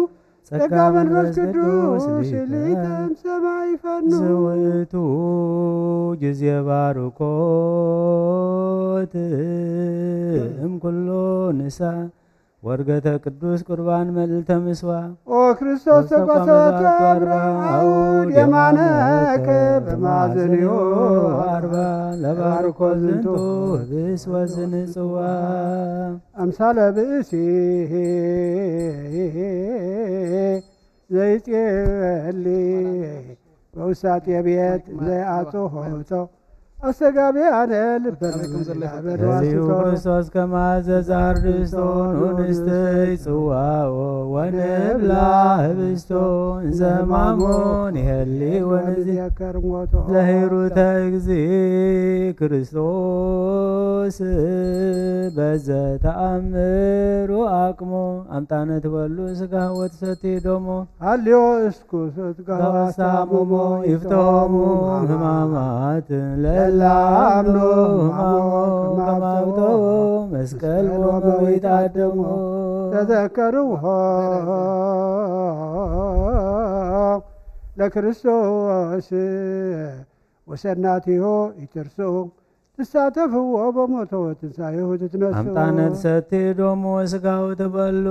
ጸጋ መንፈስ ቅዱስ ልዕልተም ሰማይ ፈኑ ዝውእቱ ጊዜ ባርኮት እምኩሎ ንሳ ወርገተ ቅዱስ ቁርባን መልዕልተ ምስዋ ኦ ክርስቶስ ተቆሰተ አብራውድ የማነከ በማዘንዮ አርባ ለባርኮ ዝንቱ ብእስ ወዝንጽዋ አምሳለ ብእሲ ዘይጼሊ በውሳጤ ቤት ዘይአጽሖቶ አስተጋቢ አነ ልበነ ለዚሁ ክርስቶስ ከማዘዝ አርድስቶ ኑንስተይ ጽዋኦ ወንብላ ህብስቶ እንዘማሞን ይሄሊ ወንዚ ያከርሞቶ ለሂሩተ እግዚእ ክርስቶስ በዘ ተአምሩ አቅሞ አምጣነ ትበሉ ስጋ ወትሰቲ ዶሞ አልዮ እስኩስት ጋዋሳሙሞ ይፍቶሙ ህማማት ለላምኖ ህማሞ ከማውቶ መስቀል ወመዊታደሞ ተዘከርዎ ለክርስቶስ ወሰናቲሆ ይትርሱ ትሳተፍዎ በሞቶ ወትንሣኤሁ ትትነሱ አምጣነት ሰቲ ዶሞ ስጋው ትበሉ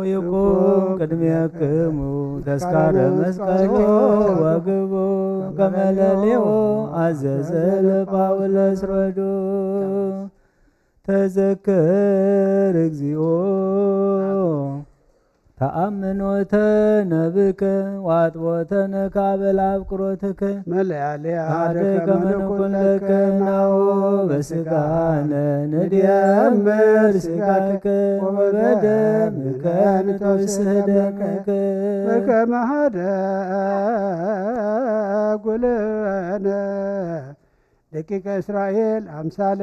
ይቁም ቅድሜክሙ ተስካረ መስቀሎ ወግቡ ከመለሌዎ አዘዘ ለጳውሎስ ረዱ ተዘከር እግዚኦ ተአምኖተ ነብከ ዋጥቦተነ ካበል አብቅሮትከ መለያለያ አደከ መንኩለከ ናሁ በስጋነ ንድየምር ስጋከ ወበደምከ ንተውስህ ደምከ በከመ ሀደጉለነ ደቂቀ እስራኤል አምሳለ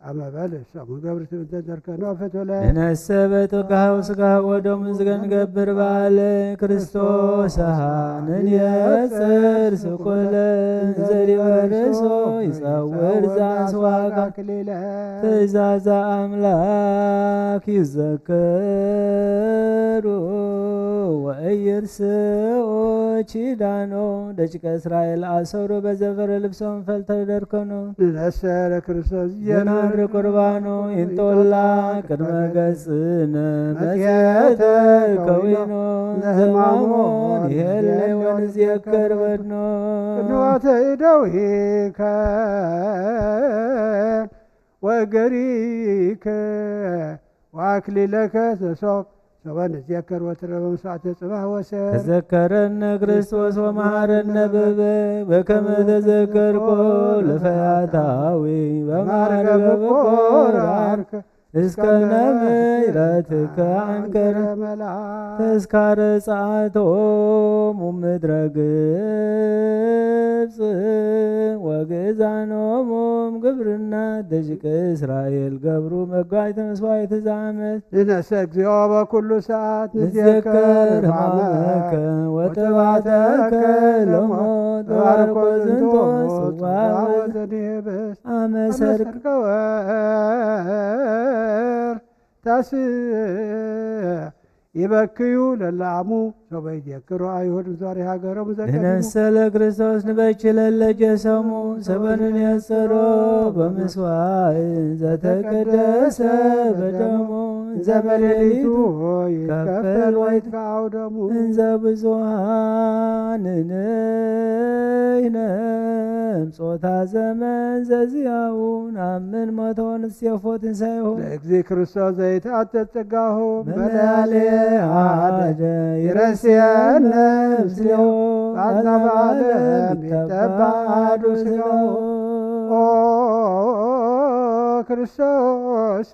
አመበል ሰሙ ገብርት ተደርከኖ ፈቶለ እነሰ በጥቃው ስጋ ወደሙ ዝገን ገብር ባለ ክርስቶስ አሃንን የጽር ስቆለ ዘሪወርሶ ይጸውር ዛስዋጋ አክሊለ ትእዛዛ አምላክ ይዘከሩ ወእይርስኦ ቺዳኖ ደቂቀ እስራኤል አሰሩ በዘፈረ ልብሶም ፈልተደርከኖ ንነሰ ለክርስቶስ የናር ቁርባኖ ይንጦላ ቅድመ ገጽነ መጽየተ ከዊኖ ዘማሞን ይሄለ ወንዝየከር በድኖ ቅንዋተ እደዊከ ወገሪከ ወአክሊለከ ተሶቅ ሰበን ዝየከር ወትረ በመስዋዕተ ጽባህ ወሰን ተዘከረነ ክርስቶስ ወመሃረነ በበ በከመ ተዘከርኮ ለፈያታዊ በማርገ በቆራርከ እስከ ነምሕረትከ አንከረ ተስካረ ጸአቶሙ ምድረ ግብፅ ወግእዛኖሙም ግብርና ደቂቀ እስራኤል ገብሩ መጓይተ መስዋዕተ ዘዓመት ንነሰ እግዚኦ በኩሉ ሰዓት ንዝየከር ሕማመከ ወጥባተከ ለሞት በባርኮ ዝንቶ ጽዋዕ ዘዲህብስ አመሰርክ ከወር ታስ ይበክዩ ለላሙ ሰበይት የክሮ አይሁድ ዛሬ ሀገሮም ንነሰ ለክርስቶስ ንበችለ ለጀሰሙ ሰበንን የሰሮ በምስዋዕ ዘተቀደሰ በደሙ ዘበሌሊቱ ይከፈል ወይትካው ደሙ እንዘ ብዙኃን ንሕነም ጾታ ዘመን ዘዚያውን አምን ሞቶን እስቴፎ ትንሣኤሁ ለእግዚእ ክርስቶስ ዘይትአተት ጸጋሁ መለያሌ አደ ይረስየነ ምስሌሁ አጽናፈ ዓለም ይተባዱ ሥጋሁ ኦ ክርስቶስ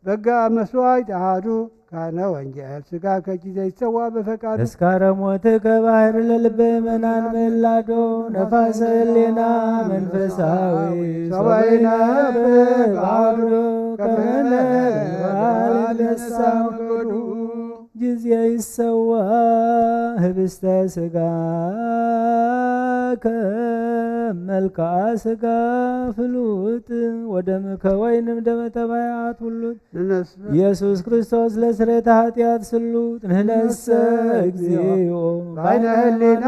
በጋ መስዋዕት አሐዱ ካነ ወንጌል ሥጋ ከጊዜ ይሰዋ በፈቃዱ ተስካረ ሞትከ ባሕር ለልበ መናን መላዶ ነፋሰ ሕሊና መንፈሳዊ ሰበይነ በአብዶ ከመነ ባልነሳ መንገዱ ጊዜ ይሰዋ ህብስተ ሥጋከ መልክዓ ሥጋ ፍሉጥ ወደምከ ወይንም ደመ ተባያት ሁሉት ኢየሱስ ክርስቶስ ለስርየተ ኃጢአት ስሉጥ ንሕነሰ እግዚኦ ባይነ ህሊና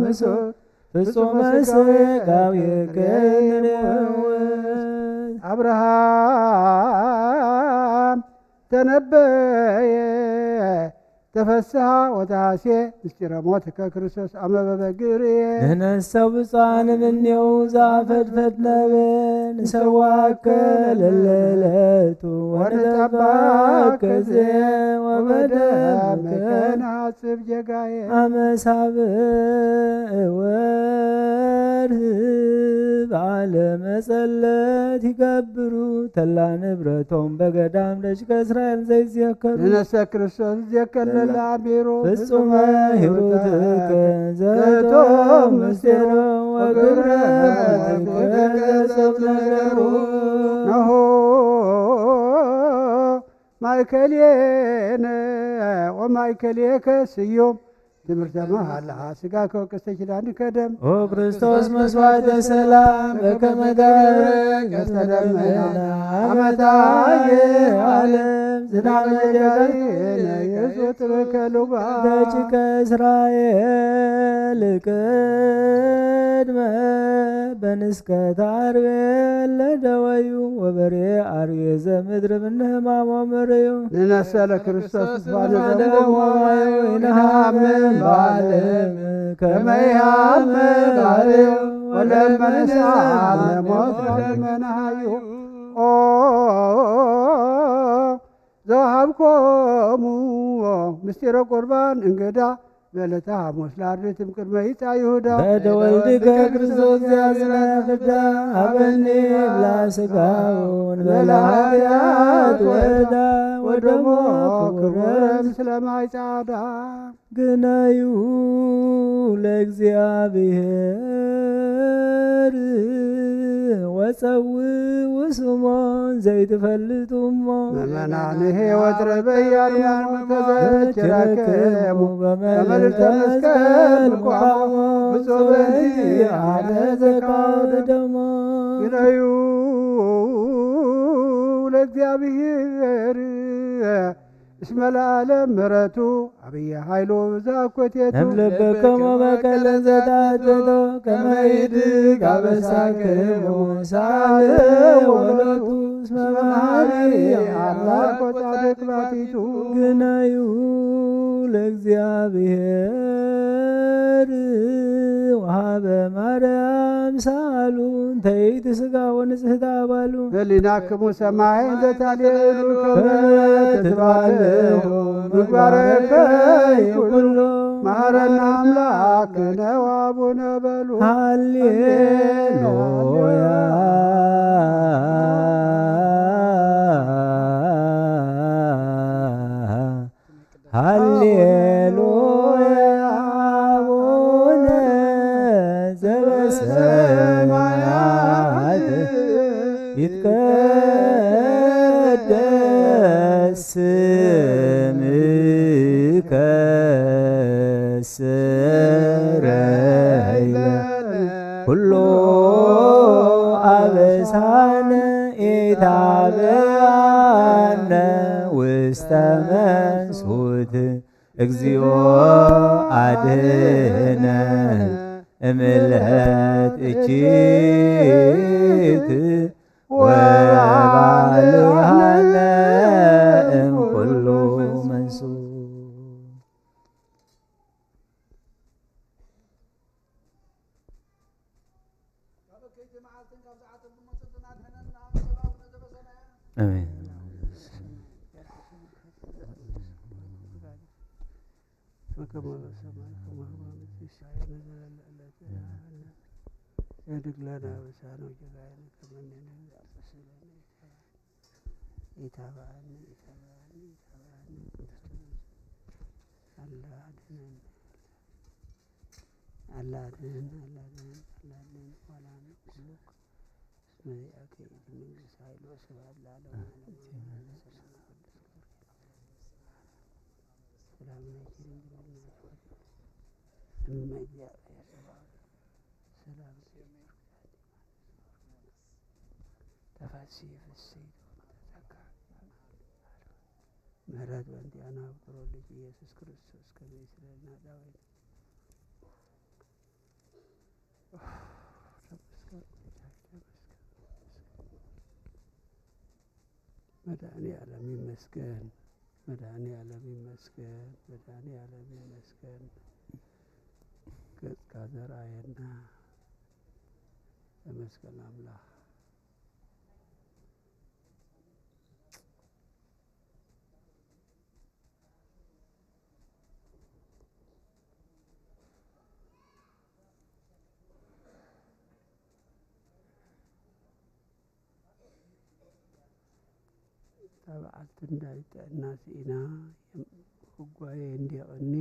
ምሱት ፍጹመ ሥጋዌከ ንሬወት አብርሃም ተነበየ ተፈስሐ ወታሴ ምስጢረ ሞትከ ክርስቶስ አመ በበግርየ ንሕነሰ ብፁዓን እምኔሁ ዘአፈድፈድነብን ንሰዋከ ለለዕለቱ ወንጠባከ ዜ ወበደምከ ነሐጽብ ጀጋየ አመ ሳብዕ ወርኅ ለመጸለት ይገብሩ ተላ ንብረቶም በገዳም ደጅከ እስራኤል ዘይዝየከሩ ንነሰ ክርስቶስ ዝየከለለ አቢሩ ፍጹመ ሂሩትከ ዘቶም ምስጢሮ ወግብረ ገጸብ ነገሩ ነሆ ማእከሌነ ወማእከሌከ ስዮም ትምህርተ መሃላ ሥጋ ከወቀስተ ኪዳን ከደም ኦ ክርስቶስ መስዋዕተ ሰላም በከመ ገብረ ቀስተ ደመና አመታየ ዓለም ዝናመ ጀጋየነ የሱጥ በከሉባ ደቂቀ እስራኤል ቅድመ በንስከተ አርዌ ለደወዩ ወበሬ አርዌ ዘምድር ምንህማሞ ምርዩ ንነሰ ለክርስቶስ ዝፋነ ደሞ ወይንሃምን በዓለም ከመ ይሃምን ባሕርዩ ወለመንሳ ለሞት ወለመናሃዩ ኦ ዘወሃብኮሙ ምስጢረ ቁርባን እንግዳ በዕለተ ሐሙስ ለአርድእትም ቅድመ ይጻ ይሁዳ በደ ወልድከ ክርስቶስ ዘያዝነ ፍዳ አበኒ ብላ ሥጋውን በላ ኃጢአት ወዳ ወደሞ ክቡረ ክቡረ ምስለ ማይ ጻዕዳ ግነዩ ለእግዚአብሔር ወፀውኡ ስሞን ዘይትፈልጡሞ ምእመናንሄ ወትረበያን ተዘኪረክሙ በመልዕልተ መስቀል ቋሞ ብፁዕ በእንቲአነ ዘካወደሞ ግነዩ ለእግዚአብሔር እስመ ለዓለም ምሕረቱ አብየ ኃይሉ ዘአኮቴቱ እምልብክሙ በቀለ ዘታትቶ ከመ ይድግ አበሳክሙ ሳልዕ ወለቱ እስመ መሐሪ አምላክ ወጻድቅ ባቲቱ ግነዩ ለእግዚአብሔር ወሀበ ማርያም ሳሉን ተይት ሥጋ ወንጽሕት አባሉ ህሊናክሙ ሰማይ እንዘታልየሉ ከመ ትትባልዑ ምግባረከ ይኩሉ መሐረነ አምላክነ ወአቡነ በሉ ሃሌሉያ ሃሌሉያ አቡነ ዘበሰማያት ይትቀደስ ስምከ ስረይ ኩሎ አበሳነ ኢታብአነ ውስተ መንሱት እግዚኦ አድኅነ እምለት እቺት ወባልሃነ እምኩሉ መንሱት አሜን። በከመ በሰማይ ከማሁ በምድር ሲሳየነ ዘለለ ዕለትነ ኅድግ ለነ አበሳነ ወጌጋየነ ከመ ንሕነኒ አበሳነ ኢታብአነ አላ አድኅነን ወላነ ኩሉ እስመ ዚአከ ይእቲ መንግሥት ኃይል ወስብሐት ለዓለመ ዓለም ሰላም ለኪ እመ እግዚአብሔር ሰላም ተፈሥሒ ፍሥሕት ምሕረት በእንቲአነ አብቅሮ ልጅ ኢየሱስ ክርስቶስ ከመ ይስረይልና ዳዊት መድኃኔ ዓለም ይመስገን። መድኃኔ ዓለም ይመስገን። መድኃኔ ዓለም ይመስገን። ገጽ ካዘራየና ለመስቀል አምላክ تبعت እንዳይጠ እናሲና ጉጓዬ እንዲቀኒ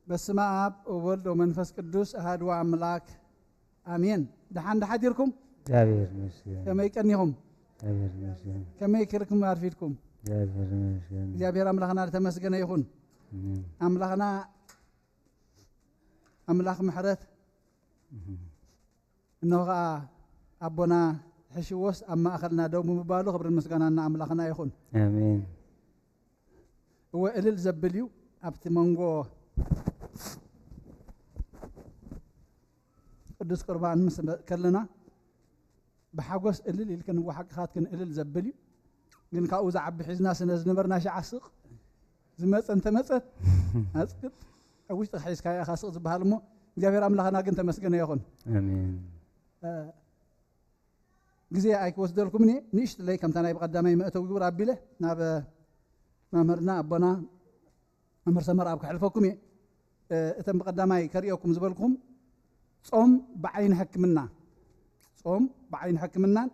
በስመ አብ ወወልድ ወመንፈስ ቅዱስ አሐዱ አምላክ አሜን። ደሓን ደሓዲርኩም እግዚአብሔር ይመስገን። ከመይ ቀኒኹም እግዚአብሔር ይመስገን። ከመይ ክርክም አርፊድኩም እግዚአብሔር ይመስገን። እግዚአብሔር አምላኽና ተመስገነ ይኹን። አምላኽና አምላኽ ምሕረት እነሆ ከዓ አቦና ሕሽወስ ኣብ ማእኸልና ደው ምባሉ ክብርን ምስጋናና አምላኽና ይኹን አሜን። እወ እልል ዘብል እዩ ኣብቲ መንጎ ቅዱስ ቁርባን ምስ ከለና ብሓጎስ እልል ኢልክን ወሓቅኻትክን እልል ዘብል እዩ ግን ካብኡ ዝዓቢ ሒዝና ስነ ዝነበርና ሸዓ ስቕ ዝመፀ እንተመፀት ኣፅቅጥ ኣብ ውሽጢ ሒዝካዮ ኢኻ ስቕ ዝበሃል እሞ እግዚኣብሔር ኣምላኽና ግን ተመስገነ ይኹን አሜን። ግዜ ኣይክወስደልኩም እየ ንእሽትለይ ከምታ ናይ ብቐዳማይ መእተው ግብር ኣቢለ ናብ መምህርና ኣቦና መምህር ሰመር ኣብ ክሕልፈኩም እየ እተን ብቐዳማይ ከሪኦኩም ዝበልኩም ጾም ብዓይኒ ሕክምና ጾም ብዓይኒ ሕክምናን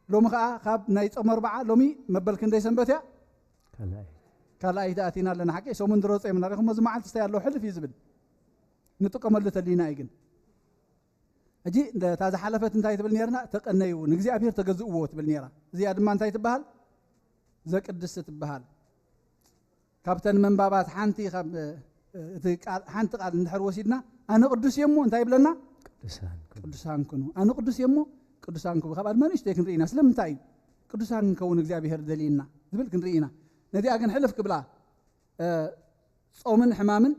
ሎሚ ከዓ ካብ ናይ ጾም ኣርባዓ ሎሚ መበል ክንደይ ሰንበት እያ ካልኣይቲ ኣቲና ኣለና ሓቂ ሰሙን ድረፀ የምና ሪኹም እዚ መዓልቲ ስታይ ኣለዎ ሕልፍ እዩ ዝብል ንጥቀመሉ ተሊና እዩ ግን ሕጂ እታ ዝሓለፈት እንታይ ትብል ነርና ተቀነዩ ንእግዚኣብሔር ተገዝእዎ ትብል ነራ እዚኣ ድማ እንታይ ትበሃል ዘቅድስ ትበሃል ካብተን መንባባት ሓንቲ ሓንቲ ቃል እንድሕር ወሲድና ኣነ ቅዱስ የሞ እንታይ ይብለና ቅዱሳን ክኑ ኣነ ቅዱስ የሞ ቅዱሳን ክኑ ካብ ኣድማ ንእሽተይ ክንርኢና ስለምንታይ እዩ ቅዱሳን ክንከውን እግዚአብሔር ደሊና ዝብል ክንርኢና ነዚኣ ግን ሕልፍ ክብላ ጾምን ሕማምን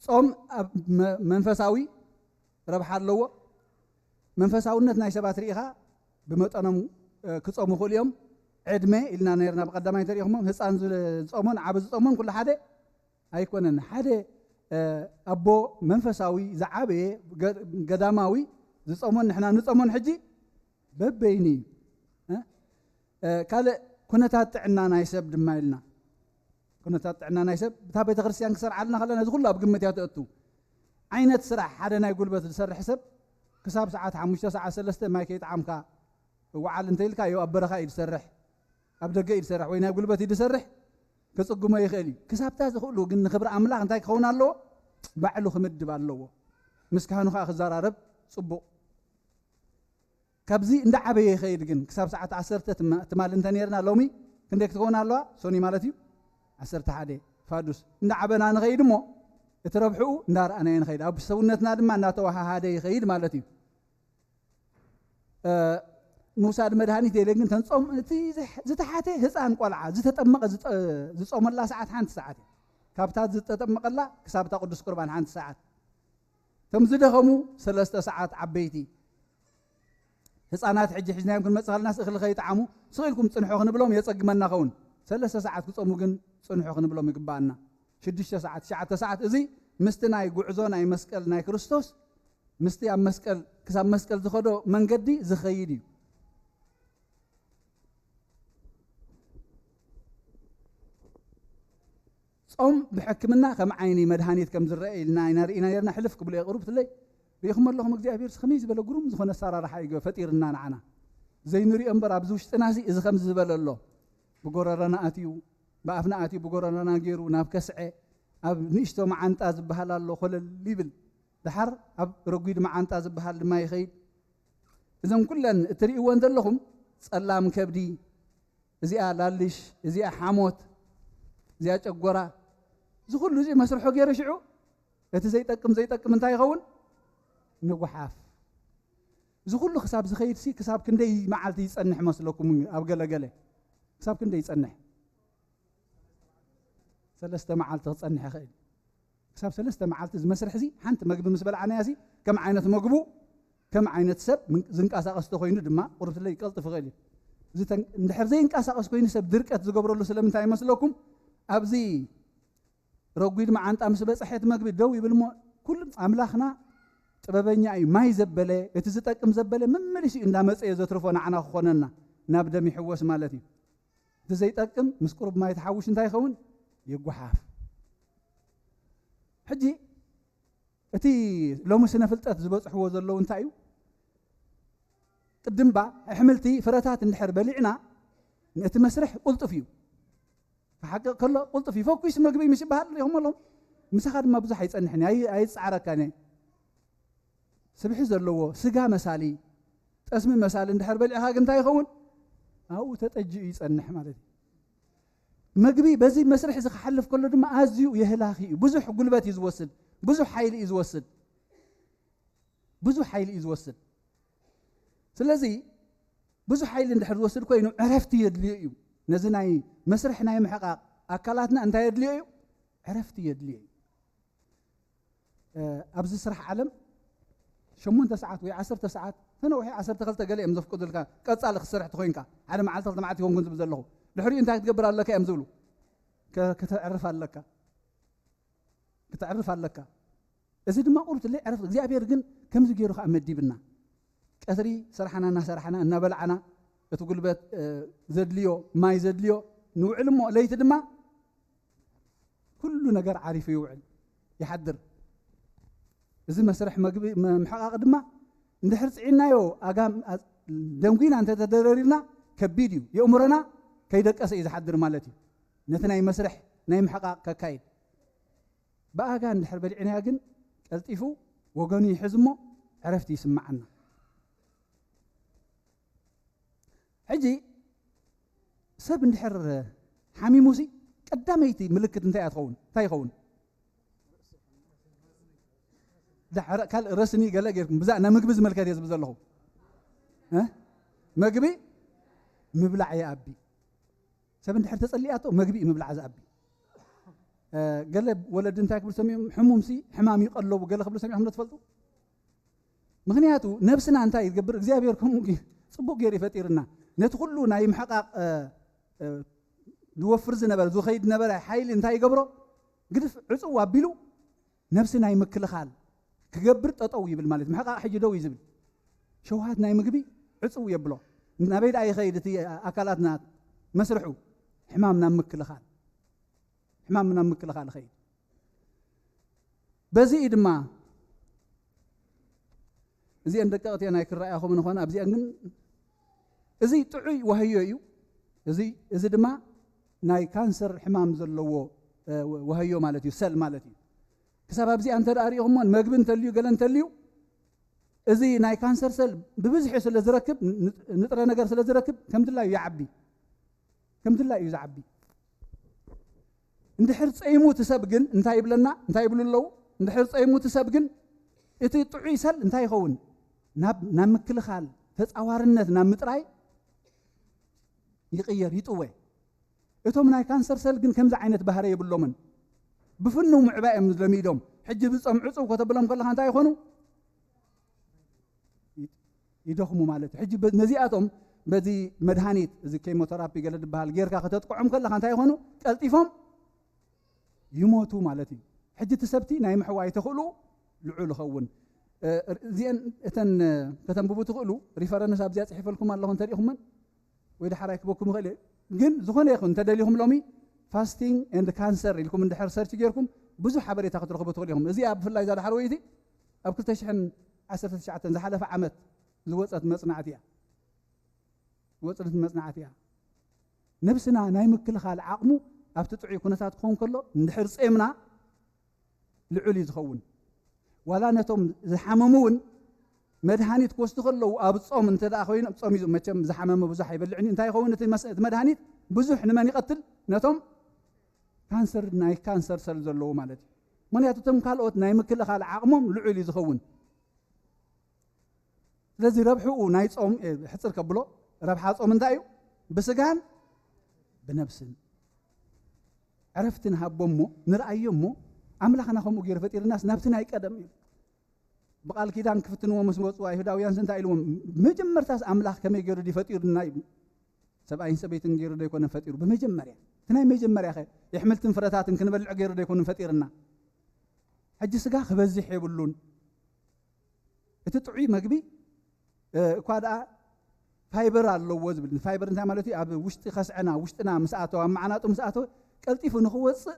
ጾም መንፈሳዊ ረብሓ ኣለዎ መንፈሳውነት ናይ ሰባት ርኢኻ ብመጠኖም ክጾሙ ይኽእሉ እዮም ዕድመ ኢልና ነርና ብቐዳማይ ተሪኢኹሞ ህፃን ዝጾሞን ዓብ ዝጾሞን ኩሉ ሓደ ኣይኮነን ሓደ ኣቦ መንፈሳዊ ዝዓበየ ገዳማዊ ዝጾሞን ንሕና ንጾሞን ሕጂ በበይኒ እዩ ካልእ ኩነታት ጥዕና ናይ ሰብ ድማ ኢልና ኩነታት ጥዕና ናይ ሰብ እታ ቤተ ክርስቲያን ክሰርዓልና ከለና እዚ ኩሉ ኣብ ግምት እያ ተእቱ ዓይነት ስራሕ ሓደ ናይ ጉልበት ዝሰርሕ ሰብ ክሳብ ሰዓት 5 ሰዓት 3 ማይ ከይጣዓምካ ወዓል እንተይልካ ዮ ኣብ በረኻ እዩ ዝሰርሕ ኣብ ደገ እዩ ዝሰርሕ ወይ ናይ ጉልበት እዩ ዝሰርሕ ክፅጉሞ ይኽእል እዩ ክሳብታ ዝኽእሉ ግን ንክብሪ ኣምላኽ እንታይ ክኸውን ኣለዎ ባዕሉ ክምድብ ኣለዎ ምስካኑ ከዓ ክዘራረብ ፅቡቕ ካብዚ እንዳዓበየ ይኸይድ ግን ክሳብ ሰዓት 10 ትማል እንተ ነርና ሎሚ ክንደይ ክትከውን ኣለዋ ሶኒ ማለት እዩ 11 ፋዱስ እንዳዓበና ንኸይድ እሞ እቲ ረብሕኡ እንዳርኣናየ ንኸይድ ኣብ ሰውነትና ድማ እንዳተዋሃሃደ ይኸይድ ማለት እዩ ምውሳድ መድሃኒት የለግን ተንጾም እቲ ዝተሓተ ህፃን ቆልዓ ዝተጠመቀ ዝጾመላ ሰዓት ሓንቲ ሰዓት ካብታት ዝተጠመቀላ ክሳብታ ቅዱስ ቁርባን ሓንቲ ሰዓት ከም ዝደኸሙ 3 ሰዓት ዓበይቲ ህፃናት ሕጂ ሕዝናዮም ክንመጽእ ከለና እኽሊ ከይጣዓሙ ስኢልኩም ጽንሑ ክንብሎም የጸግመና ኸውን 3 ሰዓት ክጾሙ ግን ጽንሑ ክንብሎም ይግባአና 6 ሰዓት 9 ሰዓት እዚ ምስቲ ናይ ጉዕዞ ናይ መስቀል ናይ ክርስቶስ ምስቲ ኣብ መስቀል ክሳብ መስቀል ዝኸዶ መንገዲ ዝኸይድ እዩ ጾም ብሕክምና ከም ዓይኒ መድሃኒት ከም ዝረአ ኢልና ኢና ነርና ሕልፍ ክብሉ የቕርቡ ትለይ ሪኢኹም ኣለኹም እግዚአብሔር ከመይ ዝበለ ግሩም ዝኾነ ኣሰራርሓ እዩ ፈጢርና ንዓና ዘይንሪኦ እምበር ኣብዚ ውሽጥና እዚ እዚ ከም ዝበለ ኣሎ ብጎረረና ኣትዩ ብኣፍና ኣትዩ ብጎረረና ገይሩ ናብ ከስዐ ኣብ ንእሽቶ መዓንጣ ዝበሃል ኣሎ ኮለል ይብል ድሓር ኣብ ረጒድ መዓንጣ ዝበሃል ድማ ይኸይድ እዞም ኩለን እትሪእዎን ዘለኹም ጸላም ከብዲ እዚኣ ላልሽ እዚኣ ሓሞት እዚኣ ጨጎራ እዚ ኩሉ እዚ መስርሖ ገይረ ሽዑ እቲ ዘይጠቅም እንታይ ይኸውን ንጉሓፍ እዚ ኩሉ ክሳብ ዝኸይድ ሲ ክሳብ ክንደይ መዓልቲ ይጸንሕ መስለኩም ኣብ ገለገለ ክሳብ ክንደይ ይጸንሕ 3 መዓልቲ ክጸንሕ ይኽእል ክሳብ 3 መዓልቲ ዝመስርሕ እዚ ሓንቲ መግቢ ምስ በልዓናያ ሲ ከም ዓይነት መግቡ ከም ዓይነት ሰብ ዝንቀሳቐስ ተኮይኑ ድማ ቁርብትለይ ይቀልጥፍ ይኽእል እዩ እዚ እንድሕር ዘይንቀሳቐስ ኮይኑ ሰብ ድርቀት ዝገብረሉ ስለምንታይ ይመስለኩም ኣብዚ ረጒድ መዓንጣ ምስ በፅሐት መግቢ ደው ይብል ሞ ኩሉ ኣምላኽና ጥበበኛ እዩ ማይ ዘበለ እቲ ዝጠቅም ዘበለ መመልሲ እንዳመፀየ ዘትርፎ ንዓና ክኾነና ናብ ደም ይሕወስ ማለት እዩ እቲ ዘይጠቅም ምስ ቁርብ ማይ ተሓውሽ እንታይ ይኸውን ይጓሓፍ ሕጂ እቲ ሎሚ ስነ ፍልጠት ዝበፅሕዎ ዘለዉ እንታይ እዩ ቅድምባ ኣሕምልቲ ፍረታት እንድሕር በሊዕና እቲ መስርሕ ቁልጥፍ እዩ ሓቂቕ ከሎ ቁልጥፍ ይፈኩስ መግቢ ምስ ይበሃል ይኹም ኣሎም ምሳኻ ድማ ብዙሕ ኣይፀንሕኒ ኣይፅዓረካኒ ስብሒ ዘለዎ ስጋ መሳሊ ጠስሚ መሳሊ እንድሕር በሊዕኻ ግን እንታይ ይኸውን ኣብኡ ተጠጅኡ ይጸንሕ ማለት እዩ መግቢ በዚ መስርሕ እዚ ክሓልፍ ከሎ ድማ ኣዝዩ የህላኺ እዩ ብዙሕ ጉልበት እዩ ዝወስድ ብዙሕ ሓይሊ እዩ ዝወስድ ስለዚ ብዙሕ ሓይሊ እንድሕር ዝወስድ ኮይኑ ዕረፍቲ የድልዮ እዩ ነዚ ናይ መስርሕ ናይ ምሕቃቅ ኣካላትና እንታይ የድልዮ እዩ ዕረፍቲ የድልዮ እዩ ኣብዚ ስራሕ ዓለም 8 ሰዓት ወይ 10 ሰዓት ተነውሒ 12 ገለ እዮም ዘፍቅዱልካ ቀጻሊ ክስራሕ ትኮይንካ ሓደ መዓልቲ ክልተ መዓልቲ ይኮንኩን ዝብል ዘለኹ ድሕሪኡ እንታይ ክትገብር ኣለካ እዮም ዝብሉ ክትዕርፍ ኣለካ እዚ ድማ ቁርብትለይ ዕረፍቲ እግዚኣብሔር ግን ከምዚ ገይሩ ከዓ መዲብና ቀትሪ ስራሕና እናሰርሓና እናበልዓና እቲ ጉልበት ዘድልዮ ማይ ዘድልዮ ንውዕል እሞ ለይቲ ድማ ኩሉ ነገር ዓሪፉ ይውዕል ይሓድር እዚ መስርሕ መግቢ ምሕቃቅ ድማ እንድሕር ፅዒናዮ ኣጋም ደንጉና እንተተደረሪርና ከቢድ እዩ የእምሮና ከይደቀሰ እዩ ዝሓድር ማለት እዩ ነቲ ናይ መስርሕ ናይ ምሕቃቅ ከካይድ ብኣጋ እንድሕር በሊዕናያ ግን ቀልጢፉ ወገኑ ይሕዝ እሞ ዕረፍቲ ይስማዓና ሕጂ ሰብ እንድሕር ሓሚሙሲ ቀዳመይቲ ምልክት እንታይ ትኸውን እንታይ ይኸውን ካልእ ረስኒ ገለ ጌርኩም ብዛዕ ንምግቢ ዝመልከት እየ ዝብል ዘለኹ መግቢ ምብላዕ የኣቢ ሰብ እንድሕር ተጸሊኣቶ መግቢ ምብላዕ ዝኣቢ ገለ ወለዲ እንታይ ክብል ሰሚዖም ሕሙምሲ ሕማም ይቐለቡ ገለ ክብል ሰሚዖም ትፈልጡ ምክንያቱ ነብስና እንታይ ይገብር እግዚኣብሔር ከምኡ ፅቡቅ ገይሩ ይፈጢርና ነቲ ኩሉ ናይ ምሕቃቅ ዝወፍር ዝነበረ ዝኸይድ ነበረ ሓይሊ እንታይ ይገብሮ ግድፍ ዕፁው ኣቢሉ ነብሲ ናይ ምክልኻል ክገብር ጠጠው ይብል ማለት ምሕቃቅ ሕጂ ደው እዩ ዝብል ሸውሃት ናይ ምግቢ ዕፁው የብሎ ናበይ ዳ ይኸይድ እቲ ኣካላትና መስርሑ ሕማም ናብ ምክልኻል ይኸይድ በዚ ድማ እዚአን ደቀቕቲ ናይ ክረኣያኹም ንኾነ ኣብዚአን ግን እዚ ጥዑይ ወህዮ እዩ እዚ ድማ ናይ ካንሰር ሕማም ዘለዎ ወህዮ ማለት እዩ ሰል ማለት እዩ ክሳብ ኣብዚኣ እንተዳሪእኹም መግቢ እንተልዩ ገለ እንተልዩ እዚ ናይ ካንሰር ሰል ብብዝሒ ስለ ዝረክብ ንጥረ ነገር ስለ ዝረክብ ከምድላ እዩ ዝዓቢ እንድሕር ፀይሙ ትሰብ ግን እንታይ ይብለና እንታይ ይብሉ ኣለዉ እንድሕር ፀይሙ ትሰብ ግን እቲ ጥዑይ ሰል እንታይ ይኸውን ናብ ምክልኻል ተጻዋርነት ናብ ምጥራይ ይቅየር ይጥወ እቶም ናይ ካንሰር ሰል ግን ከምዚ ዓይነት ባህሪ የብሎምን ብፍኑ ምዕባኦም ለሚዶም ሕጂ ብጾም ዕጹብ ከተብሎም ከለካ እንታይ ይኾኑ ይደኽሙ ማለት ሕጂ ነዚኣቶም በዚ መድሃኒት እዚ ኬሞቴራፒ ገለ ድበሃል ጌርካ ከተጥቅዖም ከለካ እንታይ ይኾኑ ቀልጢፎም ይሞቱ ማለት እዩ ሕጂ ትሰብቲ ናይ ምሕዋይ ተኽእሉ ልዑል ይኸውን እዚአን እተን ከተንብቡ ትኽእሉ ሪፈረንስ ኣብዚኣ ጽሒፈልኩም ኣለኹ እንተሪኢኹምን ወይ ድሓራይ ክበኩም ይኽእል ግን ዝኾነ ይኹን እንተደሊኹም ሎሚ ፋስቲንግ ኤንድ ካንሰር ኢልኩም እንድሕር ሰርች ጌርኩም ብዙሕ ሓበሬታ ክትረኽቡ ትኽእሉ ኢኹም እዚኣ ብፍላይ እዛ ድሓር ወይቲ ኣብ 2019 ዝሓለፈ ዓመት ዝወፀት መጽናዕት እያ ዝወፀት መጽናዕት እያ ነብስና ናይ ምክልኻል ዓቕሙ ኣብቲ ጥዑይ ኩነታት ክኸውን ከሎ እንድሕር ጼምና ልዑል እዩ ዝኸውን ዋላ ነቶም ዝሓመሙ እውን መድሃኒት ክወስዱ ከለዉ ኣብ ጾም እንተ ደኣ ኮይኑ ጾም እዩ መቸም ዝሓመመ ብዙሕ ኣይበልዕን እንታይ ይኸውን እቲ መድሃኒት ብዙሕ ንመን ይቐትል ነቶም ካንሰር ናይ ካንሰር ሰል ዘለዎ ማለት እዩ ምክንያቱ እቶም ካልኦት ናይ ምክልኻል ዓቕሞም ልዑል እዩ ዝኸውን ስለዚ ረብሕኡ ናይ ጾም ሕፅር ከብሎ ረብሓ ጾም እንታይ እዩ ብስጋን ብነብስን ዕረፍትን ሃቦ እሞ ንርአዮ እሞ ኣምላኽና ከምኡ ገይሩ ፈጢርናስ ናብቲ ናይ ቀደም እዩ ብቓል ኪዳን ክፍትንዎ ምስ መፁ ኣይሁዳውያን እንታይ ኢልዎም መጀመርታስ ኣምላኽ ከመይ ገይሩ ፈጢሩና እዩ ሰብኣይን ሰበይትን ገይሩ ዶ ይኮነ ፈጢሩ ብመጀመርያ እቲ ናይ መጀመርያ ኸ የሕምልትን ፍረታትን ክንበልዕ ገይሩ ዶ ይኮነ ፈጢርና ሕጂ ስጋ ክበዝሕ የብሉን እቲ ጥዑይ መግቢ እኳ ደኣ ፋይበር ኣለዎ ዝብል ፋይበር እንታይ ማለት እዩ ኣብ ውሽጢ ከስዕና ውሽጥና ምስኣተው ኣብ መዓናጡ ምስኣተው ቀልጢፉ ንኽወፅእ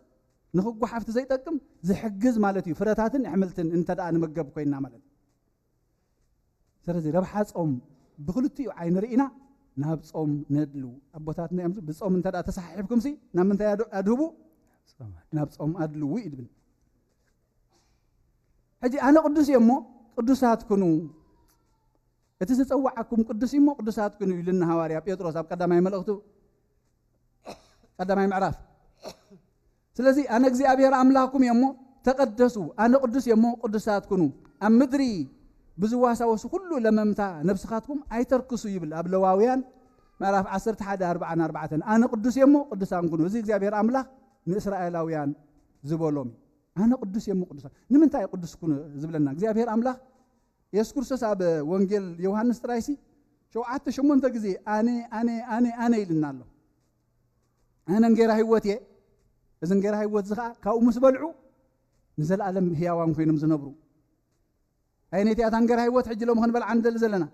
ንኽጓሓፍቲ ዘይጠቅም ዝሕግዝ ማለት እዩ ፍረታትን ኣሕምልትን እንተ ደኣ ንመገብ ኮይና ማለት እዩ ስለዚ ረብሓ ጾም ብክልቲኡ ዓይኒ ርኢና ናብ ጾም ነድሉ ኣቦታትና እዮም ብጾም እንተ ደኣ ተሰሓሒፍኩም ናብ ምንታይ ኣድህቡ ናብ ጾም ኣድልው ይድብል ሕጂ ኣነ ቅዱስ እየ እሞ ቅዱሳት ኩኑ እቲ ዝፀዋዓኩም ቅዱስ እሞ ቅዱሳት ኩኑ ኢሉና ሃዋርያ ጴጥሮስ ኣብ ቀዳማይ መልእኽቱ ቀዳማይ ምዕራፍ ስለዚ ኣነ እግዚኣብሔር ኣምላኽኩም እየ እሞ ተቐደሱ ኣነ ቅዱስ እየ እሞ ቅዱሳት ኩኑ ኣብ ምድሪ ብዝዋሳወሱ ኩሉ ለመምታ ነብስኻትኩም ኣይተርክሱ ይብል ኣብ ለዋውያን ምዕራፍ 11:44 ኣነ ቅዱስ እየ እሞ ቅዱሳን ኩኑ እዚ እግዚኣብሔር ኣምላኽ ንእስራኤላውያን ዝበሎም ኣነ ቅዱስ እየ እሞ ቅዱሳን ንምንታይ ቅዱስ ኩኑ ዝብለና እግዚኣብሔር ኣምላኽ ኢየሱስ ክርስቶስ ኣብ ወንጌል ዮሐንስ ጥራይሲ 7-8 ግዜ ኣነ ኢልና ኣሎ ኣነ እንጌራ ህይወት እየ እዚ እንጌራ ህይወት እዚ ከዓ ካብኡ ምስ በልዑ ንዘለኣለም ህያዋን ኮይኖም ዝነብሩ ኣይነቲ እያ እንጌራ ህይወት ሕጂ ሎም ክንበልዓ ንደሊ ዘለና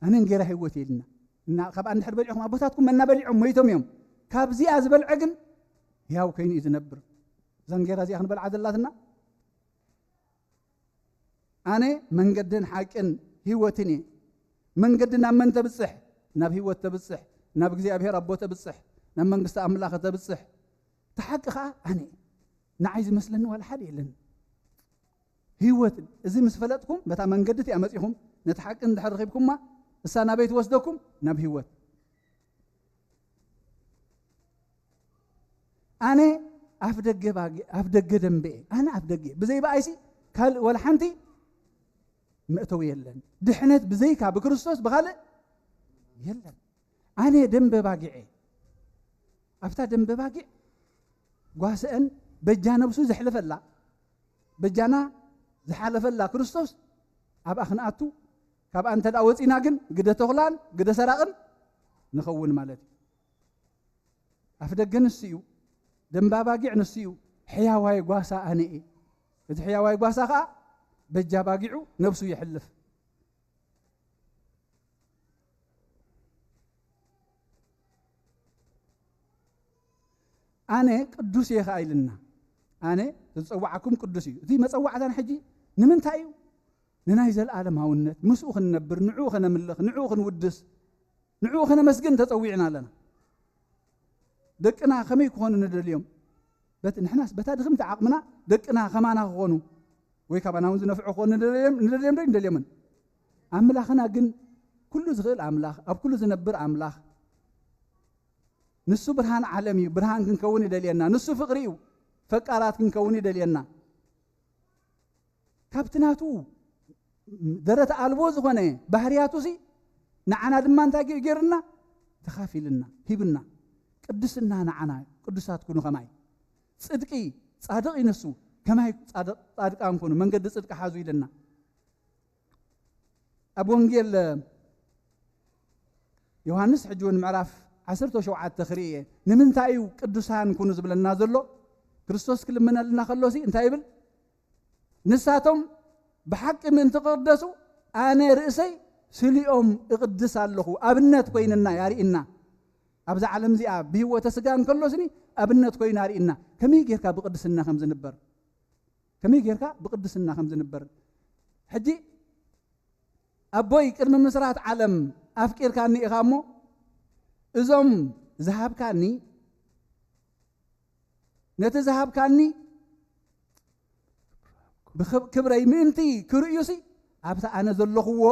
ኣነ እንጌራ ህይወት እየ ኢልና እና ካብኣ እንድሕር በሊዕኹም ኣቦታትኩም መና በሊዖም ሞይቶም እዮም ካብዚኣ ዝበልዐ ግን ህያው ኮይኑ እዩ ዝነብር እዛ እንጌራ እዚኣ ክንበልዓ ዘላትና ኣነ መንገድን ሓቅን ህይወትን እየ መንገዲ ናብ መን ተብፅሕ ናብ ህይወት ተብፅሕ ናብ እግዚኣብሔር ኣቦ ተብፅሕ ናብ መንግስቲ ኣምላኽ ተብፅሕ ተሓቂ ከዓ ኣነ ንዓይ ዝመስለኒ ዋላ ሓደ የለን ህይወትን እዚ ምስ ፈለጥኩም በታ መንገድት እያ መፂኹም ነቲ ሓቂ እንድሕር ረኺብኩምማ እሳ ናበይ ትወስደኩም ናብ ህይወት ኣነ ኣፍ ደገ ደንበ ኣነ ኣፍ ደገ ብዘይ በኣይሲ ካልእ ወላ ሓንቲ መእተው የለን ድሕነት ብዘይካ ብክርስቶስ ብኻልእ የለን ኣነ ደንበ ባጊዐ ኣብታ ደንበ ባጊዕ ጓስአን በጃ ነብሱ ዘሕልፈላ በጃና ዝሓለፈላ ክርስቶስ ኣብኣ ክንኣቱ ካብኣ እንተ ደኣ ወፂና ግን ግደ ተኽላን ግደ ሰራቕን ንኸውን ማለት እዩ ኣፍ ደገ ንሱ እዩ ደንባ ባጊዕ ንሱ እዩ ሕያዋይ ጓሳ ኣነ እየ እቲ ሕያዋይ ጓሳ ከዓ በጃ ባጊዑ ነብሱ ይሕልፍ ኣነ ቅዱስ እየ ከዓ ኢልና ኣነ ዝፀዋዓኩም ቅዱስ እዩ እቲ መፀዋዕታን ሕጂ ንምንታይ እዩ ንናይ ዘለኣለማውነት ምስኡ ክንነብር ንዕኡ ክነምልኽ ንዕኡ ክንውድስ ንዕኡ ክነመስግን ተፀዊዕና ኣለና ደቅና ከመይ ክኾኑ ንደልዮም ንሕናስ በታ ድኽምቲ ዓቕምና ደቅና ከማና ክኾኑ ወይ ካባና እውን ዝነፍዑ ክኾኑ ንደልዮም ዶ ንደልዮምን ኣምላኽና ግን ኩሉ ዝኽእል ኣምላኽ ኣብ ኩሉ ዝነብር ኣምላኽ ንሱ ብርሃን ዓለም እዩ ብርሃን ክንከውን ይደልየና ንሱ ፍቕሪ እዩ ፈቃራት ክንከውን ይደልየና ካብቲ ናቱ درت ألبو زخنة بحرياتو سي نعنا دمان تاجي جرنا تخافيلنا هبنا قدسنا نعنا قدسات كونو خماي صدقي صادق ينسو كماي صادق أنكونو من قد صدق حازو يلنا أبو انجيل يوحنس حجون معرف عسرتو شوعات تخريه نمنتايو قدسان كونو زبلنا زلو كريستوس كل من لنا خلوسي انت يبل نساتهم بحق من تقدسوا انا رئسي سليهم اقدس الله ابنت كويننا يارينا ابز عالم زي بهوته سغان كلوسني ابنت كوين يارينا كمي غيركا بقدسنا خمز نبر كمي غيركا بقدسنا خمز نبر حجي ابوي قدم مسرات عالم افكير كاني اخامو ازم ذهب كاني نتذهب كاني بكبري منتي كريوسي ابتا انا زلخو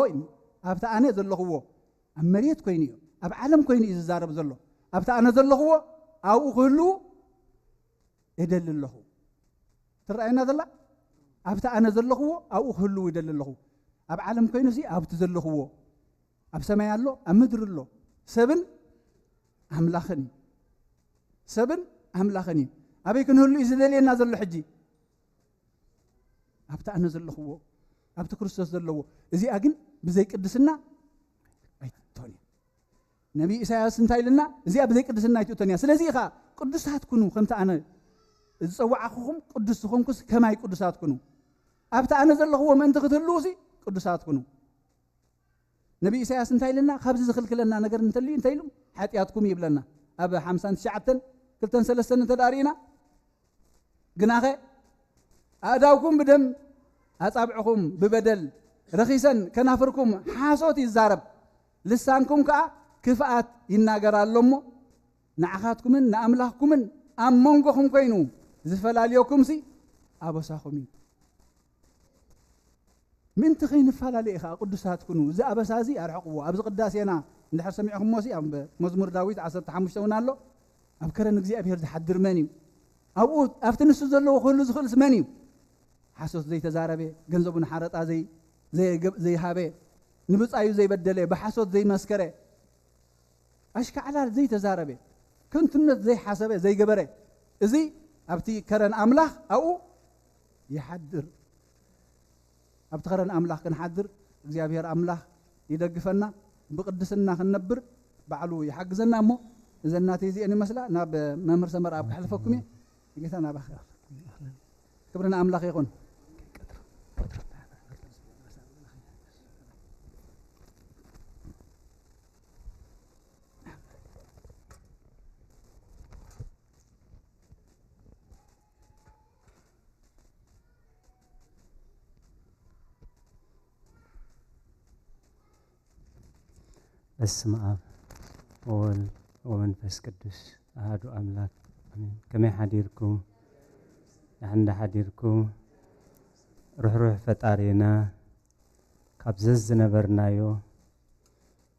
ابتا انا زلخو امريت كوينيو اب عالم كويني يزارب زلو ابتا انا زلخو او كلو يدل له تراينا ذلا ابتا انا زلخو او كلو يدل له اب عالم كوينسي ابت زلخو اب سماي يالو امدر له سبن املاخني سبن املاخني ابي كن هلو يزدلينا زلو حجي ابتا انا زلخو ابتا كريستوس زلو ازي اجن بزي قدسنا ايتوني نبي إسحاق انتايلنا ازي بزي قدسنا ايتونيا سلازي خا قدسات كنو خمتا انا زصواعكم قدسكم كس كماي قدسات كنو ابتا انا زلخو من تختلوسي قدسات كنو نبي إسحاق انتايلنا خبز زخلكلنا نجر انتلي انتايلم حاتياتكم يبلنا اب 59 كلتن سلسن تدارينا جناخه أداوكم بدم أصابعكم ببدل رخيصا كنافركم حاسوت يزارب لسانكم كا كفاءات يناغر اللومو نعخاتكم نأملاحكم أمونكم كينو زفلاليوكم سي أبساكم من تخين فلالي إخا قدسات كنو زي أبسازي أرحقوا أبز قداسينا ندحر سميعكم موسي مزمور داويد 15 ونالو أبكرن نجزي أبير حدر مني أبو أفتنسو زلو كله زخلص مني حسوس زي تزاربه جنزبون حارطا زي هابه نبصايو زي بدله بحسوس زي مسكره اشكا على زي تزاربه كنتنت زي حسبه زي جبره ازي ابتي كرن املاح او يحدر ابت كرن املاح كنحدر እግዚአብሔር አምላክ ይደግፈና በቅድስና ከነብር ባዕሉ ይحግዘና እሞ እዘናቴ እዚ እኔ መስላ ናብ መምህር ሰመር አብ ከሐልፈኩም ጌታና ባኸ ክብርና አምላክ ይሁን بسم آب وولد ومنفس قدس أحد أملاك آمين كما حديركم عند حديركم روح فتارينا كابزز نبرنايو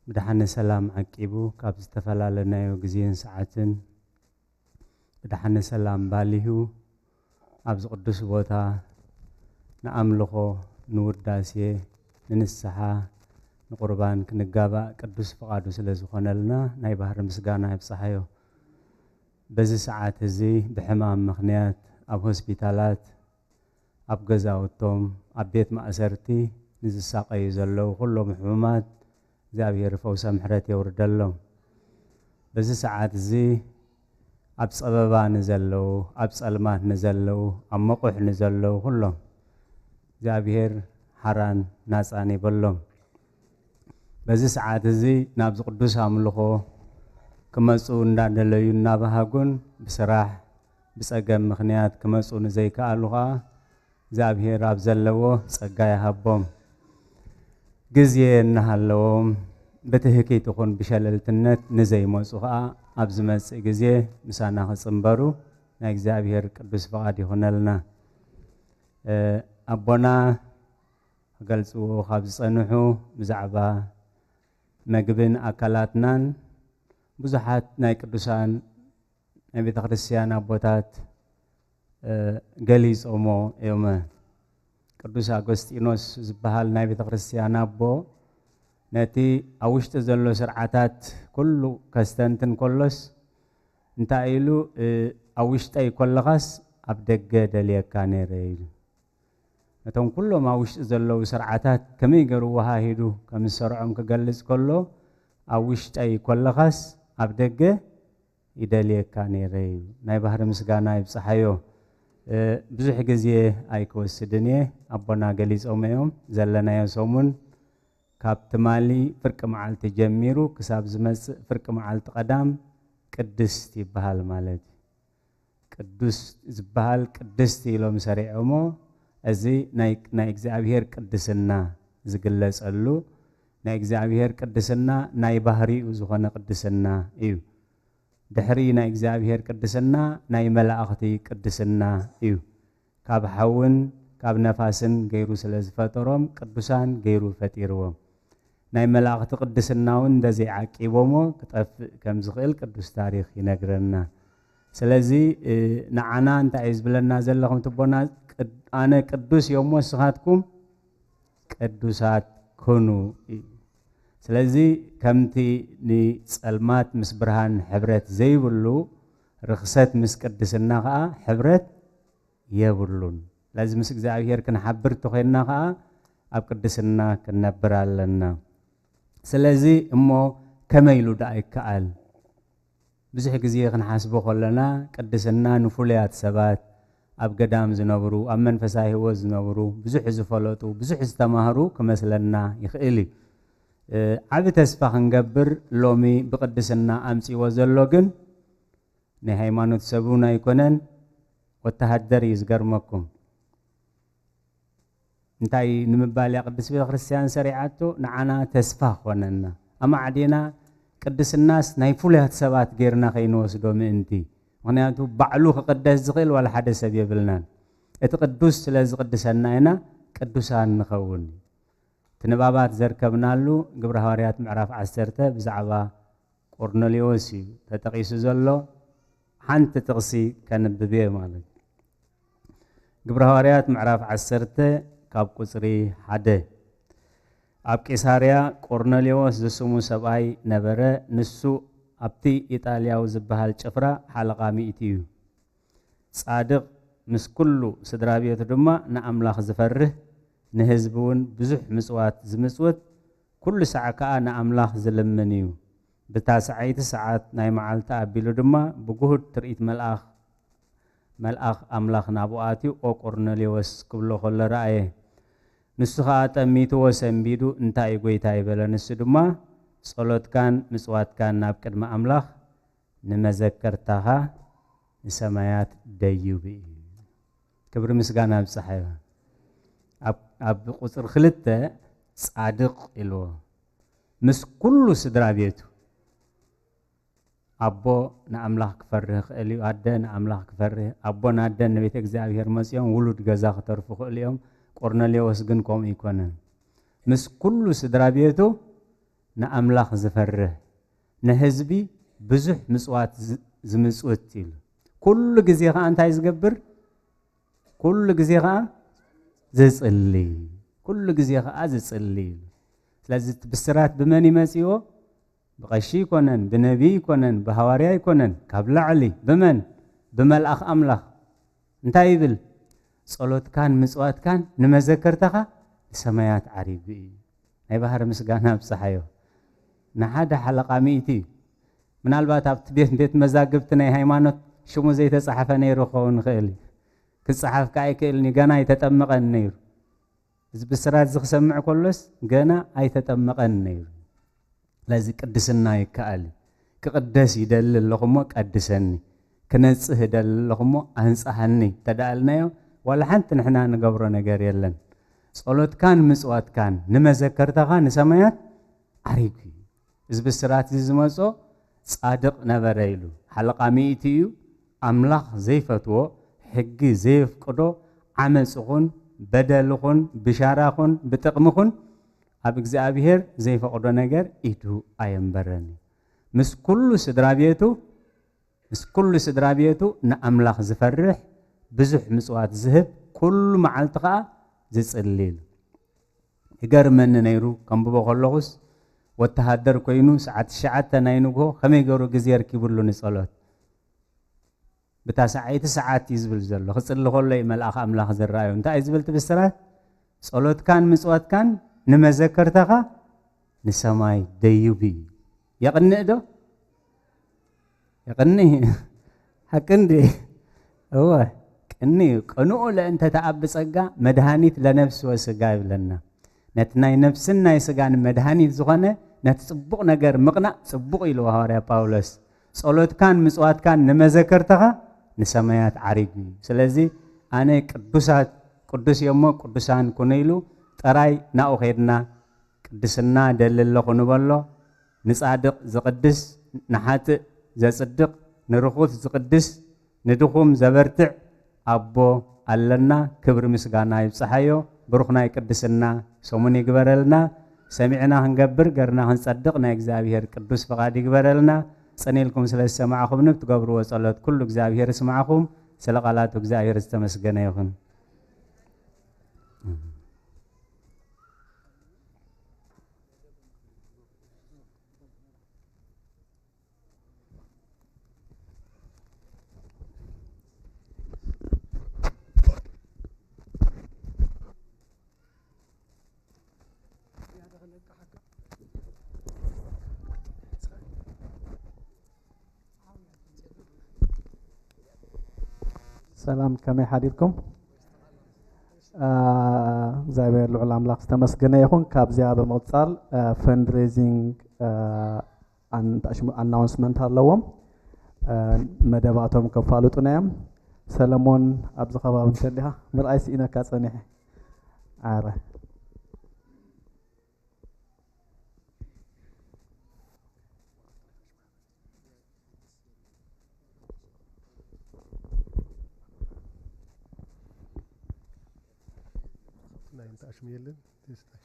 بدحن سلام عقيبو كابز تفلالنايو غزين ساعتن بدحن سلام باليو أبز قدس بوتا نأملخو نور داسيه ننسحا نقربان كنجابا قدوس فقادو سلازخونلنا ناي بحر مسغانا يبصحيو بزي ساعات زي بحمام مخنيات اب هوسبيتالات اب غزاوتوم اب بيت مأسرتي نزي ساقي زلو كلهم حمومات زابير فوسا محرت يوردلهم بزي ساعات زي اب صبابا نزلو اب صلمات نزلو اب مقح نزلو كلهم زابير حران ناصاني بلهم بزي ساعات زي نابز قدوس املخو كمصو እንዳደለዩ ናባሃጉን بصراح بصقم مخنيات كمصو نزيكالوها እግዚአብሔር አብዘለዎ ጸጋ ያሃቦም ጊዜ እናሃለዎም በትህኪት ይኹን ብሸለልትነት ንዘይመጹ ኸኣ ኣብ ዝመጽእ ጊዜ ምሳና ክጽምበሩ ናይ እግዚአብሔር ቅዱስ ፈቃድ ይኹነልና ኣቦና ገልጽዎ ካብ ዝጸንሑ ብዛዕባ መግብን ኣካላትናን ብዙሓት ናይ ቅዱሳን ናይ ቤተ ክርስቲያን ኣቦታት ገሊጾሞ እዮም ቅዱስ አጎስጢኖስ ዝበሃል ናይ ቤተ ክርስቲያን አቦ ነቲ ኣብ ውሽጢ ዘሎ ስርዓታት ኩሉ ከስተንትን ኮሎስ እንታይ ኢሉ ኣብ ውሽጠይ ኮለኻስ ኣብ ደገ ደልየካ ነይረ ኢሉ ነቶም ኩሎም ኣብ ውሽጢ ዘለዉ ስርዓታት ከመይ ገይሩ ወሃሂዱ ከም ዝሰርዖም ክገልጽ ከሎ ኣብ ውሽጠይ ኮለኻስ ኣብ ደገ ይደልየካ ነይረ ኢሉ ናይ ባህሪ ምስጋና ይብፅሓዮ ብዙሕ ግዜ ኣይክወስድን እየ ኣቦና ገሊፆም እዮም ዘለናዮ ሰሙን ካብ ትማሊ ፍርቂ መዓልቲ ጀሚሩ ክሳብ ዝመፅእ ፍርቂ መዓልቲ ቀዳም ቅድስት ይበሃል ማለት ቅዱስ ዝበሃል ቅድስቲ ኢሎም ሰሪዖሞ እዚ ናይ እግዚአብሔር ቅድስና ዝግለጸሉ ናይ እግዚአብሔር ቅድስና ናይ ባህሪኡ ዝኾነ ቅድስና እዩ ድሕሪ ናይ እግዚአብሔር ቅድስና ናይ መላእኽቲ ቅድስና እዩ ካብ ሓውን ካብ ነፋስን ገይሩ ስለ ዝፈጠሮም ቅዱሳን ገይሩ ፈጢርዎም ናይ መላእኽቲ ቅድስና እውን እንደዘይ ዓቂቦሞ ክጠፍእ ከም ዝኽእል ቅዱስ ታሪክ ይነግረና ስለዚ ንዓና እንታይ እዩ ዝብለና ዘለኹም ትቦና ኣነ ቅዱስ እዮም ወስኻትኩም ቅዱሳት ኮኑ ስለዚ ከምቲ ንጸልማት ምስ ብርሃን ሕብረት ዘይብሉ ርክሰት ምስ ቅድስና ከዓ ሕብረት የብሉን ስለዚ ምስ እግዚአብሔር ክንሓብር ተኾይና ከዓ ኣብ ቅድስና ክንነብር ኣለና ስለዚ እሞ ከመይ ኢሉ ዳ ይከኣል ብዙሕ ግዜ ክንሓስቦ ከለና ቅድስና ንፍሉያት ሰባት ኣብ ገዳም ዝነብሩ ኣብ መንፈሳዊ ህይወት ዝነብሩ ብዙሕ ዝፈለጡ ብዙሕ ዝተማሃሩ ክመስለና ይኽእል እዩ ዓብ ተስፋ ክንገብር ሎሚ ብቅድስና ኣምፂዎ ዘሎ ግን ናይ ሃይማኖት ሰብ እውን ኣይኮነን ወተሃደር እዩ ዝገርመኩም እንታይ ንምባል ያ ቅዱስ ቤተ ክርስቲያን ሰሪዓቶ ንዓና ተስፋ ኮነና ኣማዕዲና ቅድስናስ ናይ ፍሉያት ሰባት ጌርና ከይንወስዶ ምእንቲ ምክንያቱ ባዕሉ ክቅደስ ዝኽእል ዋላ ሓደ ሰብ የብልናን እቲ ቅዱስ ስለ ዝቅድሰና ኢና ቅዱሳን ንኸውን እቲ ንባባት ዘርከብናሉ ግብረ ሃዋርያት ምዕራፍ 10 ብዛዕባ ቆርኔሌዎስ እዩ ተጠቂሱ ዘሎ ሓንቲ ጥቕሲ ከንብብ እየ ማለት ግብረ ሃዋርያት ምዕራፍ 10 ካብ ቁፅሪ 1 ኣብ ቄሳርያ ቆርኔሌዎስ ዝስሙ ሰብኣይ ነበረ ንሱ ኣብቲ ኢጣልያዊ ዝበሃል ጭፍራ ሓለቓ ሚእቲ እዩ ጻድቕ ምስ ኩሉ ስድራ ቤቱ ድማ ንኣምላኽ ዝፈርህ ንህዝቢ እውን ብዙሕ ምጽዋት ዝምጽውት ኩሉ ሰዓ ከዓ ንኣምላኽ ዝልምን እዩ ብታስዓይቲ ሰዓት ናይ መዓልቲ ኣቢሉ ድማ ብጉሁድ ትርኢት መልኣኽ ኣምላኽ ናብኡ ኣትዩ ኦ ቆርኔሌዎስ ክብሎ ከሎ ረአየ ንሱ ከዓ ጠሚትዎ ሰንቢዱ እንታይ ጎይታ ይበለ ንሱ ድማ ጸሎትካን ምጽዋትካን ናብ ቅድሚ ኣምላኽ ንመዘከርታኻ ንሰማያት ደዩብ እዩ ክብሪ ምስጋና ብፅሓዮ ኣብ ቁፅሪ 2 ጻድቕ ኢልዎ ምስ ኩሉ ስድራ ቤቱ ኣቦ ንኣምላኽ ክፈርህ ክእል እዩ ኣደ ንኣምላኽ ክፈርህ ኣቦን ኣደን ንቤተ እግዚኣብሔር መፅኦም ውሉድ ገዛ ክተርፉ ክእል እዮም ቆርኔሌዎስ ግን ከምኡ ይኮነን ምስ ኩሉ ስድራ ቤቱ ንኣምላኽ ዝፈርህ ንህዝቢ ብዙሕ ምጽዋት ዝምጽውት ኢሉ ኩሉ ግዜ ከዓ እንታይ ዝገብር ኩሉ ግዜ ከዓ ዝጽሊ ኩሉ ግዜ ከዓ ዝጽሊ ኢሉ ስለዚ ብስራት ብመን ይመጽዎ ብቐሺ ይኮነን ብነቢይ ይኮነን ብሃዋርያ ይኮነን ካብ ላዕሊ ብመን ብመልኣኽ ኣምላኽ እንታይ ይብል ጸሎትካን ምጽዋትካን ንመዘከርታኻ ሰማያት ዓሪጉ እዩ ናይ ባህሪ ምስጋና ብፅሓዮ ንሓደ ሓለቓ ሚእቲ እዩ ምናልባት ኣብቲ ቤት መዛግብቲ ናይ ሃይማኖት ሽሙ ዘይተፃሓፈ ነይሩ ክኸውን ይኽእል እዩ ክፀሓፍ ከዓ ኣይክእልኒ ገና ኣይተጠመቐን ነይሩ እዚ ብስራት እዚ ክሰምዕ ከሎስ ገና ኣይተጠመቐን ነይሩ ስለዚ ቅድስና ይከኣል ክቅደስ ይደሊ ኣለኹ እሞ ቀድሰኒ ክነፅህ ይደሊ ኣለኹ እሞ ኣንፃሃኒ ተዳኣልናዮ ዋላ ሓንቲ ንሕና ንገብሮ ነገር የለን ጸሎትካን ምጽዋትካን ንመዘከርታኻ ንሰማያት ዓሪጉ እዩ እዚ ብስራት እዚ ዝመፆ ጻድቕ ነበረ ኢሉ ሓለቓ ሚእቲ እዩ ኣምላኽ ዘይፈትዎ ሕጊ ዘይፍቅዶ ዓመፅኹን በደልኹን ብሻራኹን ብጥቕምኹን ኣብ እግዚኣብሔር ዘይፈቅዶ ነገር ኢዱ ኣየንበረን ምስ ኩሉ ስድራ ቤቱ ንኣምላኽ ዝፈርህ ብዙሕ ምጽዋት ዝህብ ኩሉ መዓልቲ ከዓ ዝጽልል ይገርመኒ ነይሩ ከምብቦ ከለኹስ ወተሃደር ኮይኑ ሰዓት 9 ናይ ንግሆ ከመይ ገይሩ ግዜ ረኪቡሉ ንጸሎት ብታ ሰዓይቲ ሰዓት ይዝብል ዘሎ ክጽሊ ከሎ መልአኽ ኣምላኽ ዝረአዩ እንታይ ዝብል ትብስራት ጸሎትካን ምጽዋትካን ንመዘከርተኻ ንሰማይ ደዩብ የቕንእ ዶ يقني حقندي هو قني قنو لانت تعب صقا مدهانيت لنفس وسقا يبلنا نتناي نفسنا يسقان مدهانيت زغنه نتصبق ነገር مقنع صبق يلو حواريا باولس ጸሎት ካን ምጽዋት ካን ንመዘከርተኻ ንሰማያት ዓሪግ ስለዚህ አነ ቅዱሳት ቅዱስ የሞ ቅዱሳን ኩነይሉ ጠራይ ናኡ ኸድና ቅድስና ደለለኹ ንበሎ ንጻድቅ ዝቅድስ ንሓት ዘጽድቅ ንርኹት ዝቅድስ ንድኹም ዘበርትዕ አቦ አለና ክብር ምስጋና ይብጽሐዮ ብሩኽናይ ቅድስና ሰሙን ይግበረልና ሰሚዕና ክንገብር ገርና ክንጸድቅ ናይ እግዚአብሔር ቅዱስ ፈቃድ ይግበረልና ጸኔልኩም ስለሰማዕኹም ንብትገብርዎ ጸሎት ኩሉ እግዚአብሔር ይስማዕኹም ስለ ቃላቱ እግዚአብሔር ዝተመስገነ ይኹን سلام كمي حديثكم زابير لعل أملاك استمسكنا يكون كابزيا بموصل fundraising announcement هاللوم مدباتهم كفالوتنا سلمون أبز خباب نتلها مرأيس إنا كاسنيه عارة Ashmielen, this time.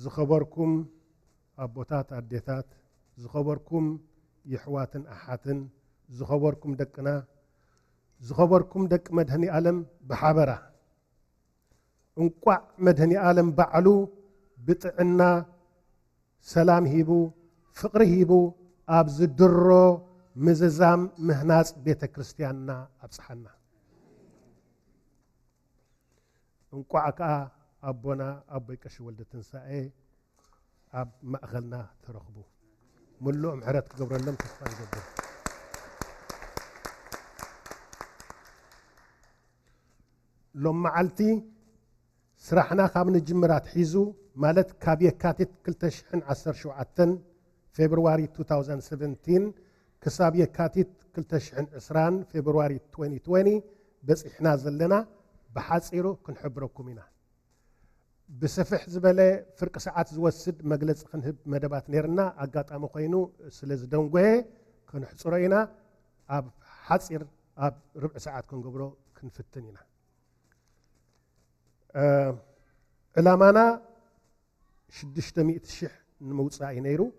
ዝኸበርኩም ኣቦታት ኣዴታት ዝኸበርኩም ይሕዋትን ኣሓትን ዝኸበርኩም ደቅና ዝኸበርኩም ደቂ መድህኒ ዓለም ብሓበራ እንቋዕ መድህኒ ዓለም ባዕሉ ብጥዕና ሰላም ሂቡ ፍቅሪ ሂቡ ኣብ ዝድሮ ምዝዛም ምህናጽ ቤተ ክርስቲያንና ኣብጽሓና እንቋዕ ከዓ አቦና አቦይ ቀሺ ወልደ ትንሳኤ አብ ማእኸልና ተረኽቡ ሙሉእ ምሕረት ክገብረሎም ተስፋ ይገብር ሎም መዓልቲ ስራሕና ካብ ንጅምራት ሒዙ ማለት ካብ የካቲት 2017 ፌብሩዋሪ 2017 ክሳብ የካቲት 2020 ፌብሩዋሪ 2020 በፂሕና ዘለና ብሓፂሩ ክንሕብረኩም ኢና بسفح زبالة فرق ساعات زوسد مجلس خنهب مدبات نيرنا أقاط أمو خينو سلزدونغوه كن حصرينا أب حصير أب ربع ساعات كن قبرو كن فتنينا الأمانة شدشتمي تشح نموت عينيرو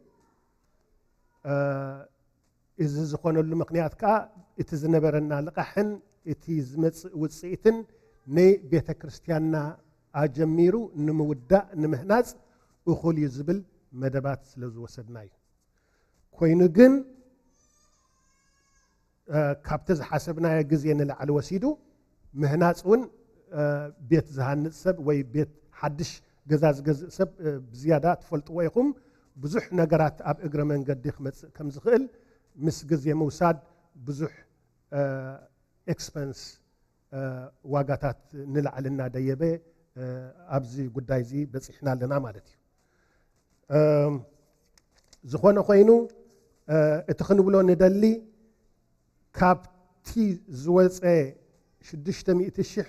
إذا زخون المقنيات كا إتزنبرنا لقحن إتزمت وصيتن ني بيت كريستياننا አጀሚሩ ንምውዳእ ንምሕናጽ እኹል ይዝብል መደባት ስለዝወሰድና እዩ ኮይኑ ግን ካብቲ ዝሓሰብናዮ ግዜ ንላዕሊ ወሲዱ ምህናፅ እውን ቤት ዝሃንፅ ሰብ ወይ ቤት ሓድሽ ገዛ ዝገዝእ ሰብ ብዝያዳ ትፈልጥዎ ኢኹም ብዙሕ ነገራት ኣብ እግረ መንገዲ ክመፅእ ከም ዝኽእል ምስ ግዜ ምውሳድ ብዙሕ ኤክስፐንስ ዋጋታት ንላዕሊ እናደየበ ኣብዚ ጉዳይ እዚ በፂሕና ኣለና ማለት እዩ ዝኾነ ኮይኑ እቲ ክንብሎ ንደሊ ካብቲ ዝወፀ 600,000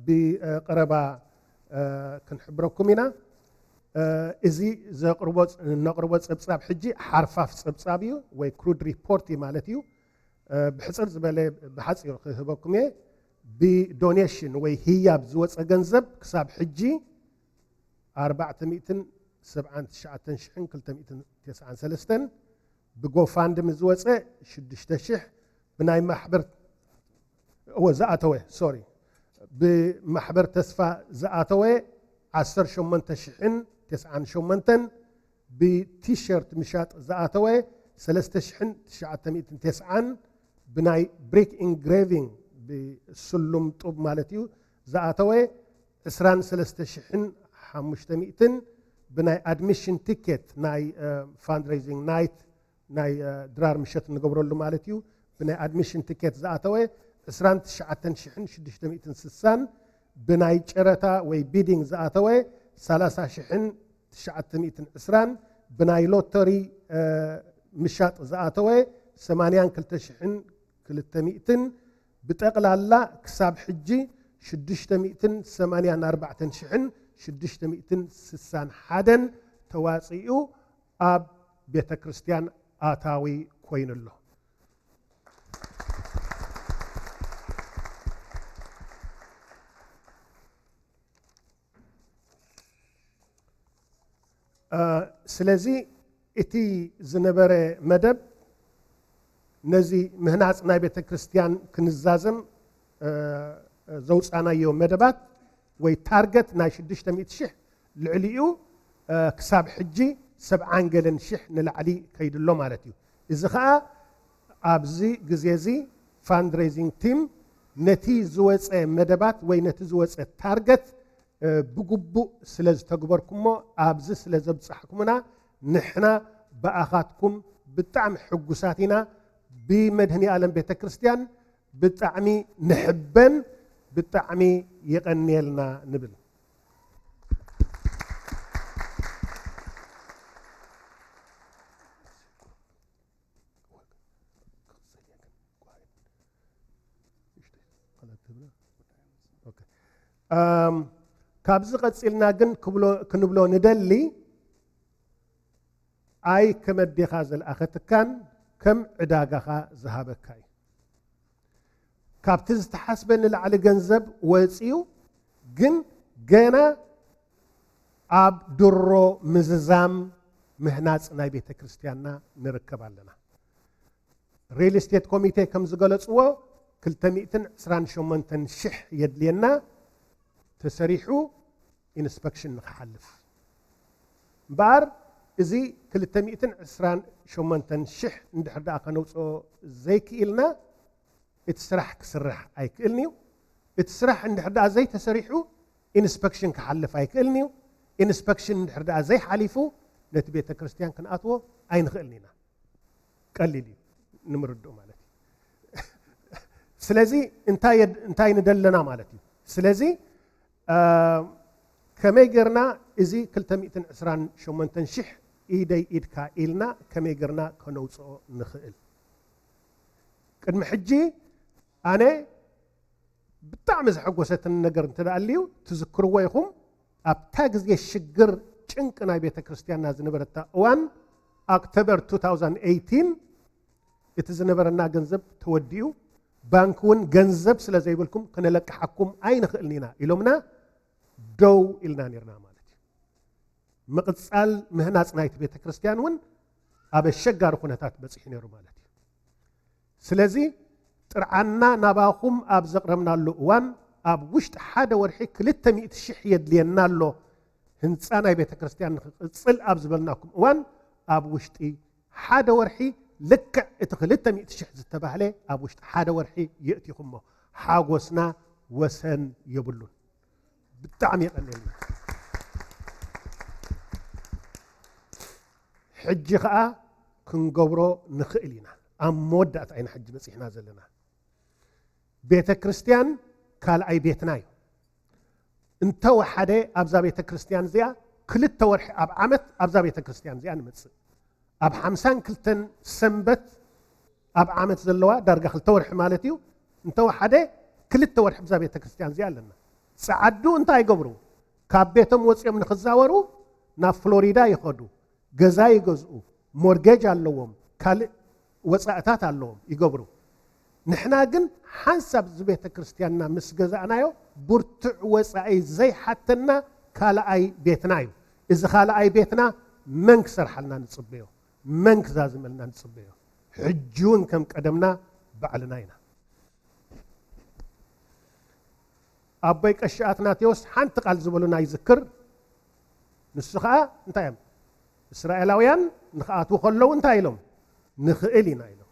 ብቀረባ ክንሕብረኩም ኢና እዚ ነቕርቦ ፀብፃብ ሕጂ ሓርፋፍ ፀብፃብ እዩ ወይ ክሩድ ሪፖርት እዩ ማለት እዩ ብሕፅር ዝበለ ብሓፂሩ ክህበኩም እየ ብዶኔሽን ወይ ህያብ ዝወፀ ገንዘብ ክሳብ ሕጂ 479,293 ብጎፋንድም ዝወፀ 6,000 ብናይ ማሕበር ዝኣተወ ሶሪ ብማሕበር ተስፋ ዝኣተወ 18,098 ብቲሸርት ምሻጥ ዝኣተወ 3,990 ብናይ ብሪክ ኢንግሬቪንግ ብስሉም ጡብ ማለት እዩ ዝኣተወ 23,500 ብናይ ኣድሚሽን ቲኬት ናይ ፋንድሬይዚንግ ናይት ናይ ድራር ምሸት ንገብረሉ ማለት እዩ ብናይ ኣድሚሽን ቲኬት ዝኣተወ 29,660 ብናይ ጨረታ ወይ ቢዲንግ ዝኣተወ 30,920 ብናይ ሎተሪ ምሻጥ ዝኣተወ 82,200 ብጠቕላላ ክሳብ ሕጂ 684,661 ተዋፂኡ ኣብ ቤተ ክርስቲያን ኣታዊ ኮይኑ ኣሎ ስለዚ እቲ ዝነበረ መደብ ነዚ ምህናፅ ናይ ቤተ ክርስቲያን ክንዛዘም ዘውፃናዮ መደባት ወይ ታርጌት ናይ 600,000 ልዕሊኡ ክሳብ ሕጂ 70,000 ንላዕሊ ከይድሎ ማለት እዩ እዚ ከዓ ኣብዚ ግዜ እዚ ፋንድሬይዚንግ ቲም ነቲ ዝወፀ መደባት ወይ ነቲ ዝወፀ ታርጌት ብግቡእ ስለ ዝተግበርኩሞ ኣብዚ ስለ ዘብፃሕኩምና ንሕና ብኣኻትኩም ብጣዕሚ ሕጉሳት ኢና ብመድህኒ ዓለም ቤተ ክርስቲያን ብጣዕሚ ንሕበን ብጣዕሚ ይቐኒየልና ንብል ካብዚ ቀፂልና ግን ክንብሎ ንደሊ ኣይ ከመዴኻ ዘለኣኸትካን ከም ዕዳጋኻ ዝሃበካ እዩ ካብቲ ዝተሓስበ ንላዕሊ ገንዘብ ወፂኡ ግን ገና ኣብ ድሮ ምዝዛም ምህናፅ ናይ ቤተ ክርስቲያንና ንርከብ ኣለና ሪል ስቴት ኮሚቴ ከም ዝገለፅዎ 228,000 የድልየና ተሰሪሑ ኢንስፔክሽን ንክሓልፍ እምበኣር እዚ 228,000 እንድሕር ደኣ ከነውፅኦ ዘይክኢልና እቲ ስራሕ ክስራሕ ኣይክእልኒ እዩ እቲ ስራሕ እንድሕር ደኣ ዘይተሰሪሑ ኢንስፔክሽን ክሓልፍ ኣይክእልኒ እዩ ኢንስፔክሽን እንድሕር ደኣ ዘይሓሊፉ ነቲ ቤተ ክርስቲያን ክንኣትዎ ኣይንኽእልኒ ኢና ቀሊል እዩ ንምርድኡ ማለት እዩ ስለዚ እንታይ ንደለና ማለት እዩ ስለዚ ከመይ ጌርና እዚ 228,000 ኢደይ ኢድካ ኢልና ከመይ ጌርና ከነውፅኦ ንኽእል ቅድሚ ሕጂ ኣነ ብጣዕሚ ዝሐጎሰትን ነገር እንትደኣልዩ ትዝክርዎ ኢኹም ኣብታ ግዜ ሽግር ጭንቂ ናይ ቤተ ክርስቲያንና ዝነበረታ እዋን ኦክቶበር 2018 እቲ ዝነበረና ገንዘብ ተወዲኡ ባንክ እውን ገንዘብ ስለ ዘይብልኩም ክነለቅሓኩም ኣይንኽእልኒ ኢና ኢሎምና ደው ኢልና ነርና ማለት እዩ ምቕፃል ምህናፅ ናይቲ ቤተ ክርስቲያን እውን ኣብ ኣሸጋሪ ኩነታት በፂሑ ነይሩ ማለት እዩ ስለዚ ጥርዓና ናባኹም ኣብ ዘቕረብናሉ እዋን ኣብ ውሽጢ ሓደ ወርሒ 200,000 የድልየና ኣሎ ህንፃ ናይ ቤተ ክርስቲያን ንክቕፅል ኣብ ዝበልናኩም እዋን ኣብ ውሽጢ ሓደ ወርሒ لكع اتخلت مئة شح زتباهله أبوشت حدا ورحي يأتيكم حاجوسنا وسن يبلون بالتعمي قليل حج خا كنقبرو نخئلينا أم مودات عين حج مسيحنا زلنا بيت كريستيان قال أي بيتناي انت وحده أبزا بيت كريستيان زيا كلت ورح أب عمت أبزا بيت كريستيان زيا نمتص أب حمسان كلتن سنبت أب عمت زلوا درجة خلت ورح مالتيو انت وحده كلت ورح أبزا بيت كريستيان زيا لنا سعدو انت يقبرو كاب بيتم وصيهم نخزاورو نا فلوريدا يخدو جزاي يجزؤوا مورجاج اللوم كال وصاعتات اللوم يقبرو نحنا جن حسب زبيت كريستياننا مس جزانا يو برتع وصاعي زي حتنا كالا اي بيتنايو اذا خالا اي بيتنا منكسر حلنا نصبيو منك زازملنا نصبيو حجون كم قدمنا بعلناينا ابي قشاتنا تيوس حنت قال زبلنا يذكر نسخه انتايم اسرائيلاويان نخاتو خلو انتايلهم نخئلينا يلو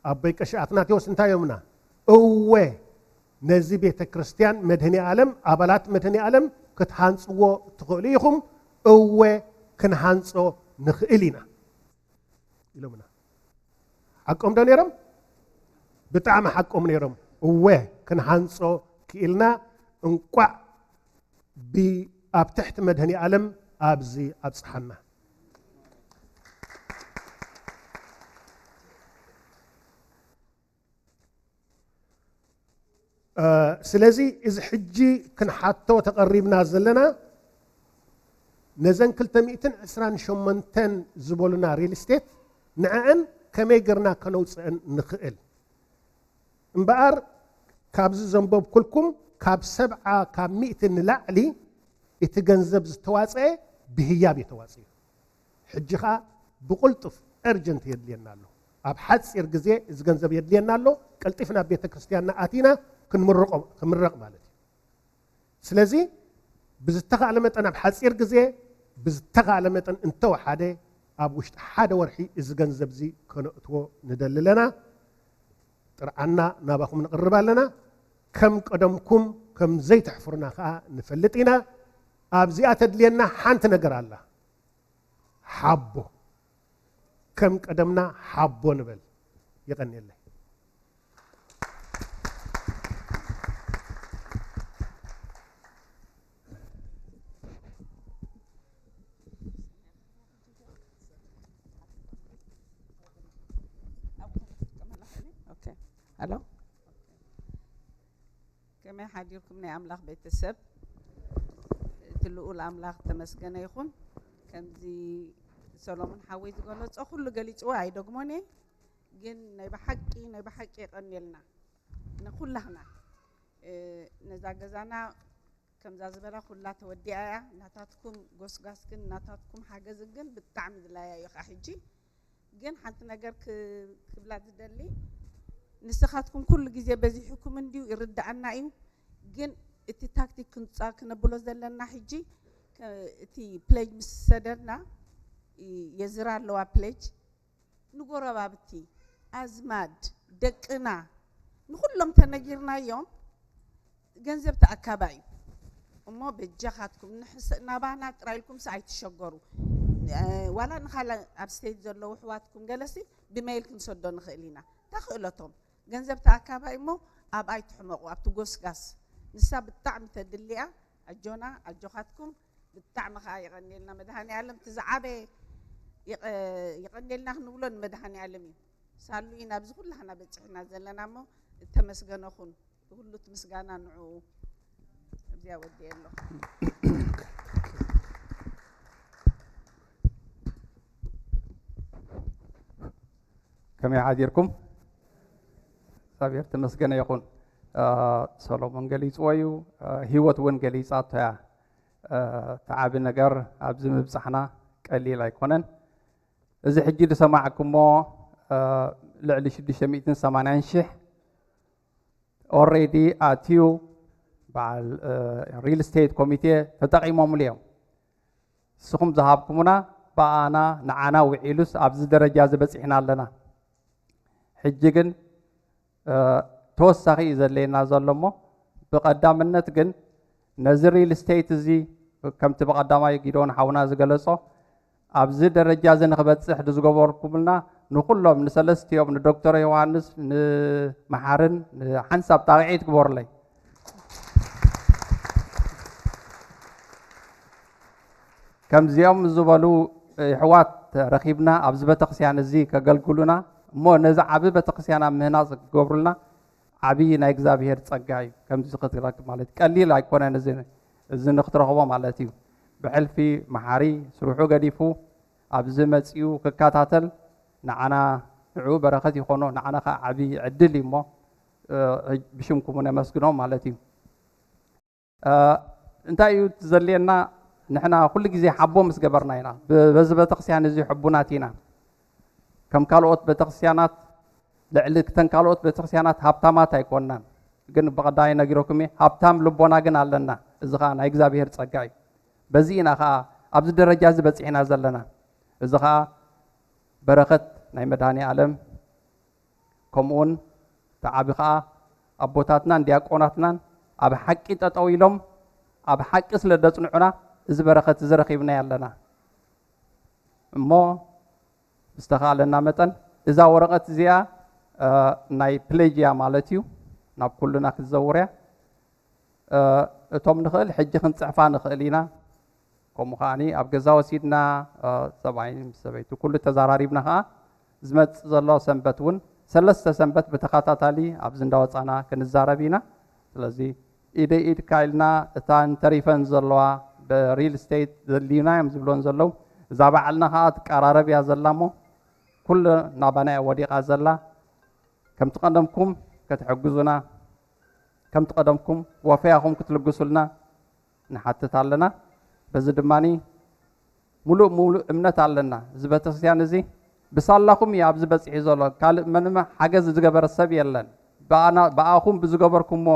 ابي قشاتنا تيوس انتايمنا اوه نزي بيت كريستيان مدهني عالم ابلات مدهني عالم كتحانصو تخليهم اوه كنحانصو نخئلينا يلومنا حقهم دنيرم بتعم حقهم نيرم اوه كنحانصو كيلنا انقع باب تحت مدهني عالم ابزي ابصحنا سلازي إذا حجي كن حتى تقربنا زلنا نزن كلتا 220 شمنتن زبولنا ريل استيت نعن كما يقرنا كنوص نخئل انبقر كابز زنبوب كلكم كاب 7 كاب 100 نلعلي يتجنزب زتواصي بهياب يتواصي حجخا بقلطف ارجنت يدلينا له اب حصير غزي از جنزب يدلينا له قلطفنا بيت كريستياننا اتينا كنمرق مالتي سلازي بزتغى على متن اب حصير غزي بزتغى على متن انت وحده اب وشت حدا ورحي از جنزب زي كنتو ندللنا طرعنا ناباكم نقربالنا كم قدمكم كم زي تحفرنا خا نفلطينا ابزي اتدلينا حنت نجر الله حبو كم قدمنا حبو نبل يغني الله الو كما حديركم ني املاح بيتسب تلقوا الاملاح تمسكن يكون كمزي سولومون حويت قالت كل قليصو اي دغموني جن ناي بحقي قنيلنا نكلنا نزا غزانا كمزا زبلا كلها توديا ناتاتكم غسغاسكن ناتاتكم حاجزكن بالتعمد لا يا حجي جن حنت نجر كبلاد دلي نسخاتكم كل جزء بزيحكم انديو يردعنا ايو جن اتي تاكتيك كنصا كنبلو زلنا حجي اتي بلاج مسدرنا يزرع لوا بلاج نغورا بابتي ازماد دقنا نخلهم تنجرنا يوم ገንዘብ ተአካባዩ እሞ በጃኻትኩም ንሕስና ባና ጥራይልኩም ሳይ ትሸገሩ ዋላ ንኻላ ኣብ ስቴት ዘለዎ ሕዋትኩም ገለሲ ብሜይል ክንሰዶ ንኽእሊና ተኽእለቶም ገንዘብ ተአካባዩ እሞ ኣብ ኣይ ትሕመቁ ኣብ ትጎስጋስ ንሳ ብጣዕሚ ተድልያ ኣጆና ኣጆኻትኩም ብጣዕሚ ኸ ይቐኒልና መድሃኒ ዓለም ትዝዓበ ይቐኒልና ክንብሎ ንመድሃኒ ዓለም እዩ ሳሉ ኢና ኣብዚ ኩላህና በፂሕና ዘለና እሞ ተመስገነኹን ሁሉ ምስጋና ንዑ እዚያ ወዲየሎ كما يعاديركم صابير تمسجنا يكون سولومون جليس ويو هيوت وين جليسات تعب النجار أبزم بصحنا قليل يكونن إذا حجي سماعكم مو لعلي شد شميتن سمانين شح already اتيو بعد real estate committee فتقيمهم اليوم سخم ذهبكمنا በአና ንዓና ውዒሉስ ኣብዚ ደረጃ ዝበፂሕና ኣለና ሕጂ ግን ተወሳኺ እዩ ዘድልየና ዘሎ እሞ ብቐዳምነት ግን ነዚ ሪል ስቴት እዚ ከምቲ ብቐዳማይ ጊዶን ሓውና ዝገለጾ ኣብዚ ደረጃ እዚ ንክበፅሕ ዝገበርኩምልና ንኩሎም ንሰለስቲኦም ንዶክተር ዮሃንስ ንመሓርን ንሓንሳብ ጣቂዒት ግበሩለይ ከምዚኦም ዝበሉ ኣሕዋት ረኺብና ኣብዚ ቤተክርስትያን እዚ ከገልግሉና እሞ ነዚ ዓብ ቤተክርስትያን ኣብ ምህናፅ ክገብሩልና ዓብይ ናይ እግዚኣብሔር ፀጋ እዩ ከምዚ ክትረክብ ማለት ቀሊል ኣይኮነን እዚ ንክትረኽቦ ማለት እዩ ብሕልፊ መሓሪ ስርሑ ገዲፉ ኣብዚ መፂኡ ክከታተል ንዓና ንዑ በረኸት ይኾኖ ንዓና ከዓ ዓብይ ዕድል እዩ እሞ ብሽምኩም ነመስግኖም ማለት እዩ እንታይ እዩ ዘድልየና ንሕና ኩሉ ግዜ ሓቦ ምስ ገበርና ኢና በዚ ቤተክርስትያን እዚ ሕቡናት ኢና ከም ካልኦት ቤተክርስትያናት ልዕሊ ክተን ካልኦት ቤተክርስትያናት ሃብታማት ኣይኮናን ግን ብቐዳይ ነጊረኩም እየ ሃብታም ልቦና ግን ኣለና እዚ ከዓ ናይ እግዚኣብሔር ፀጋ እዩ በዚ ኢና ከዓ ኣብዚ ደረጃ እዚ በፂሕና ዘለና እዚ ከዓ በረኸት ናይ መድሃኒ ዓለም ከምኡውን ተዓቢ ከዓ ኣቦታትናን ዲያቆናትናን ኣብ ሓቂ ጠጠው ኢሎም ኣብ ሓቂ ስለ ደፅንዑና እዚ በረኸት እዚ ረኺብና ኣለና እሞ ዝተኻለና መጠን እዛ ወረቐት እዚኣ ናይ ፕሌጅያ ማለት እዩ ናብ ኩሉና ክትዘውር እያ እቶም ንኽእል ሕጂ ክንፅሕፋ ንኽእል ኢና ከምኡ ከዓኒ ኣብ ገዛ ወሲድና ሰብኣይን ምስ ሰበይቲ ኩሉ ተዘራሪብና ከዓ ዝመፅእ ዘሎ ሰንበት እውን 3 ሰንበት ብተኸታታሊ ኣብዚ እንዳወፃና ክንዛረብ ኢና ስለዚ ኢደይ ኢድ ካኢልና እታን ተሪፈን ዘለዋ ብሪል ስቴት ዘድልዩና እዮም ዝብሎን ዘለው እዛ ባዓልና ከዓ ትቀራረብ እያ ዘላ እሞ ኩሉ ናባና ወዲቓ ዘላ ከምቲ ቀደምኩም ክትሕግዙና ከምቲ ቀደምኩም ወፈያኹም ክትልግሱልና ንሓትት ኣለና በዚ ድማኒ ሙሉእ እምነት ኣለና እዚ ቤተክርስትያን እዚ ብሳላኹም እዩ ኣብዚ በፂሒ ዘሎ ካልእ ምንም ሓገዝ ዝገበረ ሰብ የለን ብኣኹም ብዝገበርኩሞ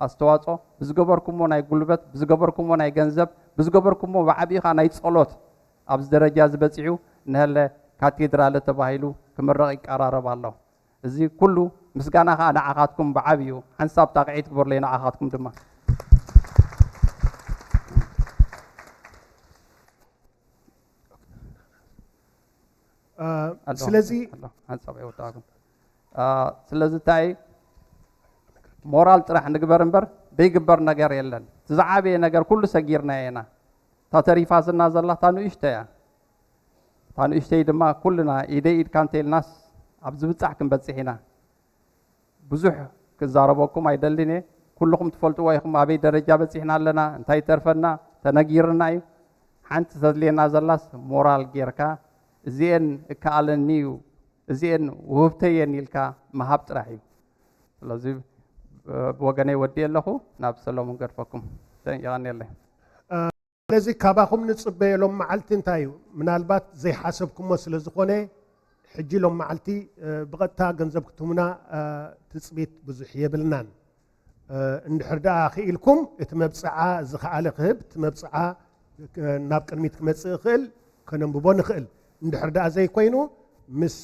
ኣስተዋፅኦ ብዝገበርኩሞ ናይ ጉልበት ብዝገበርኩሞ ናይ ገንዘብ ብዝገበርኩሞ ብዓብኢኻ ናይ ጸሎት ኣብዚ ደረጃ ዝበፂሑ ንህለ ካቴድራል ተባሂሉ ክምረቕ ይቀራረብ ኣሎ እዚ ኩሉ ምስጋና ከዓ ንዓኻትኩም ብዓብዩ ሓንሳብ ጣቂዒት ግበርለይ ንዓኻትኩም ድማ ስለዚ ሓንሳብ ይወጣኩም ስለዚ እንታይ ሞራል ጥራሕ ንግበር እምበር ዘይግበር ነገር የለን ዝዓበየ ነገር ኩሉ ሰጊርና ኢና ታተሪፋ ዝና ዘላ ታንኡሽተይ እያ ታንኡሽተይ ድማ ኩልና ኢደይ ኢድካ እንተኢልናስ ኣብ ዝብፃሕ ክንበፅሕ ኢና ብዙሕ ክዛረበኩም ኣይደልን እየ ኩልኩም ትፈልጥዎ ኢኹም ኣበይ ደረጃ በፂሕና ኣለና እንታይ ተርፈና ተነጊርና እዩ ሓንቲ ተድልየና ዘላስ ሞራል ጌርካ እዚአን እከኣለኒ እዩ እዚአን ውህብተየን ኢልካ መሃብ ጥራሕ እዩ ስለዚ ብወገነይ ወዲእ ኣለኹ ናብ ሰሎሞን ገድፈኩም ይቐኒየለይ ስለዚ ካባኹም ንፅበየሎም መዓልቲ እንታይ እዩ ምናልባት ዘይሓሰብኩሞ ስለ ዝኾነ ሕጂ ሎም መዓልቲ ብቐጥታ ገንዘብ ክትህቡና ትፅቢት ብዙሕ የብልናን እንድሕር ደኣ ክኢልኩም እቲ መብፅዓ ዝኸኣለ ክህብ እቲ መብፅዓ ናብ ቅድሚት ክመፅእ ይኽእል ከነንብቦ ንኽእል እንድሕር ደኣ ዘይኮይኑ ምስ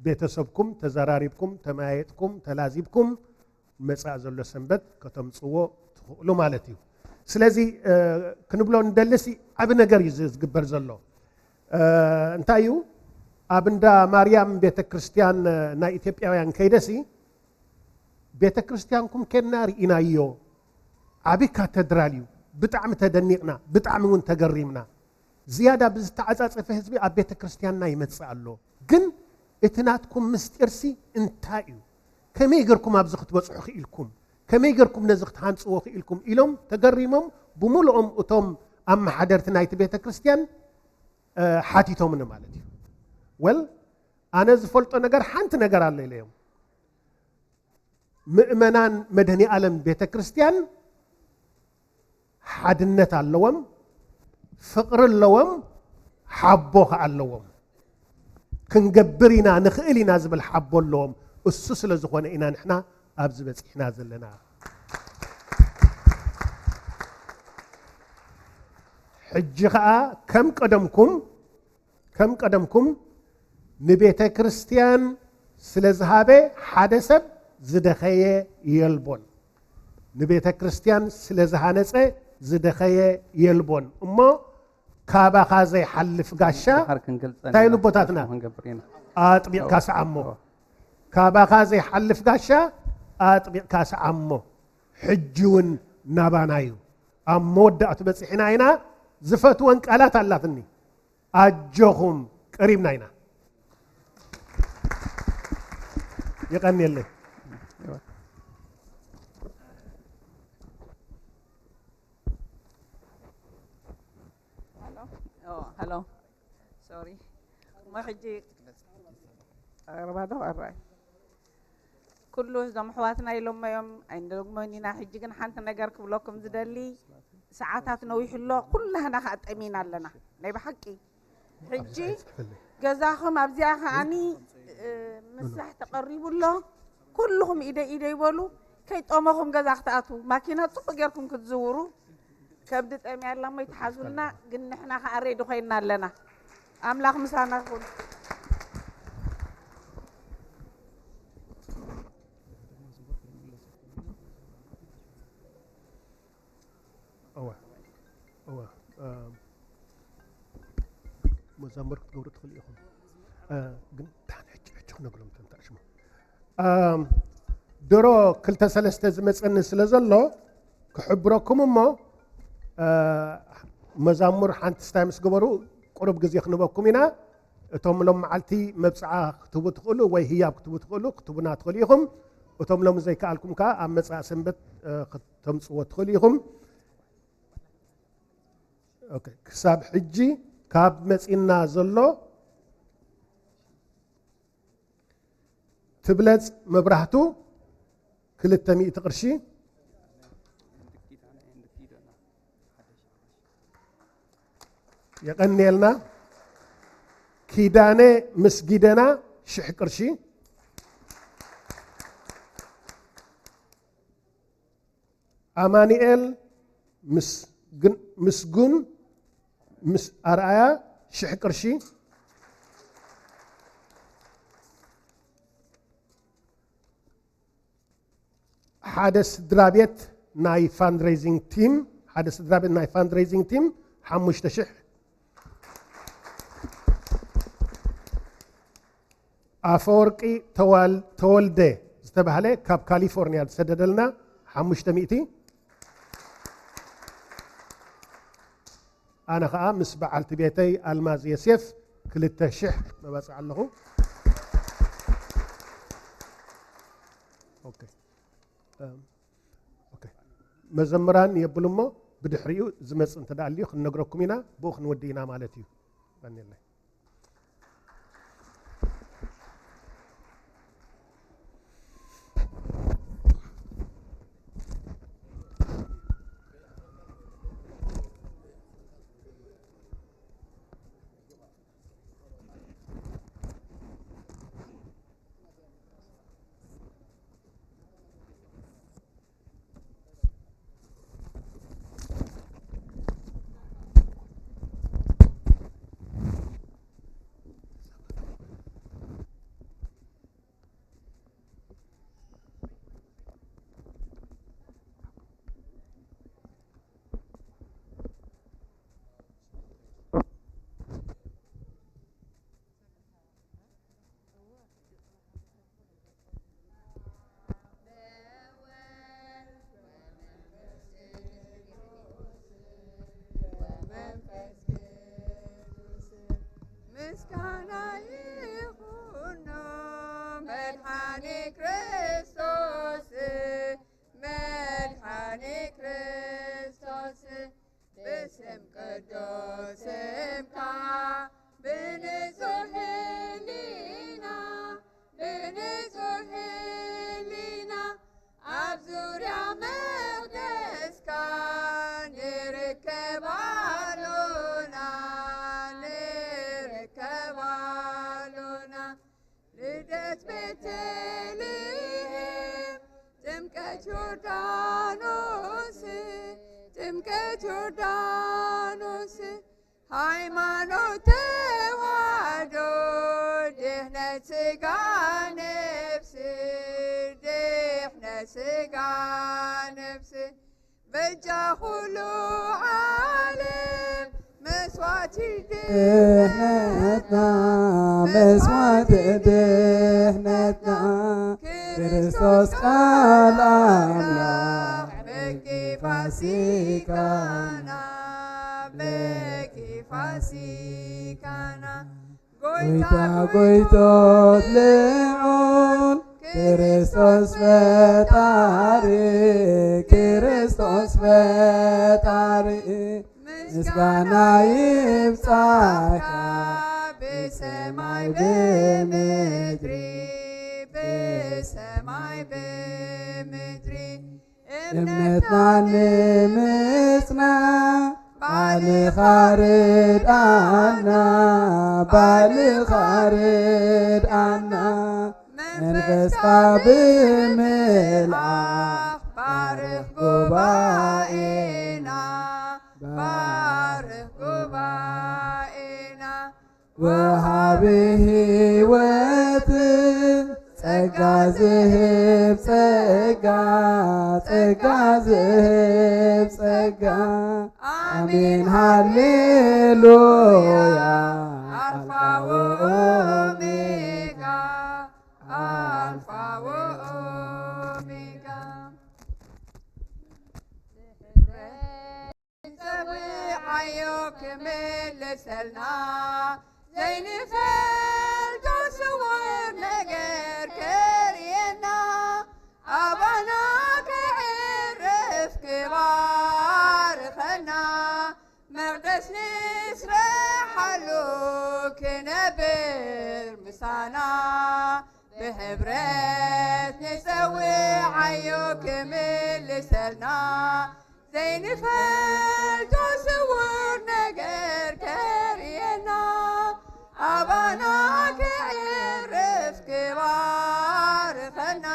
ቤተሰብኩም ተዘራሪብኩም ተመያየጥኩም ተላዚብኩም መፃእ ዘሎ ሰንበት ከተምፅዎ ትኽእሉ ማለት እዩ ስለዚ ክንብሎ እንደልሲ ዓብ ነገር እዩ ዝግበር ዘሎ እንታይ እዩ ኣብ እንዳ ማርያም ቤተ ክርስቲያን ናይ ኢትዮጵያውያን ከይደሲ ቤተ ክርስቲያንኩም ከድና ርኢናዮ ዓብይ ካቴድራል እዩ ብጣዕሚ ተደኒቕና ብጣዕሚ እውን ተገሪምና ዝያዳ ብዝተዓፃፀፈ ህዝቢ ኣብ ቤተ ክርስቲያንና ይመፅእ ኣሎ ግን እቲ ናትኩም ምስጢርሲ እንታይ እዩ ከመይ ገርኩም ኣብዚ ክትበፅሑ ክኢልኩም ከመይ ገርኩም ነዚ ክትሃንፅዎ ክኢልኩም ኢሎም ተገሪሞም ብሙሉኦም እቶም ኣመሓደርቲ ናይቲ ቤተ ክርስቲያን ሓቲቶምኒ ማለት እዩ ወል ኣነ ዝፈልጦ ነገር ሓንቲ ነገር ኣሎ ኢለዮም ምእመናን መድህኒ ዓለም ቤተ ክርስቲያን ሓድነት ኣለዎም ፍቅሪ ኣለዎም ሓቦ ከዓ ኣለዎም ክንገብር ኢና ንኽእል ኢና ዝብል ሓቦ ኣለዎም እሱ ስለ ዝኾነ ኢና ንሕና ኣብዚ በፂሕና ዘለና ሕጂ ከዓ ከም ቀደምኩም ከም ቀደምኩም ንቤተ ክርስቲያን ስለ ዝሃበ ሓደ ሰብ ዝደኸየ የልቦን ንቤተ ክርስቲያን ስለ ዝሃነፀ ዝደኸየ የልቦን እሞ ካባኻ ዘይሓልፍ ጋሻ እንታይ ኢሉ ቦታትና ኣጥቢቕካ ሰዓሞ ካባኻ ዘይሓልፍ ጋሻ ኣጥቢቕካ ሰዓሞ ሕጂ እውን ናባና እዩ ኣብ መወዳእቱ በፂሕና ኢና ዝፈትወን ቃላት ኣላትኒ ኣጆኹም ቀሪብና ኢና ይቀኒየለይ هلو سوري ما حجي ربادو الراي كله زم حواتنا يلوم يوم عندهم منينا حجي كن حنت نجار كبلكم زدلي ساعات نويح الله كلها نخات أمين لنا نبي حكي حجي جزاهم أبزيها أني مسح تقريب الله كلهم إيدا يقولوا كي تأمهم جزاخت أتو ماكينات تبغيركم كتزوروا كبدت أمي الله ما يتحازلنا قلنا إحنا خاريدو خيرنا لنا أملاك مسانا كون مزامر تقول تدخل ياخذ قلت تعال حج نقولهم تنتعشموا درو كلتا سلسته زمصن سلازلو كحبركم امو مزامر حنت ستايمس قبرو قرب غزي خنبكم هنا اتوم لهم معلتي مبصعه كتبوا تقولوا وي هياب كتبوا تقولوا كتبنا تقوليهم اتوم لهم زي كالكم كا امصع سنبت تمصوا تقوليهم اوكي كساب حجي كاب مصينا زلو تبلز مبرحتو 200 قرشي يقنيلنا كيدانه مسجدنا شح قرشي امانيال مسجون مس ارعايا شح قرشي حادث درابيت ناي فاندريزنج تيم حادث درابيت ناي فاندريزنج تيم حمش تشح أفورقي تولده استبهله كاب كاليفورنيا تسددلنا 500 أنا خا مس بعلت بيتي الماز يسيف كلته شح ما بصع له اوكي اوكي مزمران يبلمو بدحريو زمص انت داليو خنغركم هنا بوخ نودينا مالتي بني الله Jordanos, ሃይማኖት دهنة سقى نفسي دهنة سقى نفسي بجا خلو عالم مسوات دهنتنا مسوات دهنتنا كريستوس قال أملاك بكي فاسيكانا بكي فاسيكانا قويتا لعون كريستوس فتاري كريستوس فتاري مسكانا يبصاكا بسماي بمدري بسماي بمدري امنتنا نمسنا بالي خارد أنا بالي خارد أنا منفسها بملعب بارك قبائنا بارك قبائنا وهابه هوتي ጸጋ ዝህብ ጸጋ ጸጋ ዝህብ ጸጋ አሜን ሃሌሉያ አልፋ ወኦሜጋ አልፋ ወኦሜጋ ፀዊዓዮ ክምልሰልና ዘይንፈልጦ ስውር ነገር ከርየና ኣባና ክዕርፍ ክባርኸና መቅደስ ንስረሓሉ ክነብር ምሳና ብሕብረት ንፀዊዓዮ ክምልሰልና ዘይንፈልጦ ስውር ነገር ከርየና ኣባና ክዕርፍ ክባርኸና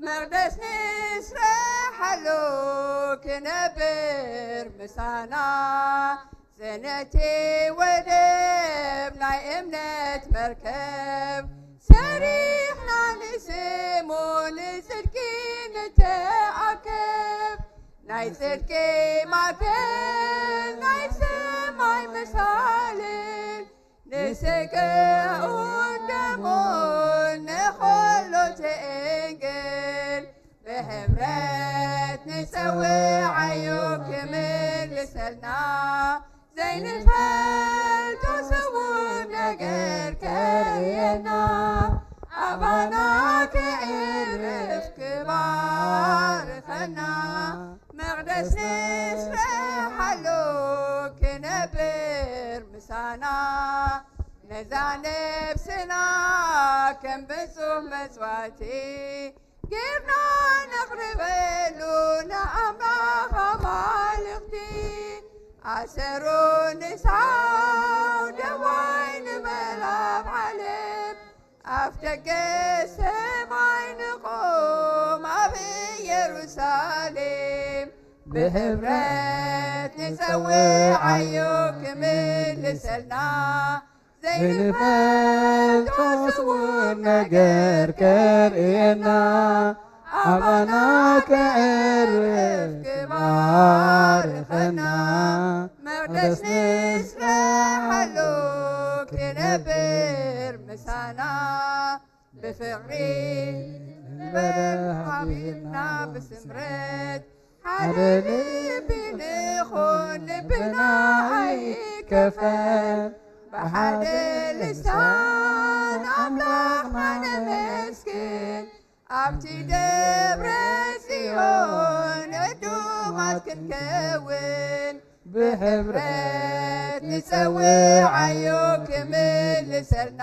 መቅደስ ንስረሓሉ ክነብር ምሳና ዘነቲ ወደብ ናይ እምነት መርከብ ሰሪሕና ንስሙ ንጽድቂ ንተኣከብ ናይ ጽድቂ ማዕከል ናይ ሰማይ መሳልል ንስግኡን ደሙን ንኹሉ ትእንግል ብሕብረት ንፀዊዓዮ ክምልሰልና ዘይንፈልጦ ስውር ነገር ከርየና ኣባና ክዕርፍ ክባርኸና መቅደስ ንስረሓሉ ክነብር ምሳና ነዛ ነብስና ከም ብፁህ መጽዋዕቲ ጌርና ነቕርበሉ ንኣምላኽ ኣማልኽቲ ኣሰሩ ንሳው ደዋይ ንመላብ ዓለም ኣፍ ደገ ሰማይ ንቆም ኣብ ኢየሩሳሌም ብሕብረት ንፀዊዓዮ ክምልሰልና ዘይንፈልጦ ስውር ነገር ከርየና ኣባና ክዕርፍ ክባርኸና መቅደስ ንስረሓሉ ክነብር ምሳና ብፍቕሪ ሓቢርና ብስምረት ሓደ ልቢ ንኹን ልብና ኣይከፈል ብሓደ ልሳን ኣምላኽና ነመስግን ኣብቲ ደብረ ጽዮን ዕዱማት ክንከውን ብሕብረት ንፀዊዓዮ ክምልሰልና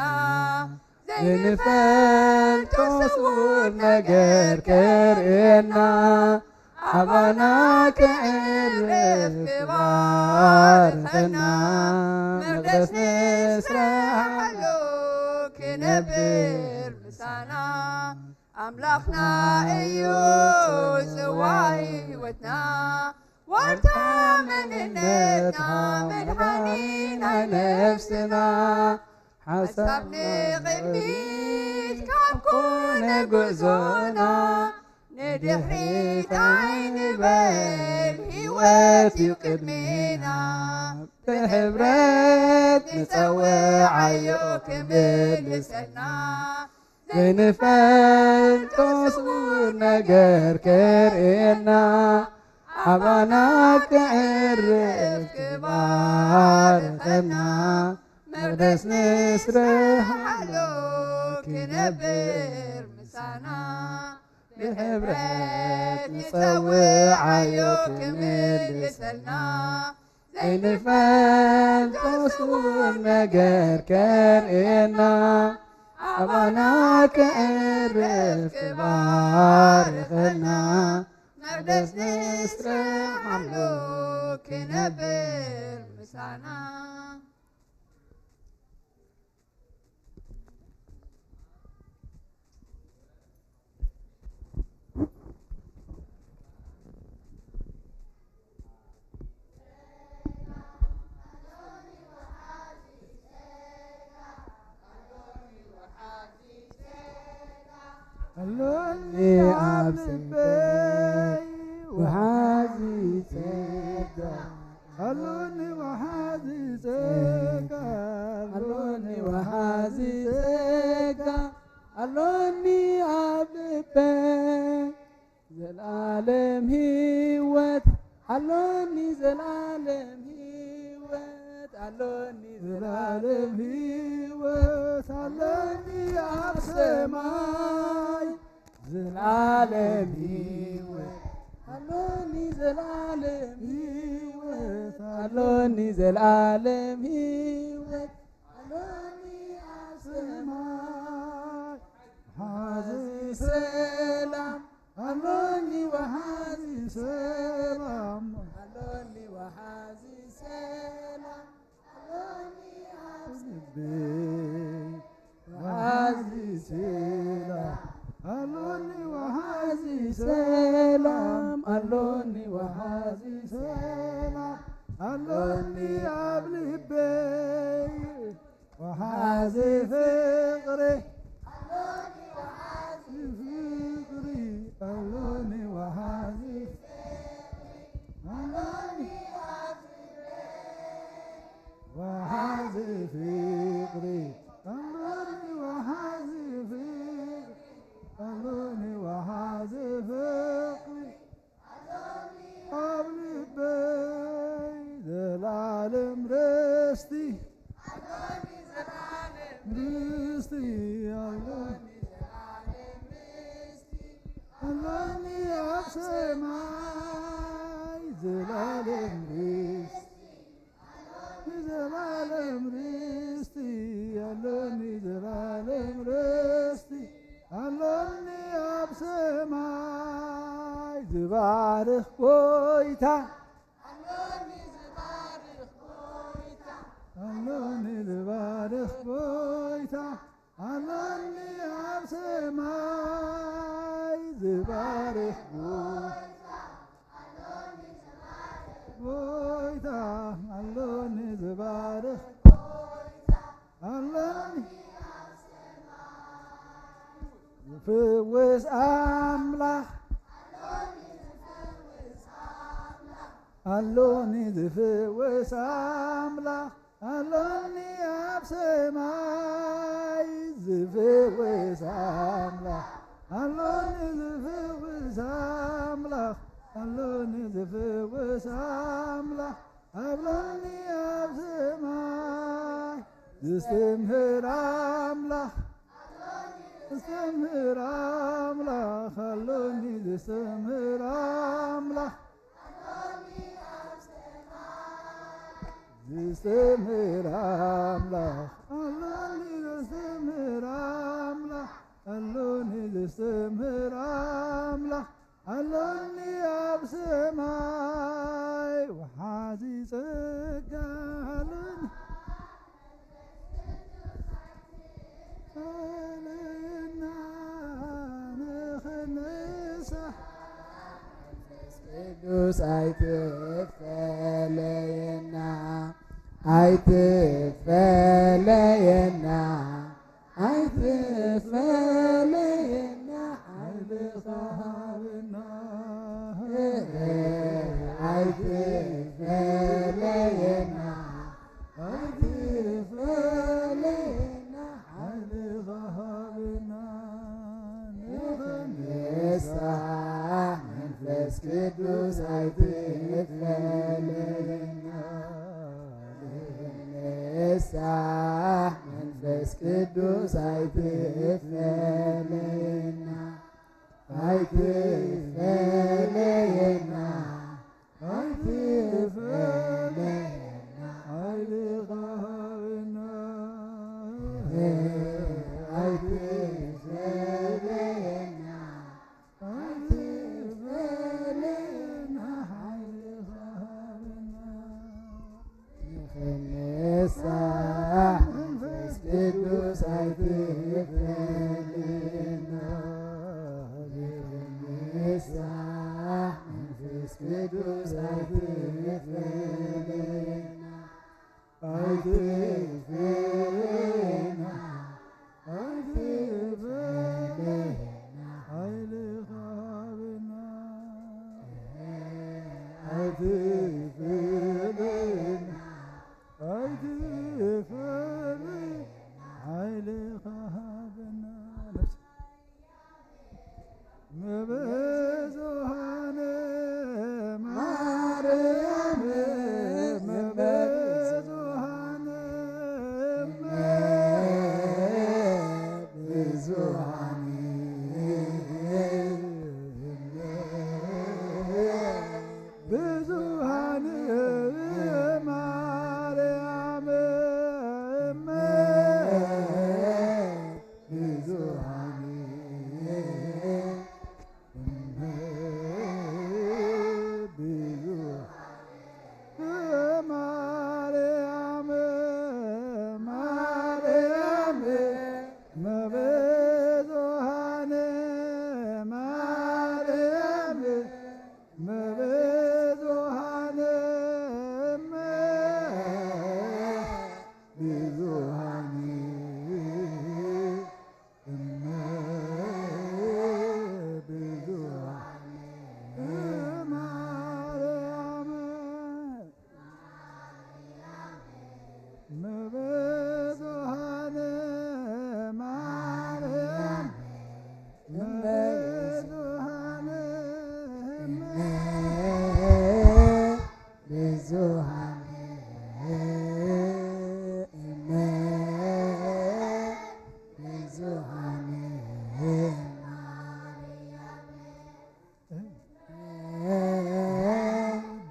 ዘይንፈልጦ ስውር ነገር ከርየና ኣባና ክዕርፍ ክባርኸና መቅደስ ንስረሓሉ ክነብር ምሳና ኣምላኽና እዩ ጽዋይ ሕይወትና ዋልታ መንነትና መድሓኒ ናይ ነፍስና حسبني قدميت كم كون جزونا ندحريت عين بال هواتي قدمينا بحبرات نسوي عيوك بلسنا بنفال تصور نجر كرئنا عبانا كعرف كبار خنا مقدس نسرح حلوك نبر مسانا بحبرات نسوي عيوك ملسنا بنفال تصور نجر كرئنا عبانا كعرف كبار خنا مقدس نسرح حلوك نبر مسانا اللوني عبسبي وحازي سيدا اللوني وحازي سيدا اللوني وحازي سيدا اللوني عبسبي زلالم هيوت اللوني زلالم هيوت اللوني زلالم هيوت اللوني عبسماي زلالم هيوت اللوني زلالم هيوت اللوني زلالم هيوت اللوني عبسماي حازي سلام اللوني وحازي سلام اللوني وحازي سلام اللوني عبسماي وحازي سلام اللوني وحازي سلام اللوني وحازي سلام اللوني قبل بي وحازي فقري اللوني وحازي فقري اللوني وحازي اللوني وحازي فقري اللوني وحازي فقري اللوني وحازي فقري قبل بي زلالم رستي رستي اللوني اللوني عبسماي زلالم رستي زلالم رستي اللوني زلالم رستي اللوني عبسماي زبارخ بويتا اللوني زبارخ بويتا اللوني عبسماي زبارخ بويتا اللوني زبارخ اللوني فوز أملاح اللوني زفوز أملاح اللوني عبسماي زفوز أملاح اللوني زفوز أملاح اللوني زفوز أملاح اللوني عبسماي زستمهر أملاح زستمهر أملاح اللوني زستمهر أملاح زستمهر أملاح اللوني زستمهر أملاح اللوني زستمهر أملاح اللوني عبسماي وحازي سكا اللوني علينا نخنسة ቅዱስ አይትፈለየና አይትፈለየና መንፈስ ቅዱስ አይትፈለየና ንሳህ መንፈስ ቅዱስ አይትፈለየና አይትፈለየና አይትፈለየና አይልኻብና አይትፈለየና አይትፈለየና አይልኻብና ንሳህ መንፈስ ቅዱስ አይትፈለየና ንሳህ መንፈስ ቅዱስ አይትፈለየና አይትፈለየና አይትፈለየና አይልኻብና አይትፈለየና አይትፈለየና አይልኻብና መበዙሃነ ማርያም መበዙሃነ ብዙሃን ብዙሃን ማርያም ብዙሃን ማርያም ማርያም መበዙሃን ማርያም መበዙሃን ብዙሃን ብዙሃን ማርያም መበዙሃን ማርያም መበዙሃን ብዙሃን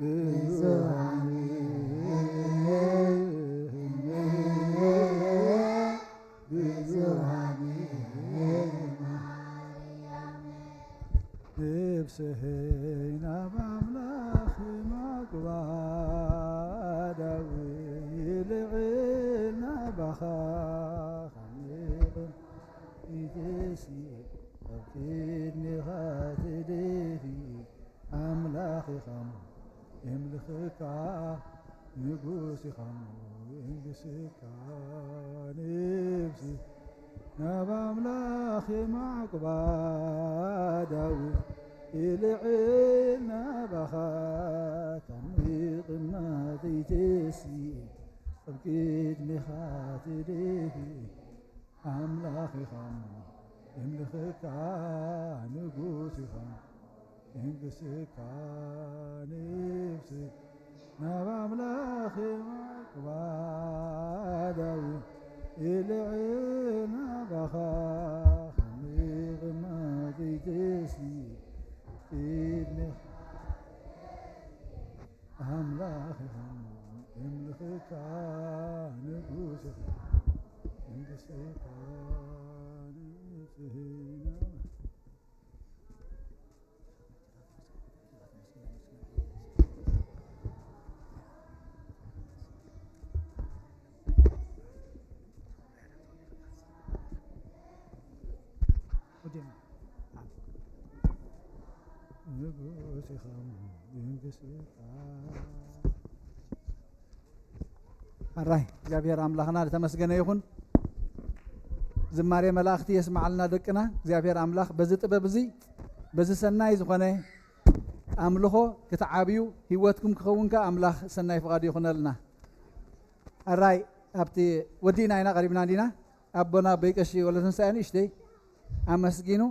ብዙሃን ብዙሃን ብዙሃን ልብስህና በአምላኽ ማግባዳዊ ልዕልና ባኻ ኸሚቕን ኢትሲ ኣብ ቅድሚኻ ትድፊ ኣምላኽ ኢኻሞ የምልኽካ ንጉስ ኢኻሞ የንግስካ ንብሲ ናብ ኣምላኽ ማዕቅባዳዊ ይልዕልና ባኻ ተሚቕና ዘይትሲ ኣብ ቅድሚኻ ትድፊ ኣምላኽ ኢኻሞ የምልኽካ ንጉስ ኢኻሞ የንግስካ ንብሲ ናብ ኣምላኽ ማዕቅባዳዊ ይልዕልና ባኻ ኸሚቕና ዘይትሲ ቅድሚኻ ኣምላኽ ኢኻሞ የምልኽካ ንጉስ ኢኻሞ የንግስካ ንብስህና ንጉስ ኢኻሞ የንግስካ ኣራይ እግዚአብሔር ኣምላኽና ዝተመስገነ ይኹን ዝማሬ መላእኽቲ የስማዓልና ደቅና እግዚአብሔር ኣምላኽ በዚ ጥበብ እዚ በዚ ሰናይ ዝኾነ ኣምልኾ ክትዓብዩ ህይወትኩም ክኸውን ከ ኣምላኽ ሰናይ ፍቓዱ ይኹነልና ኣራይ ኣብቲ ወዲእና ኢና ቀሪብና ዲና ኣቦና በይቀሺ ወለተንሳኤ ንእሽተይ ኣመስጊኑ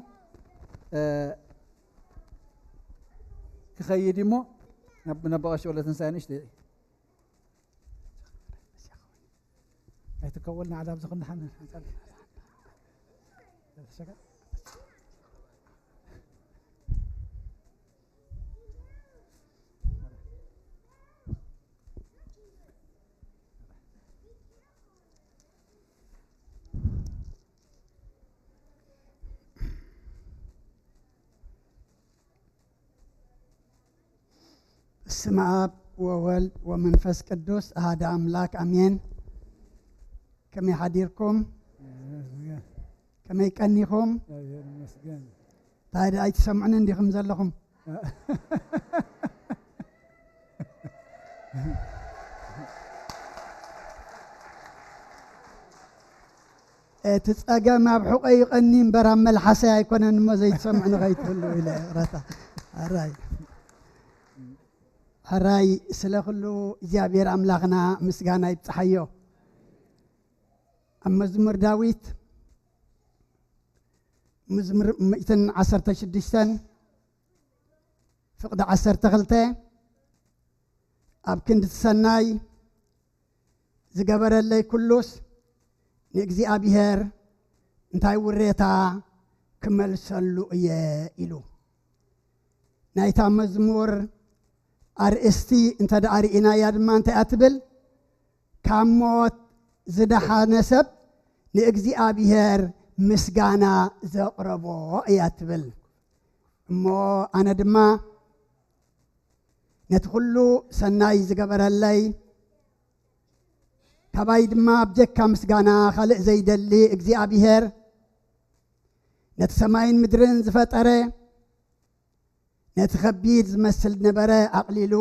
ክኸይድ እሞ ነቦቀሺ ወለተንሳኤ ንእሽተይ ኣይትከወልና ዓዳብ ዝኽንሓን በስመ አብ ወወልድ ወመንፈስ ቅዱስ አሐዱ አምላክ አሜን። ከመይ ሓዲርኩም ከመይ ቀኒኹም ታዲያ ኣይትሰምዑን እንዲኹም ዘለኹም እቲ ፀገም ኣብ ሕቆይ ይቐኒ እምበር ኣብ መልሓሰይ ኣይኮነን እሞ ዘይትሰምዑ ንኸይትህሉ ኢለ ረታ ኣራይ ሕራይ ስለ ኩሉ እግዚኣብሔር ኣምላኽና ምስጋና ይብፅሓዮ ኣብ መዝሙር ዳዊት መዝሙር 116 ፍቕዲ 12 ኣብ ክንዲ ሰናይ ዝገበረለይ ኩሉስ ንእግዚኣብሔር እንታይ ውሬታ ክመልሰሉ እየ ኢሉ ናይታ መዝሙር ኣርእስቲ እንተ ደኣ ርኢናያ ድማ እንታይ ኣትብል ካብ ሞት ዝደሓነ ሰብ ንእግዚኣብሔር ምስጋና ዘቕረቦ እያ ትብል እሞ ኣነ ድማ ነቲ ኩሉ ሰናይ ዝገበረለይ ካባይ ድማ ኣብጀካ ምስጋና ካልእ ዘይደሊ እግዚኣብሔር ነቲ ሰማይን ምድርን ዝፈጠረ ነቲ ከቢድ ዝመስል ነበረ ኣቕሊሉ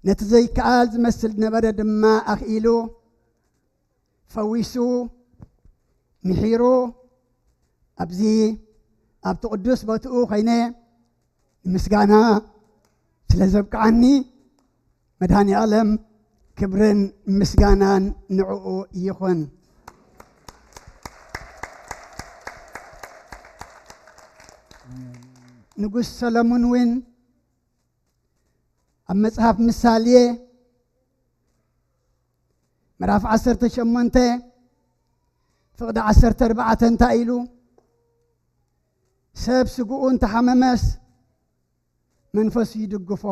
ነቲ ዘይከኣል ዝመስል ነበረ ድማ ኣኽኢሉ ፈዊሱ ምሒሩ ኣብዚ ኣብቲ ቅዱስ ቦትኡ ኮይነ ምስጋና ስለ ዘብቅዓኒ መድሃኒ ዓለም ክብርን ምስጋናን ንዕኡ ይኹን ንጉስ ሰሎሞን ውን ኣብ መጽሓፍ ምሳሌ ምዕራፍ 18 ፍቕዲ 14 እንታይ ኢሉ ሰብ ስጉኡ እንተሓመመስ መንፈሱ ይድግፎ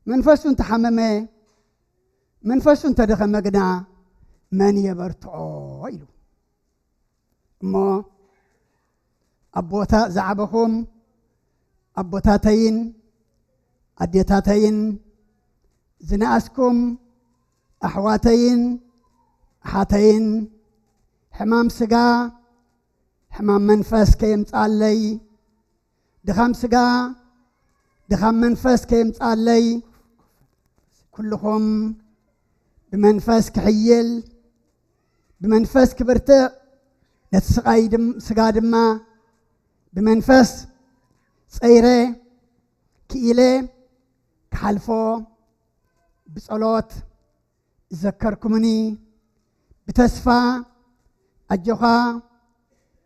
መንፈሱ እንተሓመመ መንፈሱ እንተደኸመ ግና መን የበርትዖ ኢሉ እሞ ኣቦታ ዝዓበኹም ኣቦታተይን ኣዴታተይን ዝነኣስኩም ኣሕዋተይን ኣሓተይን ሕማም ስጋ ሕማም መንፈስ ከየምፃለይ ድኻም ስጋ ድኻም መንፈስ ከየምፃለይ ኩልኹም ብመንፈስ ክሕይል ብመንፈስ ክብርትዕ ነቲ ስቃይ ስጋ ድማ ብመንፈስ ፀይረ ክኢለ ክሓልፎ ብጸሎት ዘከርኩምኒ ብተስፋ ኣጆኻ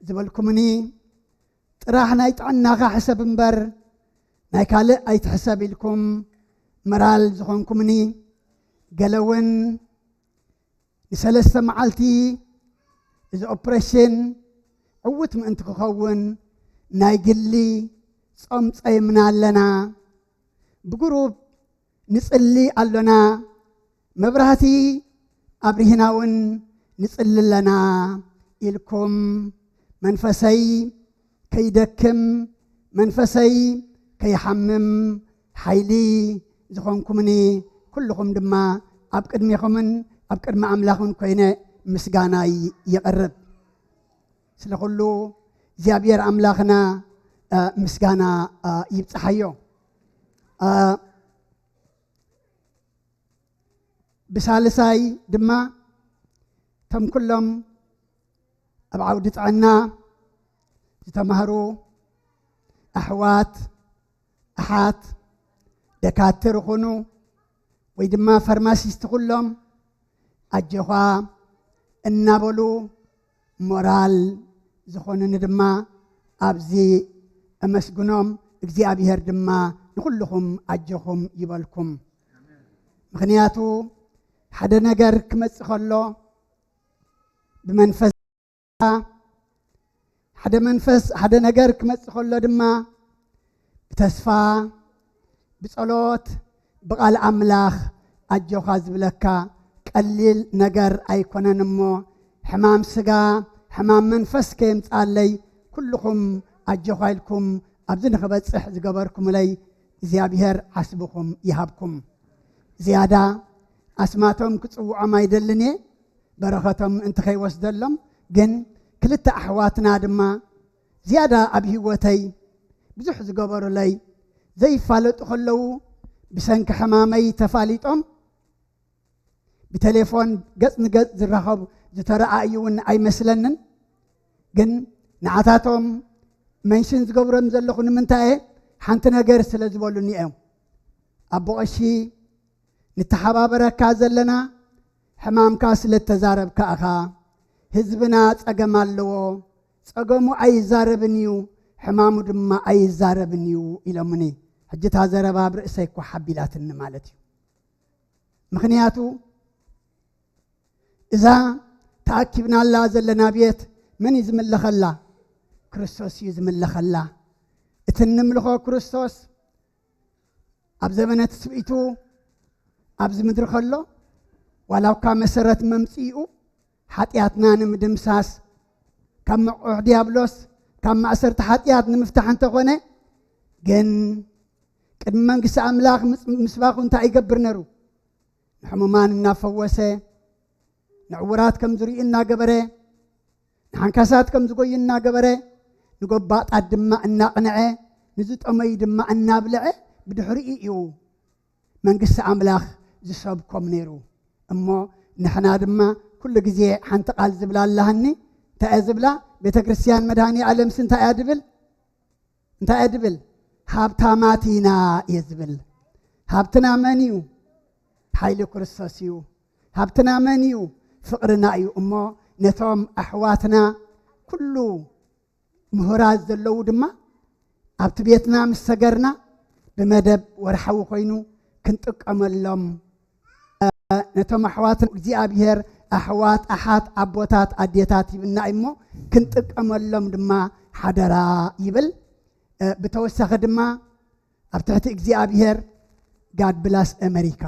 ዝበልኩምኒ ጥራሕ ናይ ጥዕናኻ ሕሰብ እምበር ናይ ካልእ ኣይትሕሰብ ኢልኩም መራል ዝኾንኩምኒ ገለ እውን ንሰለስተ መዓልቲ እዚ ኦፕሬሽን ዕውት ምእንቲ ክኸውን ናይ ግሊ ጾም ፀይምና ኣለና ብግሩብ ንጽሊ ኣሎና መብራህቲ ኣብሪህና እውን ንጽሊ ኣለና ኢልኩም መንፈሰይ ከይደክም መንፈሰይ ከይሓምም ሓይሊ ዝኾንኩምኒ ኩልኹም ድማ ኣብ ቅድሚኹምን ኣብ ቅድሚ ኣምላኽን ኮይነ ምስጋና ይቐርብ ስለ ኩሉ እግዚኣብሔር ኣምላኽና ምስጋና ይብፅሓዮ ብሳልሳይ ድማ እቶም ኩሎም ኣብ ዓውዲ ጥዕና ዝተማሃሩ ኣሕዋት ኣሓት ደካትር ኹኑ ወይ ድማ ፋርማሲስት ኩሎም ኣጀኻ እናበሉ ሞራል ዝኾኑኒ ድማ ኣብዚ ኣመስግኖም እግዚኣብሔር ድማ ንኹልኹም ኣጀኹም ይበልኩም ምክንያቱ ሓደ ነገር ክመጽእ ከሎ ብመንፈስ ሓደ ነገር ክመጽእ ከሎ ድማ ብተስፋ ብጸሎት ብቓል ኣምላኽ ኣጀኻ ዝብለካ ቀሊል ነገር ኣይኮነን እሞ ሕማም ስጋ ሕማም መንፈስ ከየምጻለይ ኩልኹም ኣጀኻ ኢልኩም ኣብዚ ንኽበጽሕ ዝገበርኩምለይ እግዚኣብሔር ዓስብኹም ይሃብኩም ዝያዳ ኣስማቶም ክጽውዖም ኣይደልን እየ በረኸቶም እንቲ ከይወስደሎም ግን ክልተ ኣሕዋትና ድማ ዝያዳ ኣብ ህይወተይ ብዙሕ ዝገበሩለይ ዘይፋለጡ ከለዉ ብሰንኪ ሕማመይ ተፋሊጦም ብቴሌፎን ገጽ ንገጽ ዝራኸቡ ዝተረኣዩ እውን ኣይመስለንን ግን ንዓታቶም መንሽን ዝገብሮም ዘለኹ ንምንታይ ሓንቲ ነገር ስለ ዝበሉኒ እዮም ኣቦ ቀሺ ንተሓባበረካ ዘለና ሕማምካ ስለ ተዛረብካ ኢኻ ህዝብና ጸገም ኣለዎ ጸገሙ ኣይዛረብን እዩ ሕማሙ ድማ ኣይዛረብን እዩ ኢሎምኒ ሕጂ እታ ዘረባ ብርእሰይ እኳ ሓቢላትኒ ማለት እዩ ምክንያቱ እዛ ተኣኪብናላ ዘለና ቤት መን እዩ ዝምለኸላ ክርስቶስ እዩ ዝምለኸላ እቲ ንምልኾ ክርስቶስ ኣብ ዘመነ ትስብኢቱ ኣብዚ ምድሪ ከሎ ዋላውካ መሰረት መምጽኡ ሓጢኣትና ንምድምሳስ ካብ መቑሕ ዲያብሎስ ካብ ማእሰርቲ ሓጢኣት ንምፍታሕ እንተኾነ ግን ቅድሚ መንግስቲ ኣምላኽ ምስባኹ እንታይ ይገብር ነይሩ ንሕሙማን እናፈወሰ ንዕውራት ከም ዝርእዩ እናገበረ ንሓንካሳት ከም ዝጎዩ እናገበረ ንጎባጣት ድማ እናቕንዐ ንዝጠመዩ ድማ እናብልዐ ብድሕሪኡ እዩ መንግስቲ ኣምላኽ ዝሰብኮም ነይሩ እሞ ንሕና ድማ ኩሉ ግዜ ሓንቲ ቃል ዝብላ ኣለሃኒ እንታይ እያ ዝብላ ቤተ ክርስቲያን መድሃኒ ዓለምስ እንታይ እያ ድብል ሃብታማት ኢና እየ ዝብል ሃብትና መን እዩ ሓይሊ ክርስቶስ እዩ ሃብትና መን እዩ ፍቕርና እዩ እሞ ነቶም ኣሕዋትና ኩሉ ምሁራት ዘለዉ ድማ ኣብቲ ቤትና ምስ ሰገርና ብመደብ ወርሓዊ ኮይኑ ክንጥቀመሎም ነቶም ኣሕዋትን እግዚኣብሔር ኣሕዋት ኣሓት ኣቦታት ኣዴታት ይብና እሞ ክንጥቀመሎም ድማ ሓደራ ይብል ብተወሳኺ ድማ ኣብ ትሕቲ እግዚኣብሔር ጋድ ብላስ ኣሜሪካ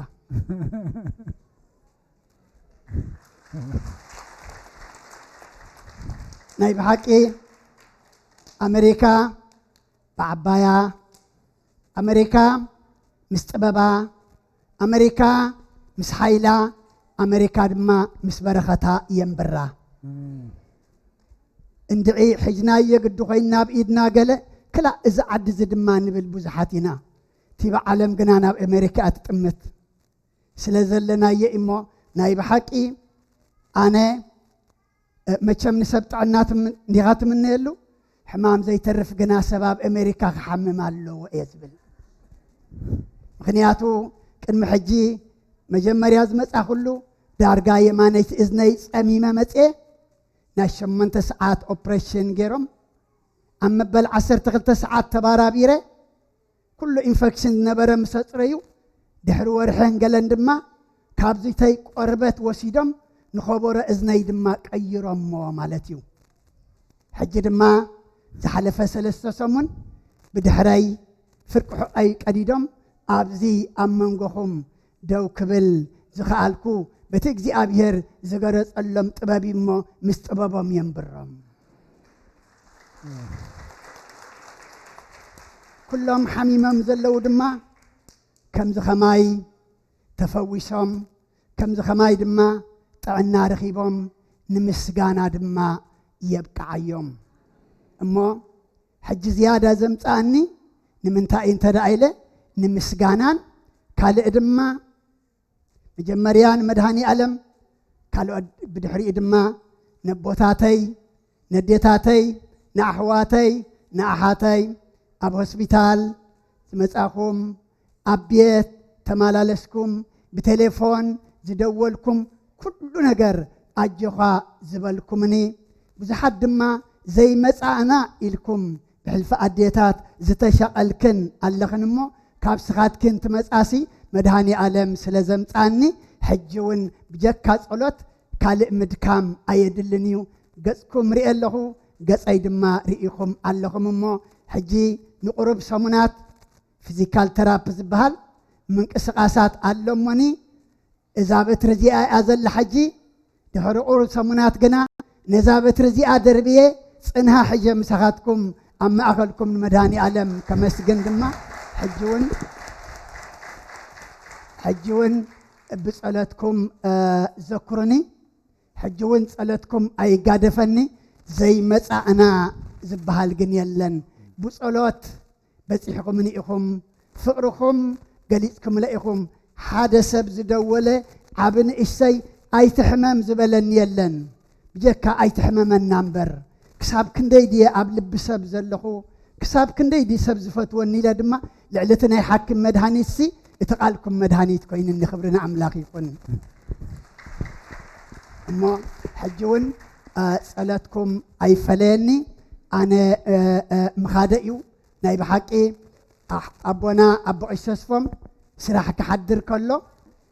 ናይ ብሓቂ ኣሜሪካ ብዓባያ ኣሜሪካ ምስ ጥበባ ኣሜሪካ ምስ ሓይላ ኣሜሪካ ድማ ምስ በረኸታ የንብራ እንድዒ ሕጅናዮ ግዲ ኮይና ናብ ኢድና ገለ ክላ እዚ ዓዲ እዚ ድማ ንብል ብዙሓት ኢና እቲ ብዓለም ግና ናብ ኣሜሪካ እትጥምት ስለ ዘለናየ እሞ ናይ ብሓቂ ኣነ መቸም ንሰብ ጥዕናት እንዲኻ ትምነየሉ ሕማም ዘይተርፍ ግና ሰብ ኣብ ኣሜሪካ ክሓምም ኣለዎ እየ ዝብል ምክንያቱ ቅድሚ ሕጂ መጀመርያ ዝመጻ ኩሉ ዳርጋ የማነይቲ እዝነይ ጸሚመ መጽ ናይ 8 ሰዓት ኦፕሬሽን ገይሮም ኣብ መበል 12 ሰዓት ተባራቢረ ኩሉ ኢንፌክሽን ዝነበረ ምሰፅረዩ ድሕሪ ወርሕን ገለን ድማ ካብዚተይ ቆርበት ወሲዶም ንኸበሮ እዝነይ ድማ ቀይሮሞ ማለት እዩ ሕጂ ድማ ዝሓለፈ 3 ሰሙን ብድሕረይ ፍርቂ ሕቐይ ቀዲዶም ኣብዚ ኣብ መንጎኹም ደው ክብል ዝኸኣልኩ በቲ እግዚኣብሔር ዝገረጸሎም ጥበብ እሞ ምስ ጥበቦም የንብሮም ኩሎም ሓሚሞም ዘለዉ ድማ ከምዚ ኸማይ ተፈዊሶም ከምዚ ኸማይ ድማ ጥዕና ረኺቦም ንምስጋና ድማ የብቅዓዮም እሞ ሕጂ ዝያዳ ዘምጻእኒ ንምንታይ እንተደኣ ኢለ ንምስጋናን ካልእ ድማ መጀመርያ ንመድሃኒ ዓለም ካልኦት ብድሕሪኡ ድማ ነቦታተይ ነዴታተይ ንኣሕዋተይ ንኣሓተይ ኣብ ሆስፒታል ዝመጻኹም ኣብ ቤት ተመላለስኩም ብቴሌፎን ዝደወልኩም ኩሉ ነገር ኣጆኻ ዝበልኩምኒ ብዙሓት ድማ ዘይመጻእና ኢልኩም ብሕልፊ ኣዴታት ዝተሸቐልክን ኣለኽን እሞ ካብ ስኻትክን ትመጻሲ መድሃኒ ዓለም ስለ ዘምጻኒ ሕጂ እውን ብጀካ ጸሎት ካልእ ምድካም ኣየድልን እዩ ገጽኩም ርኢ ኣለኹ ገጸይ ድማ ርኢኹም ኣለኹም እሞ ሕጂ ንቑሩብ ሰሙናት ፊዚካል ተራፒ ዝበሃል ምንቅስቓሳት ኣሎሞኒ እዛ በትሪ እዚኣ እያ ዘላ ሕጂ ድሕሪ ቁሩብ ሰሙናት ግና ነዛ በትሪ እዚኣ ደርብየ ጽንሃ ሕጀ ምሳኻትኩም ኣብ ማእኸልኩም ንመድሃኒ ዓለም ከመስግን ድማ ሕጂ እውን ብጸሎትኩም ዘኩሩኒ ሕጂ እውን ጸሎትኩም ኣይጋደፈኒ ዘይመጻእና ዝበሃል ግን የለን ብጸሎት በፂሕኹምኒ ኢኹም ፍቕርኹም ገሊጽኩም ለኢኹም ሓደ ሰብ ዝደወለ ዓብ ንእሰይ ኣይትሕመም ዝበለኒ የለን ብጀካ ኣይትሕመመና እምበር ክሳብ ክንደይ ድየ ኣብ ልቢ ሰብ ዘለኹ ክሳብ ክንደይ ዲ ሰብ ዝፈትወኒ ኢለ ድማ ልዕሊ እቲ ናይ ሓኪም መድሃኒት ሲ እቲ ቓልኩም መድሃኒት ኮይኑኒ ክብሪ ንኣምላኽ ይኹን እሞ ሕጂ እውን ጸሎትኩም ኣይፈለየኒ ኣነ ምኻደ እዩ ናይ ብሓቂ ኣቦና ኣቦ ቐሺ ተስፎም ስራሕ ክሓድር ከሎ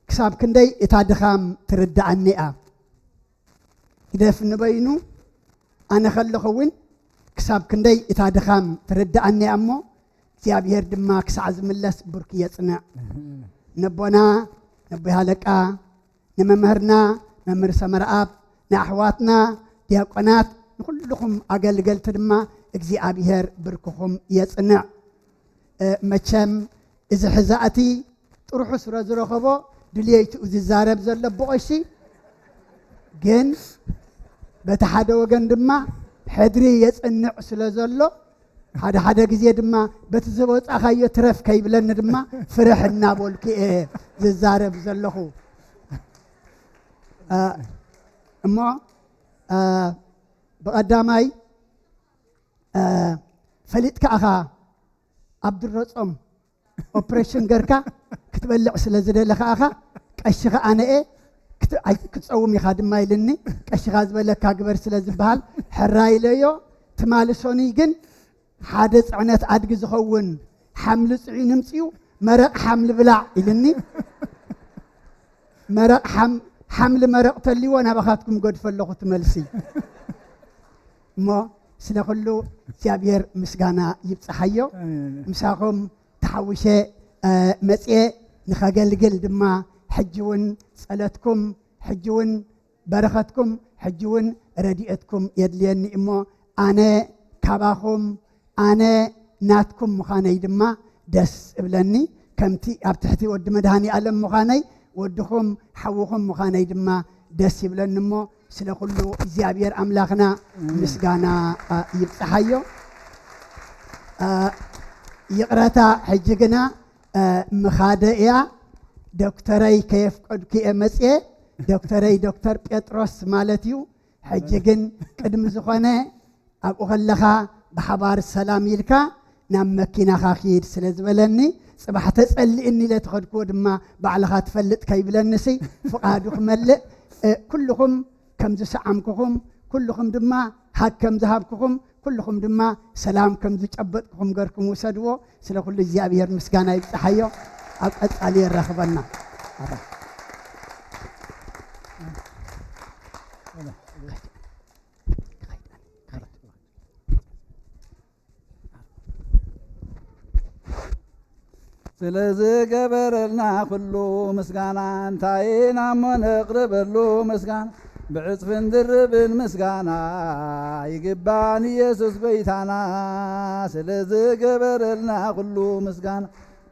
ክሳብ ክንደይ እታ ድኻም ትርዳእኒ እያ ይደፍ ንበይኑ ኣነ ከለኹ እውን ክሳብ ክንደይ እታ ድኻም ትርዳእኒ እያ እሞ እግዚኣብሔር ድማ ክሳዕ ዝምለስ ቡርኪ የጽንዕ ነቦና ነቦይ ሃለቃ ንመምህርና መምህር ሰመርኣብ ንኣሕዋትና ዲያቆናት ንኩልኹም ኣገልገልቲ ድማ እግዚኣብሔር ብርክኹም የጽንዕ መቸም እዚ ሕዛእቲ ጥሩሑ ስለ ዝረኸቦ ድልየይቱ ዝዛረብ ዘሎ ቦቐሺ ግን በቲ ሓደ ወገን ድማ ሕድሪ የጽንዕ ስለ ዘሎ ሓደ ግዜ ድማ በቲ ዝበፃኻዮ ትረፍ ከይብለኒ ድማ ፍርሕ እናበልኩ እየ ዝዛረብ ዘለኹ እሞ ብቐዳማይ ፈሊጥካ ኢኻ ኣብ ድረፆም ኦፕሬሽን ገርካ ክትበልዕ ስለ ዝደለኻ ኢኻ ቀሽኻ ኣነ እየ ክትፀውም ኢኻ ድማ ኢልኒ ቀሽኻ ዝበለካ ግበር ስለ ዝበሃል ሕራይለዮ ትማልሶኒ ግን ሓደ ጽዕነት ኣድጊ ዝኸውን ሓምሊ ጽዒኑ ምፅኡ መረቕ ሓምሊ ብላዕ ኢልኒ መረቕ ሓምሊ መረቕ ተልይዎ ናባኻትኩም ጎድፈ ኣለኹ ትመልሲ እሞ ስለ ኩሉ እግዚኣብሔር ምስጋና ይብፅሓዮ ምሳኹም ተሓዊሸ መፅአ ንኸገልግል ድማ ሕጂ እውን ጸሎትኩም ሕጂ እውን በረኸትኩም ሕጂ እውን ረድኤትኩም የድልየኒ እሞ ኣነ ካባኹም ኣነ ናትኩም ምዃነይ ድማ ደስ እብለኒ ከምቲ ኣብ ትሕቲ ወዲ መድሃኒ ዓለም ምዃነይ ወድኹም ሓውኹም ምዃነይ ድማ ደስ ይብለኒ እሞ ስለ ኩሉ እግዚኣብሔር ኣምላኽና ምስጋና ይብፅሓዮ ይቕረታ ሕጂ ግና ምኻደ እያ ዶክተረይ ከየፍቀድኩ እየ መፅአ ዶክተረይ ዶክተር ጴጥሮስ ማለት እዩ ሕጂ ግን ቅድሚ ዝኾነ ኣብኡ ከለኻ ብሓባር ሰላም ኢልካ ናብ መኪናኻ ኺድ ስለ ዝበለኒ ጽባሕ ተጸሊእኒ ኢለ ትኸድክዎ ድማ ባዕልኻ ትፈልጥ ከይብለኒሲ ፍቓዱ ክመልእ ኩልኹም ከም ዝሰዓምክኹም ኩልኹም ድማ ሃግ ከም ዝሃብክኹም ኩልኹም ድማ ሰላም ከም ዝጨበጥክኹም ገርኩም ውሰድዎ ስለ ኩሉ እግዚኣብሔር ምስጋና ይብፅሓዮ ኣብ ቀጻሊ የራኽበና ስለዝገበረልና ኩሉ ምስጋና እንታይ ኢና እሞ ነቕርበሉ ምስጋና ብዕፅፍን ድርብን ምስጋና ይግባን ኢየሱስ ጎይታና ስለዝገበረልና ኩሉ ምስጋና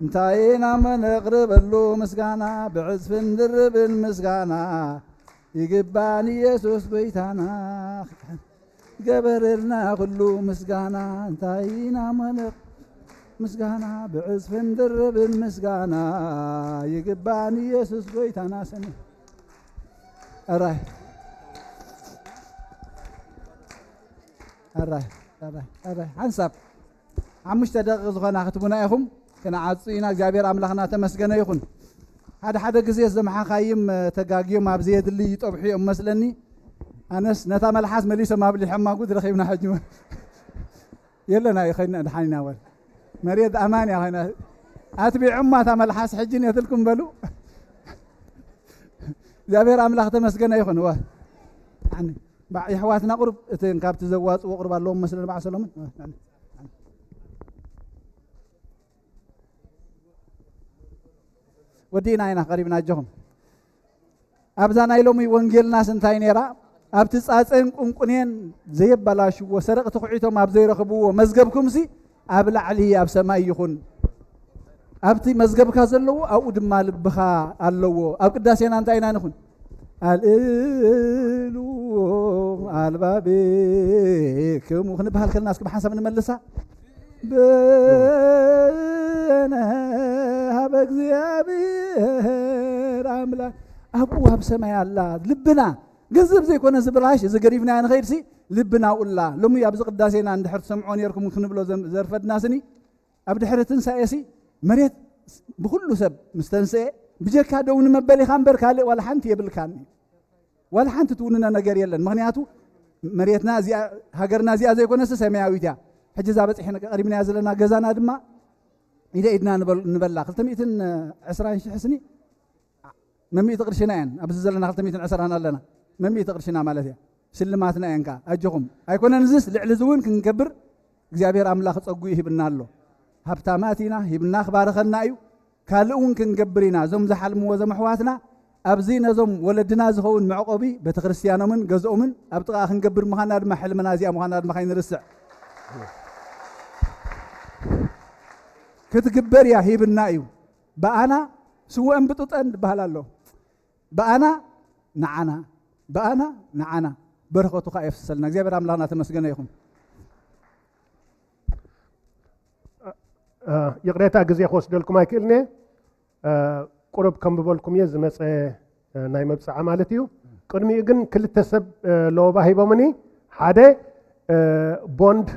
እንታይ ኢና እሞ ነቕርበሉ ምስጋና ብዕፅፍን ድርብን ምስጋና ይግባን ኢየሱስ ጎይታና ገበረልና ኩሉ ምስጋና እንታይ ኢና እሞ ምስጋና ብዕፅፍን ድርብን ምስጋና ይግባን ኢየሱስ ጎይታና ሰኒ ኣራይ ሓንሳብ 5 ደቂቕ ዝኾና ክትቡና ኢኹም ክነዓፁ ኢና እግዚኣብሔር ኣምላኽና ተመስገነ ይኹን ሓደ ግዜ ዘመሓኻይም ተጋጊዮም ኣብ ዘየድሊ ይጠብሑ እዮም መስለኒ ኣነስ ነታ መልሓስ መሊሶም ኣብ ሊሖም ማጉድ ረኺብና ሕጂ የለና ይኸይና ድሓኒና ወል መሬት ኣማን እያ ኮይና ኣትቢዖማ እታ መልሓስ ሕጂ ነትልኩም በሉ እግዚአብሔር አምላክ ተመስገነ ይሁን ዋ يحواتنا قرب اتين كابت زواج وقرب اللهم مثلا مع سلام ودينا هنا قريبنا جهم ابزانا يلومي وانجيلنا سنتاي نيرا ابت ጻጽን ቁንቁኔን ዘይበላሽዎ ሰረቅ ተخعيቶም ኣብ ዘይረኽብዎ መዝገብኩም ሲ ኣብ ላዕሊ ኣብ ሰማይ ይኹን ኣብቲ መዝገብካ ዘለዎ ኣብኡ ድማ ልብኻ ኣለዎ ኣብ ቅዳሴና እንታይ ኢና ንኹን الإلو البابكم ونبهال كلنا اسكب حسب نملسها بنا هبك زيابير عملا أبوها بسماء الله لبنا قزب زي كنا زبلاش إذا قريبنا عن غير سي لبنا والله لم يبزق الداسين عند حرت سمعون يركم خنبلو زرفت ناسني أبدا حرت سايسي مريت بكل سب مستنسي بجيك هذا ونمبلي خامبر كالي ولا حنت يبلكاني ولا حنت توننا نجار يلن مغنياتو مريتنا زي هاجرنا زي كونس سماويتا حجز ابص احنا قريبنا يازلنا غزانا دما اذا ايدنا نبلا 220 حسني ممي تقرشناين ابز زلنا 210 لنا ممي تقرشنا مالتي سلماتنا ينكا اجكم ايكون نزس لعلزون كنكبر እግዚአብሔር አምላክ ጸጉ ይህብናሎ ሀብታማቲና ይብና خبارخنا እዩ ካልኡን ክንገብሪና ዞም ዝሓልምዎ ዘመሕዋትና ኣብዚ ነዞም ወለድና ዝኸውን መዕቆቢ ቤተክርስቲያኖምን ገዝኦምን ኣብ ጥቓ ክንገብር ምዃና ድማ ሕልምና እዚኣ ምዃና ድማ ከይንርስዕ ክትግበር እያ ሂብና እዩ በኣና ስውዕን ብጡጠን ትበሃል ኣሎ በኣና ንዓና በረኸቱ ካ የፍሰልና እግዚአብሔር ኣምላኽና ተመስገነ ይኹን يقرأت أجزاء خوش دلكم أي كلمة قرب كم بقولكم يزمس نايم بس عملتيو كرمي يجن كل تسب لو باهي بمني حدا بوند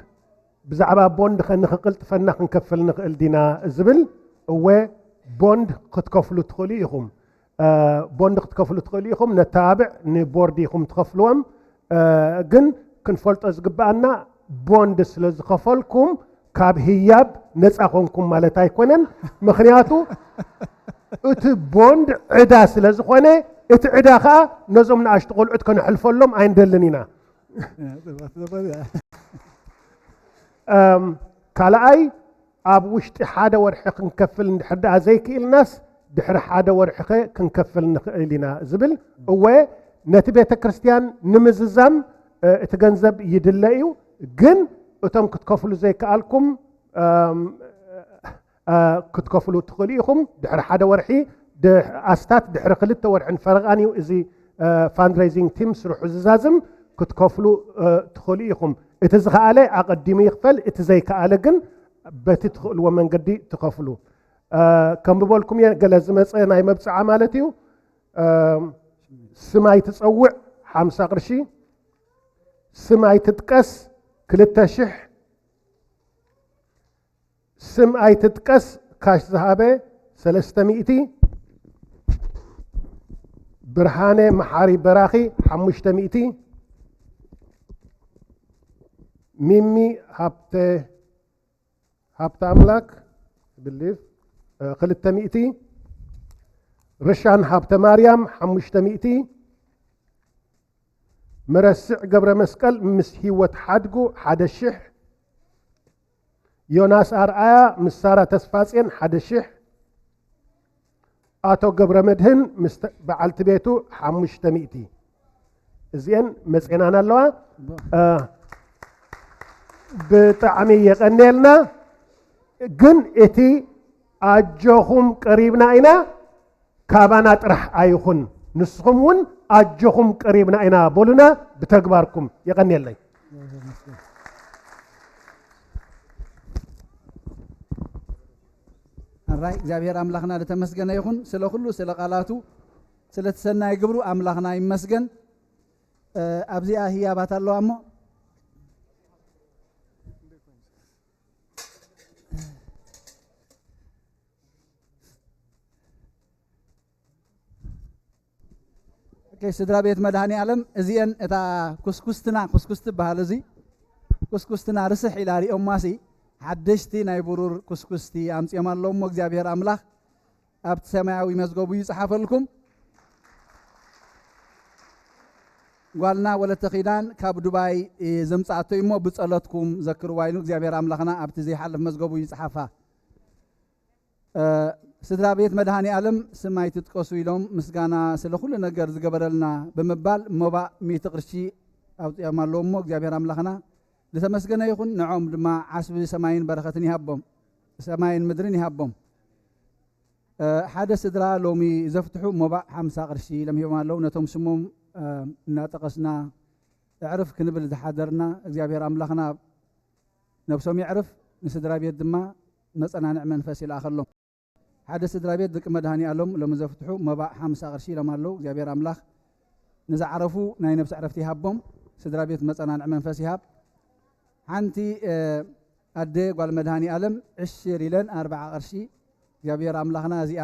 بزعبا بوند خن خقلت فن نكفل نقل دينا الزبل هو بوند قد كفلوا تخليهم بوند قد كفلوا تخليهم نتابع نبورديهم تخفلوهم جن كنفلت أزقبنا بوند سلز خفلكم كاب هياب نصاخونكم مالت ايكونن مخنياتو ات بوند عدا سلازخونه ات عدا خا نزوم ناشط قلعت كنحلفلهم ايندلنينا كالاي اب وشت حدا ورحي كنكفل حدا زيك الناس دحر حدا ورحي كنكفل نخلينا زبل هو نت بيت كريستيان نمززم اتغنزب يدليو جن أتم كتكفلوا زي كالكم كتكفلوا تخليهم دحر حدا ورحي أستات دحر خلته ورحن فرغاني وإزي فاندريزينج تيمس روح زازم كتكفلوا تخليهم إتزخ عليه أقدم يخفل إتزي كالجن بتدخل ومن قدي تكفلوا كم بقولكم يا جلزمة أنا يمبس عملتيو سماي تسوع 5 قرشي سماي تتكس كلتا شح سم اي تتقس كاش ذهبه 300 برهانه محاري براخي 500 ميمي هبت املاك بليف 300 رشان هبت مريم 500 مرسع قبر مسقل مس هيوت حدقو حدا الشح يوناس أرآيا مسارة تسفاسين حدا الشح آتو قبر مدهن بعلت بيتو 500 زين مسعنانا اللوا بطعمي يقنيلنا قن اتي أجوهم قريبنا إنا كابانات رح آيخون نسخمون أجوهم قريبنا إنا بولنا بتكباركم يغني اللي الرأي እግዚአብሔር አምላክና ለተመስገነ ይሁን ስለ ሁሉ ስለ ቃላቱ ስለ ተሰናይ ግብሩ አምላክና ይመስገን ኣብዚኣ ህያባት ኣለዋ እሞ اوكي سدرا بيت مدهاني علم ازين اتا كسكست بحال ازي كسكستنا رسح الى ريኦም ماسي حدشتي ناي برور كسكستي امصيام اللهم እግዚአብሔር አምላክ ኣብቲ ሰማያዊ መዝገቡ ይጽሐፈልኩም ጓልና ወለተ ኺዳን ካብ ዱባይ ዘምጻአቶ እሞ ብጸለትኩም ዘክሩ ዋይኑ እግዚአብሔር አምላክና ኣብቲ ዘይሐልፍ መዝገቡ ይጽሐፋ ስድራ ቤት መድኃኔ ዓለም ስማይ ትጥቀሱ ኢሎም ምስጋና ስለ ሁሉ ነገር ዝገበረልና በመባል ሞባ ሚእቲ ቅርሺ ኣብጽያም ኣለዎ እሞ እግዚአብሔር አምላክና لتمسكن يكون نعم ما عسب سماين بركتني هبهم سماين مدرني هبهم حدث درا لومي زفتحوا مبا 50 قرشي لم يوم لو نتم سموم ناتقسنا اعرف كنبل تحضرنا እግዚአብሔር አምላክና ነብሶም يعرف نسدرا بيت دما مصنانع منفس يلاخلهم حدث درا بيت دق مدهاني علم لم زفتحوا مبا 50 قرشي لم لو እግዚአብሔር አምላክ نزع عرفوا ناي نفس عرفتي هبهم سدرا بيت مصنانع منفس يهب حنتي أدي قال مدهاني ألم 20 لين 4 قرشي እግዚአብሔር አምላክና እዚኣ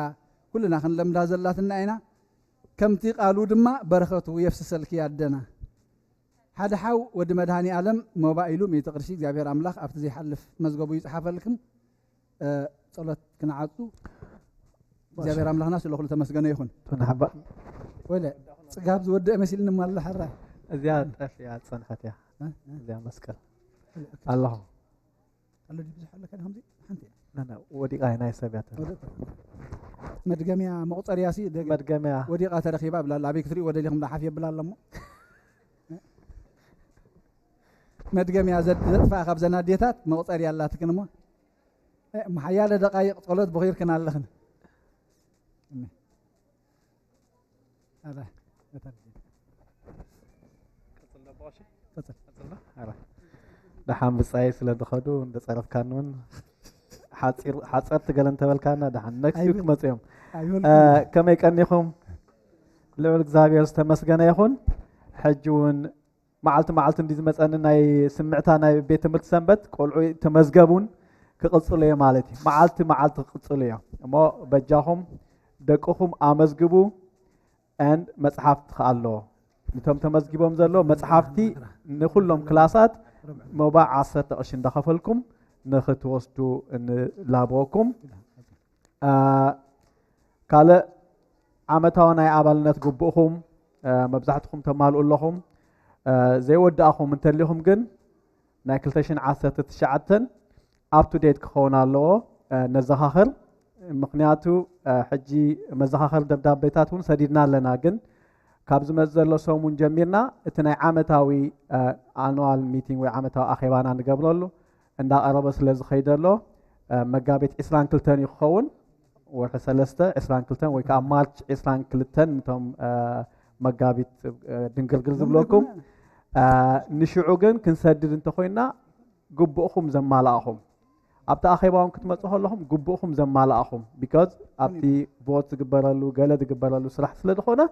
ኩልና ክንለምዳ ዘላትና ኢና ከምቲ ቃሉ ድማ በረኸቱ የፍስሰልኪ ያደና ሓደ ሓው ወዲ መድሃኒ ዓለም ሞባይሉ ሚእቲ ቅርሺ እግዚአብሔር አምላክ ኣብቲ ዘይሓልፍ መዝገቡ ይጽሓፈልክም ጸሎት ክነዓፁ እግዚአብሔር አምላክና ስለኹሉ ተመስገነ ይኹን ተናሓባ ወለ ጽጋብ ዝወድእ መሲልኒ ማለ ሓራ እዚያ ጠፍ ያ ጸንፈት ያ እዚያ መስቀል الله الله دي بزح لك همزي حنتي لا وديقه هنا سبيات مدقميا مقصر ياسي مدقميا وديقه ترخيبا بلا لابيك تري ودي لهم حافيه بلا لمو مدقميا زد فا خب زناديتات مقصر يالات كنمو محياله دقائق صلاه بغير كنا لخن هذا دحام بصاي سلا دخدو اندصرف كانون حاصر تغلن تبلكانا دحان نكسيك مصيم كما يقنيكم لول እግዚአብሔር ተመስገነ ይሁን حجون معلت اندي زمصن ناي سمعتا ناي بيت ትምህርት ሰንበት ቆልዑ ተመዝገቡን ክቅጽሉ የማለቲ معلت ክቅጽሉ ያ እሞ በጃኹም ደቅኹም አመዝግቡ and መጽሐፍት ካሎ ንቶም ተመዝጊቦም ዘሎ መጽሐፍቲ ንኩሎም ክላሳት موبا 10 قرش دخلكم نختوستو لابوكم كاله عمتاو ناي ابالنت غبوخم مبزحتكم تمالو لهم زي وداخم انتليهم جن ناي 2019 اب تو ديت كخونالو نزخاخر مخنياتو حجي مزخاخر دبدابيتاتون سديدنا لنا جن ካብዝ መዘሎ ሰሙን ጀሚርና እቲ ናይ ዓመታዊ አንዋል ሚቲንግ ወይ ዓመታዊ አኼባና ንገብረሉ እንዳቀረበ ስለ ዝኸይደሎ መጋቢት 22 ይኸውን ወርሒ 3 22 ወይ ከዓ ማርች 22 ንቶም መጋቢት ድንግልግል ዝብለኩም ንሽዑ ግን ክንሰድድ እንተኾይና ግቡእኹም ዘማላእኹም ኣብቲ አኼባውን ክትመፁ ከለኹም ግቡእኹም ዘማላእኹም ቢካዝ ኣብቲ ቮት ዝግበረሉ ገለ ዝግበረሉ ስራሕ ስለ ዝኾነ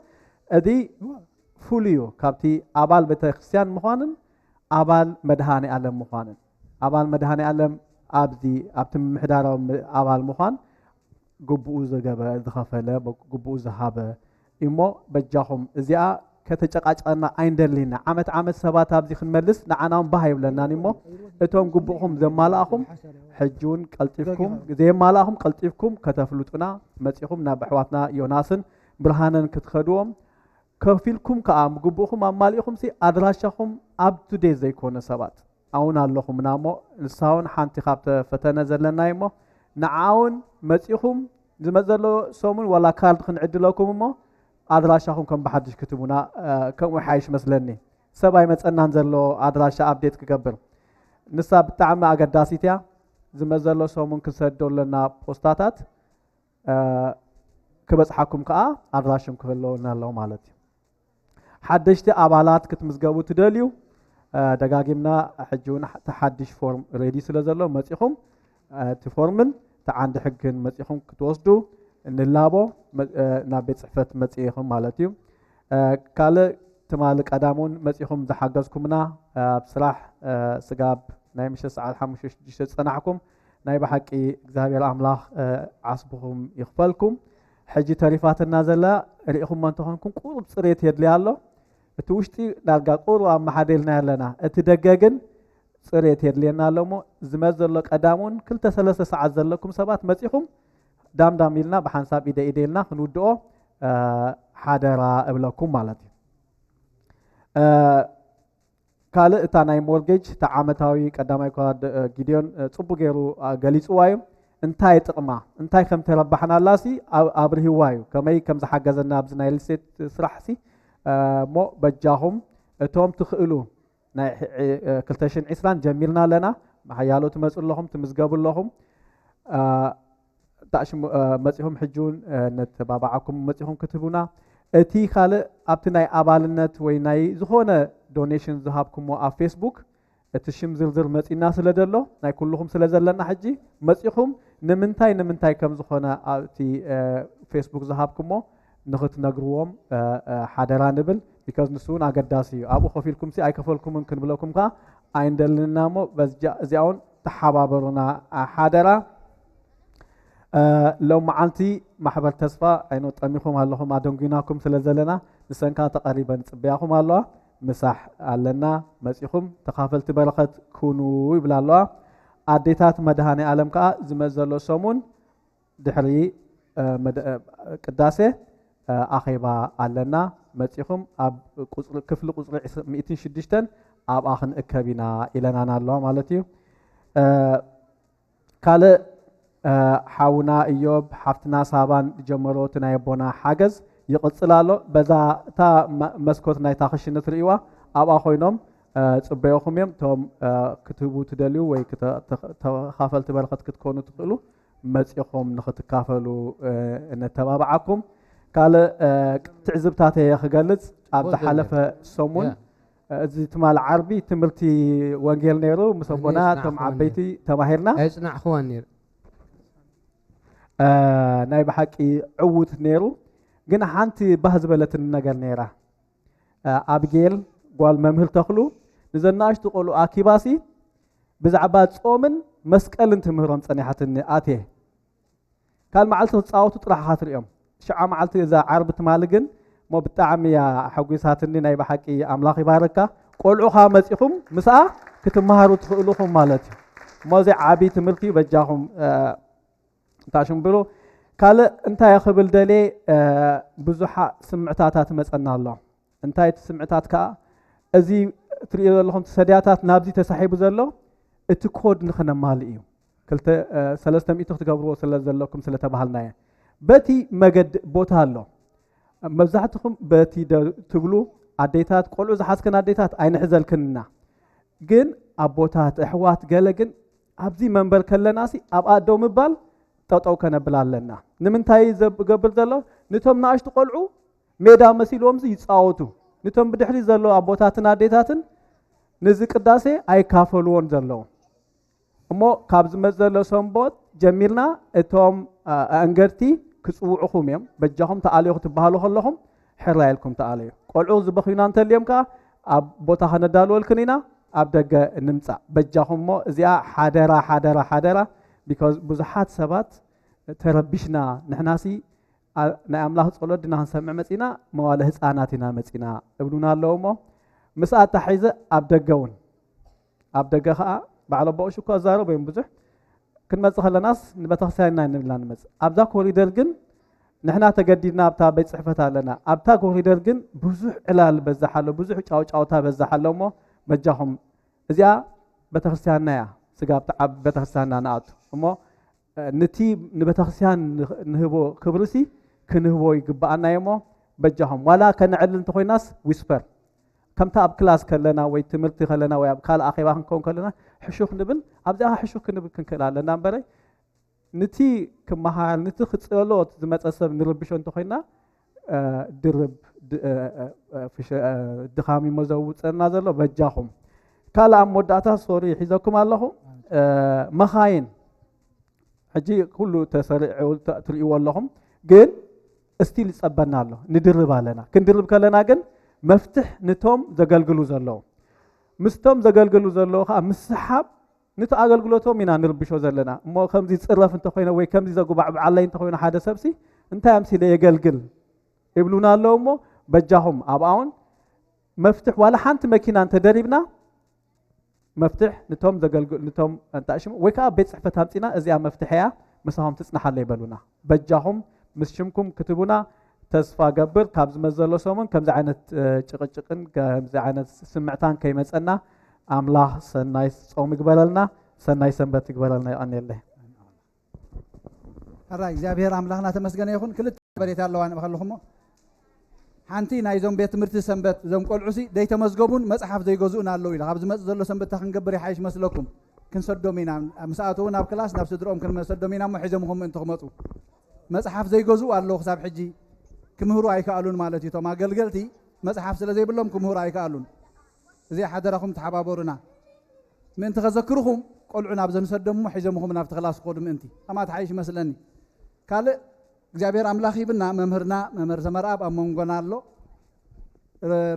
ادي فوليو كابتي ابال بتخسيان مخانن ابال مدهاني علم مخانن ابال مدهاني علم ابدي ابت محدارو ابال مخان غبو زغبه زخفله غبو زهابه ايمو بجاهم ازيا كتጨቃጨና አይንደሊና ዓመት ሰባት ኣብዚ ክንመልስ ንዓናውን ባሃይብለና ኒሞ እቶም ግቡኹም ዘማላእኹም ሕጁን ቀልጢፍኩም ዘማላእኹም ቀልጢፍኩም ከተፍሉጡና መጺኹም ናብ ኣሕዋትና ዮናስን ብርሃንን ክትኸድዎም ከፊልኩም ከአም ግቡኹም አማሊኹም ሲ አድራሻኹም አብ ቱ ዴይ ዘይኮነ ሰባት አሁን አለኹም ናሞ ንሳውን ሓንቲ ካብተ ፈተነ ዘለና ይሞ ንዓውን መጺኹም ዝመዘሎ ሶሙን ወላ ካርድ ክንዕድለኩም እሞ አድራሻኹም ከም በሓድሽ ክትቡና ከም ሓይሽ መስለኒ ሰባይ መጸናን ዘሎ አድራሻ አፕዴት ክገብር ንሳ ብጣዕሚ አገዳሲት እያ ዝመዘሎ ሶሙን ክሰደለና ፖስታታት ክበጽሓኩም ከዓ አድራሽም ክህልውና ኣለዎ ማለት እዩ حدشتي أبالات كتمزجبو تدليو دقاقمنا حجون تحدش فورم ريدي سلازلو متيخم تفورمن تعند حقن متيخم كتوصدو نلابو نابيت صحفت متيخم مالتيو كاله تمالك أدامون متيخم زحقزكمنا بصراح سقاب ناي مش ساعة حمش صنعكم ناي بحقي زهبي الأملاح عصبهم يخفلكم ሕጂ ተሪፋትና ዘላ ርኢኹም እንትኾንኩም ቁሩብ ፅሬት የድልያ ኣሎ እቲ ውሽጢ ዳርጋ ቁሩብ ኣመሓደልና ኣለና እቲ ደገ ግን ፅሬት የድልየና ኣሎ እሞ ዝመፅ ዘሎ ቀዳሙን 2-3 ሰዓት ዘለኩም ሰባት መፂኹም ዳምዳም ኢልና ብሓንሳብ ኢደ ኢደ ኢልና ክንውድኦ ሓደራ እብለኩም ማለት እዩ ካልእ እታ ናይ ሞርጌጅ እታ ዓመታዊ ቀዳማይ ኳድ ጊድዮን ፅቡቅ ገይሩ ገሊፅዋ እዩ እንታይ ጥቕማ እንታይ ከም ተረባሕናላሲ ኣብርሂዋ እዩ ከመይ ከም ዝሓገዘና ኣብዚ ናይ ሪልስቴት ስራሕሲ እሞ በጃኹም እቶም ትኽእሉ ናይ 2020 ጀሚርና ኣለና ሓያሎ ትመፁ ኣለኹም ትምዝገቡ ኣለኹም ዳሽም መፂኹም ሕጁን ነተባባዓኩም መፂኹም ክትቡና እቲ ካልእ ኣብቲ ናይ ኣባልነት ወይ ናይ ዝኾነ ዶኔሽን ዝሃብኩሞ ኣብ ፌስቡክ እቲ ሽም ዝርዝር መፂና ስለ ዘሎ ናይ ኩልኹም ስለ ዘለና ሕጂ መፂኹም ንምንታይ ከም ዝኾነ ኣብቲ ፌስቡክ ዝሃብኩሞ ንኽትነግርዎም ሓደራ ንብል ቢካዝ ንሱ እውን ኣገዳሲ እዩ ኣብኡ ኮፍ ኢልኩም ኣይከፈልኩምን ክንብለኩም ከዓ ኣይንደልንና እሞ እዚኣ እውን ተሓባበሩና ሓደራ ሎም መዓልቲ ማሕበር ተስፋ ዓይኖ ጠሚኹም ኣለኹም ኣደንጉናኩም ስለ ዘለና ንሰንካ ተቐሪበን ፅበያኹም ኣለዋ ምሳሕ ኣለና መፂኹም ተኻፈልቲ በረኸት ኩኑ ይብላ ኣለዋ ኣዴታት መድሃኒ ዓለም ከዓ ዝመፅ ዘሎ ሰሙን ድሕሪ ቅዳሴ ኣኼባ ኣለና መፂኹም ኣብ ክፍሊ ቁፅሪ 106 ኣብኣ ክንእከብ ኢና ኢለናና ኣለዋ ማለት እዩ ካልእ ሓውና እዮብ ሓፍትና ሳባን ጀመሮ እቲ ናይ ኣቦና ሓገዝ ይቕፅል ኣሎ በዛ እታ መስኮት ናይታ ክሽነ ትርእይዋ ኣብኣ ኮይኖም ፅበዮኹም እዮም እቶም ክትህቡ ትደልዩ ወይ ተኻፈልቲ በረኸት ክትኮኑ ትኽእሉ መፂኹም ንኽትካፈሉ ነተባብዓኩም ካልእ ትዕዝብታተየ ክገልፅ ኣብ ዝሓለፈ ሰሙን እዚ ትማል ዓርቢ ትምህርቲ ወንጌል ነይሩ ምስ ኣቦና እቶም ዓበይቲ ተማሂርና ኣይፅናዕኽዋን ነይሩ ናይ ብሓቂ ዕውት ነይሩ ግን ሓንቲ ባህ ዝበለትን ነገር ነይራ ኣብጌል ጓል መምህር ተኽሉ ንዘናእሽቱ ቆልዑ ኣኪባሲ ብዛዕባ ጾምን መስቀልን ትምህሮም ፀኒሓትኒ ኣትየ ካል መዓልቲ ክፃወቱ ጥራሕ ትሪኦም ሽዓ መዓልቲ እዛ ዓርቢ ትማሊ ግን ሞ ብጣዕሚ እያ ሓጒሳትኒ ናይ ብሓቂ ኣምላኽ ይባረካ ቆልዑኻ መፂኹም ምስኣ ክትመሃሩ ትኽእሉኹም ማለት እዩ እሞዚ ዓብዪ ትምህርቲ በጃኹም ታሽም ብሎ ካልእ እንታይ ክብል ደሌ ብዙሓ ስምዕታታት መፀና ኣሎ እንታይ እቲ ስምዕታት ከዓ እዚ ትሪኦ ዘለኹም ሰድያታት ናብዚ ተሳሒቡ ዘሎ እቲ ኮድ ንኽነማሊ እዩ 300 ክትገብርዎ ስለ ዘለኩም ስለተባሃልና እየ በቲ መገዲ ቦታ ኣሎ መብዛሕትኹም በቲ ትብሉ ኣዴታት ቆልዑ ዝሓዝከን ኣዴታት ኣይንሕዘልክንና ግን ኣቦታት ኣሕዋት ገለ ግን ኣብዚ መንበር ከለናሲ ኣብኣ ደው ምባል ጠጠው ከነብል ኣለና ንምንታይ ዝገብር ዘሎ ነቶም ናእሽቱ ቆልዑ ሜዳ መሲሎምዚ ይፃወቱ ነቶም ብድሕሪ ዘሎ ኣቦታትን ኣዴታትን ነዚ ቅዳሴ ኣይካፈልዎን ዘለዉ እሞ ካብ ዝመፅ ዘሎ ሰንቦት ጀሚርና እቶም ኣንገድቲ ክፅውዑኹም እዮም በጃኹም ተኣልዮ ክትበሃሉ ከለኹም ሕራ ኢልኩም ተኣልዩ ቆልዑ ዝበኺዩና እንተልዮም ከዓ ኣብ ቦታ ከነዳልወልክን ኢና ኣብ ደገ ንምፃእ በጃኹም እሞ እዚኣ ሓደራ ቢካዝ ብዙሓት ሰባት ተረቢሽና ንሕናሲ ናይ ኣምላኽ ፀሎት ድና ክንሰምዕ መፂና መዋለ ህፃናት ኢና መፂና እብሉና ኣለዎ እሞ ምስኣ ታሒዘ ኣብ ደገ እውን ኣብ ደገ ከዓ ባዕሎ ኣቦቑ ሽኳ ዛረብ ወይም ብዙሕ ክንመፅእ ከለናስ ንቤተክርስትያን ኢና ንብላ ንመፅእ ኣብዛ ኮሪደር ግን ንሕና ተገዲድና ኣብታ ቤት ፅሕፈት ኣለና ኣብታ ኮሪደር ግን ብዙሕ ዕላል በዛሕ ኣሎ ብዙሕ ጫውጫውታ በዛሕ ኣሎ እሞ መጃኹም እዚኣ ቤተክርስትያንና እያ ስጋ ብትዓብ ቤተክርስትያንና ንኣቱ እሞ ነቲ ንቤተክርስትያን ንህቦ ክብርሲ ክንህቦ ይግባኣና እሞ በጃኹም ዋላ ከንዕል እንተኮይናስ ዊስፐር ከምታ ኣብ ክላስ ከለና ወይ ትምህርቲ ከለና ወይ ኣብ ካልእ ኣኼባ ክንከውን ከለና ሕሹኽ ንብል ኣብዚኣ ሕሹኽ ክንብል ክንክእል ኣለና እምበረይ ነቲ ክመሃር ነቲ ክፅሎት ዝመፀ ሰብ ንርብሾ እንተኮይና ድርብ ድኻሚ ሞ ዘውፅና ዘሎ በጃኹም ካልእ ኣብ መወዳእታ ሶሪ ሒዘኩም ኣለኹ መኻይን ሕጂ ኩሉ ተሰሪዑ ትርእይዎ ኣለኹም ግን እስቲል ይፀበና ኣሎ ንድርብ ኣለና ክንድርብ ከለና ግን መፍትሕ ነቶም ዘገልግሉ ዘለዉ ምስቶም ዘገልግሉ ዘለዉ ከዓ ምስሓብ ነቲ ኣገልግሎቶም ኢና ንርብሾ ዘለና እሞ ከምዚ ፅረፍ እንተኮይነ ወይ ከምዚ ዘጉባዕ በዓለይ እንተኮይነ ሓደ ሰብሲ እንታይ ኣምሲለ የገልግል ይብሉና ኣለዉ እሞ በጃኹም ኣብኣውን መፍትሕ ዋላ ሓንቲ መኪና እንተደሪብና መፍትሕ ንቶም ዘገልግል ንቶም እንታሽሙ ወይ ከዓ ቤት ፅሕፈት ኣምፂና እዚኣ መፍትሕ እያ ምሳኹም ትፅናሓለ ይበሉና በጃኹም ምስ ሽምኩም ክትቡና ተስፋ ገብር ካብ ዝመዘሎ ሰሙን ከምዚ ዓይነት ጭቅጭቅን ከምዚ ዓይነት ስምዕታን ከይመፀና ኣምላኽ ሰናይ ጾም ይግበለልና ሰናይ ሰንበት ይግበለልና ይቀኒየለ ሕራይ እግዚኣብሔር ኣምላኽና ተመስገነ ይኹን ክልተ በሬታ ኣለዋ ንበኸለኹሞ ሓንቲ ናይዞም ቤት ትምህርቲ ሰንበት እዞም ቆልዑሲ ደይተመዝገቡን መፅሓፍ ዘይገዝኡን ኣለዉ ኢሉ ካብ ዝመፅእ ዘሎ ሰንበት ክንገብር ይሓይሽ መስለኩም ክንሰዶም ኢና ምስኣተው ናብ ክላስ ናብ ስድሮኦም ክንሰዶም ኢና ሞ ሒዞምኹም ምእንቲ ክመፁ መፅሓፍ ዘይገዝኡ ኣለዉ ክሳብ ሕጂ ክምህሩ ኣይከኣሉን ማለት እዩ እቶም ኣገልገልቲ መፅሓፍ ስለ ዘይብሎም ክምህሩ ኣይከኣሉን እዚ ሓደራኹም ተሓባበሩና ምእንቲ ከዘክርኹም ቆልዑ ናብ ዘንሰዶም ሞ ሒዞምኹም ናብቲ ክላስ ክኸዱ ምእንቲ ከማት ሓይሽ ይመስለኒ ካልእ እግዚኣብሔር ኣምላኽ ይብና መምህርና መምህር ዘመርኣብ ኣብ መንጎና ኣሎ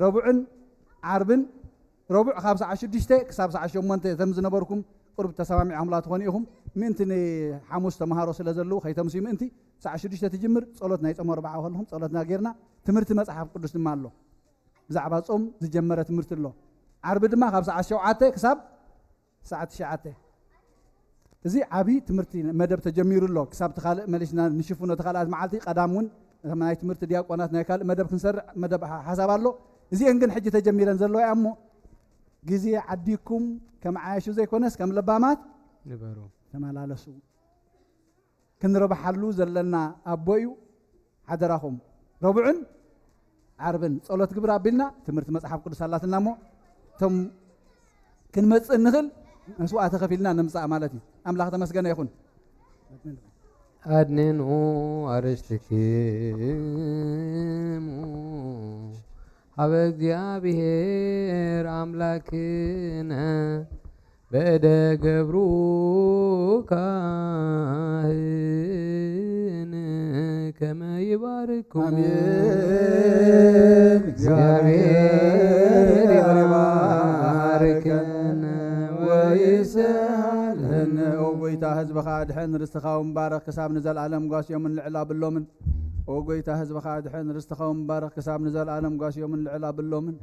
ረቡዕን ዓርብን ረቡዕ ካብ ሰዓት 6 ክሳብ ሰዓት 8 እቶም ዝነበርኩም ቁርብ ተሰማሚዖምላ ትኾኑ ኢኹም ምእንቲ ንሓሙስ ተምሃሮ ስለ ዘለዉ ከይተምስዩ ምእንቲ ሰዓት 6 ትጅምር ጸሎት ናይ ጾም 40 ከለኹም ጸሎትና ጌርና ትምህርቲ መፅሓፍ ቅዱስ ድማ ኣሎ ብዛዕባ ጾም ዝጀመረ ትምህርቲ ኣሎ ዓርቢ ድማ ካብ ሰዓት 7 ክሳብ ሰዓት 9 እዚ ዓብይ ትምህርቲ መደብ ተጀሚሩ ኣሎ ክሳብ ተኻልእ መሊስና ንሽፍኖ ተኻልኣት መዓልቲ ቀዳም እውን ናይ ትምህርቲ ዲያቆናት ናይ ካልእ መደብ ክንሰርዕ መደብ ሓሳብ ኣሎ እዚአን ግን ሕጂ ተጀሚረን ዘለዋ እሞ ግዜ ዓዲኩም ከም ዓያሹ ዘይኮነስ ከም ልባማት ንበሩ ተመላለሱ ክንረባሓሉ ዘለና ኣቦ እዩ ሓደራኹም ረቡዕን ዓርብን ጸሎት ግብር ኣቢልና ትምህርቲ መፅሓፍ ቅዱስ ኣላትና እሞ እቶም ክንመፅእ ንኽእል መስዋዕቲ ከፊልና ንምፃእ ማለት እዩ ኣምላኽ ተመስገነ ይኹን ኣድንኑ ኣርስትክሙ ኣብ እግዚኣብሔር ኣምላክነ በእደ ገብሩ ካህን ከመ ይባርኩም እግዚአብሔር ይባርከነ ወይስሐለነ ኦ ጎይታ ህዝብኻ ድሕን ርስትኻ ምባረኽ ክሳብ ንዘለዓለም ጓስዮምን ልዕላ ብሎምን ኦ ጎይታ ህዝብኻ ድሕን ርስትኻ ምባረኽ ክሳብ ንዘለዓለም ጓስዮምን ልዕላ ብሎምን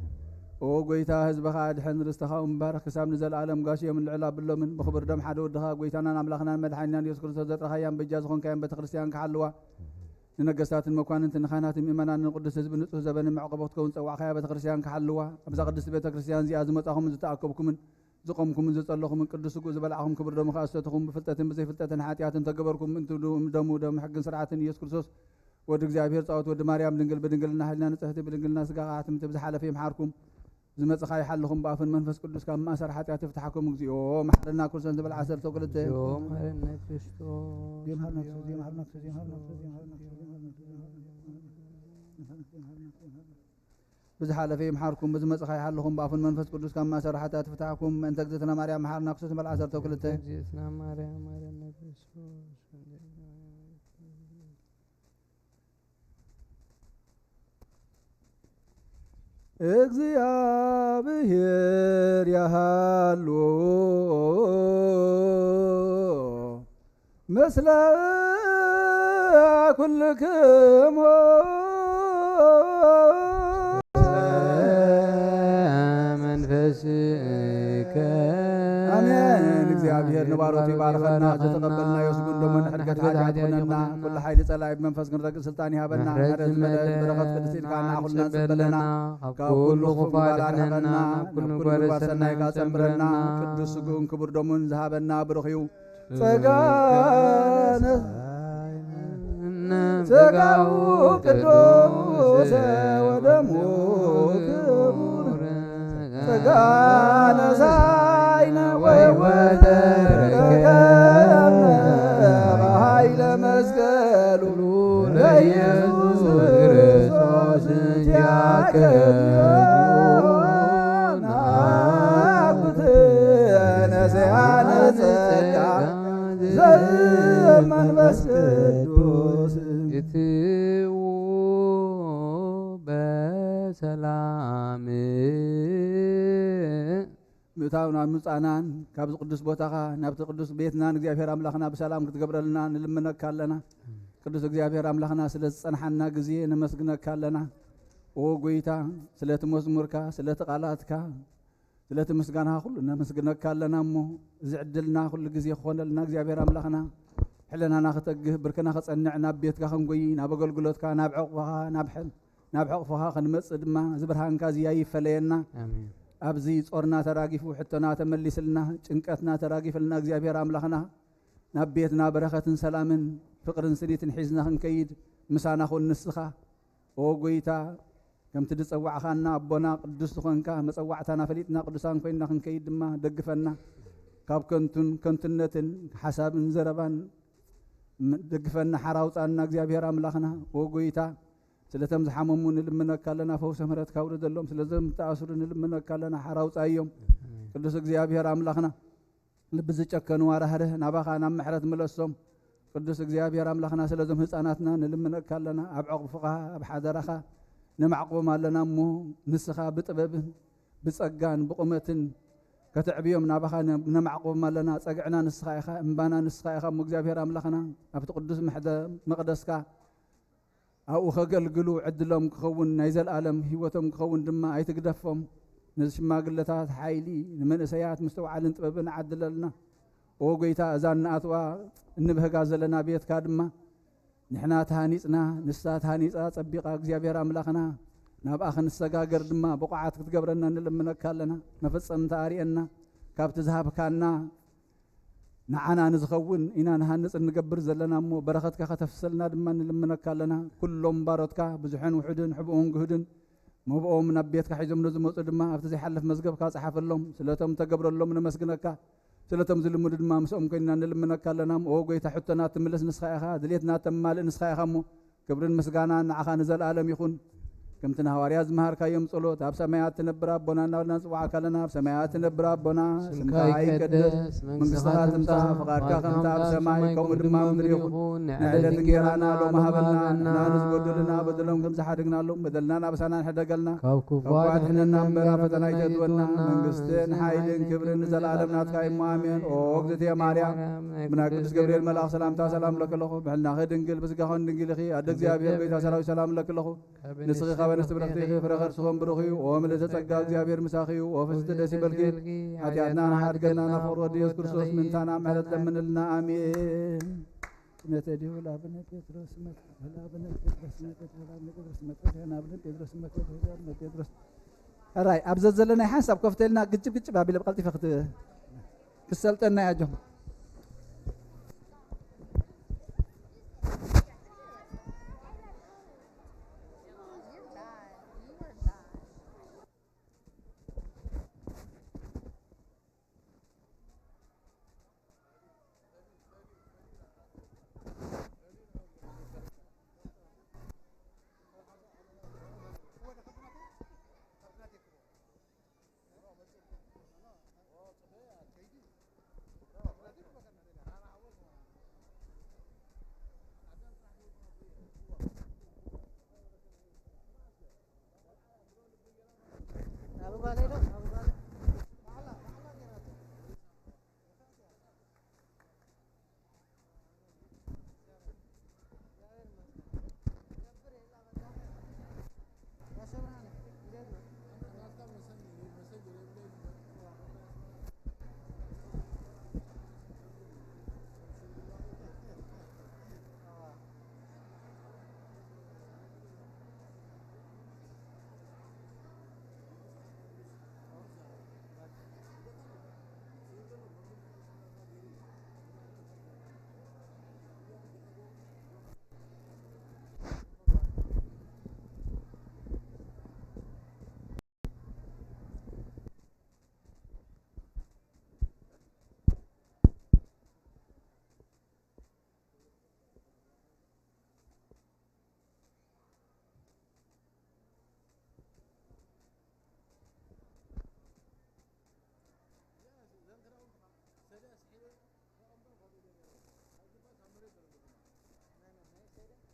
ኦ ጎይታ ህዝብኻ ድሕን ርስትኻ ምባረኽ ክሳብ ንዘለዓለም ጓስዮምን ልዕላ ብሎምን ብክብር ደም ሓደ ወድኻ ጎይታናን ኣምላኽናን መድሓኒናን ኢየሱስ ክርስቶስ ዘጥረኻያን በጃ ዝኾንካያን ቤተ ክርስቲያን ክሓልዋ ንነገስታትን መኳንንትን ንኻይናትን ምእመናንን ቅዱስ ህዝቢ ንጹህ ዘበን መዕቆቦ ክትከውን ፀዋዕኻያ ቤተ ክርስቲያን ክሓልዋ ኣብዛ ቅድስቲ ቤተ ክርስቲያን እዚኣ ዝመጻኹምን ዝተኣከብኩምን ዝቆምኩምን ዝጸለኹምን ቅዱስ ስጉእ ዝበልዓኹም ክብር ደሙ ከኣስተትኹም ብፍልጠትን ብዘይፍልጠትን ሓጢኣትን ተገበርኩም ምእንቲ ደሙ ደሙ ሕግን ስርዓትን ኢየሱስ ክርስቶስ ወዲ እግዚኣብሔር ፃወት ወዲ ማርያም ድንግል ብድንግልና ህልና ንጽሕቲ ብድንግልና ስጋ ኻትምቲ ብዝሓለፈ ይምሓርኩም ዝመጽኻ ይሓልኹም ብኣፍን መንፈስ ቅዱስ ካብ ማእሰር ሓጢኣት ይፍታሓኩም እግዚኦ ማሕረና ክርስቶስ ንብል 12 ብዝሓለፈ ይምሓርኩም ብዝመጽኻ ይሓልኹም ብኣፍን መንፈስ ቅዱስ ካብ ማእሰር ሓጢኣት ይፍታሓኩም እንተ እግዝእትና ማርያም መሓርና ክርስቶስ ንብል 12 እግዚአብሔር ያሃሉ ምስለ ኩልክሙ መንፈስከ አሜን። እግዚአብሔር ንባሮቱ ይባርከና ዘተቀበልና የስጉን ደሞ ንሕድገት ሓጢአት ኮነና ኩሉ ሓይሊ ጸላኢ ብመንፈስ ክንረግእ ስልጣን ይሃበና ናረዝ መደድ በረኸት ቅድስት ኢልካና ኩልና ንጽበለና ካብ ኩሉ ክፋል ኣድሕነና ኩሉ ጓር ሰናይ ካጸምረና ቅዱስ ስጉኡን ክቡር ደሙን ዝሃበና ብርኽዩ ጸጋነ ጸጋኡ ቅዱስ ወደሙ ክቡር ጸጋነ ሳይነ ወይወተረከብነ በኃይለ መስቀሉ ለኢየሱስ ክርስቶስ እንዲያከብዩና ናኩትነ ዘያነ ጸጋ ዘመንፈስ ቅዱስ እትዉ በሰላም ምእታውና ምፃናን ካብዚ ቅዱስ ቦታኻ ናብቲ ቅዱስ ቤትናን እግዚኣብሔር ኣምላኽና ብሰላም ክትገብረልና ንልምነካ ኣለና ቅዱስ እግዚአብሔር አምላኽና ስለ ዝጸንሐና ግዜ ነመስግነካ ኣለና ኦ ጎይታ ስለቲ መዝሙርካ ስለቲ ቃላትካ ስለቲ ምስጋናኻ ኩሉ ነመስግነካ ኣለና እሞ እዚ ዕድልና ኩሉ ግዜ ክኾነልና እግዚአብሔር ኣምላኽና ሕለናና ክጠግህ ብርክና ክጸንዕ ናብ ቤትካ ክንጎይ ናብ ኣገልግሎትካ ናብ ሕቕፍኻ ክንመጽእ ድማ እዚ ብርሃንካ እዚያ ይፈለየና ኣብዚ ጾርና ተራጊፉ ሕቶና ተመሊስልና ጭንቀትና ተራጊፍልና እግዚአብሔር ኣምላኽና ናብ ቤትና በረኸትን ሰላምን ፍቅርን ስኒትን ሒዝና ክንከይድ ምሳና ኹን ንስኻ ኦ ጎይታ ከምቲ ድፀዋዕኻና ኣቦና ቅዱስ ዝኾንካ መፀዋዕታና ፈሊጥና ቅዱሳን ኮይንና ክንከይድ ድማ ደግፈና ካብ ከንቱነትን ሓሳብን ዘረባን ደግፈና ሓራውፃና እግዚአብሔር ኣምላኽና ኦ ጎይታ ስለቶም ዝሓመሙ ንልምነካ ኣለና ፈውሰ ምሕረትካ ውርደሎም ስለዞም ተኣስሩ ንልምነካ ኣለና ሓራውፃ እዮም ቅዱስ እግዚአብሔር ኣምላኽና ልቢ ዝጨከኑ ዋራህርህ ናባኻ ናብ ምሕረት ምለሶም ቅዱስ እግዚአብሔር ኣምላኽና ስለዞም ህፃናትና ንልምነካ ኣለና ኣብ ዕቕፍኻ ኣብ ሓደራኻ ነማዕቆም ኣለና እሞ ንስኻ ብጥበብን ብጸጋን ብቁመትን ከተዕብዮም ናባኻ ነማዕቆም ኣለና ጸግዕና ንስኻ ኢኻ እምባና ንስኻ ኢኻ እሞ እግዚአብሔር ኣምላኽና ኣብቲ ቅዱስ መቕደስካ ኣብኡ ከገልግሉ ዕድሎም ክኸውን ናይ ዘለኣለም ሂወቶም ክኸውን ድማ ኣይትግደፎም ንሽማግለታት ሓይሊ ንመንእሰያት ምስተውዓልን ጥበብን ዓድለልና ኦ ጎይታ እዛ ንኣትዋ እንብህጋ ዘለና ቤትካ ድማ ንሕና ተሃኒፅና ንሳ ተሃኒፃ ፀቢቓ እግዚአብሔር ኣምላኽና ናብኣ ክንሰጋገር ድማ ብቑዓት ክትገብረና ንልምነካ ኣለና መፈፀምታ ኣርየና ካብቲ ዝሃብካና ንዓና ንዝኸውን ኢና ንሃንፅ እንገብር ዘለና እሞ በረኸትካ ከተፍሰልና ድማ ንልምነካ ኣለና ኩሎም ባሮትካ ብዙሕን ውሑድን ሕቡኡን ግሁድን መብኦም ናብ ቤትካ ሒዞም ንዝመፁ ድማ ኣብቲ ዘይሓልፍ መዝገብካ ፀሓፈሎም ስለቶም ተገብረሎም ነመስግነካ ስለቶም ዝልምዱ ድማ ምስኦም ኮይንና ንልምነካ ኣለና ኦ ጎይታ ሕቶና ትምለስ ንስኻ ኢኻ ድሌትና ተማልእ ንስኻ ኢኻ እሞ ክብርን ምስጋናን ንዓኻ ንዘለኣለም ይኹን ከምቲ ንሃዋርያት ዝመሃርካዮም ጸሎት ኣብ ሰማያት ትነብር ኣቦና እናበልና ንፅዋዕካ ኣለና ኣብ ሰማያት ትነብር ኣቦና ስምካ ይቀደስ መንግስትኻ ትምፃ ፍቃድካ ከምቲ ኣብ ሰማይ ከምኡ ድማ ምድሪ ይኹን ንዕለት እንጀራና ሎሚ ሃበና ንሕና ንዝበደሉና በደሎም ከም ዝሓድግናሎም በደልና ናብሳና ንሕደገልና ካብ ክፉእ ኣድሕነና እምበር ኣብ ፈተና ኣይተእትወና መንግስትን ሓይልን ክብርን ንዘለኣለም ናትካ እሞ ኣሜን ኦ እግዝእትየ ማርያም ብናይ ቅዱስ ገብርኤል መልኣኽ ሰላምታ ሰላም ለክለኹ ብሕልናኸ ድንግል ብስጋኸን ድንግል ኢኺ ኣደ እግዚአብሔር ጎይታ ሰራዊት ሰላም ለክለኹ ንስኺ በነስቲ ብረኽቲ ፍረኸር ስኾን ብሩኽ እዩ ኦ ምልእተ ጸጋ እግዚአብሔር ምሳኺ እዩ ኦ ፍስቲ ደስ ይበልኪ ኃጢአትና ናሓድገና ናፍቅሮ ወዲ ኢየሱስ ክርስቶስ ምንታና ምሕረት ለምንልና ኣሜን ነተዲሁ ለአብነ ጴጥሮስ ለአብነ ጴጥሮስ ለአብነ ጴጥሮስ ራይ ኣብ ዘዘለናይ ሓንሳብ ከፍተልና ግጭብ ግጭብ ኣቢለ ብቀልጢፈ ክሰልጠና እያ ጆም Seria